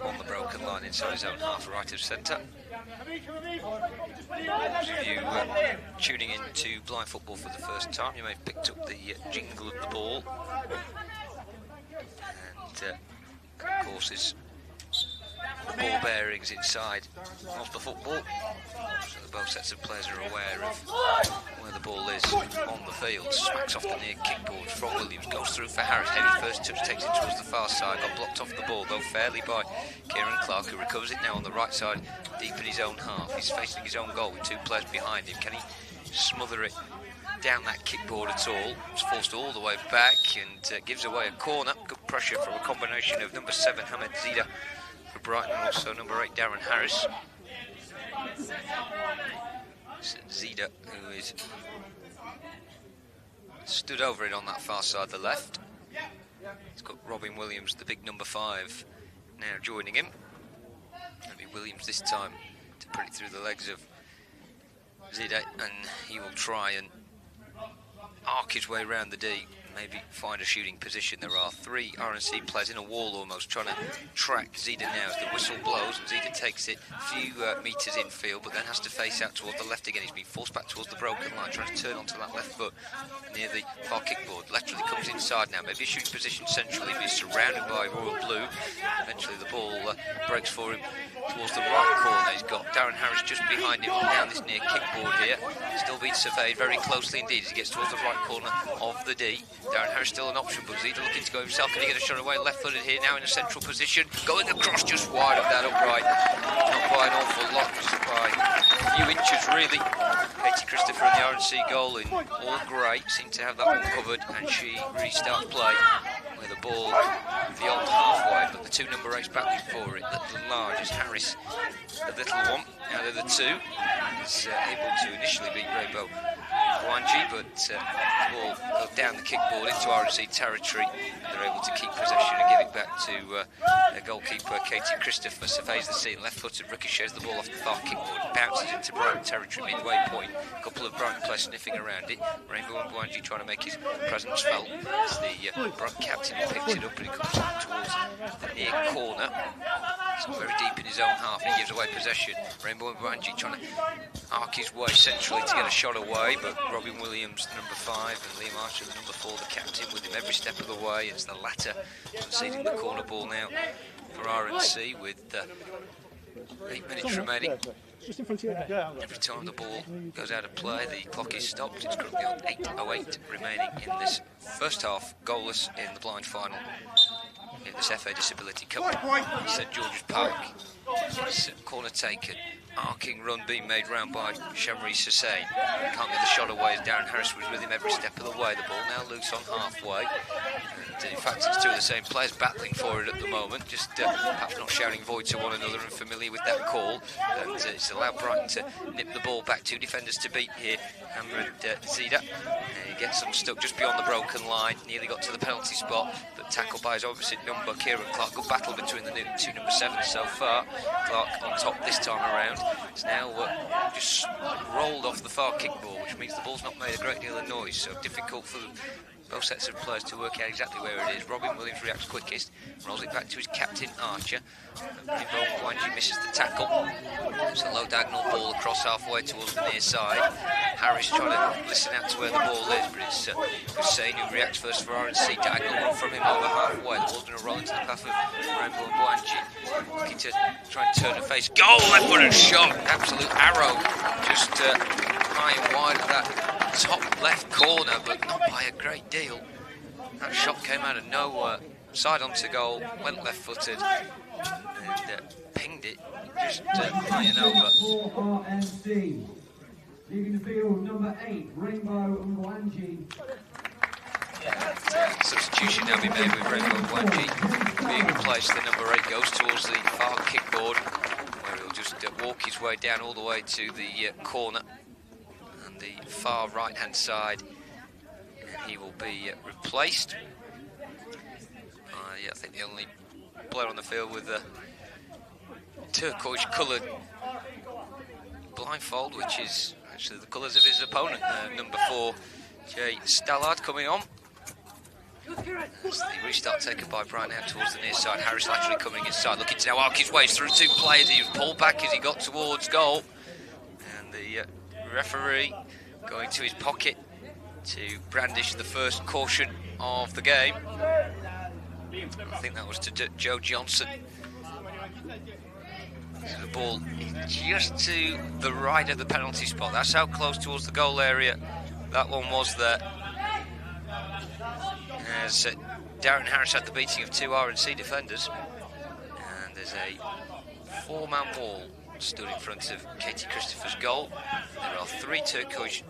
on the broken line inside his own half, right of centre. Those of you tuning in to blind football for the first time, you may have picked up the jingle of the ball. And of course, is the ball bearings inside of the football. So the both sets of players are aware of where the ball is on the field. Smacks off the near kickboard from Williams, goes through for Harris. Heavy first touch, takes it towards the far side. Got blocked off the ball though fairly by Kieran Clark, who recovers it now on the right side, deep in his own half. He's facing his own goal with 2 players behind him. Can he smother it down that kickboard at all? It's forced all the way back and gives away a corner. Good pressure from a combination of number 7 Hamad Zida for Brighton and also number 8 Darren Harris. Zida, who is stood over it on that far side, the left. He's got Robin Williams, the big number 5, now joining him. It'll be Williams this time to put it through the legs of Zida, and he will try and arc his way around the D. maybe find a shooting position. There are 3 RNC players in a wall almost trying to track Zida now as the whistle blows, and Zida takes it a few metres infield, but then has to face out towards the left again. He's been forced back towards the broken line, trying to turn onto that left foot near the far kickboard. Laterally comes inside now, maybe a shooting position centrally, but he's surrounded by Royal Blue. Eventually the ball breaks for him towards the right corner. He's got Darren Harris just behind him down this near kickboard here. Still being surveyed very closely indeed as he gets towards the right corner of the D. Darren Harris still an option, but Zida looking to go himself. Can he get a shot away? Left-footed here now in a central position. Going across just wide of that upright. Not by an awful lot, just by a few inches really. Katie Christopher in the RNC goal in all grey seemed to have that one covered, and she restarts play with the ball beyond halfway, but the 2 number 8s battling for it. Little and large as Harris, the little one out of the 2, is able to initially beat Rainbow Wanji, but the ball goes down the kickboard into RNC territory, and they're able to keep possession and give it back to their goalkeeper Katie Christopher. Surveys the scene, left-footed, ricochets the ball off the far kickboard, bounces into Brighton territory, midway point. A couple of Brighton players sniffing around it. Rainbow Wanji trying to make his presence felt. It's the Brighton captain who picks it up, and he comes up towards the near corner. It's very deep in his own half, and he gives away possession. Rainbow Wanji trying to arc his way centrally to get a shot away, but Robin Williams, the number 5, and Liam Archer, the number 4, the captain, with him every step of the way. It's the latter conceding the corner ball now for RNC with 8 minutes remaining. Every time the ball goes out of play, the clock is stopped. It's currently on 8:08 remaining in this first half, goalless in the blind final in this FA Disability Cup. St George's Park. It's corner taken. Arcing run being made round by Shamreese Hussain. Can't get the shot away as Darren Harris was with him every step of the way. The ball now loose on halfway. And in fact, it's 2 of the same players battling for it at the moment, just perhaps not shouting void to one another and familiar with that call. And it's allowed Brighton to nip the ball back. 2 defenders to beat here. Amber and Zida. He gets them stuck just beyond the broken line. Nearly got to the penalty spot, but tackled by his opposite number, Kieran Clark. Good battle between the 2 number 7s so far. Clark on top this time around. It's now just rolled off the far kickball, which means the ball's not made a great deal of noise, so difficult for both sets of players to work out exactly where it is. Robin Williams reacts quickest, rolls it back to his captain Archer. Rainbow Wanji misses the tackle. It's a low diagonal ball across halfway towards the near side. Harris trying to listen out to where the ball is, but it's Hussain who reacts first for RNC. Diagonal run from him over halfway. The ball's going to roll into the path of Rainbow Wanji. Looking to try and turn the face. Goal! Left-footed shot! Absolute arrow. Just high and wide of that top left corner, but not by a great deal. That shot came out of nowhere. Side onto goal, went left-footed, and pinged it just high and over. RNC. Leaving the field, number 8, Rainbow Wanji. Substitution now being made with Rainbow Wanji being replaced. The number 8 goes towards the far kickboard, where he'll just walk his way down all the way to the corner and the far right-hand side, and he will be replaced. I think the only player on the field with a turquoise-coloured blindfold, which is actually the colours of his opponent, number 4, Jay Stallard, coming on. As the restart taken by Brian out towards the near side. Harris laterally coming inside, looking to now arc his way through 2 players. He was pulled back as he got towards goal, and the referee going to his pocket to brandish the first caution of the game. I think that was to Joe Johnson. The ball just to the right of the penalty spot. That's how close towards the goal area that one was there. As Darren Harris had the beating of 2 RNC defenders, and there's a 4-man wall stood in front of Katie Christopher's goal. There are 3 turquoise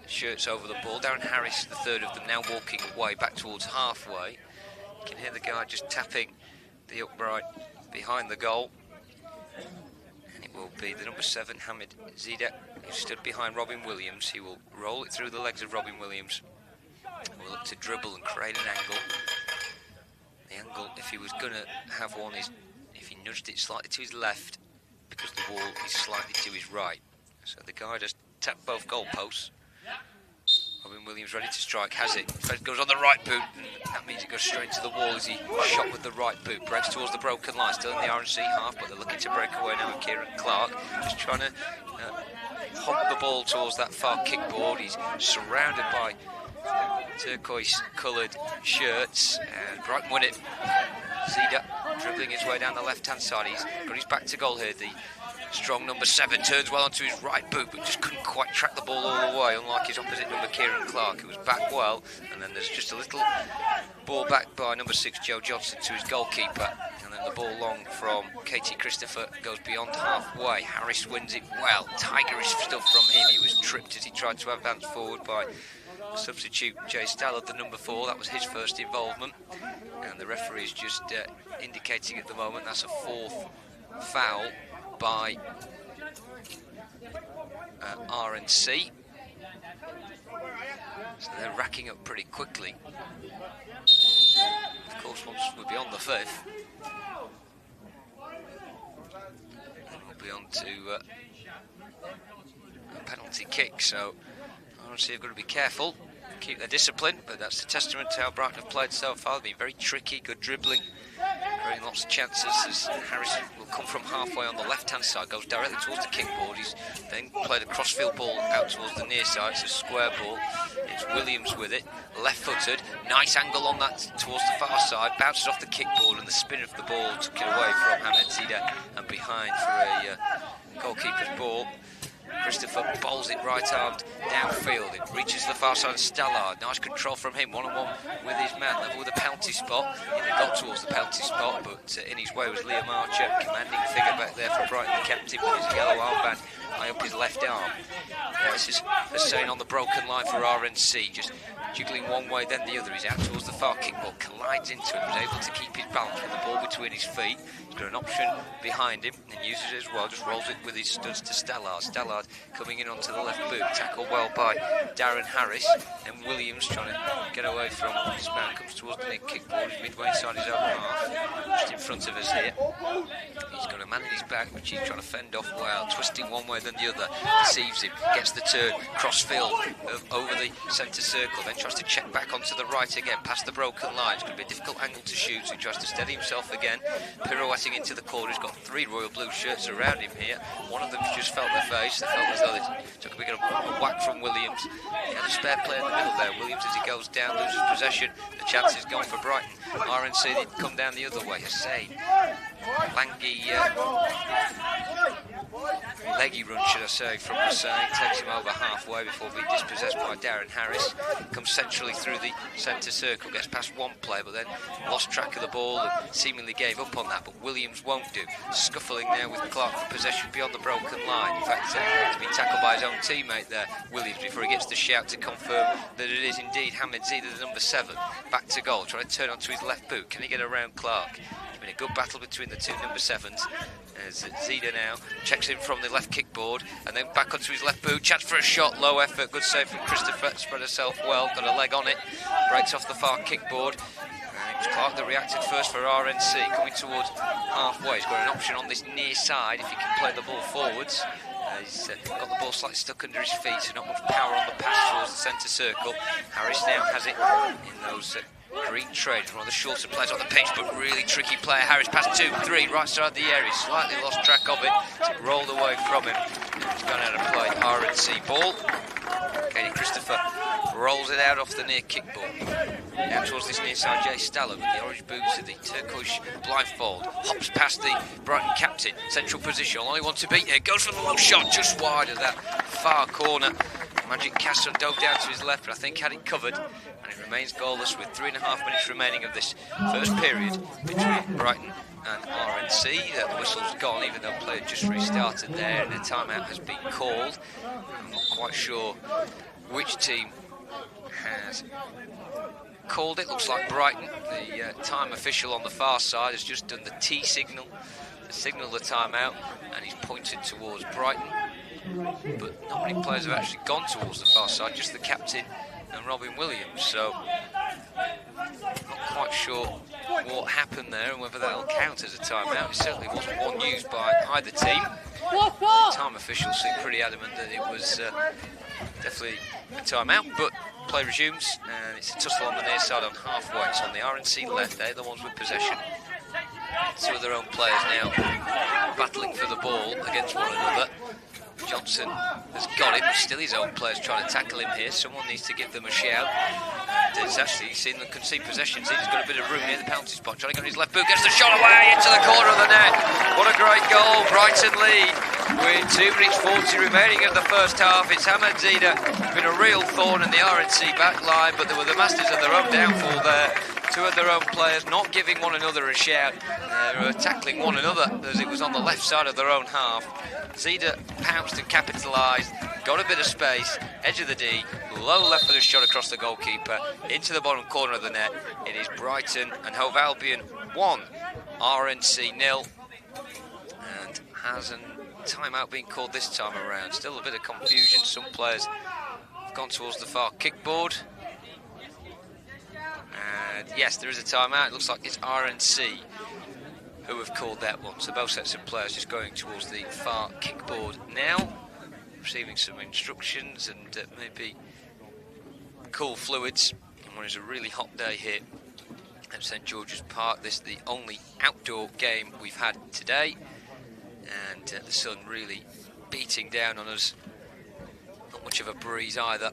shirts over the ball. Darren Harris, the 3rd of them, now walking away back towards halfway. You can hear the guy just tapping the upright behind the goal. And it will be the number 7, Hamid Zida, who stood behind Robin Williams. He will roll it through the legs of Robin Williams. Will look to dribble and create an angle. The angle, if he was going to have one, is if he nudged it slightly to his left, because the wall is slightly to his right. So the guy just tapped both goalposts. Robin Williams ready to strike, has it. Fred goes on the right boot, and that means it goes straight into the wall as he shot with the right boot. Breaks towards the broken line, still in the RNC half, but they're looking to break away now with Kieran Clark. Just trying to hop the ball towards that far kickboard. He's surrounded by turquoise-coloured shirts, and Brighton win it. Zida dribbling his way down the left-hand side. He's got his back to goal here. The strong number 7 turns well onto his right boot, but just couldn't quite track the ball all the way, unlike his opposite number, Kieran Clark, who was back well. And then there's just a little ball back by number 6, Joe Johnson, to his goalkeeper. And then the ball long from Katie Christopher goes beyond halfway. Harris wins it well. Tigerish stuff from him. He was tripped as he tried to advance forward by substitute Jay Stallard, the number 4. That was his first involvement. And the referee is just indicating at the moment that's a 4th foul by RNC. So they're racking up pretty quickly. Of course, once we'll be on the 5th, and we'll be on to a penalty kick. So RNC have got to be careful, keep their discipline, but that's a testament to how Brighton have played so far. They've been very tricky, good dribbling, creating lots of chances as Harris will come from halfway on the left-hand side, goes directly towards the kickboard. He's then played a crossfield ball out towards the near side. It's a square ball. It's Williams with it, left-footed, nice angle on that towards the far side, bounces off the kickboard, and the spin of the ball took it away from Hamed Zida and behind for a goalkeeper's ball. Christopher bowls it right-armed downfield. It reaches the far side of Stallard. Nice control from him, one-on-one with his man, level with a penalty spot. He got towards the penalty spot, but in his way was Liam Archer, commanding figure back there for Brighton, the captain, with his yellow armband high up his left arm. This is Hussein on the broken line for RNC, just jiggling one way then the other. He's out towards the far kickball, collides into it, was able to keep his balance with the ball between his feet. He's got an option behind him and uses it as well, just rolls it with his studs to Stallard. Stallard coming in onto the left boot, tackled well by Darren Harris, and Williams trying to get away from his man, comes towards the mid kickboard, midway inside his own half, just in front of us here. He's got a man in his back which he's trying to fend off well, twisting one way then the other, deceives him, gets the turn, crossfield over the centre circle, then tries to check back onto the right again, past the broken line. It's going to be a difficult angle to shoot, so he tries to steady himself again, pirouetting into the corner. He's got 3 royal blue shirts around him here. One of them's just felt their face. They felt as though they took a big whack from Williams. He had a spare player in the middle there. Williams, as he goes down, loses possession. The chance is gone for Brighton. RNC, they come down the other way. Hussein, lanky, leggy run, should I say, from Hussein. Takes him over halfway before being dispossessed by Darren Harris. Comes centrally through the centre circle, gets past one player, but then lost track of the ball and seemingly gave up on that. But Williams won't do. Scuffling there with Clark for possession beyond the broken line. In fact, he's been tackled by his own teammate there, Williams, before he gets the shout to confirm that it is indeed Hamed Zida, the number 7. Back to goal, trying to turn onto his left boot. Can he get around Clark? It's been a good battle between the 2 number 7s. As Zida now checks in from the left kickboard and then back onto his left boot. Chance for a shot, low effort, good save from Christopher. Spread herself well, got a leg on it. Breaks off the far kickboard. And it was Clark that reacted first for RNC, coming towards halfway. He's got an option on this near side if he can play the ball forwards. He's got the ball slightly stuck under his feet, so not much power on the pass towards the centre circle. Harris now has it in those green trades, one of the shorter players on the pitch, but really tricky player. Harris past 2, 3, right side of the area. He slightly lost track of it, so it rolled away from him. He's gone out of play. RNC ball. Katie Christopher rolls it out off the near kickball. Out towards this near side, Jay Stallard with the orange boots and the turquoise blindfold. Hops past the Brighton captain. Central position, only one to beat here. Goes for the low shot, just wide of that far corner. Magic Castro dove down to his left, but I think had it covered. And it remains goalless with 3.5 minutes remaining of this first period between Brighton and RNC. The whistle's gone, even though play had just restarted there, and a timeout has been called. I'm not quite sure which team has called it. Looks like Brighton. The time official on the far side has just done the T signal to signal the timeout, and he's pointed towards Brighton. But not many players have actually gone towards the far side, just the captain and Robin Williams. So not quite sure what happened there and whether that'll count as a timeout. It certainly wasn't one used by either team. The time officials seemed pretty adamant that it was definitely a timeout, but play resumes and it's a tussle on the near side on halfway. It's on the RNC left, they're the ones with possession. Two of their own players now battling for the ball against one another. Johnson has got it, but still his own players trying to tackle him here. Someone needs to give them a shout. It's actually seen them concede possessions. He's got a bit of room near the penalty spot. Johnny got his left boot, gets the shot away into the corner of the net. What a great goal. Brighton lead with 2 minutes 40 remaining of the first half. It's Ahmed Zida, been a real thorn in the RNC back line, but they were the masters of their own downfall there. Two of their own players not giving one another a shout. They were tackling one another as it was on the left side of their own half. Zida pounced and capitalised, got a bit of space, edge of the D, low left footed shot across the goalkeeper, into the bottom corner of the net. It is Brighton and Hove Albion 1, RNC 0. And hasn't timeout been called this time around. Still a bit of confusion. Some players have gone towards the far kickboard. And yes, there is a timeout. It looks like it's RNC who have called that one. So both sets of players just going towards the far kickboard now, receiving some instructions and maybe cool fluids. And when it's a really hot day here at St George's Park, this is the only outdoor game we've had today, and the sun really beating down on us. Not much of a breeze either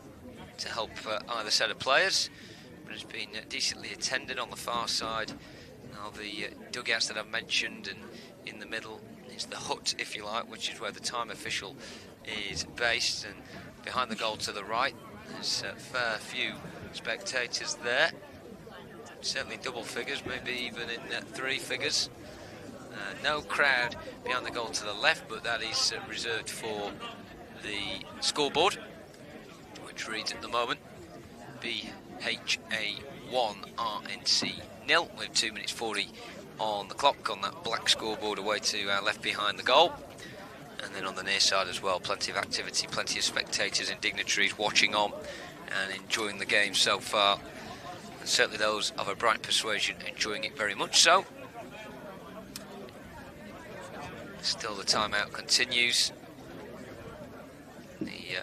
to help either set of players. It's been decently attended on the far side. Now the dugouts that I've mentioned, and in the middle is the hut, if you like, which is where the time official is based, and behind the goal to the right there's a fair few spectators there, certainly double figures, maybe even in 3 figures. No crowd behind the goal to the left, but that is reserved for the scoreboard, which reads at the moment BHA1 RNC 0 with 2 minutes 40 on the clock on that black scoreboard away to our left behind the goal. And then on the near side as well, plenty of activity, plenty of spectators and dignitaries watching on and enjoying the game so far, and certainly those of a bright persuasion enjoying it very much so. Still the timeout continues. The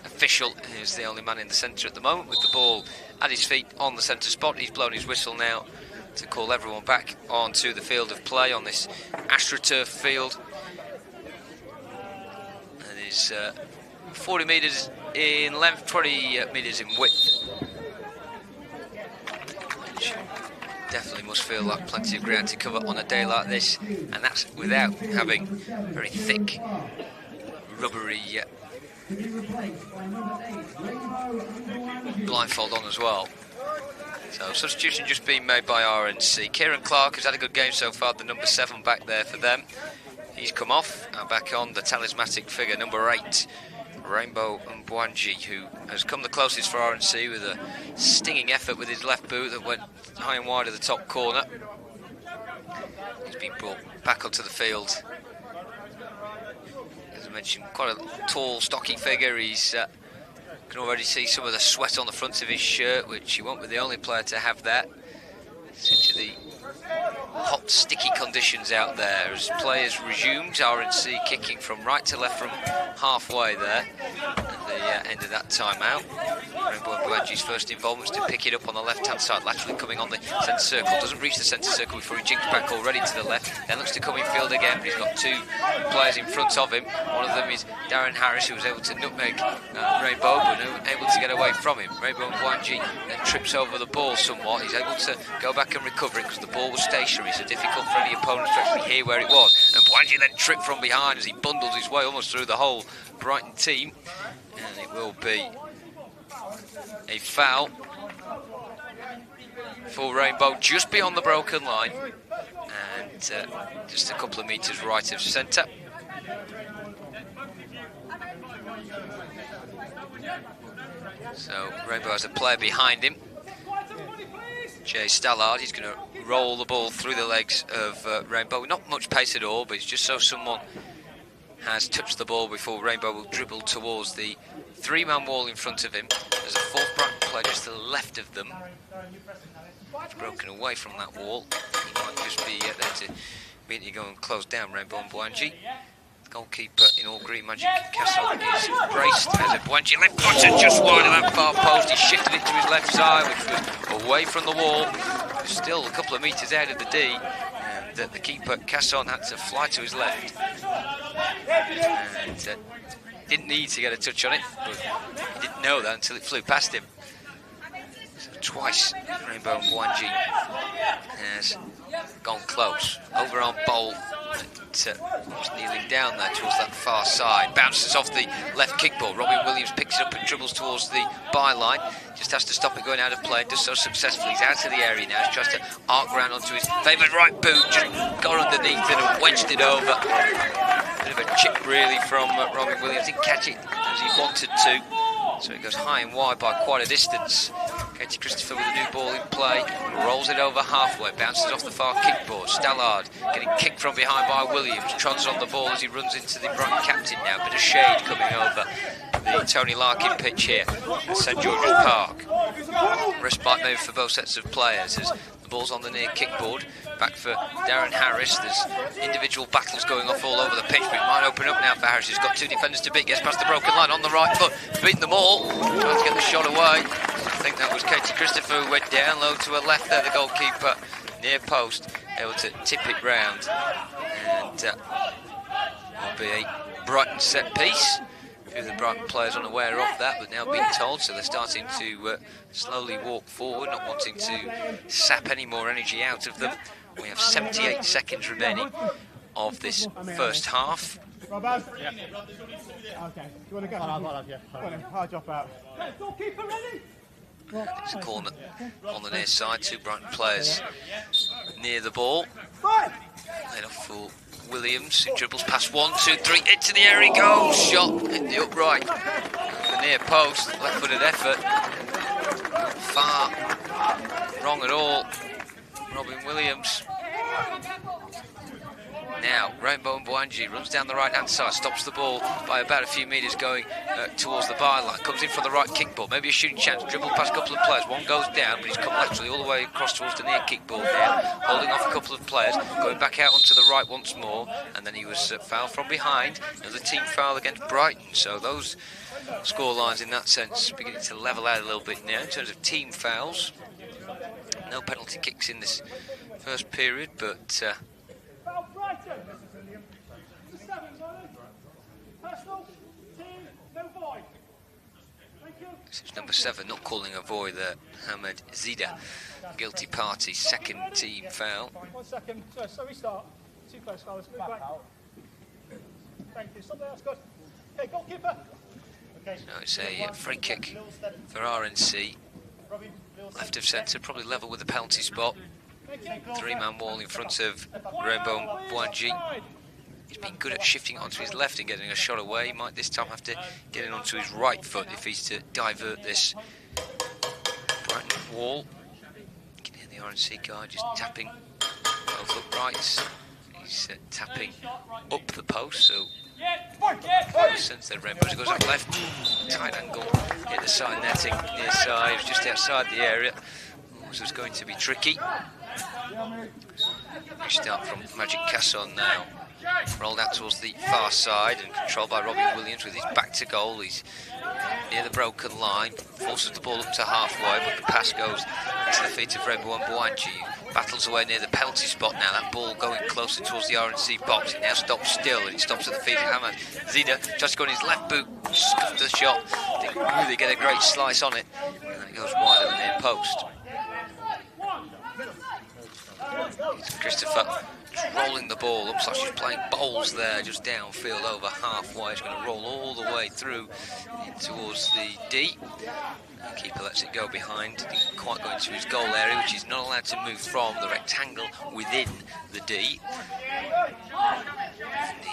official is the only man in the centre at the moment with the ball at his feet on the centre spot. He's blown his whistle now to call everyone back onto the field of play on this AstroTurf field. It is 40 metres in length, 20 metres in width, which definitely must feel like plenty of ground to cover on a day like this, and that's without having very thick, rubbery blindfold on as well. So substitution just being made by RNC. Kieran Clark has had a good game so far, the number 7 back there for them. He's come off, and back on the talismanic figure, number 8, Rainbow Mbwanji, who has come the closest for RNC with a stinging effort with his left boot that went high and wide of the top corner. He's been brought back onto the field. As I mentioned, quite a tall, stocky figure. He's can already see some of the sweat on the front of his shirt, which he won't be the only player to have that. Such are the hot, sticky conditions out there as players resumed. RNC kicking from right to left from halfway there at the end of that timeout. Rainbow Mbwanji's first involvement is to pick it up on the left-hand side, laterally coming on the centre circle. Doesn't reach the centre circle before he jinks back already to the left. Then looks to come in field again, but he's got 2 players in front of him. One of them is Darren Harris, who was able to nutmeg Rainbow, but able to get away from him. Rainbow Mbwanji then trips over the ball somewhat. He's able to go back and recover it because the ball was stationary, so difficult for any opponent to actually hear where it was. And Mbwanji then tripped from behind as he bundles his way almost through the whole Brighton team. And it will be a foul for Rainbow just beyond the broken line and just a couple of metres right of centre. So Rainbow has a player behind him, Jay Stallard. He's going to roll the ball through the legs of Rainbow. Not much pace at all, but it's just so someone has touched the ball before Rainbow will dribble towards the 3-man wall in front of him. There's a 4th Brighton player just to the left of them. It's broken away from that wall. He might just be there to immediately go and close down Rainbow and Bwanji. Goalkeeper in all green, Magic Casson, is braced. There's a Bwanji left footed just wide of that far post. He shifted it to his left side, which was away from the wall. Still a couple of metres out of the D, and the keeper Casson had to fly to his left. And didn't need to get a touch on it, but he didn't know that until it flew past him. So twice Rainbow and Bwanji has gone close. Overarm bowl. Was kneeling down there towards that far side. Bounces off the left kick ball. Robin Williams picks it up and dribbles towards the byline. Just has to stop it going out of play. Does so successfully. He's out of the area now. He tries to arc round onto his favoured right boot. Just got underneath it and wedged it over. Bit of a chip really from Robin Williams. Didn't catch it as he wanted to. So it goes high and wide by quite a distance. Katie Christopher with a new ball in play, rolls it over halfway, bounces off the far kickboard. Stallard getting kicked from behind by Williams, trods on the ball as he runs into the Brighton captain now. Bit of shade coming over the Tony Larkin pitch here at St George's Park. Respite maybe for both sets of players as the ball's on the near kickboard. Back for Darren Harris. There's individual battles going off all over the pitch, but it might open up now for Harris. He's got two defenders to beat, gets past the broken line on the right foot, beating them all, trying to get the shot away. I think that was Katie Christopher who went down low to her left there, the goalkeeper, near post, able to tip it round. And will be a Brighton set piece. A few of the Brighton players unaware of that, but now being told, so they're starting to slowly walk forward, not wanting to sap any more energy out of them. We have 78 seconds remaining of this first half. Robbo? Yeah. Okay. Do you want to go? I'll have you. Hard drop out. Goalkeeper ready? It's a corner on the near side. Two Brighton players near the ball. Laid off for Williams, who dribbles past 1, 2, 3, into the air he goes. Shot in the upright. The near post, left-footed effort. Far wrong at all. Robin Williams. Now, Rainbow and Bwanji runs down the right-hand side, stops the ball by about a few metres going towards the byline. Comes in for the right kick ball, maybe a shooting chance, dribble past a couple of players. One goes down, but he's come laterally all the way across towards the near kick ball now, holding off a couple of players, going back out onto the right once more, and then he was fouled from behind. Another team foul against Brighton, so those score lines in that sense beginning to level out a little bit now in terms of team fouls. No penalty kicks in this first period, but this is number 7, not calling a void there, Hamed Zida, guilty party, second team foul. 1 second, so restart. Too close, fellas. Move back. Thank you. Stop there, that's good. Okay, goalkeeper. Okay. So it's a free kick for RNC. Left of centre, probably level with the penalty spot. 3-man wall in front of Rainbow Bwanji. He's been good at shifting onto his left and getting a shot away. He might this time have to get in onto his right foot if he's to divert this Brighton wall. You can hear the RNC guy just tapping both uprights. He's tapping up the post, so since the Rainbows goes up left, tight angle, hit the side netting, near side, he was just outside the area. This was going to be tricky. We start from Magic Casson now. Rolled out towards the far side and controlled by Robin Williams with his back to goal. He's near the broken line, forces the ball up to halfway, but the pass goes into the feet of Rainbow and Bwanji. Battles away near the penalty spot now. That ball going closer towards the RNC box. It now stops still and it stops at the feet of Hamed Zida. Tries to go on his left boot, scuffed the shot. Didn't really get a great slice on it. And then it goes wide at the near post. Christopher rolling the ball, looks like she's playing bowls there, just downfield over halfway. He's going to roll all the way through towards the D. The keeper lets it go behind, didn't quite go into his goal area, which he's not allowed to move from the rectangle within the D.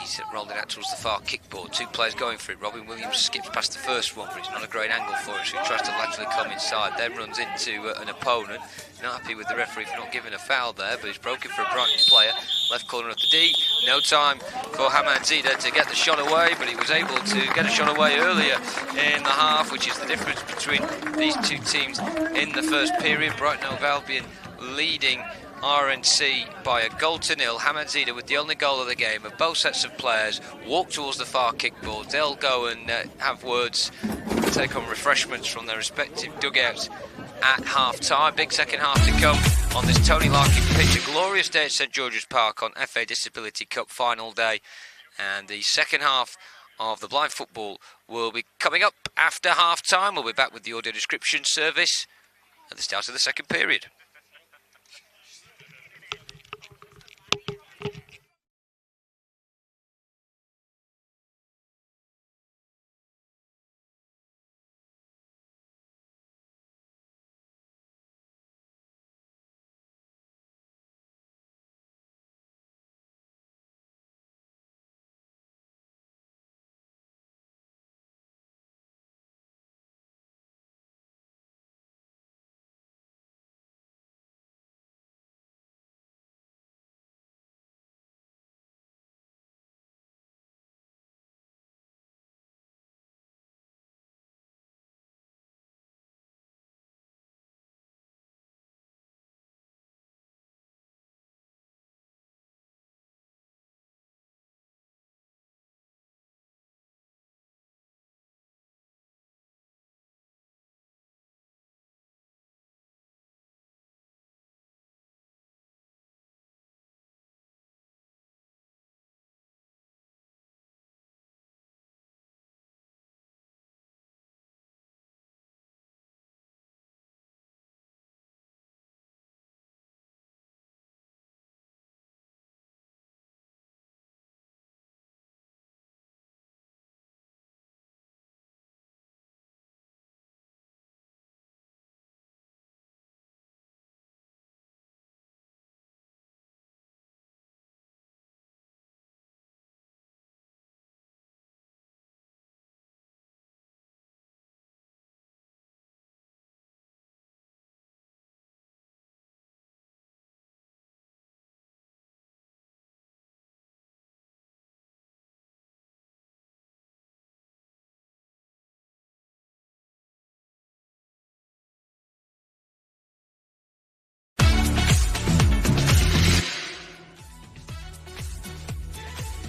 He's rolled it out towards the far kickboard. Two players going for it. Robin Williams skips past the first one, but it's not a great angle for it, so he tries to laterally come inside, then runs into an opponent. Not happy with the referee for not giving a foul there, but he's broken for a Brighton player. Left corner of the D. No time for Hamed Zida to get the shot away, but he was able to get a shot away earlier in the half, which is the difference between these two teams in the first period. Brighton Hove Albion leading RNC by a goal to nil. Hamad Zida with the only goal of the game. Of both sets of players walk towards the far kickboard. They'll go and have words, take on refreshments from their respective dugouts at half-time. Big second half to come on this Tony Larkin pitch. A glorious day at St George's Park on FA Disability Cup final day. And the second half of the blind football will be coming up after half-time. We'll be back with the audio description service at the start of the second period.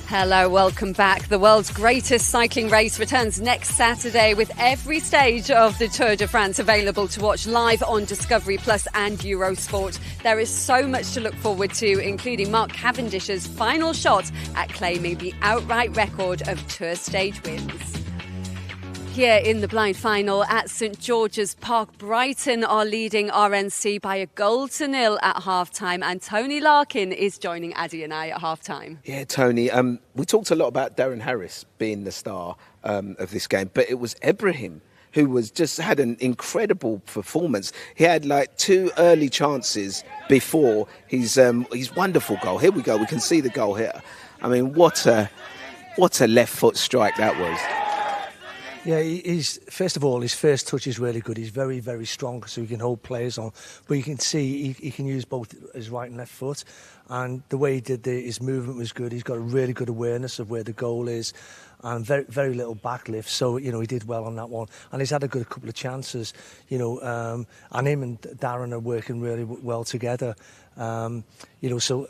Hello, welcome back. The world's greatest cycling race returns next Saturday with every stage of the Tour de France available to watch live on Discovery Plus and Eurosport. There is so much to look forward to, including Mark Cavendish's final shot at claiming the outright record of Tour stage wins. Here in the blind final at St George's Park, Brighton are leading RNC by a goal to nil at half-time, and Tony Larkin is joining Addy and I at half-time. Yeah, Tony, we talked a lot about Darren Harris being the star of this game, but it was Ibrahim who was just had an incredible performance. He had like 2 early chances before his wonderful goal. Here we go, we can see the goal here. I mean, what a left foot strike that was. Yeah, he's first of all, his first touch is really good. He's very, very strong, so he can hold players on. But you can see he can use both his right and left foot. And the way he did his movement was good. He's got a really good awareness of where the goal is, and very, very little backlift. So, he did well on that one. And he's had a good couple of chances, and him and Darren are working really well together. So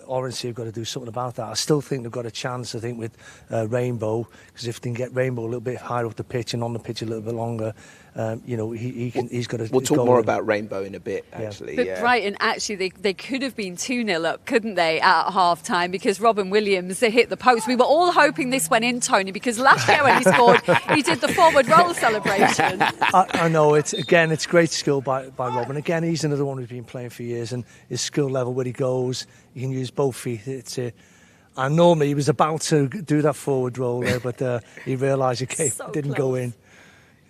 RNC have got to do something about that. I still think they've got a chance, with Rainbow, because if they can get Rainbow a little bit higher up the pitch and on the pitch a little bit longer, he's got to. We'll talk more about Rainbow in a bit, actually. But Brighton, actually, they could have been 2-0 up, couldn't they, at half-time, because Robin Williams hit the post. We were all hoping this went in, Tony, because last year when he scored, he did the forward roll celebration. I know, it's great skill by Robin. Again, he's another one who's been playing for years, and his skill level where he goes, he can use both feet. And normally he was about to do that forward roll there, but he realised it didn't go in.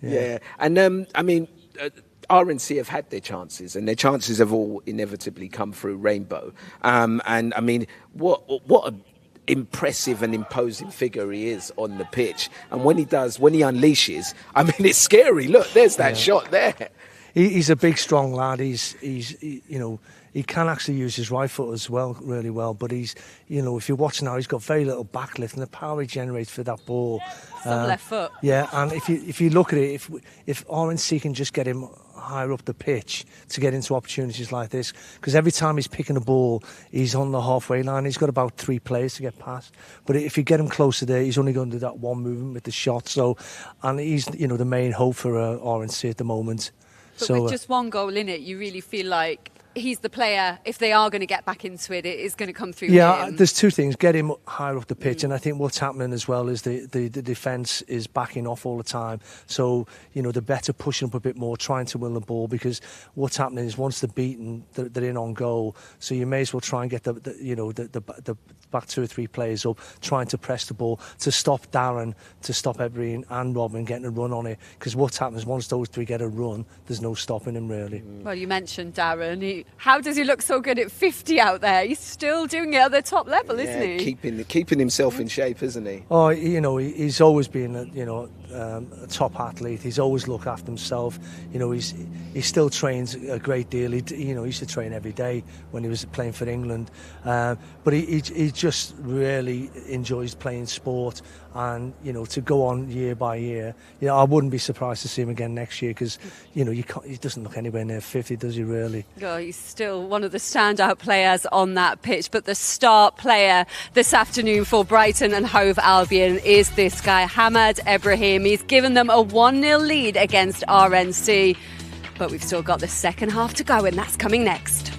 Yeah. And RNC have had their chances, and their chances have all inevitably come through Rainbow. What an impressive and imposing figure he is on the pitch. And when he unleashes, it's scary. Look, there's that shot there. He's a big, strong lad. He can actually use his right foot as well, really well. But if you're watching now, he's got very little backlift, and the power he generates for that ball. Some left foot. Yeah, and if you look at it, if RNC can just get him higher up the pitch to get into opportunities like this, because every time he's picking a ball, he's on the halfway line. He's got about 3 players to get past. But if you get him closer there, he's only going to do that one movement with the shot. So, and he's, you know, the main hope for RNC at the moment. But So with just one goal in it, you really feel like he's the player. If they are going to get back into it, it is going to come through him. There's 2 things. Get him higher up the pitch, and I think what's happening as well is the defence is backing off all the time. So, you know, they're better pushing up a bit more, trying to win the ball, because what's happening is once they're beaten, they're in on goal. So you may as well try and get the back 2 or 3 players up, trying to press the ball to stop Darren, to stop Everine and Robin getting a run on it. Because what's happening is once those 3 get a run, there's no stopping him really. Well, you mentioned Darren. How does he look so good at 50 out there? He's still doing it at the top level, isn't he? Keeping himself in shape, isn't he? Oh, you know, he's always been a top athlete. He's always looked after himself. You know, he still trains a great deal. He used to train every day when he was playing for England. But he just really enjoys playing sport, and you know, to go on year by year, you know, I wouldn't be surprised to see him again next year, because you know, he doesn't look anywhere near 50, does he really? Oh, he's still one of the standout players on that pitch, but the star player this afternoon for Brighton and Hove Albion is this guy, Hamad Ibrahim. He's given them a 1-0 lead against RNC, but we've still got the second half to go, and that's coming next.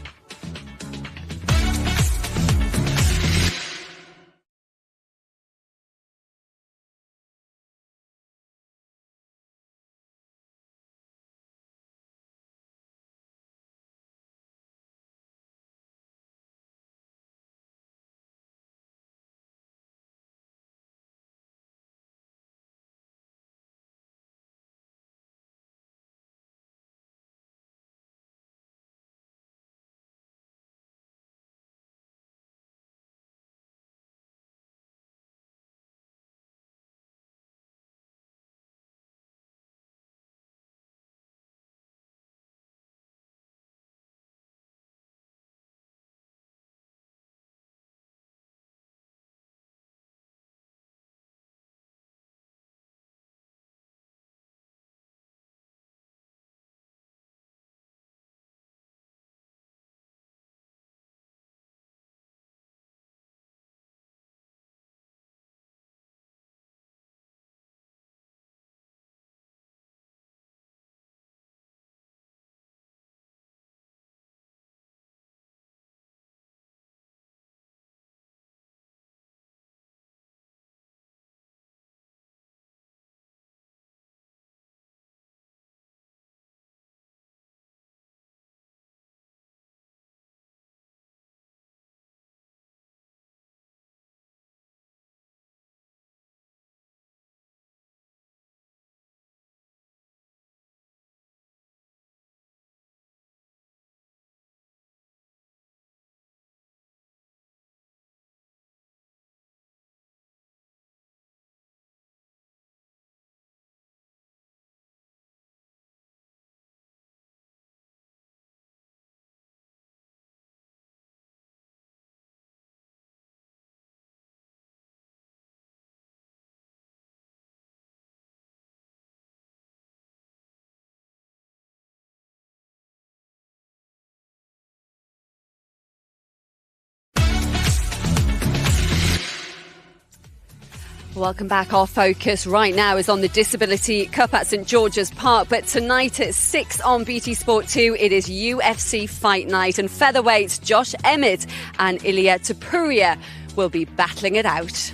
Welcome back. Our focus right now is on the Disability Cup at St George's Park. But tonight at 6 on BT Sport 2, it is UFC Fight Night. And featherweights Josh Emmett and Ilia Topuria will be battling it out.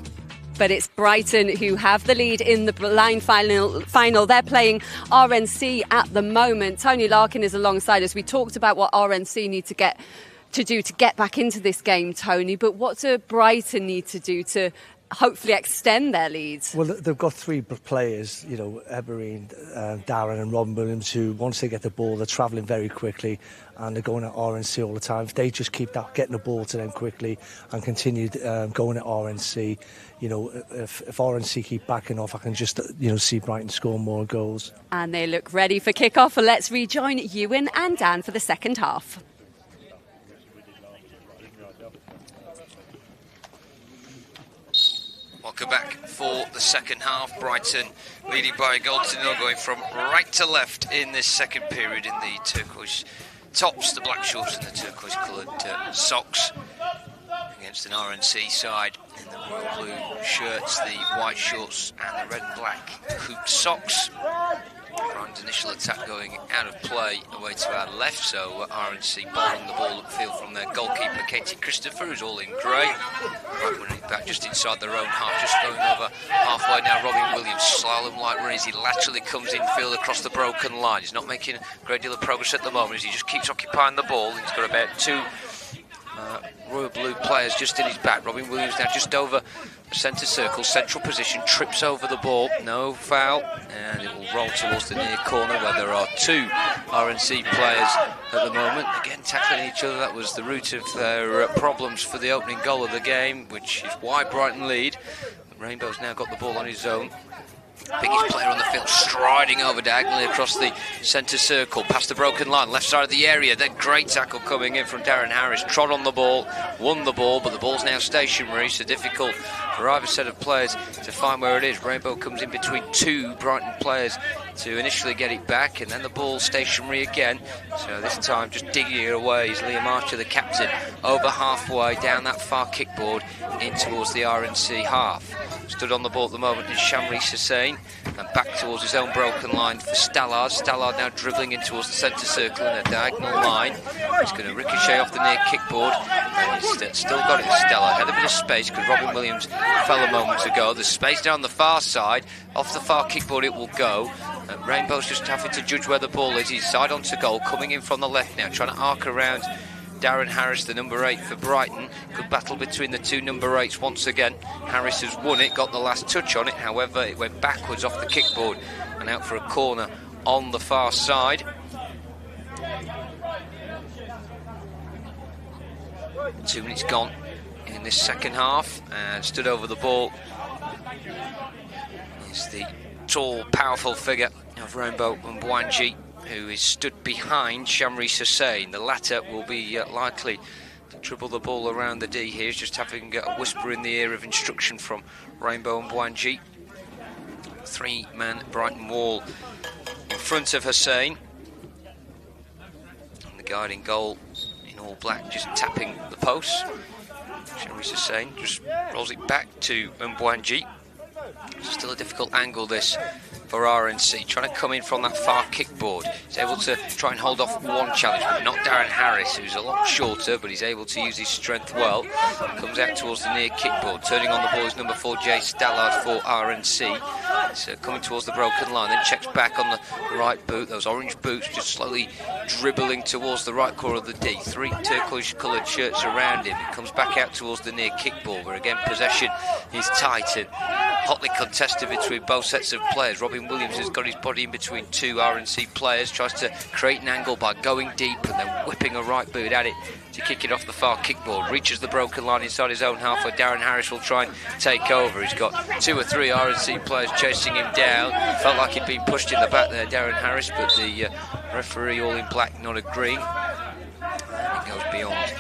But it's Brighton who have the lead in the line final. They're playing RNC at the moment. Tony Larkin is alongside us. We talked about what RNC need to do to get back into this game, Tony. But what do Brighton need to do to hopefully extend their lead? Well, they've got 3 players, you know, Everine, Darren and Robin Williams, who once they get the ball, they're travelling very quickly and they're going at RNC all the time. If they just keep getting the ball to them quickly and continue going at RNC, you know, if RNC keep backing off, I can just, you know, see Brighton score more goals. And they look ready for kick-off. Let's rejoin Ewan and Dan for the second half. Welcome back for the second half. Brighton leading by a goal to nil, going from right to left in this second period in the turquoise tops, the black shorts and the turquoise coloured socks, against an RNC side in the royal blue shirts, the white shorts and the red and black hooped socks. Brighton's initial attack going out of play away to our left, so RNC bowling the ball upfield from their goalkeeper Katie Christopher, who's all in grey. Right, winning it back just inside their own half, just going over halfway now. Robin Williams, slalom like run as he laterally comes infield across the broken line. He's not making a great deal of progress at the moment as he just keeps occupying the ball. He's got about two royal blue players just in his back. Robin Williams now just over the centre circle, central position, trips over the ball, no foul, and it will roll towards the near corner where there are two RNC players at the moment, again tackling each other. That was the root of their problems for the opening goal of the game, which is why Brighton lead. Rainbow's now got the ball on his own. Biggest player on the field, striding over diagonally across the centre circle, past the broken line, left side of the area. Then great tackle coming in from Darren Harris, trod on the ball, won the ball, but the ball's now stationary, so difficult for either set of players to find where it is. Rainbow comes in between two Brighton players to initially get it back, and then the ball stationary again. So this time just digging it away is Liam Archer, the captain, over halfway down that far kickboard in towards the RNC half. Stood on the ball at the moment is Shamri Hussain, and back towards his own broken line for Stallard. Stallard now dribbling in towards the centre circle in a diagonal line. He's going to ricochet off the near kickboard. He's still got it, Stallard. Had a bit of space because Robin Williams fell a moment ago. There's space down the far side. Off the far kickboard it will go. Rainbow's just having to judge where the ball is. He's side onto goal, coming in from the left now, trying to arc around Darren Harris, the number 8 for Brighton. Good battle between the two number 8s once again. Harris has won it, got the last touch on it, however it went backwards off the kickboard and out for a corner on the far side. 2 minutes gone in this second half, and stood over the ball is the tall, powerful figure of Rainbow Mbwanji, who is stood behind Shamri Hussain. The latter will be likely to dribble the ball around the D here. He's just having a whisper in the ear of instruction from Rainbow Mbwanji. 3-man Brighton wall in front of Hussain. And the guiding goal in all black just tapping the post. Shamri Hussain just rolls it back to Mbwanji. Still a difficult angle this for RNC, trying to come in from that far kickboard. He's able to try and hold off one challenge, but not Darren Harris, who's a lot shorter, but he's able to use his strength well. Comes out towards the near kickboard. Turning on the ball is number 4, Jay Stallard for RNC. It's coming towards the broken line, then checks back on the right boot. Those orange boots just slowly dribbling towards the right corner of the D. 3 turquoise coloured shirts around him. He comes back out towards the near kickboard, where again possession is tight and hotly contested between both sets of players. Robin Williams has got his body in between two RNC players, tries to create an angle by going deep and then whipping a right boot at it to kick it off the far kickboard. Reaches the broken line inside his own half, where Darren Harris will try and take over. He's got 2 or 3 RNC players chasing him down. Felt like he'd been pushed in the back there, Darren Harris, but the referee, all in black, not agreeing. And it goes beyond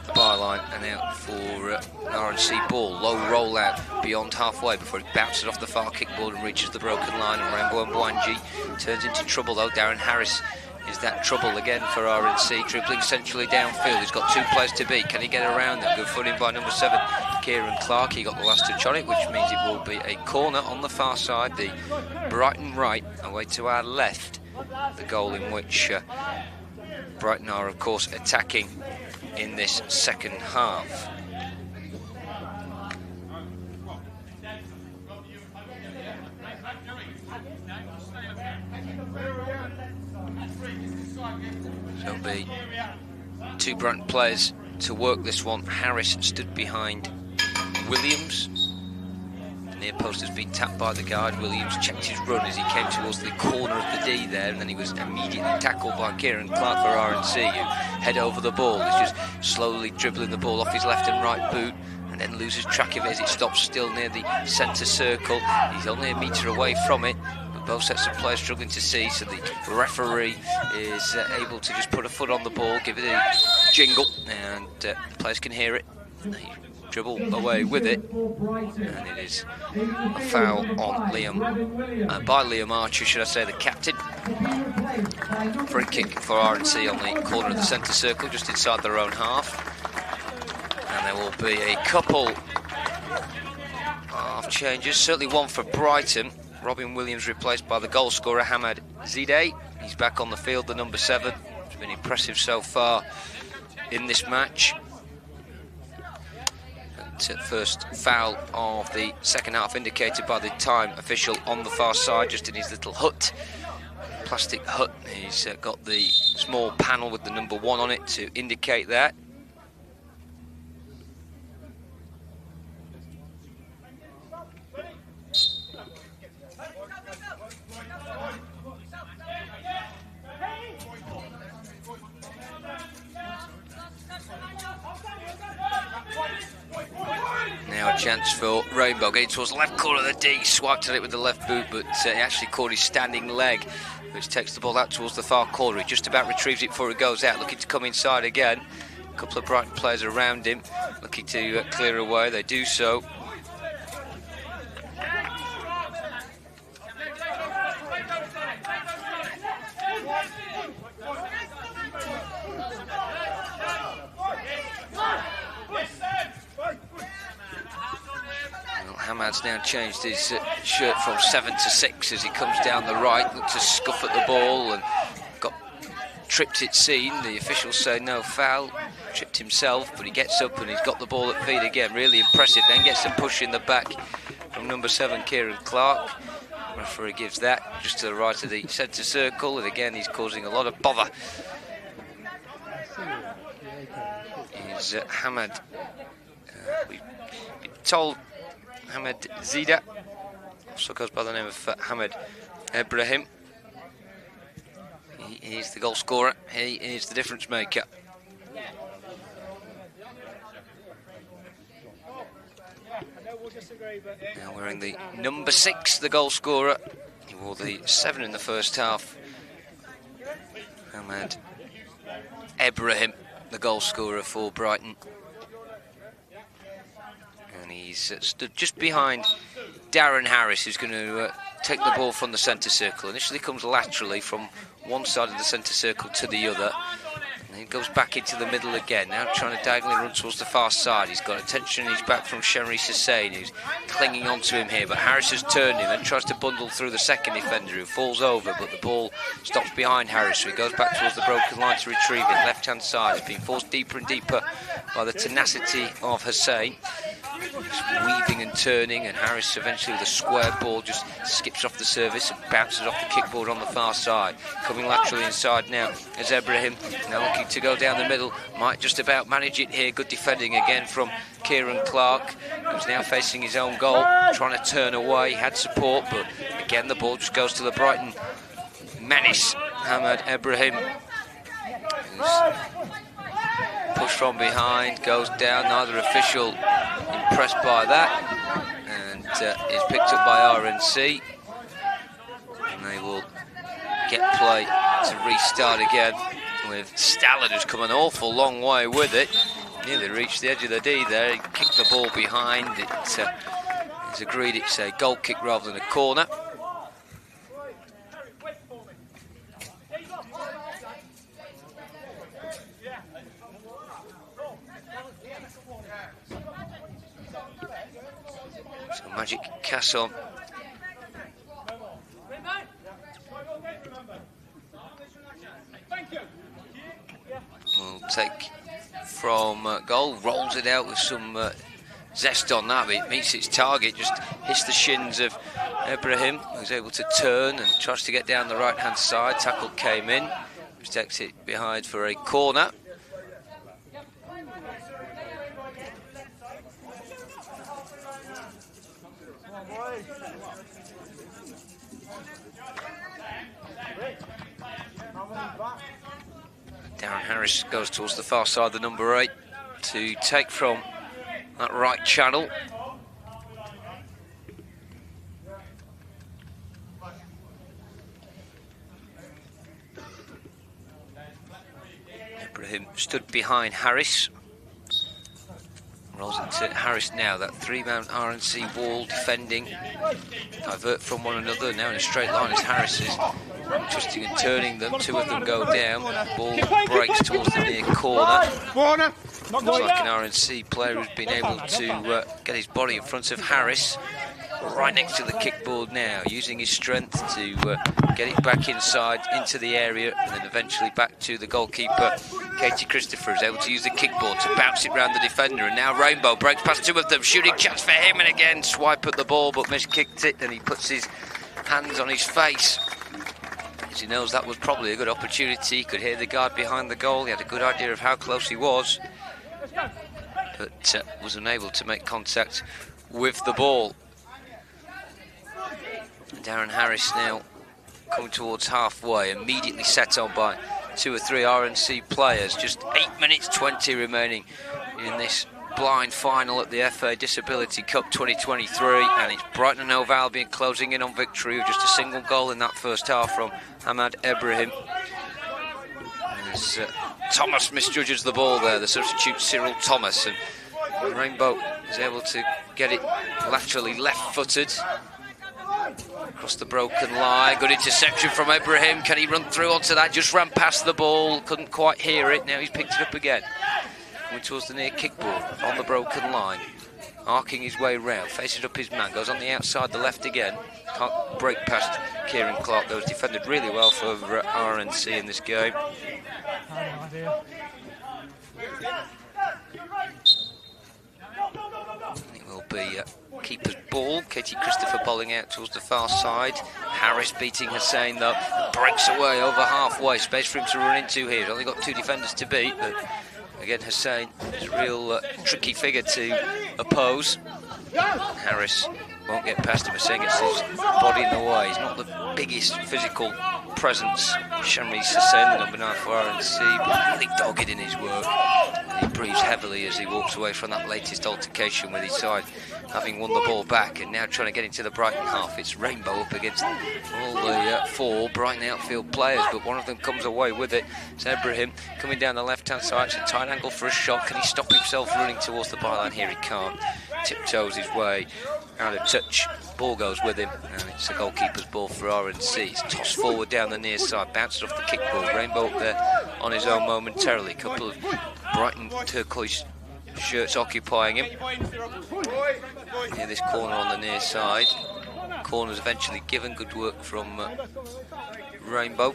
the byline and out for an RNC ball. Low rollout beyond halfway before it bounces off the far kickboard and reaches the broken line. And Rainbow Mbwanji turns into trouble though. Darren Harris is that trouble again for RNC, dribbling centrally downfield. He's got 2 players to beat. Can he get around them? Good footing by number 7, Kieran Clark. He got the last touch on it, which means it will be a corner on the far side. The Brighton right, away to our left. The goal in which Brighton are, of course, attacking in this second half. So it'll be 2 Brighton players to work this one. Harris stood behind Williams. The near post has been tapped by the guard. Williams checked his run as he came towards the corner of the D there, and then he was immediately tackled by Kieran Clark for RNC, who head over the ball. He's just slowly dribbling the ball off his left and right boot, and then loses track of it as it stops still near the centre circle. He's only a metre away from it. Both sets of players struggling to see, so the referee is able to just put a foot on the ball, give it a jingle, and the players can hear it. He dribble away with it, and it is a foul on Liam, by Liam Archer, should I say, the captain. Free kick for RNC on the corner of the centre circle, just inside their own half. And there will be a couple of changes, certainly one for Brighton. Robin Williams replaced by the goal scorer Hamad Zidane. He's back on the field, the number 7. It's been impressive so far in this match. And first foul of the second half indicated by the time official on the far side, just in his little hut, plastic hut. He's got the small panel with the number 1 on it to indicate that. Now a chance for Rainbow, getting towards the left corner of the D, swiped at it with the left boot, but he actually caught his standing leg, which takes the ball out towards the far corner. He just about retrieves it before it goes out, looking to come inside again. A couple of Brighton players around him, looking to clear away. They do so. Hamad's now changed his shirt from 7 to 6 as he comes down the right, looked to scuff at the ball and got tripped, it seemed. The officials say no foul, tripped himself, but he gets up and he's got the ball at feet again. Really impressive, then gets a push in the back from number 7, Kieran Clark. Referee gives that just to the right of the centre circle, and again he's causing a lot of bother. Is Hamad, we've been told Hamad Zida, also goes by the name of Hamad Ibrahim. He is the goal scorer, he is the difference maker. Now wearing the number 6, the goal scorer. He wore the 7 in the first half. Hamad Ibrahim, the goal scorer for Brighton. And he's stood just behind Darren Harris, who's going to take the ball from the centre circle. Initially comes laterally from one side of the centre circle to the other. And he goes back into the middle again, now trying to diagonally run towards the far side. He's got attention in his back from Shenri Hussain, who's clinging onto him here, but Harris has turned him and tries to bundle through the second defender, who falls over, but the ball stops behind Harris, so he goes back towards the broken line to retrieve it. Left hand side, it's been forced deeper and deeper by the tenacity of Hussain. Just weaving and turning, and Harris eventually with a square ball just skips off the service and bounces off the kickboard on the far side. Coming laterally inside now is Ibrahim, now looking to go down the middle, might just about manage it here. Good defending again from Kieran Clark, who's now facing his own goal, trying to turn away, had support, but again the ball just goes to the Brighton menace, Hamad Ibrahim, who's pushed from behind, goes down, neither official impressed by that, and is picked up by RNC, and they will get play to restart again with Stallard, who's come an awful long way with it. Nearly reached the edge of the D there, he kicked the ball behind. It's agreed it's a goal kick rather than a corner. So Magic Casson will take from goal, rolls it out with some zest on that, but it meets its target, just hits the shins of Ibrahim, who's able to turn and tries to get down the right hand side. Tackle came in, which takes it behind for a corner. Darren Harris goes towards the far side, the number 8, to take from that right channel. Ibrahim stood behind Harris. Rolls into Harris now, that three-man RNC wall defending. Divert from one another, now in a straight line as Harris is twisting and turning them. Two of them go down. Ball breaks towards the near corner. Looks like an RNC player who's been able to get his body in front of Harris. Right next to the kickboard now, using his strength to get it back inside into the area and then eventually back to the goalkeeper. Katie Christopher is able to use the kickboard to bounce it round the defender, and now Rainbow breaks past two of them, shooting chance for him, and again swipe at the ball but miskicked it, and he puts his hands on his face as he knows that was probably a good opportunity. He could hear the guard behind the goal, he had a good idea of how close he was, but was unable to make contact with the ball. Darren Harris now coming towards halfway, immediately set on by two or three RNC players. Just 8 minutes 20 remaining in this blind final at the FA Disability Cup 2023, and it's Brighton and Hove Albion closing in on victory with just a single goal in that first half from Hamad Ibrahim. As Thomas misjudges the ball there, the substitute Cyril Thomas, and Rainbow is able to get it laterally left-footed across the broken line. Good interception from Ibrahim. Can he run through onto that? Just ran past the ball, couldn't quite hear it. Now he's picked it up again. Coming towards the near kickboard on the broken line, arcing his way round, faces up his man, goes on the outside, the left again. Can't break past Kieran Clark, though. He's defended really well for RNC in this game. It will be keeper's ball. Katie Christopher bowling out towards the far side. Harris beating Hussein though, breaks away over halfway. Space for him to run into here. He's only got two defenders to beat, but again Hussein is a real tricky figure to oppose. Harris won't get past him. Hussein gets his body in the way. He's not the biggest physical presence. Shamreez Hussein, number 9 for RNC, but really dogged in his work. And he breathes heavily as he walks away from that latest altercation with his side, having won the ball back and now trying to get into the Brighton half. It's Rainbow up against all the four Brighton outfield players, but one of them comes away with it. It's Ibrahim coming down the left-hand side. It's a tight angle for a shot. Can he stop himself running towards the byline? Here he can't. Tiptoes his way out of touch. Ball goes with him, and it's a goalkeeper's ball for RNC. It's tossed forward down the near side, bounces off the kickball. Rainbow up there on his own momentarily. A couple of Brighton turquoise shirts occupying him. Near this corner on the near side. Corner's eventually given. Good work from Rainbow.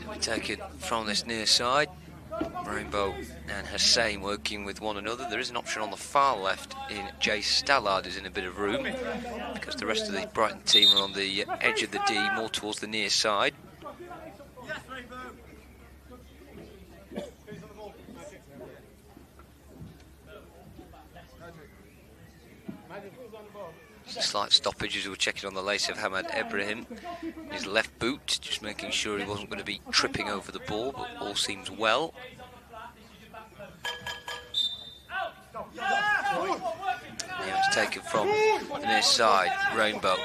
We take it from this near side. Rainbow and Hussein working with one another. There is an option on the far left in Jay Stallard is in a bit of room because the rest of the Brighton team are on the edge of the D, more towards the near side. A slight stoppage as we were checking on the lace of Hamad Ibrahim. His left boot, just making sure he wasn't going to be tripping over the ball, but all seems well. Now it's taken from the near side. Rainbow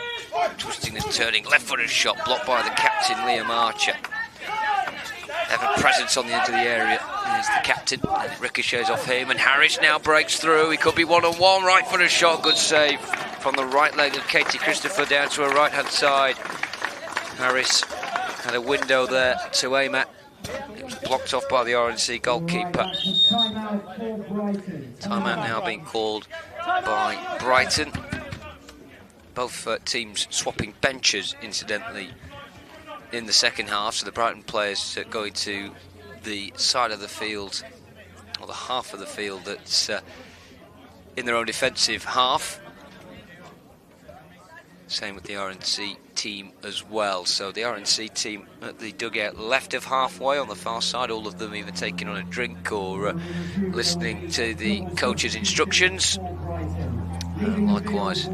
twisting and turning, left-footed shot blocked by the captain Liam Archer. Ever presence on the edge of the area. There's the captain, and it ricochets off him, and Harris now breaks through. He could be one-on-one, right-footed shot, good save from the right leg of Katie Christopher down to her right-hand side. Harris had a window there to aim at. It was blocked off by the RNC goalkeeper. Timeout now being called by Brighton. Both teams swapping benches, incidentally, in the second half, so the Brighton players going to the side of the field, or the half of the field that's in their own defensive half. Same with the RNC team as well. So the RNC team at the dugout left of halfway on the far side, all of them either taking on a drink or listening to the coach's instructions. Likewise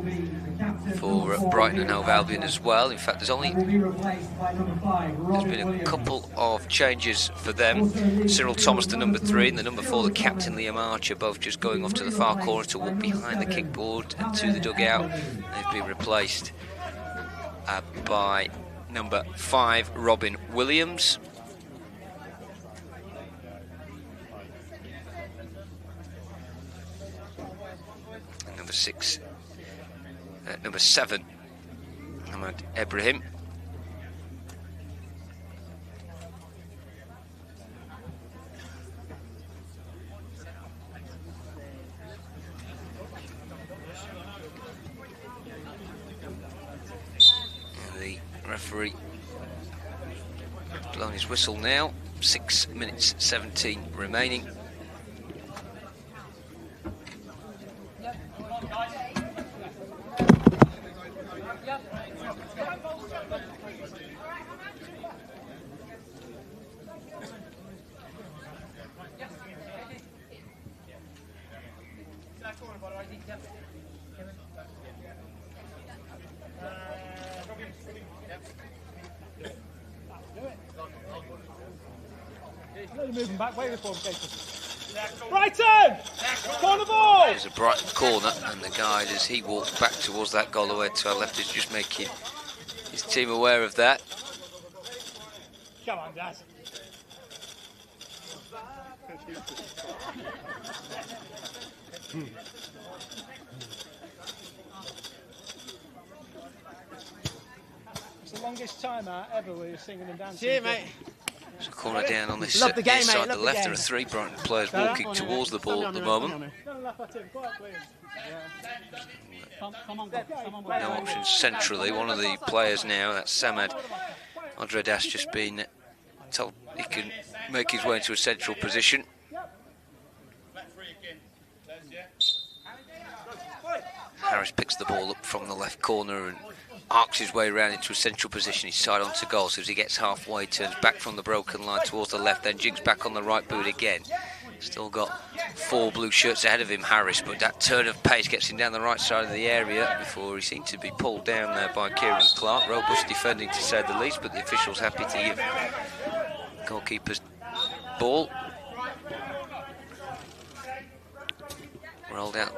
for Brighton and Hove Albion as well. In fact, there's been a couple of changes for them. Cyril Thomas, the number 3, and the number 4, the captain Liam Archer, both just going off to the far corner to walk behind the kickboard and to the dugout. They've been replaced by number 5, Robin Williams. And number 7, Ahmad Ibrahim. Referee blowing his whistle now. 6 minutes 17 remaining. Moving back, wait for Brighton! Corner ball! There's a Brighton corner, and the guide, as he walks back towards that goal away to our left, is just making his team aware of that. Come on, Daz. It's the longest timeout ever we were singing and dancing. Cheer, mate. There's a corner down on this Love the game, side, mate, the left. There are 3 Brighton players walking towards the ball at the moment. Don't laugh at him, quiet please. Come on, No options centrally. One of the players now, that's Samad Odradas, just been told he can make his way into a central position. Harris picks the ball up from the left corner and arcs his way around into a central position. He's side on to goal, so as he gets halfway, turns back from the broken line towards the left, then jigs back on the right boot again. Still got 4 blue shirts ahead of him, Harris, but that turn of pace gets him down the right side of the area before he seemed to be pulled down there by Kieran Clark. Robust defending, to say the least, but the official's happy to give goalkeeper's ball. Rolled out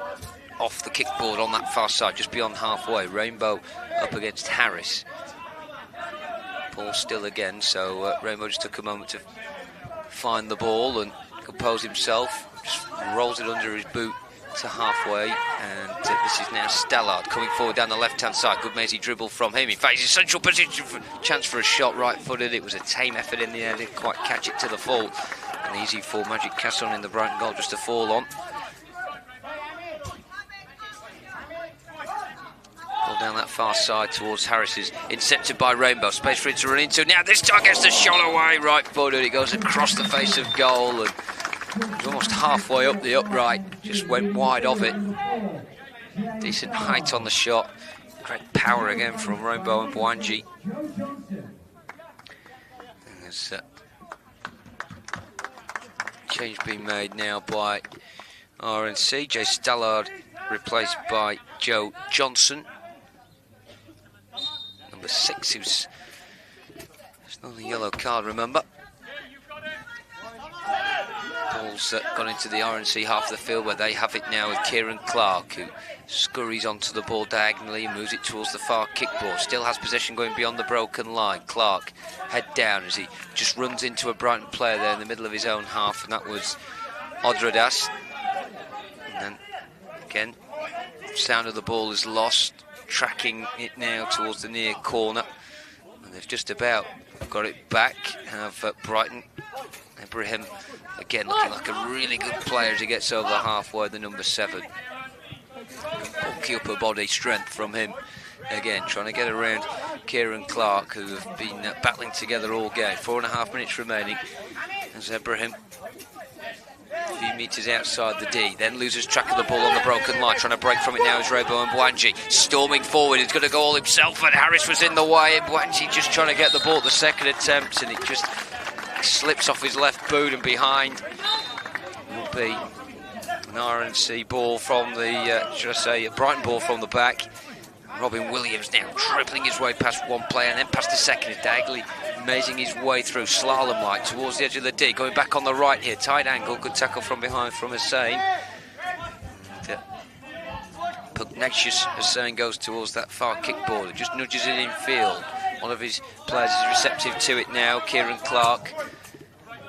off the kickboard on that far side, just beyond halfway. Rainbow up against Harris. Ball still again, so Rainbow just took a moment to find the ball and compose himself. Just rolls it under his boot to halfway, and this is now Stallard coming forward down the left-hand side. Good mazy dribble from him. In fact, he's in central position, chance for a shot, right-footed. It was a tame effort in the air, didn't quite catch it to the full. And easy for Magic Casson in the Brighton goal just to fall on. Ball down that far side towards Harris's, intercepted by Rainbow. Space for him to run into. Now this time gets the shot away, right-footed. It goes across the face of goal and it's almost halfway up the upright. Just went wide of it. Decent height on the shot. Great power again from Rainbow and Bwanji. There's change being made now by RNC. Jay Stallard replaced by Joe Johnson. Number 6, who's on the yellow card, remember. Ball's gone into the RNC half of the field, where they have it now with Kieran Clark, who scurries onto the ball diagonally, moves it towards the far kickboard. Still has possession going beyond the broken line. Clark head down as he just runs into a Brighton player there in the middle of his own half, and that was Odradas. And then again, sound of the ball is lost, tracking it now towards the near corner, and they've just about got it back. Have Brighton. Ibrahim again looking like a really good player as he gets over the halfway, the number 7. Bulky upper body strength from him. Again, trying to get around Kieran Clark, who have been battling together all game. 4.5 minutes remaining as Ibrahim a few metres outside the D, then loses track of the ball on the broken line. Trying to break from it now is Rebo and Bwanji. Storming forward, he's going to go all himself, and Harris was in the way, and Bwanji just trying to get the ball at the second attempt, and it just slips off his left boot, and behind will be an RNC ball from the, should I say, a Brighton ball from the back. Robin Williams now dribbling his way past one player and then past the second, diagonally mazing his way through slalom-like towards the edge of the D, going back on the right here, tight angle, good tackle from behind from Hussein. Pugnacious Hussein goes towards that far kickboard. It just nudges it in field. One of his players is receptive to it now, Kieran Clark.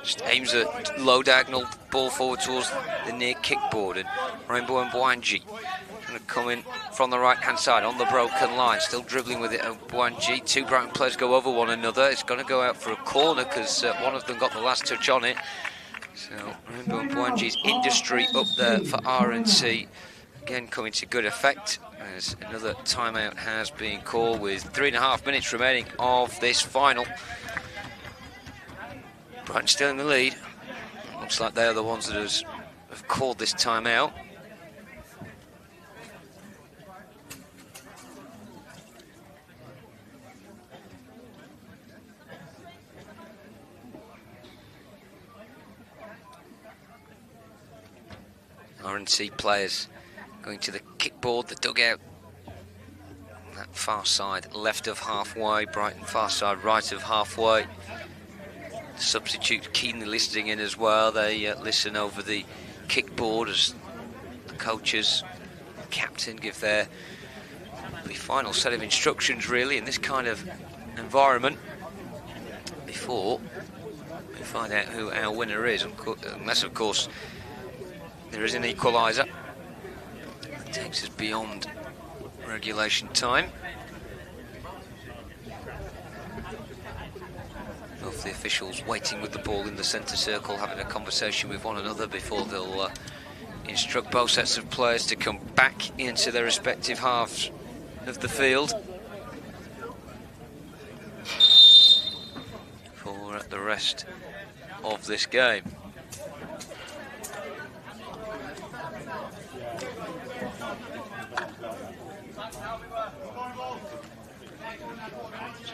Just aims a low diagonal ball forward towards the near kickboard, and Rainbow and Mbwanji going to come in from the right-hand side on the broken line, still dribbling with it. Mbwanji, two Brighton players go over one another. It's going to go out for a corner because one of them got the last touch on it. So Rainbow and Mbwanji's industry up there for RNC, again coming to good effect as another timeout has been called with 3.5 minutes remaining of this final. Brighton still in the lead. Looks like they are the ones that have called this timeout. RNC players going to the kickboard, the dugout. That far side, left of halfway. Brighton far side, right of halfway. Substitute keenly listening in as well. They listen over the kickboard as the coaches, the captain give their final set of instructions really in this kind of environment before we find out who our winner is, unless of course there is an equaliser that takes us beyond regulation time. Both the officials waiting with the ball in the centre circle, having a conversation with one another before they'll instruct both sets of players to come back into their respective halves of the field for the rest of this game.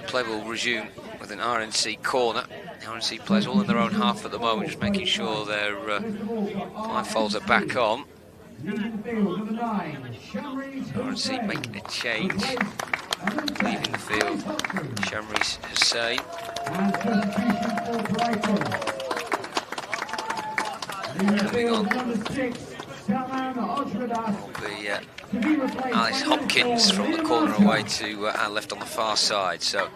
Play will resume with an RNC corner. RNC players all in their own half at the moment, just making sure their blindfolds are back on. RNC making a change, leaving the field. Shamri Hussein. Coming on will be Alice Hopkins from the corner away to our left on the far side. So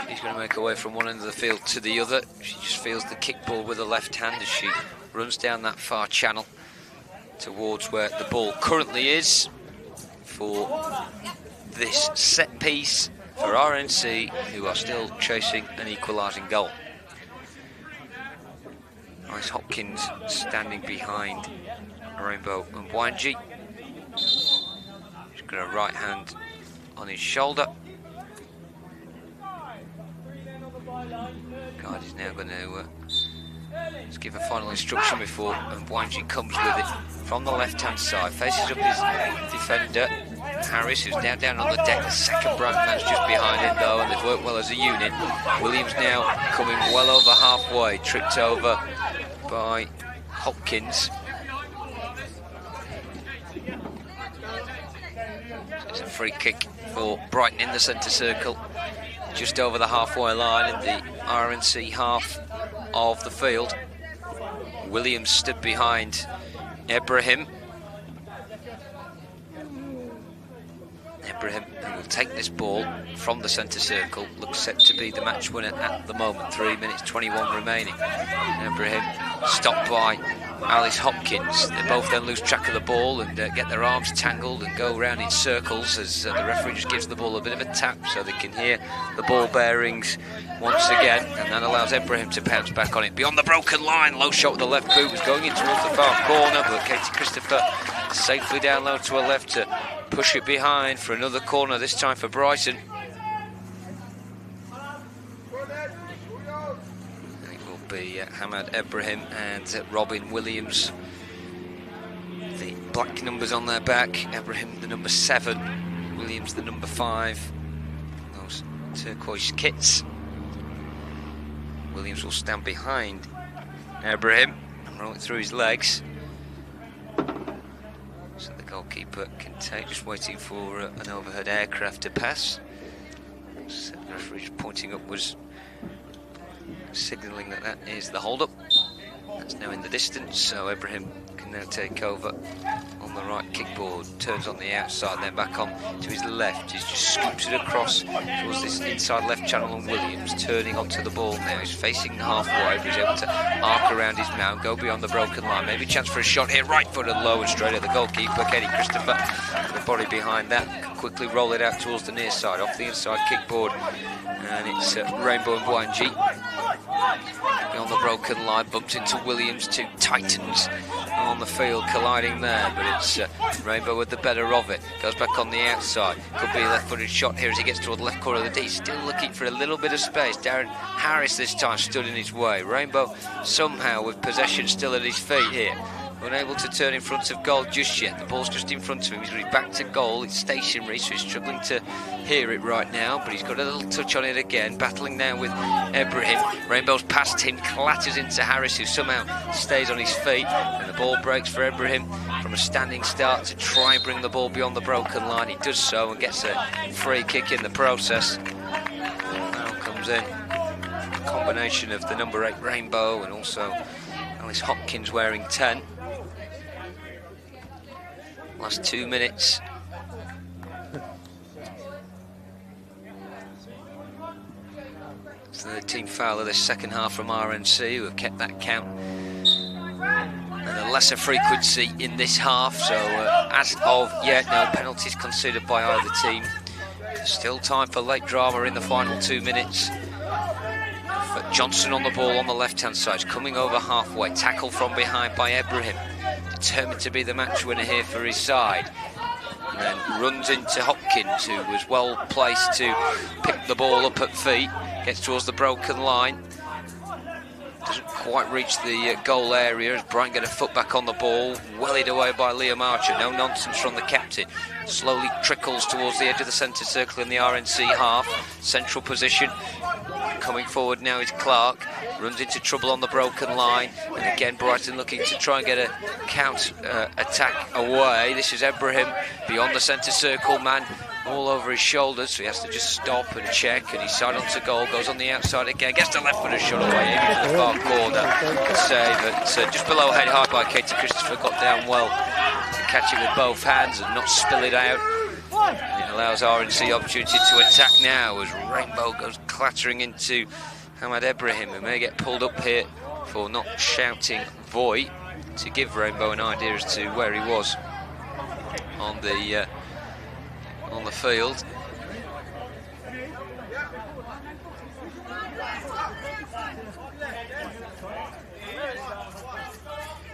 she's going to make her way from one end of the field to the other. She just feels the kickball with the left hand as she runs down that far channel towards where the ball currently is for this set piece for RNC, who are still chasing an equalising goal. Alice Hopkins standing behind Rainbow and Mbwanji. He's got a right hand on his shoulder. Guard is now going to let's give a final instruction before Mbwanji comes with it from the left hand side. Faces up his defender Harris, who's now down on the deck. The second Brighton man's just behind him though, and they've worked well as a unit. Williams now coming well over halfway, tripped over by Hopkins. It's a free kick for Brighton in the centre circle, just over the halfway line in the RNC half of the field. Williams stood behind Ibrahim. Ibrahim, who will take this ball from the centre circle, looks set to be the match winner at the moment. 3 minutes 21 remaining. Ibrahim stopped by Alice Hopkins. They both then lose track of the ball and get their arms tangled and go around in circles as the referee just gives the ball a bit of a tap so they can hear the ball bearings once again, and that allows Ibrahim to pounce back on it. Beyond the broken line, low shot with the left boot, was going in towards the far corner, but Katie Christopher safely down low to her left to push it behind for another corner, this time for Brighton. It will be Hamad Ibrahim and Robin Williams. The black numbers on their back. Ibrahim the number 7, Williams the number 5. Those turquoise kits. Williams will stand behind Ibrahim and roll it through his legs. So the goalkeeper can take, just waiting for an overhead aircraft to pass. So the referee pointing upwards, signalling that that is the hold-up. That's now in the distance, so Ibrahim can now take over on on the right kickboard, turns on the outside, then back on to his left. He's just scoops it across towards this inside left channel on Williams, turning onto the ball now. He's facing halfway, but he's able to arc around his mount, go beyond the broken line. Maybe a chance for a shot here, right footed low and straight at the goalkeeper, Katie Christopher. The body behind that, can quickly roll it out towards the near side, off the inside kickboard. And it's Rainbow and Bwanji beyond the broken line, bumped into Williams, two titans on the field colliding there, but it's Rainbow with the better of it. Goes back on the outside, could be a left-footed shot here as he gets toward the left corner of the D. Still looking for a little bit of space. Darren Harris this time stood in his way. Rainbow somehow with possession still at his feet here, unable to turn in front of goal just yet. The ball's just in front of him. He's really back to goal. It's stationary, so he's struggling to hear it right now, but he's got a little touch on it again, battling now with Ibrahim. Rainbow's past him, clatters into Harris, who somehow stays on his feet, and the ball breaks for Ibrahim from a standing start to try and bring the ball beyond the broken line. He does so and gets a free kick in the process. Now comes in a combination of the number 8 Rainbow and also Alice Hopkins wearing 10. Last 2 minutes. So the team foul of this second half from RNC, who have kept that count and a lesser frequency in this half. So as of yet, no penalties considered by either team. Still time for late drama in the final 2 minutes. But Johnson on the ball on the left-hand side, coming over halfway, tackle from behind by Ibrahim, determined to be the match winner here for his side. And then runs into Hopkins, who was well placed to pick the ball up at feet, gets towards the broken line, doesn't quite reach the goal area as Brian get a foot back on the ball, wellied away by Liam Archer. No nonsense from the captain. Slowly trickles towards the edge of the centre circle in the RNC half. Central position. Coming forward now is Clark. Runs into trouble on the broken line. And again, Brighton looking to try and get a count attack away. This is Ibrahim beyond the centre circle. Man all over his shoulders, so he has to just stop and check, and he's side onto goal, goes on the outside again, gets the left-footed shot away, aiming for the far corner. Good save, but just below head high by Katie Christopher, got down well to catch it with both hands and not spill it out. And it allows RNC the opportunity to attack now as Rainbow goes clattering into Hamad Ibrahim, who may get pulled up here for not shouting void, to give Rainbow an idea as to where he was on the field.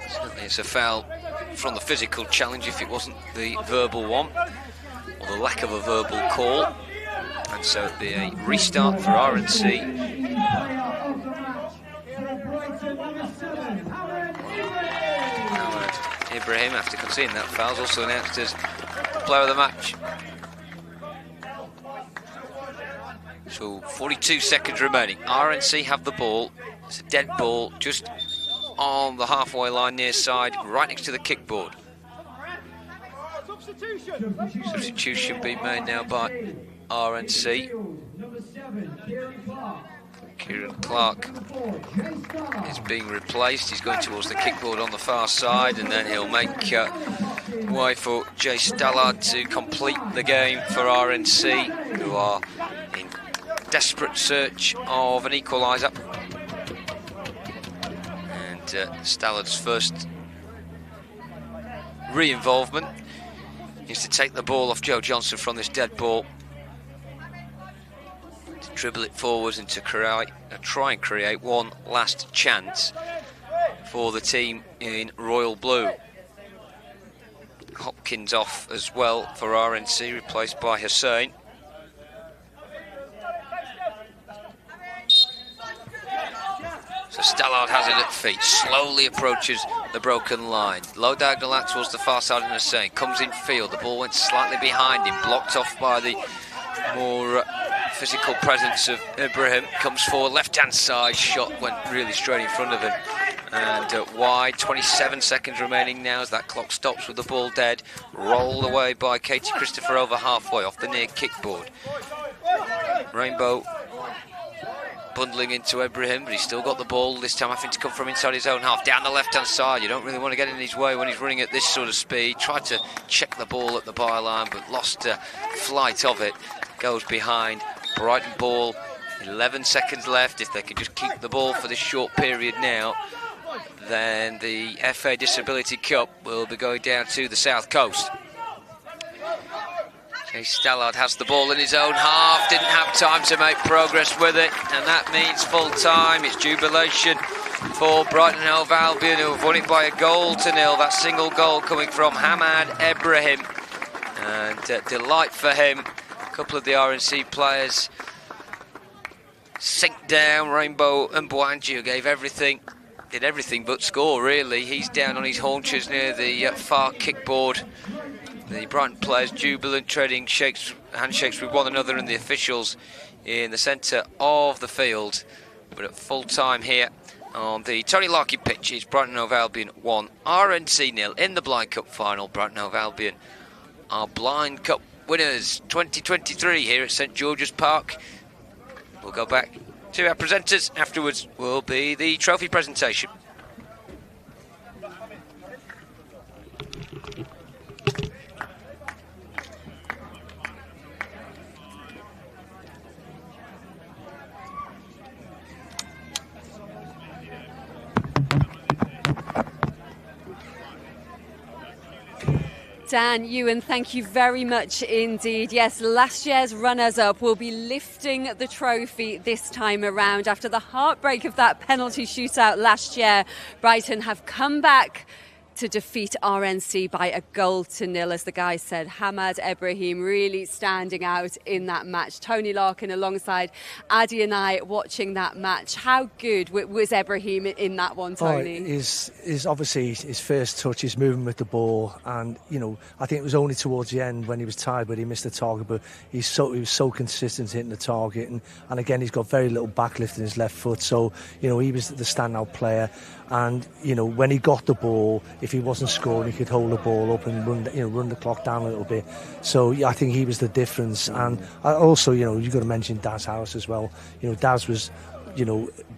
Certainly it's a foul from the physical challenge if it wasn't the verbal one, or the lack of a verbal call. And so it'd be a restart for RNC. Ibrahim, after conceding that foul, is also announced as player of the match. So 42 seconds remaining. RNC have the ball. It's a dead ball just on the halfway line near side, right next to the kickboard. Substitution being made now by RNC. Kieran Clark is being replaced. He's going towards the kickboard on the far side, and then he'll make way for Jay Stallard to complete the game for RNC, who are in desperate search of an equaliser. And Stallard's first re-involvement is to take the ball off Joe Johnson from this dead ball, to dribble it forwards and to try and create one last chance for the team in royal blue. Hopkins off as well for RNC, replaced by Hussein. So Stallard has it at feet, slowly approaches the broken line. Low diagonal out towards the far side of Hussein, comes in field, the ball went slightly behind him, blocked off by the more physical presence of Ibrahim. Comes forward, left-hand side, shot went really straight in front of him. And wide, 27 seconds remaining now as that clock stops with the ball dead. Rolled away by Katie Christopher over halfway off the near kickboard. Rainbow bundling into Ibrahim, but he's still got the ball, this time having to come from inside his own half, down the left-hand side. You don't really want to get in his way when he's running at this sort of speed. Tried to check the ball at the byline, but lost flight of it. Goes behind. Brighton ball, 11 seconds left. If they could just keep the ball for this short period now, then the FA Disability Cup will be going down to the South Coast. Stallard has the ball in his own half, didn't have time to make progress with it, and that means full time. It's jubilation for Brighton and Hove Albion, who have won it by 1-0. That single goal coming from Hamad Ibrahim, and delight for him. A couple of the RNC players sink down. Rainbow and Boanji gave everything, did everything but score really. He's down on his haunches near the far kickboard. The Brighton players jubilant, trading handshakes with one another, and the officials in the centre of the field. But at full time here on the Tony Larkin pitch, it's Brighton Hove Albion 1, RNC 0 in the Blind Cup final. Brighton Hove Albion are Blind Cup winners 2023 here at St George's Park. We'll go back to our presenters. Afterwards will be the trophy presentation. Dan, Ewan, thank you very much indeed. Yes, last year's runners-up will be lifting the trophy this time around. After the heartbreak of that penalty shootout last year, Brighton have come back to defeat RNC by 1-0, as the guys said. Hamad Ibrahim really standing out in that match. Tony Larkin alongside Addy and I watching that match. How good was Ibrahim in that one, Tony? Is obviously his first touch, his movement with the ball, and I think it was only towards the end when he was tired where he missed the target, but he was so consistent hitting the target, and again he's got very little backlift in his left foot, so he was the standout player. And when he got the ball, if he wasn't scoring, he could hold the ball up and run the clock down a little bit. So I think he was the difference. And also, you've got to mention Daz Harris as well. Daz was,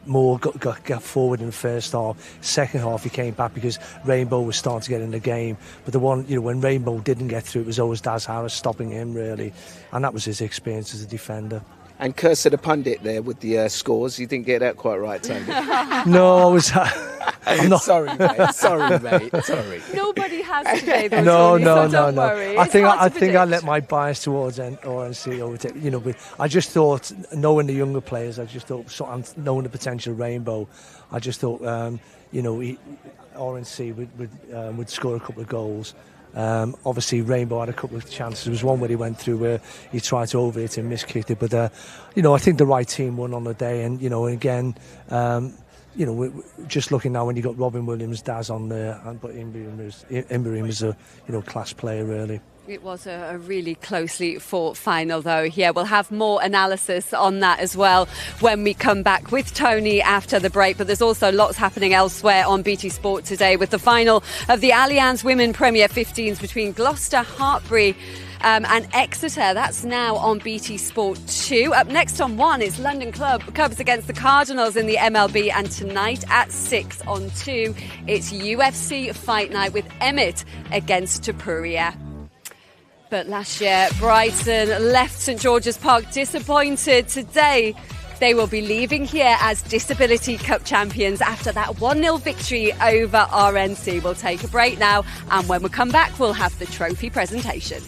more got forward in the first half. Second half, he came back because Rainbow was starting to get in the game. But the one, when Rainbow didn't get through, it was always Daz Harris stopping him really, and that was his experience as a defender. And Cursor the pundit there with the scores. You didn't get that quite right, Tony. No, I was. I'm not sorry, mate. Sorry. Nobody has today, though, No. Don't worry. I think I let my bias towards RNC overtake. But I just thought, knowing the younger players, knowing the potential Rainbow, I just thought, RNC would score a couple of goals. Obviously Rainbow had a couple of chances. There was one where he went through where he tried to overhit and miskicked it, but I think the right team won on the day, and again we're just looking now when you got Robin Williams, Daz on there, but Ibrahim was a class player really. It was a really closely fought final, though. Yeah, we'll have more analysis on that as well when we come back with Tony after the break. But there's also lots happening elsewhere on BT Sport today with the final of the Allianz Women Premier 15s between Gloucester, Hartpury and Exeter. That's now on BT Sport 2. Up next on 1 is London Cubs against the Cardinals in the MLB. And tonight at 6 on 2, it's UFC Fight Night with Emmett against Tapuria. But last year, Brighton left St George's Park disappointed. Today, they will be leaving here as Disability Cup champions after that 1-0 victory over RNC. We'll take a break now, and when we come back, we'll have the trophy presentation.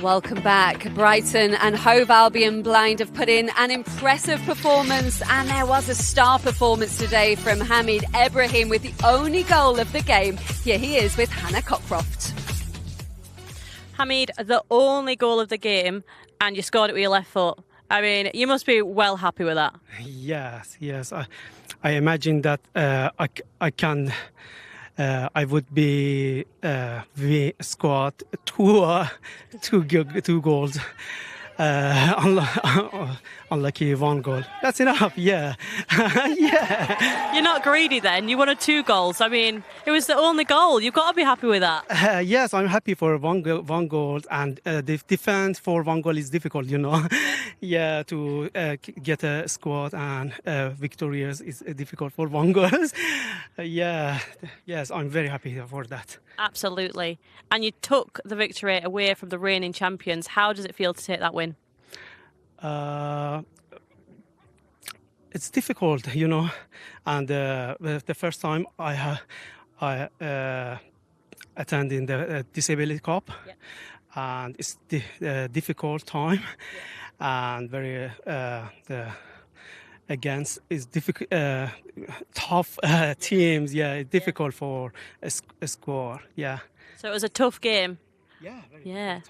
Welcome back. Brighton and Hove Albion blind have put in an impressive performance, and there was a star performance today from Hamid Ibrahim with the only goal of the game. Here he is with Hannah Cockcroft. Hamid, the only goal of the game, and you scored it with your left foot. I mean, you must be well happy with that. Yes. I imagine that I would be we scored two goals. Unlucky one goal. That's enough. Yeah. You're not greedy then. You wanted 2 goals. I mean, it was the only goal. You've got to be happy with that. Yes, I'm happy for one goal, and the defense for 1 goal is difficult. Yeah, to get a squad and victorious is difficult for 1 goal. Yes, I'm very happy for that. Absolutely. And you took the victory away from the reigning champions. How does it feel to take that win? It's difficult, and the first time I attended the Disability Cup, and it's the difficult time, and very against is difficult, tough teams. Yeah, it's difficult for a score. Yeah. So it was a tough game. Yeah. Yeah.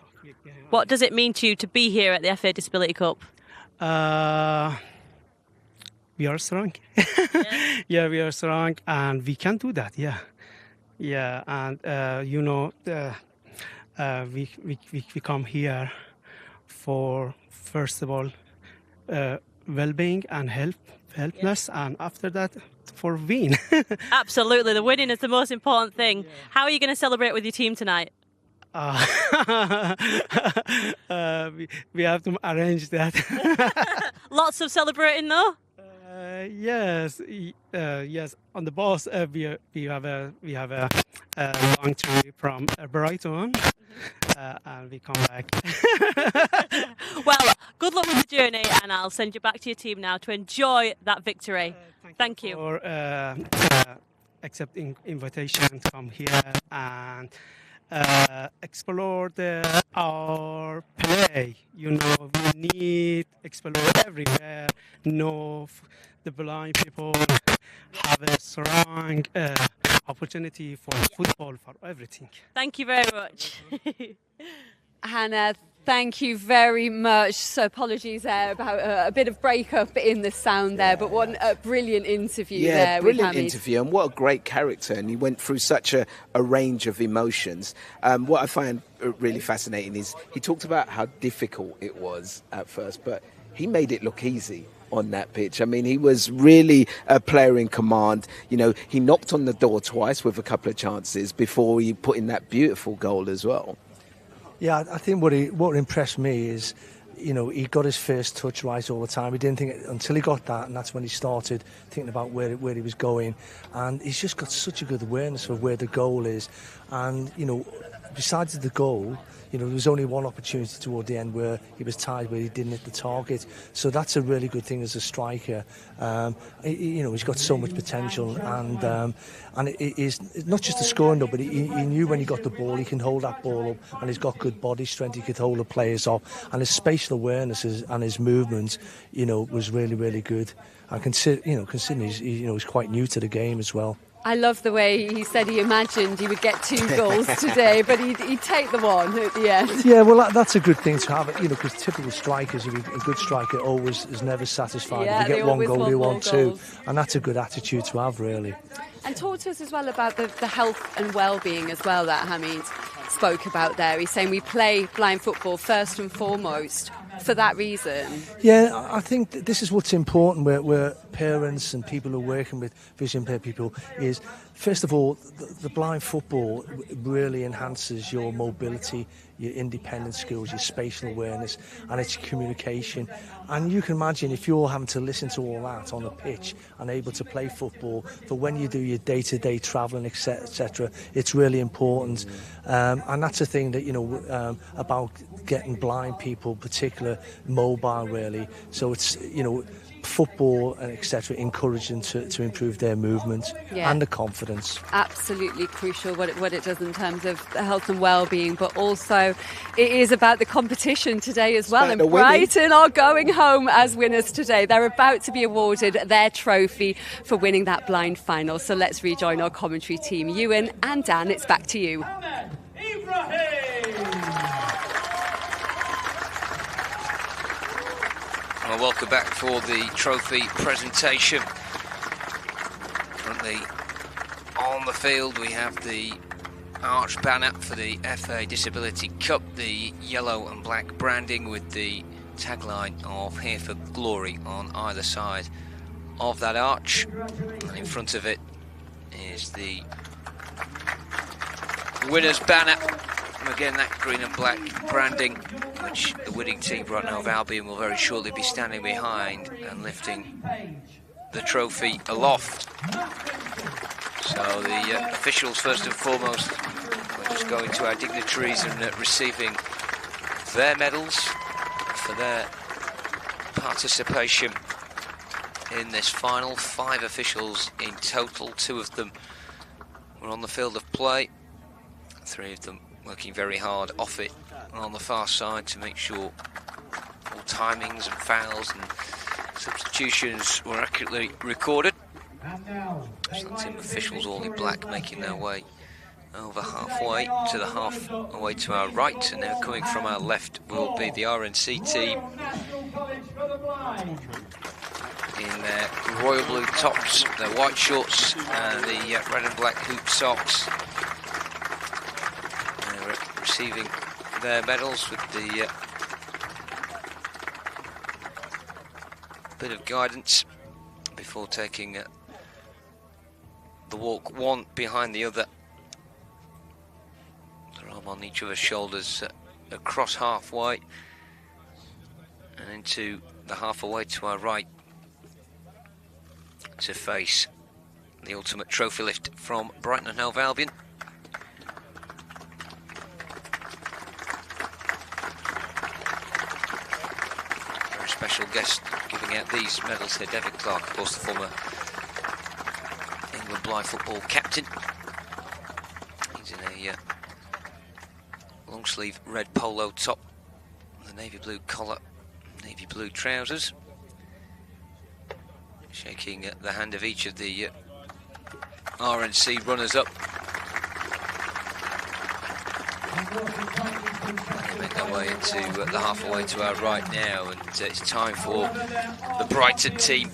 What does it mean to you to be here at the FA Disability Cup? We are strong. Yeah, we are strong, and we can do that. Yeah, and we come here for, first of all, well-being and helpness, and after that, for win. Absolutely, the winning is the most important thing. How are you going to celebrate with your team tonight? We have to arrange that. Lots of celebrating, though. Yes. On the bus, we have a long trip from Brighton, and we come back. Well, good luck with the journey, and I'll send you back to your team now to enjoy that victory. Thank you for accepting invitation to come here and explore our play. We need explore everywhere. The blind people have a strong opportunity for football, for everything. Thank you very much. Hannah, thank you very much. So apologies there about a bit of breakup in the sound there, but what a brilliant interview there with brilliant Hamid. interview, and what a great character, and he went through such a range of emotions. What I find really fascinating is he talked about how difficult it was at first, but he made it look easy on that pitch. I mean, he was really a player in command. He knocked on the door twice with a couple of chances before he put in that beautiful goal as well. Yeah, I think what impressed me is, he got his first touch right all the time. He didn't think it until he got that, and that's when he started thinking about where he was going. And he's just got such a good awareness of where the goal is. And, besides the goal, there was only one opportunity toward the end where he was tied, where he didn't hit the target. So that's a really good thing as a striker. He's got so much potential, and it is not just the scoring though, but he knew when he got the ball, he can hold that ball up, and he's got good body strength. He could hold the players off, and his spatial awareness and his movement, was really, really good. And considering he's quite new to the game as well. I love the way he said he imagined he would get 2 goals today, but he'd take the one at the end. Yeah, well, that's a good thing to have, because typical strikers, a good striker always is never satisfied. Yeah, if you get 1 goal, they want 2. goals. And that's a good attitude to have, really. And talk to us as well about the health and well-being as well that Hamid spoke about there. He's saying we play blind football first and foremost for that reason. Yeah, I think this is what's important where parents and people who are working with vision impaired people is, first of all, the blind football really enhances your mobility, your independent skills, your spatial awareness, and its communication. And you can imagine if you're having to listen to all that on the pitch and able to play football, for when you do your day-to-day travelling, etc., it's really important. And that's the thing that, about getting blind people, particular mobile, really. So it's, football and etc. encourage them to improve their movement and the confidence. Absolutely crucial what it does in terms of health and well-being, but also it is about the competition today as well. And Brighton are going home as winners today. They're about to be awarded their trophy for winning that blind final. So let's rejoin our commentary team. Ewan and Dan, it's back to you. Well, welcome back for the trophy presentation. Currently on the field we have the arch banner for the FA Disability Cup, the yellow and black branding with the tagline of "Here for Glory" on either side of that arch, and in front of it is the winner's banner. Again, that green and black branding, which the winning team right now of Albion will very shortly be standing behind and lifting the trophy aloft. So the officials, first and foremost, we're just going to our dignitaries and receiving their medals for their participation in this final. 5 officials in total, 2 of them were on the field of play, 3 of them working very hard off it on the far side to make sure all timings and fouls and substitutions were accurately recorded. So the team officials all in black making their way over halfway to the halfway to our right, and now coming from our left will be the RNC team in their royal blue tops, their white shorts and the red and black hoop socks. Receiving their medals with the bit of guidance before taking the walk one behind the other. Their arm on each other's shoulders across halfway and into the halfway to our right to face the ultimate trophy lift from Brighton and Hove Albion. Special guest giving out these medals here, David Clark, of course the former England blind football captain. He's in a long sleeve red polo top with a navy blue collar, navy blue trousers, shaking the hand of each of the RNC runners up. They make their way into the halfway to our right now, and it's time for the Brighton team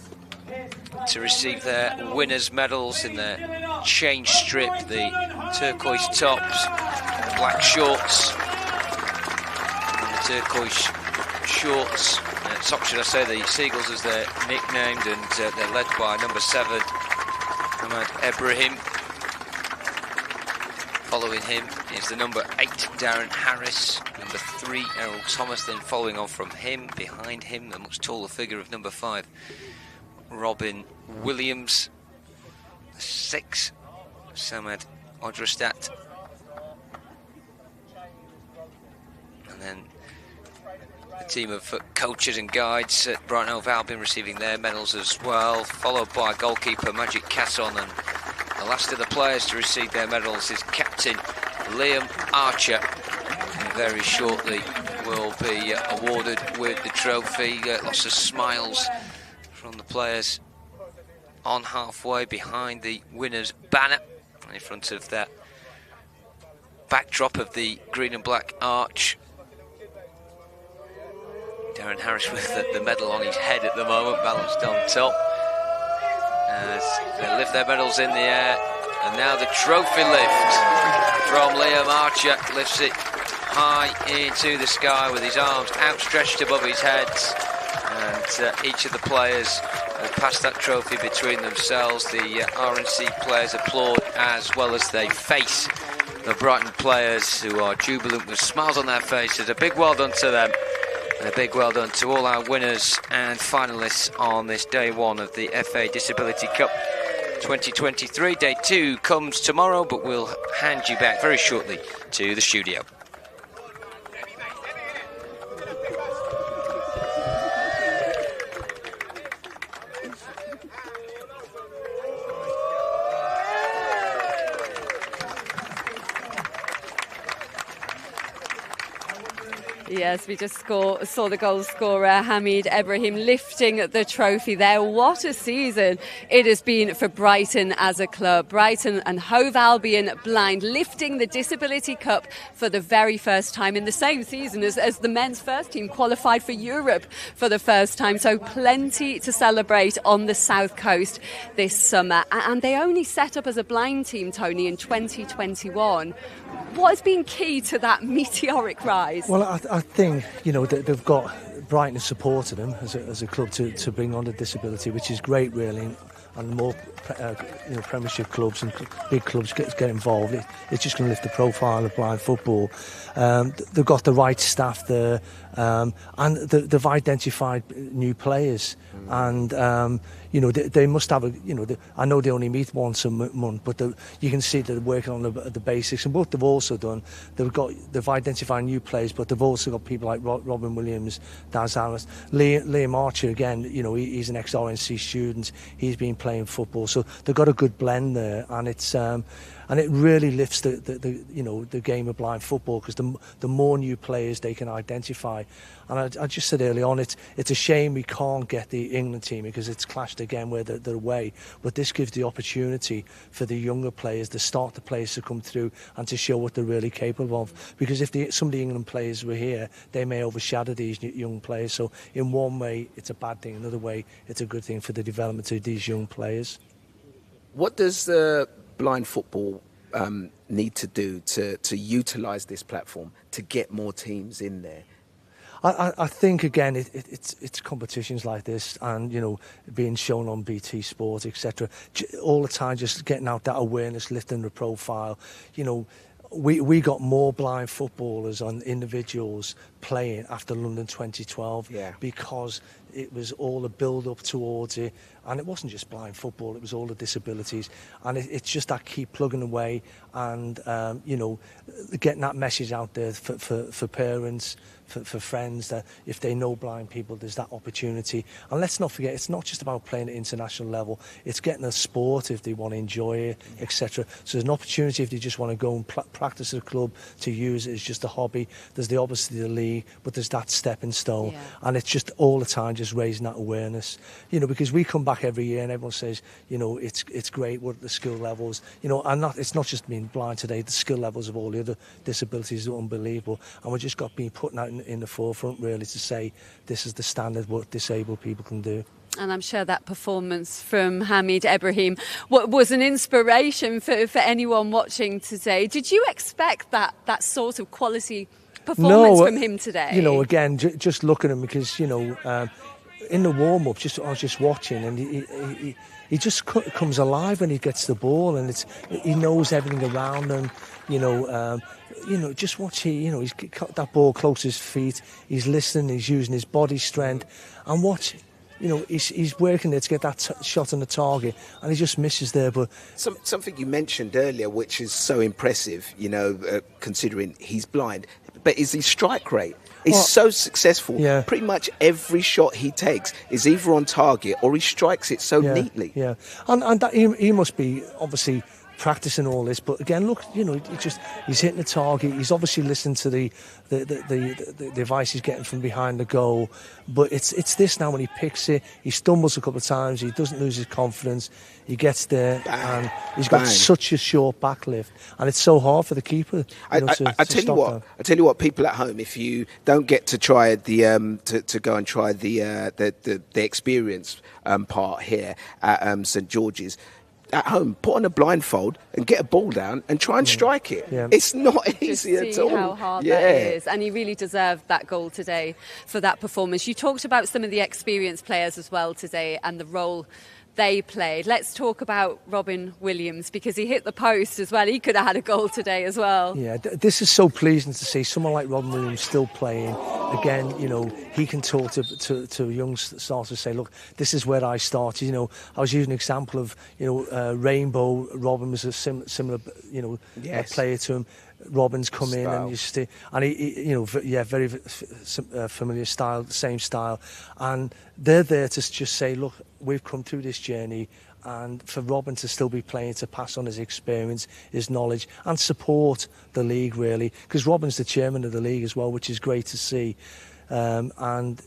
to receive their winners' medals in their change strip, the turquoise tops, the black shorts, and the turquoise shorts. Socks, should I say, the Seagulls as they're nicknamed, and they're led by number 7, Ahmad Ibrahim. Following him is the number 8, Darren Harris, number 3, Errol Thomas, then following on from him, behind him, the much taller figure of number 5, Robin Williams, 6, Samad Odrastat, and then the team of coaches and guides at Brighton Hove Albion receiving their medals as well, followed by goalkeeper Magic Casson, and the last of the players to receive their medals is Captain Liam Archer, who very shortly will be awarded with the trophy. Lots of smiles from the players on halfway behind the winner's banner, in front of that backdrop of the green and black arch. Darren Harris with the medal on his head at the moment, balanced on top. As they lift their medals in the air, and now the trophy lift from Liam Archer, lifts it high into the sky with his arms outstretched above his head, and each of the players have passed that trophy between themselves. The RNC players applaud as well as they face the Brighton players, who are jubilant with smiles on their faces. A big well done to them. And a big well done to all our winners and finalists on this day 1 of the FA Disability Cup 2023. Day 2 comes tomorrow, but we'll hand you back very shortly to the studio. Yes, we just saw the goal scorer Hamid Ibrahim lifting the trophy there. What a season it has been for Brighton as a club. Brighton and Hove Albion blind, lifting the Disability Cup for the very first time in the same season as the men's first team qualified for Europe for the first time. So plenty to celebrate on the South Coast this summer. And they only set up as a blind team, Tony, in 2021. What has been key to that meteoric rise? Well, I think, they've got Brighton supported them as a club to bring on the disability, which is great, really. And more, Premiership clubs and big clubs get involved. It's just going to lift the profile of blind football. They've got the right staff there, and they've identified new players. And they must have I know they only meet once a month, but you can see they're working on the basics. And what they've also done, they've identified new players, but they've also got people like Robin Williams, Daz Harris, Liam Archer again. He's an ex-RNC student. He's been playing football, so they've got a good blend there, and it's and it really lifts the game of blind football, because the more new players they can identify. And I just said early on, it's a shame we can't get the England team, because it's clashed again where they're away. But this gives the opportunity for the younger players, the starter players, to come through and to show what they're really capable of. Because if some of the England players were here, they may overshadow these young players. So in one way, it's a bad thing. Another way, it's a good thing for the development of these young players. What does the blind football need to do to utilise this platform to get more teams in there? I think, again, it's competitions like this, and being shown on BT Sport, etc. All the time, just getting out that awareness, lifting the profile. We got more blind footballers on individuals playing after London 2012, because it was all a build-up towards it, and it wasn't just blind football, it was all the disabilities, and it's just that keep plugging away, and getting that message out there for parents, for friends, that if they know blind people, there's that opportunity. And let's not forget, it's not just about playing at international level, it's getting a sport if they want to enjoy it, etc. So there's an opportunity if they just want to go and practice at a club, to use it as just a hobby. There's obviously the league, but there's that stepping stone, and it's just all the time just raising that awareness. Because we come back every year and everyone says, it's great, what are the skill levels, and it's not just being blind today, the skill levels of all the other disabilities are unbelievable, and we've just got being putting that in the forefront, really, to say this is the standard what disabled people can do. And I'm sure that performance from Hamid Ibrahim was an inspiration for anyone watching today. Did you expect that sort of quality performance from him today? Again, just looking at him, because in the warm-up, I was just watching, and he just comes alive when he gets the ball, and he knows everything around him. Just watch. He's got that ball close to his feet. He's listening. He's using his body strength, and watch. He's working there to get that shot on the target, and he just misses there. But something you mentioned earlier, which is so impressive, considering he's blind, but is his strike rate. He's so successful. Yeah. Pretty much every shot he takes is either on target or he strikes it so neatly. Yeah, and that, he must be obviously practicing all this, but again, look, he's hitting the target. He's obviously listening to the advice he's getting from behind the goal. But it's this now, when he picks it, he stumbles a couple of times, he doesn't lose his confidence, he gets there, and he's got such a short backlift, and it's so hard for the keeper. I tell you what, people at home, if you don't get to try to go and try the experience part here at St George's, at home, put on a blindfold and get a ball down and try and strike it. Yeah. It's not easy at all. How hard that is. And he really deserved that goal today for that performance. You talked about some of the experienced players as well today and the role they played. Let's talk about Robin Williams, because he hit the post as well. He could have had a goal today as well. Yeah, this is so pleasing to see someone like Robin Williams still playing. Again, he can talk to young starters, say, look, this is where I started. I was using an example of, Rainbow. Robin was a similar, player to him. Robin's come in and very familiar style, same style, and they're there to just say, look, we've come through this journey, and for Robin to still be playing, to pass on his experience, his knowledge, and support the league, really, because Robin's the chairman of the league as well, which is great to see. And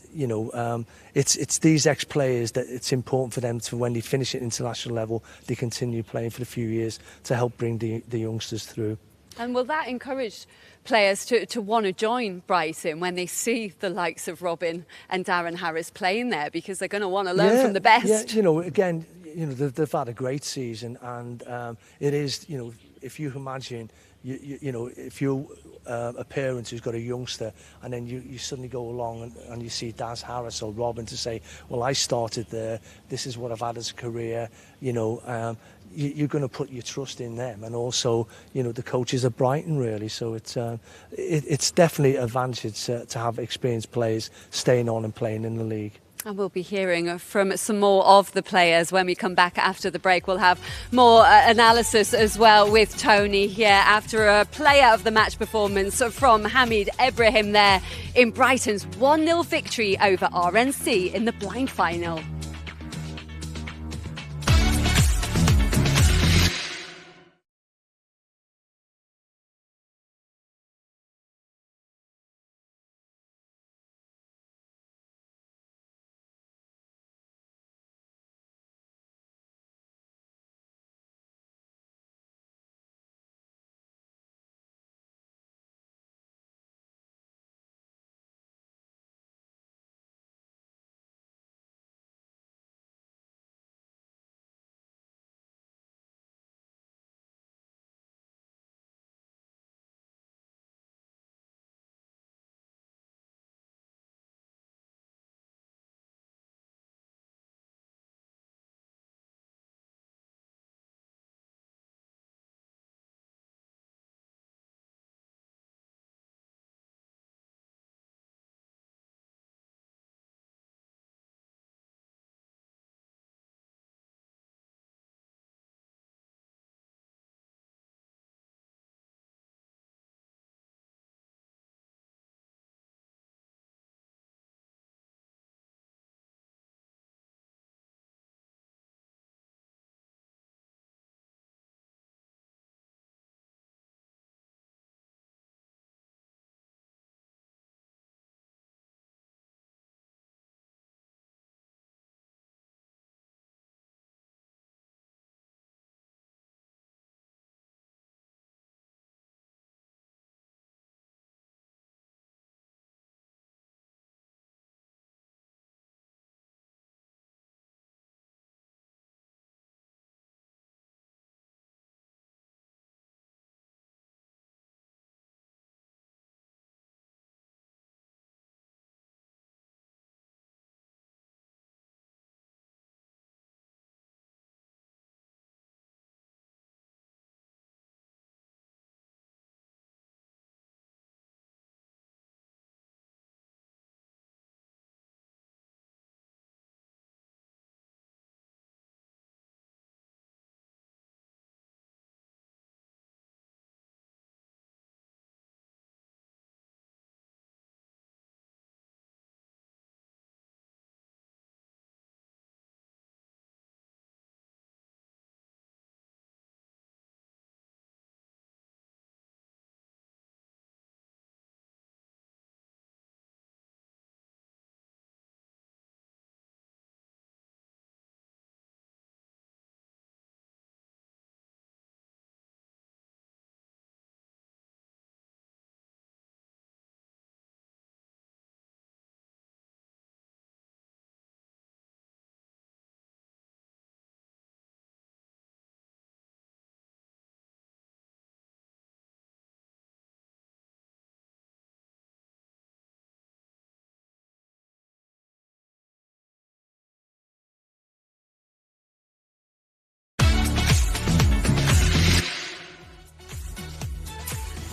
it's these ex-players that it's important for them to, when they finish at international level, they continue playing for a few years to help bring the youngsters through. And will that encourage players to want to join Brighton when they see the likes of Robin and Darren Harris playing there, because they're going to want to learn from the best? Yeah, again, they've had a great season, and it is, if you imagine, if you're a parent who's got a youngster, and then you suddenly go along and you see Daz Harris or Robin to say, well, I started there, this is what I've had as a career, you're going to put your trust in them, and also, the coaches at Brighton, really. So it's definitely an advantage to have experienced players staying on and playing in the league. And we'll be hearing from some more of the players when we come back after the break. We'll have more analysis as well with Tony here after a player of the match performance from Hamid Ibrahim there in Brighton's 1-0 victory over RNC in the blind final.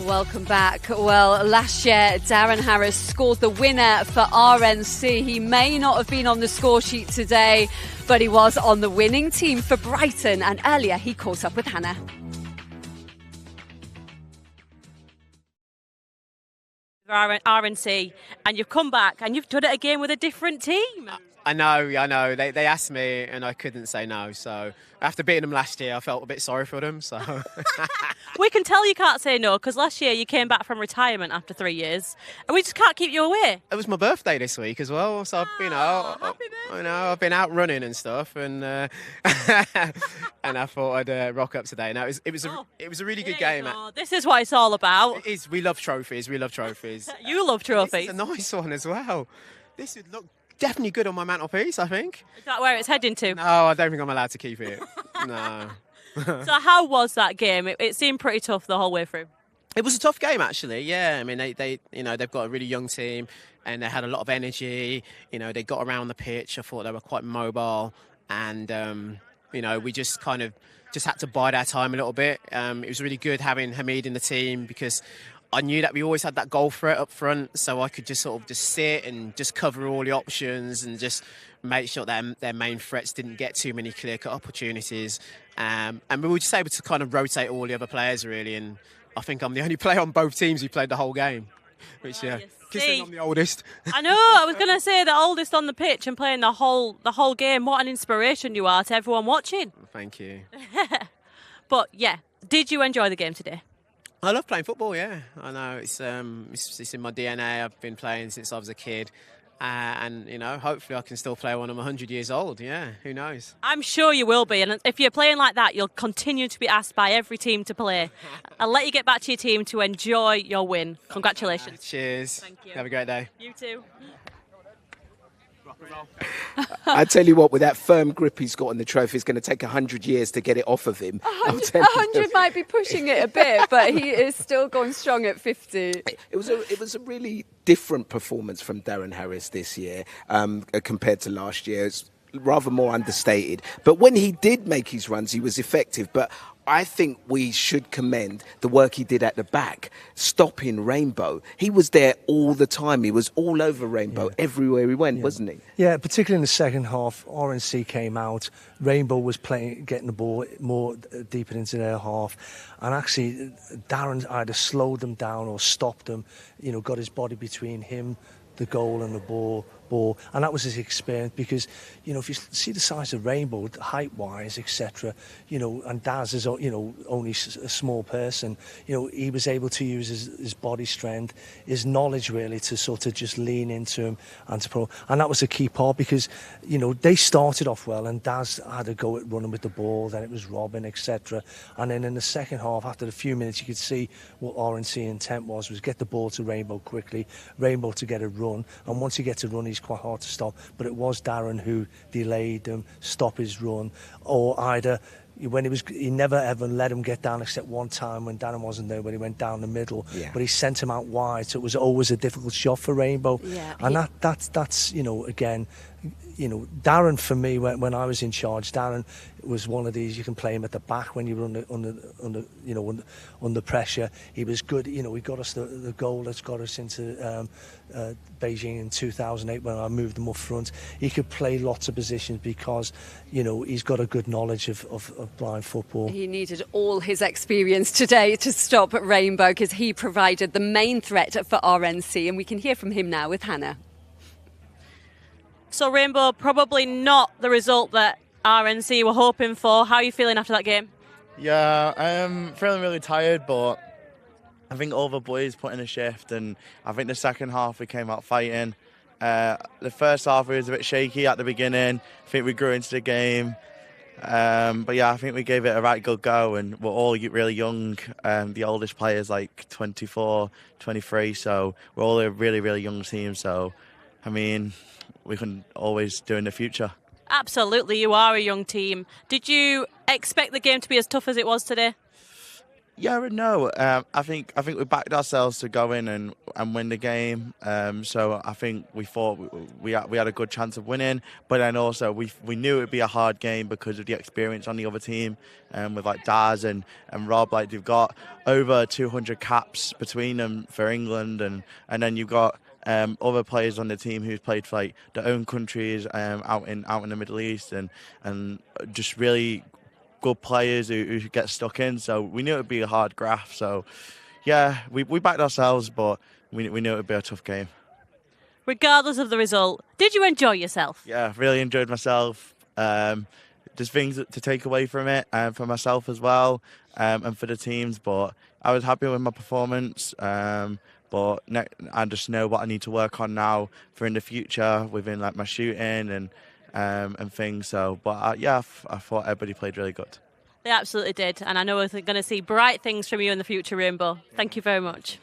Welcome back. Well, last year, Darren Harris scored the winner for RNC. He may not have been on the score sheet today, but he was on the winning team for Brighton. And earlier, he caught up with Hannah. RNC, and you've come back and you've done it again with a different team. I know. They asked me and I couldn't say no. So after beating them last year, I felt a bit sorry for them. So We can tell you can't say no because last year you came back from retirement after 3 years, and we just can't keep you away. it was my birthday this week as well. So I've been out running and stuff, and and I thought I'd rock up today. Now it was a really good game. This is what it's all about. It is. We love trophies. You love trophies. This is a nice one as well. This would look definitely good on my mantelpiece, I think. Is that where it's heading to? No, I don't think I'm allowed to keep it. No. So how was that game? It seemed pretty tough the whole way through. It was a tough game, actually. Yeah, I mean, they've got a really young team, and they had a lot of energy. They got around the pitch. I thought they were quite mobile, and we just kind of had to bide our time a little bit. It was really good having Hamid in the team because I knew that we always had that goal threat up front, so I could just sort of just sit and just cover all the options and just make sure that their main threats didn't get too many clear-cut opportunities. And we were just able to kind of rotate all the other players, really. And I think I'm the only player on both teams who played the whole game, which, considering I'm the oldest. I know, I was going to say the oldest on the pitch and playing the whole game. What an inspiration you are to everyone watching. Thank you. But, yeah, did you enjoy the game today? I love playing football, yeah. I know, it's in my DNA. I've been playing since I was a kid. And, hopefully I can still play when I'm 100 years old. Yeah, who knows? I'm sure you will be. And if you're playing like that, you'll continue to be asked by every team to play. I'll let you get back to your team to enjoy your win. Congratulations. Cheers. Thank you. Have a great day. You too. I tell you what, with that firm grip he's got on the trophy, it's going to take 100 years to get it off of him. 100 might be pushing it a bit, but he is still going strong at 50. It was a really different performance from Darren Harris this year compared to last year. It's rather more understated. But when he did make his runs, he was effective. But I think we should commend the work he did at the back, stopping Rainbow. He was there all the time. He was all over Rainbow everywhere he went, wasn't he? Yeah, particularly in the second half, RNC came out. Rainbow was getting the ball more deeper into their half. And actually, Darren either slowed them down or stopped them, got his body between him, the goal and the ball, and that was his experience because if you see the size of Rainbow height wise, etc., and Daz is only a small person, he was able to use his body strength, his knowledge really to sort of just lean into him and that was a key part because they started off well and Daz had a go at running with the ball, then it was Robin, etc., and then in the second half after a few minutes you could see what RNC intent was get the ball to Rainbow quickly, Rainbow to get a run, and once he gets a run he's quite hard to stop, but it was Darren who delayed him, stop his run, or either when he never ever let him get down except one time when Darren wasn't there, when he went down the middle, but he sent him out wide, so it was always a difficult shot for Rainbow. And that's again, Darren for me when I was in charge, Darren was one of these, you can play him at the back when you were under pressure. He was good, he got us the goal that's got us into Beijing in 2008 when I moved them up front. He could play lots of positions because he's got a good knowledge of blind football. He needed all his experience today to stop Rainbow because he provided the main threat for RNC, and we can hear from him now with Hannah. So Rainbow, probably not the result that RNC were hoping for. How are you feeling after that game? Yeah, I'm feeling really tired, but I think all the boys put in a shift, and I think the second half we came out fighting. The first half we was a bit shaky at the beginning. I think we grew into the game. But yeah, I think we gave it a right good go, and we're all really young. The oldest players like 24, 23, so we're all a really, really young team. So, I mean, we can always do in the future. Absolutely, you are a young team. Did you expect the game to be as tough as it was today? Yeah and no. I think we backed ourselves to go in and win the game. So I think we thought we had a good chance of winning. But then also we knew it would be a hard game because of the experience on the other team, with like Daz and Rob. Like they've got over 200 caps between them for England, and then you've got other players on the team who've played for like their own countries out in the Middle East, and just really good players who get stuck in. So we knew it would be a hard graft. So yeah, we backed ourselves, but we knew it would be a tough game. regardless of the result, did you enjoy yourself? Yeah, really enjoyed myself. Just things to take away from it, and for myself as well, and for the teams. But I was happy with my performance. But I just know what I need to work on now for in the future within like my shooting and things. So, but I thought everybody played really good. They absolutely did, and I know we're going to see bright things from you in the future, Rainbow. Thank you very much.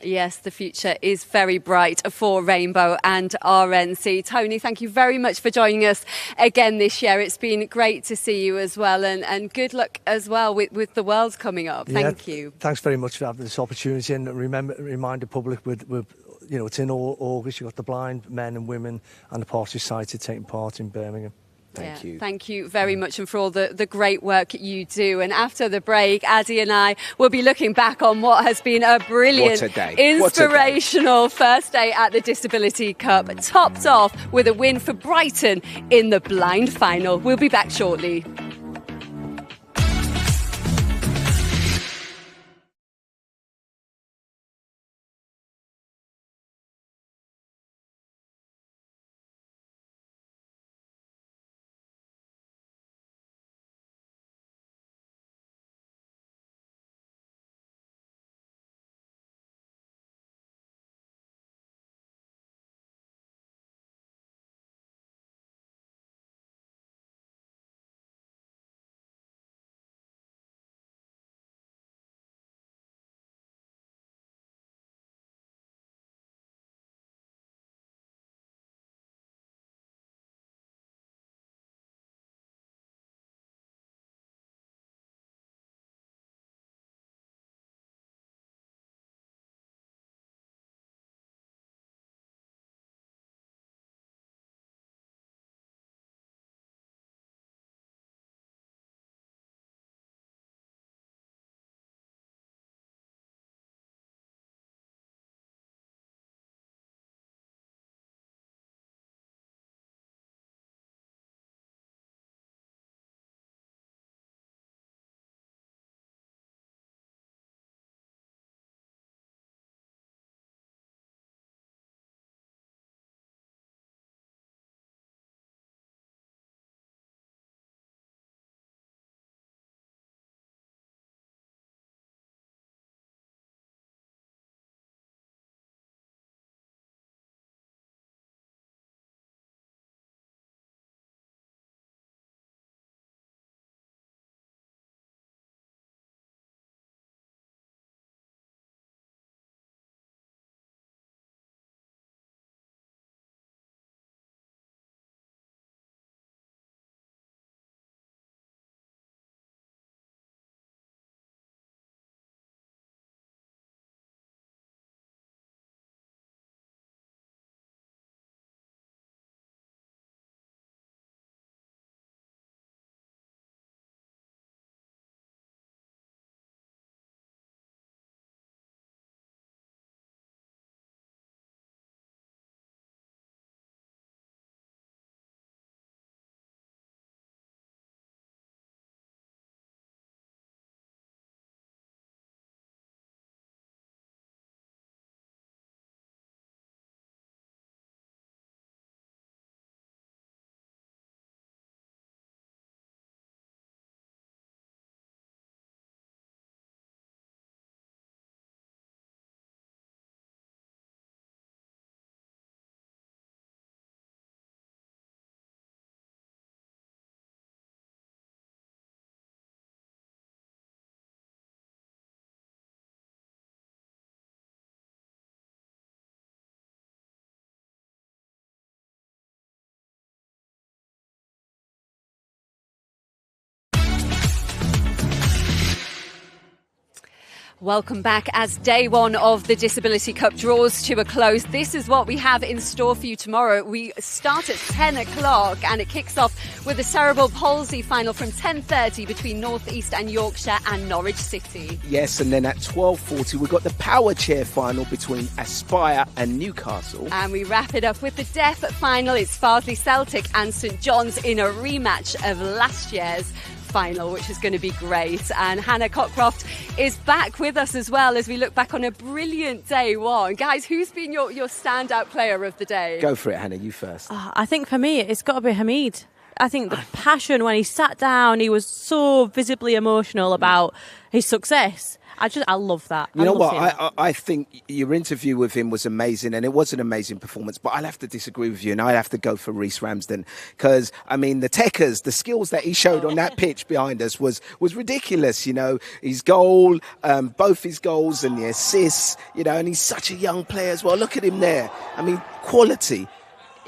Yes, the future is very bright for Rainbow and RNC. Tony, thank you very much for joining us again this year. It's been great to see you as well, and good luck as well with the Worlds coming up. Thank you. Thanks very much for having this opportunity, and remind the public with it's in August. You've got the blind men and women and the partially sighted taking part in Birmingham. Thank you. Thank you very much, and for all the great work you do. And after the break, Addy and I will be looking back on what has been a brilliant, inspirational first day at the Disability Cup, topped off with a win for Brighton in the blind final. We'll be back shortly. Welcome back as day one of the Disability Cup draws to a close. This is what we have in store for you tomorrow. We start at 10 o'clock and it kicks off with the cerebral palsy final from 10:30 between North East and Yorkshire and Norwich City. Yes, and then at 12:40 we've got the power chair final between Aspire and Newcastle. And we wrap it up with the deaf final. It's Farsley Celtic and St John's in a rematch of last year's final, which is going to be great. And Hannah Cockcroft is back with us as well as we look back on a brilliant day one. Guys, who's been your standout player of the day? Go for it, Hannah, you first. I think for me, it's got to be Hamid. I think the passion when he sat down, he was so visibly emotional about his success. I love that. You know what? I think your interview with him was amazing, and it was an amazing performance. But I'll have to disagree with you, and I'll have to go for Reece Ramsden because I mean the techers, the skills that he showed on that pitch behind us was ridiculous. You know, his goal, both his goals and the assists. You know, and he's such a young player as well. Look at him there. I mean, quality.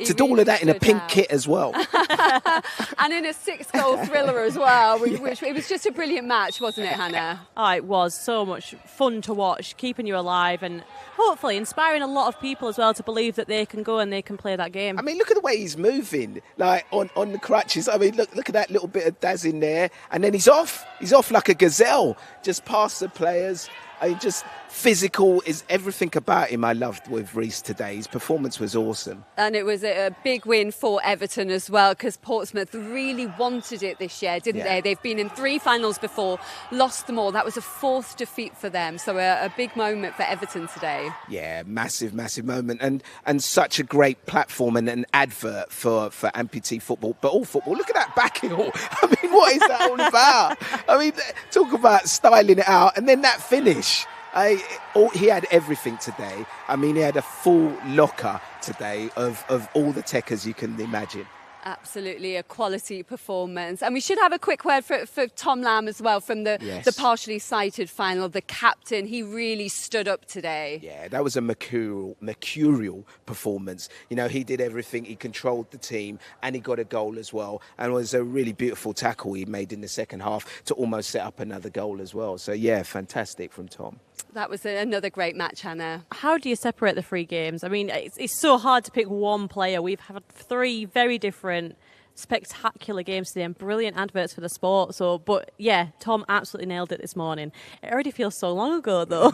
To do all of that in a pink kit as well. And in a 6-goal thriller as well, which it was just a brilliant match, wasn't it, Hannah? Oh, it was so much fun to watch, keeping you alive and hopefully inspiring a lot of people as well to believe that they can go and they can play that game. I mean, look at the way he's moving, like on the crutches. I mean, look at that little bit of Daz in there. And then he's off. He's off like a gazelle, just past the players. I mean, just physical is everything about him I loved with Reece today. His performance was awesome. And it was a big win for Everton as well because Portsmouth really wanted it this year, didn't they? They've been in 3 finals before, lost them all. That was a 4th defeat for them. So a big moment for Everton today. Yeah, massive moment and such a great platform and an advert for amputee football, but all football. Look at that back heel. I mean, what is that all about? I mean, talk about styling it out and then that finish. He had everything today. I mean, he had a full locker today of all the techers you can imagine. Absolutely a quality performance. And we should have a quick word for Tom Lamb as well from the partially sighted final. The captain, he really stood up today. Yeah, that was a mercurial performance. You know, he did everything. He controlled the team and he got a goal as well. And it was a really beautiful tackle he made in the second half to almost set up another goal as well. So, yeah, fantastic from Tom. That was another great match, Hannah. How do you separate the 3 games? I mean, it's so hard to pick one player. We've had 3 very different, spectacular games today and brilliant adverts for the sport. So, but yeah, Tom absolutely nailed it this morning. It already feels so long ago, though.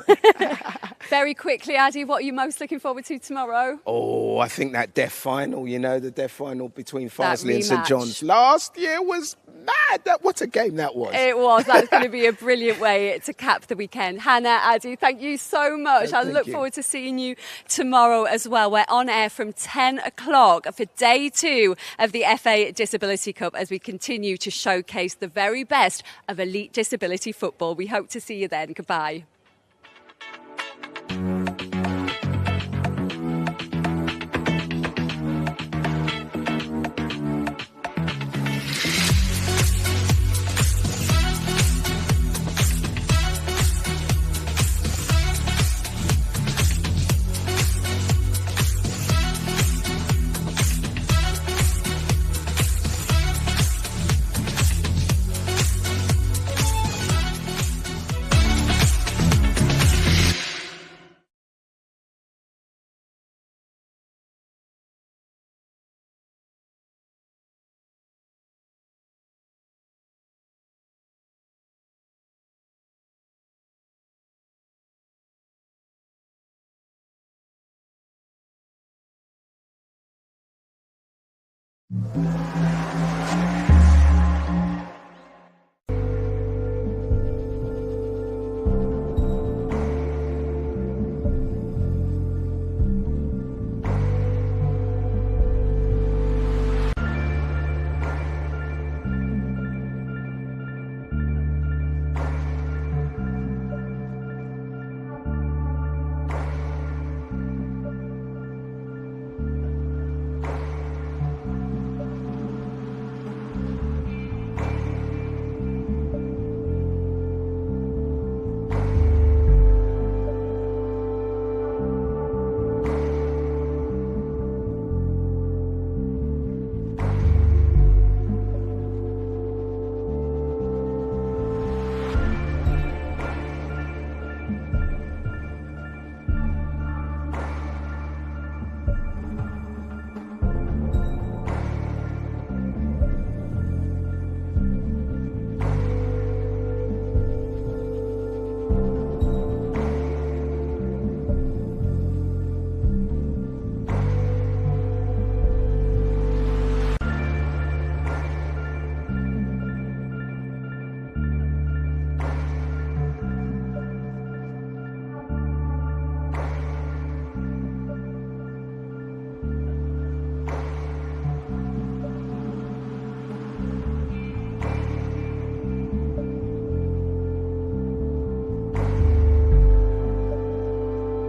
Very quickly, Addy, what are you most looking forward to tomorrow? Oh, I think that deaf final, you know, the deaf final between Farsley and St John's last year was mad. What a game that was. It was. That's going to be a brilliant way to cap the weekend. Hannah, Addy, thank you so much. I look forward to seeing you tomorrow as well. We're on air from 10 o'clock for day 2 of the FA Disability Cup as we continue to showcase the very best of elite disability football. We hope to see you then. Goodbye. Thank you.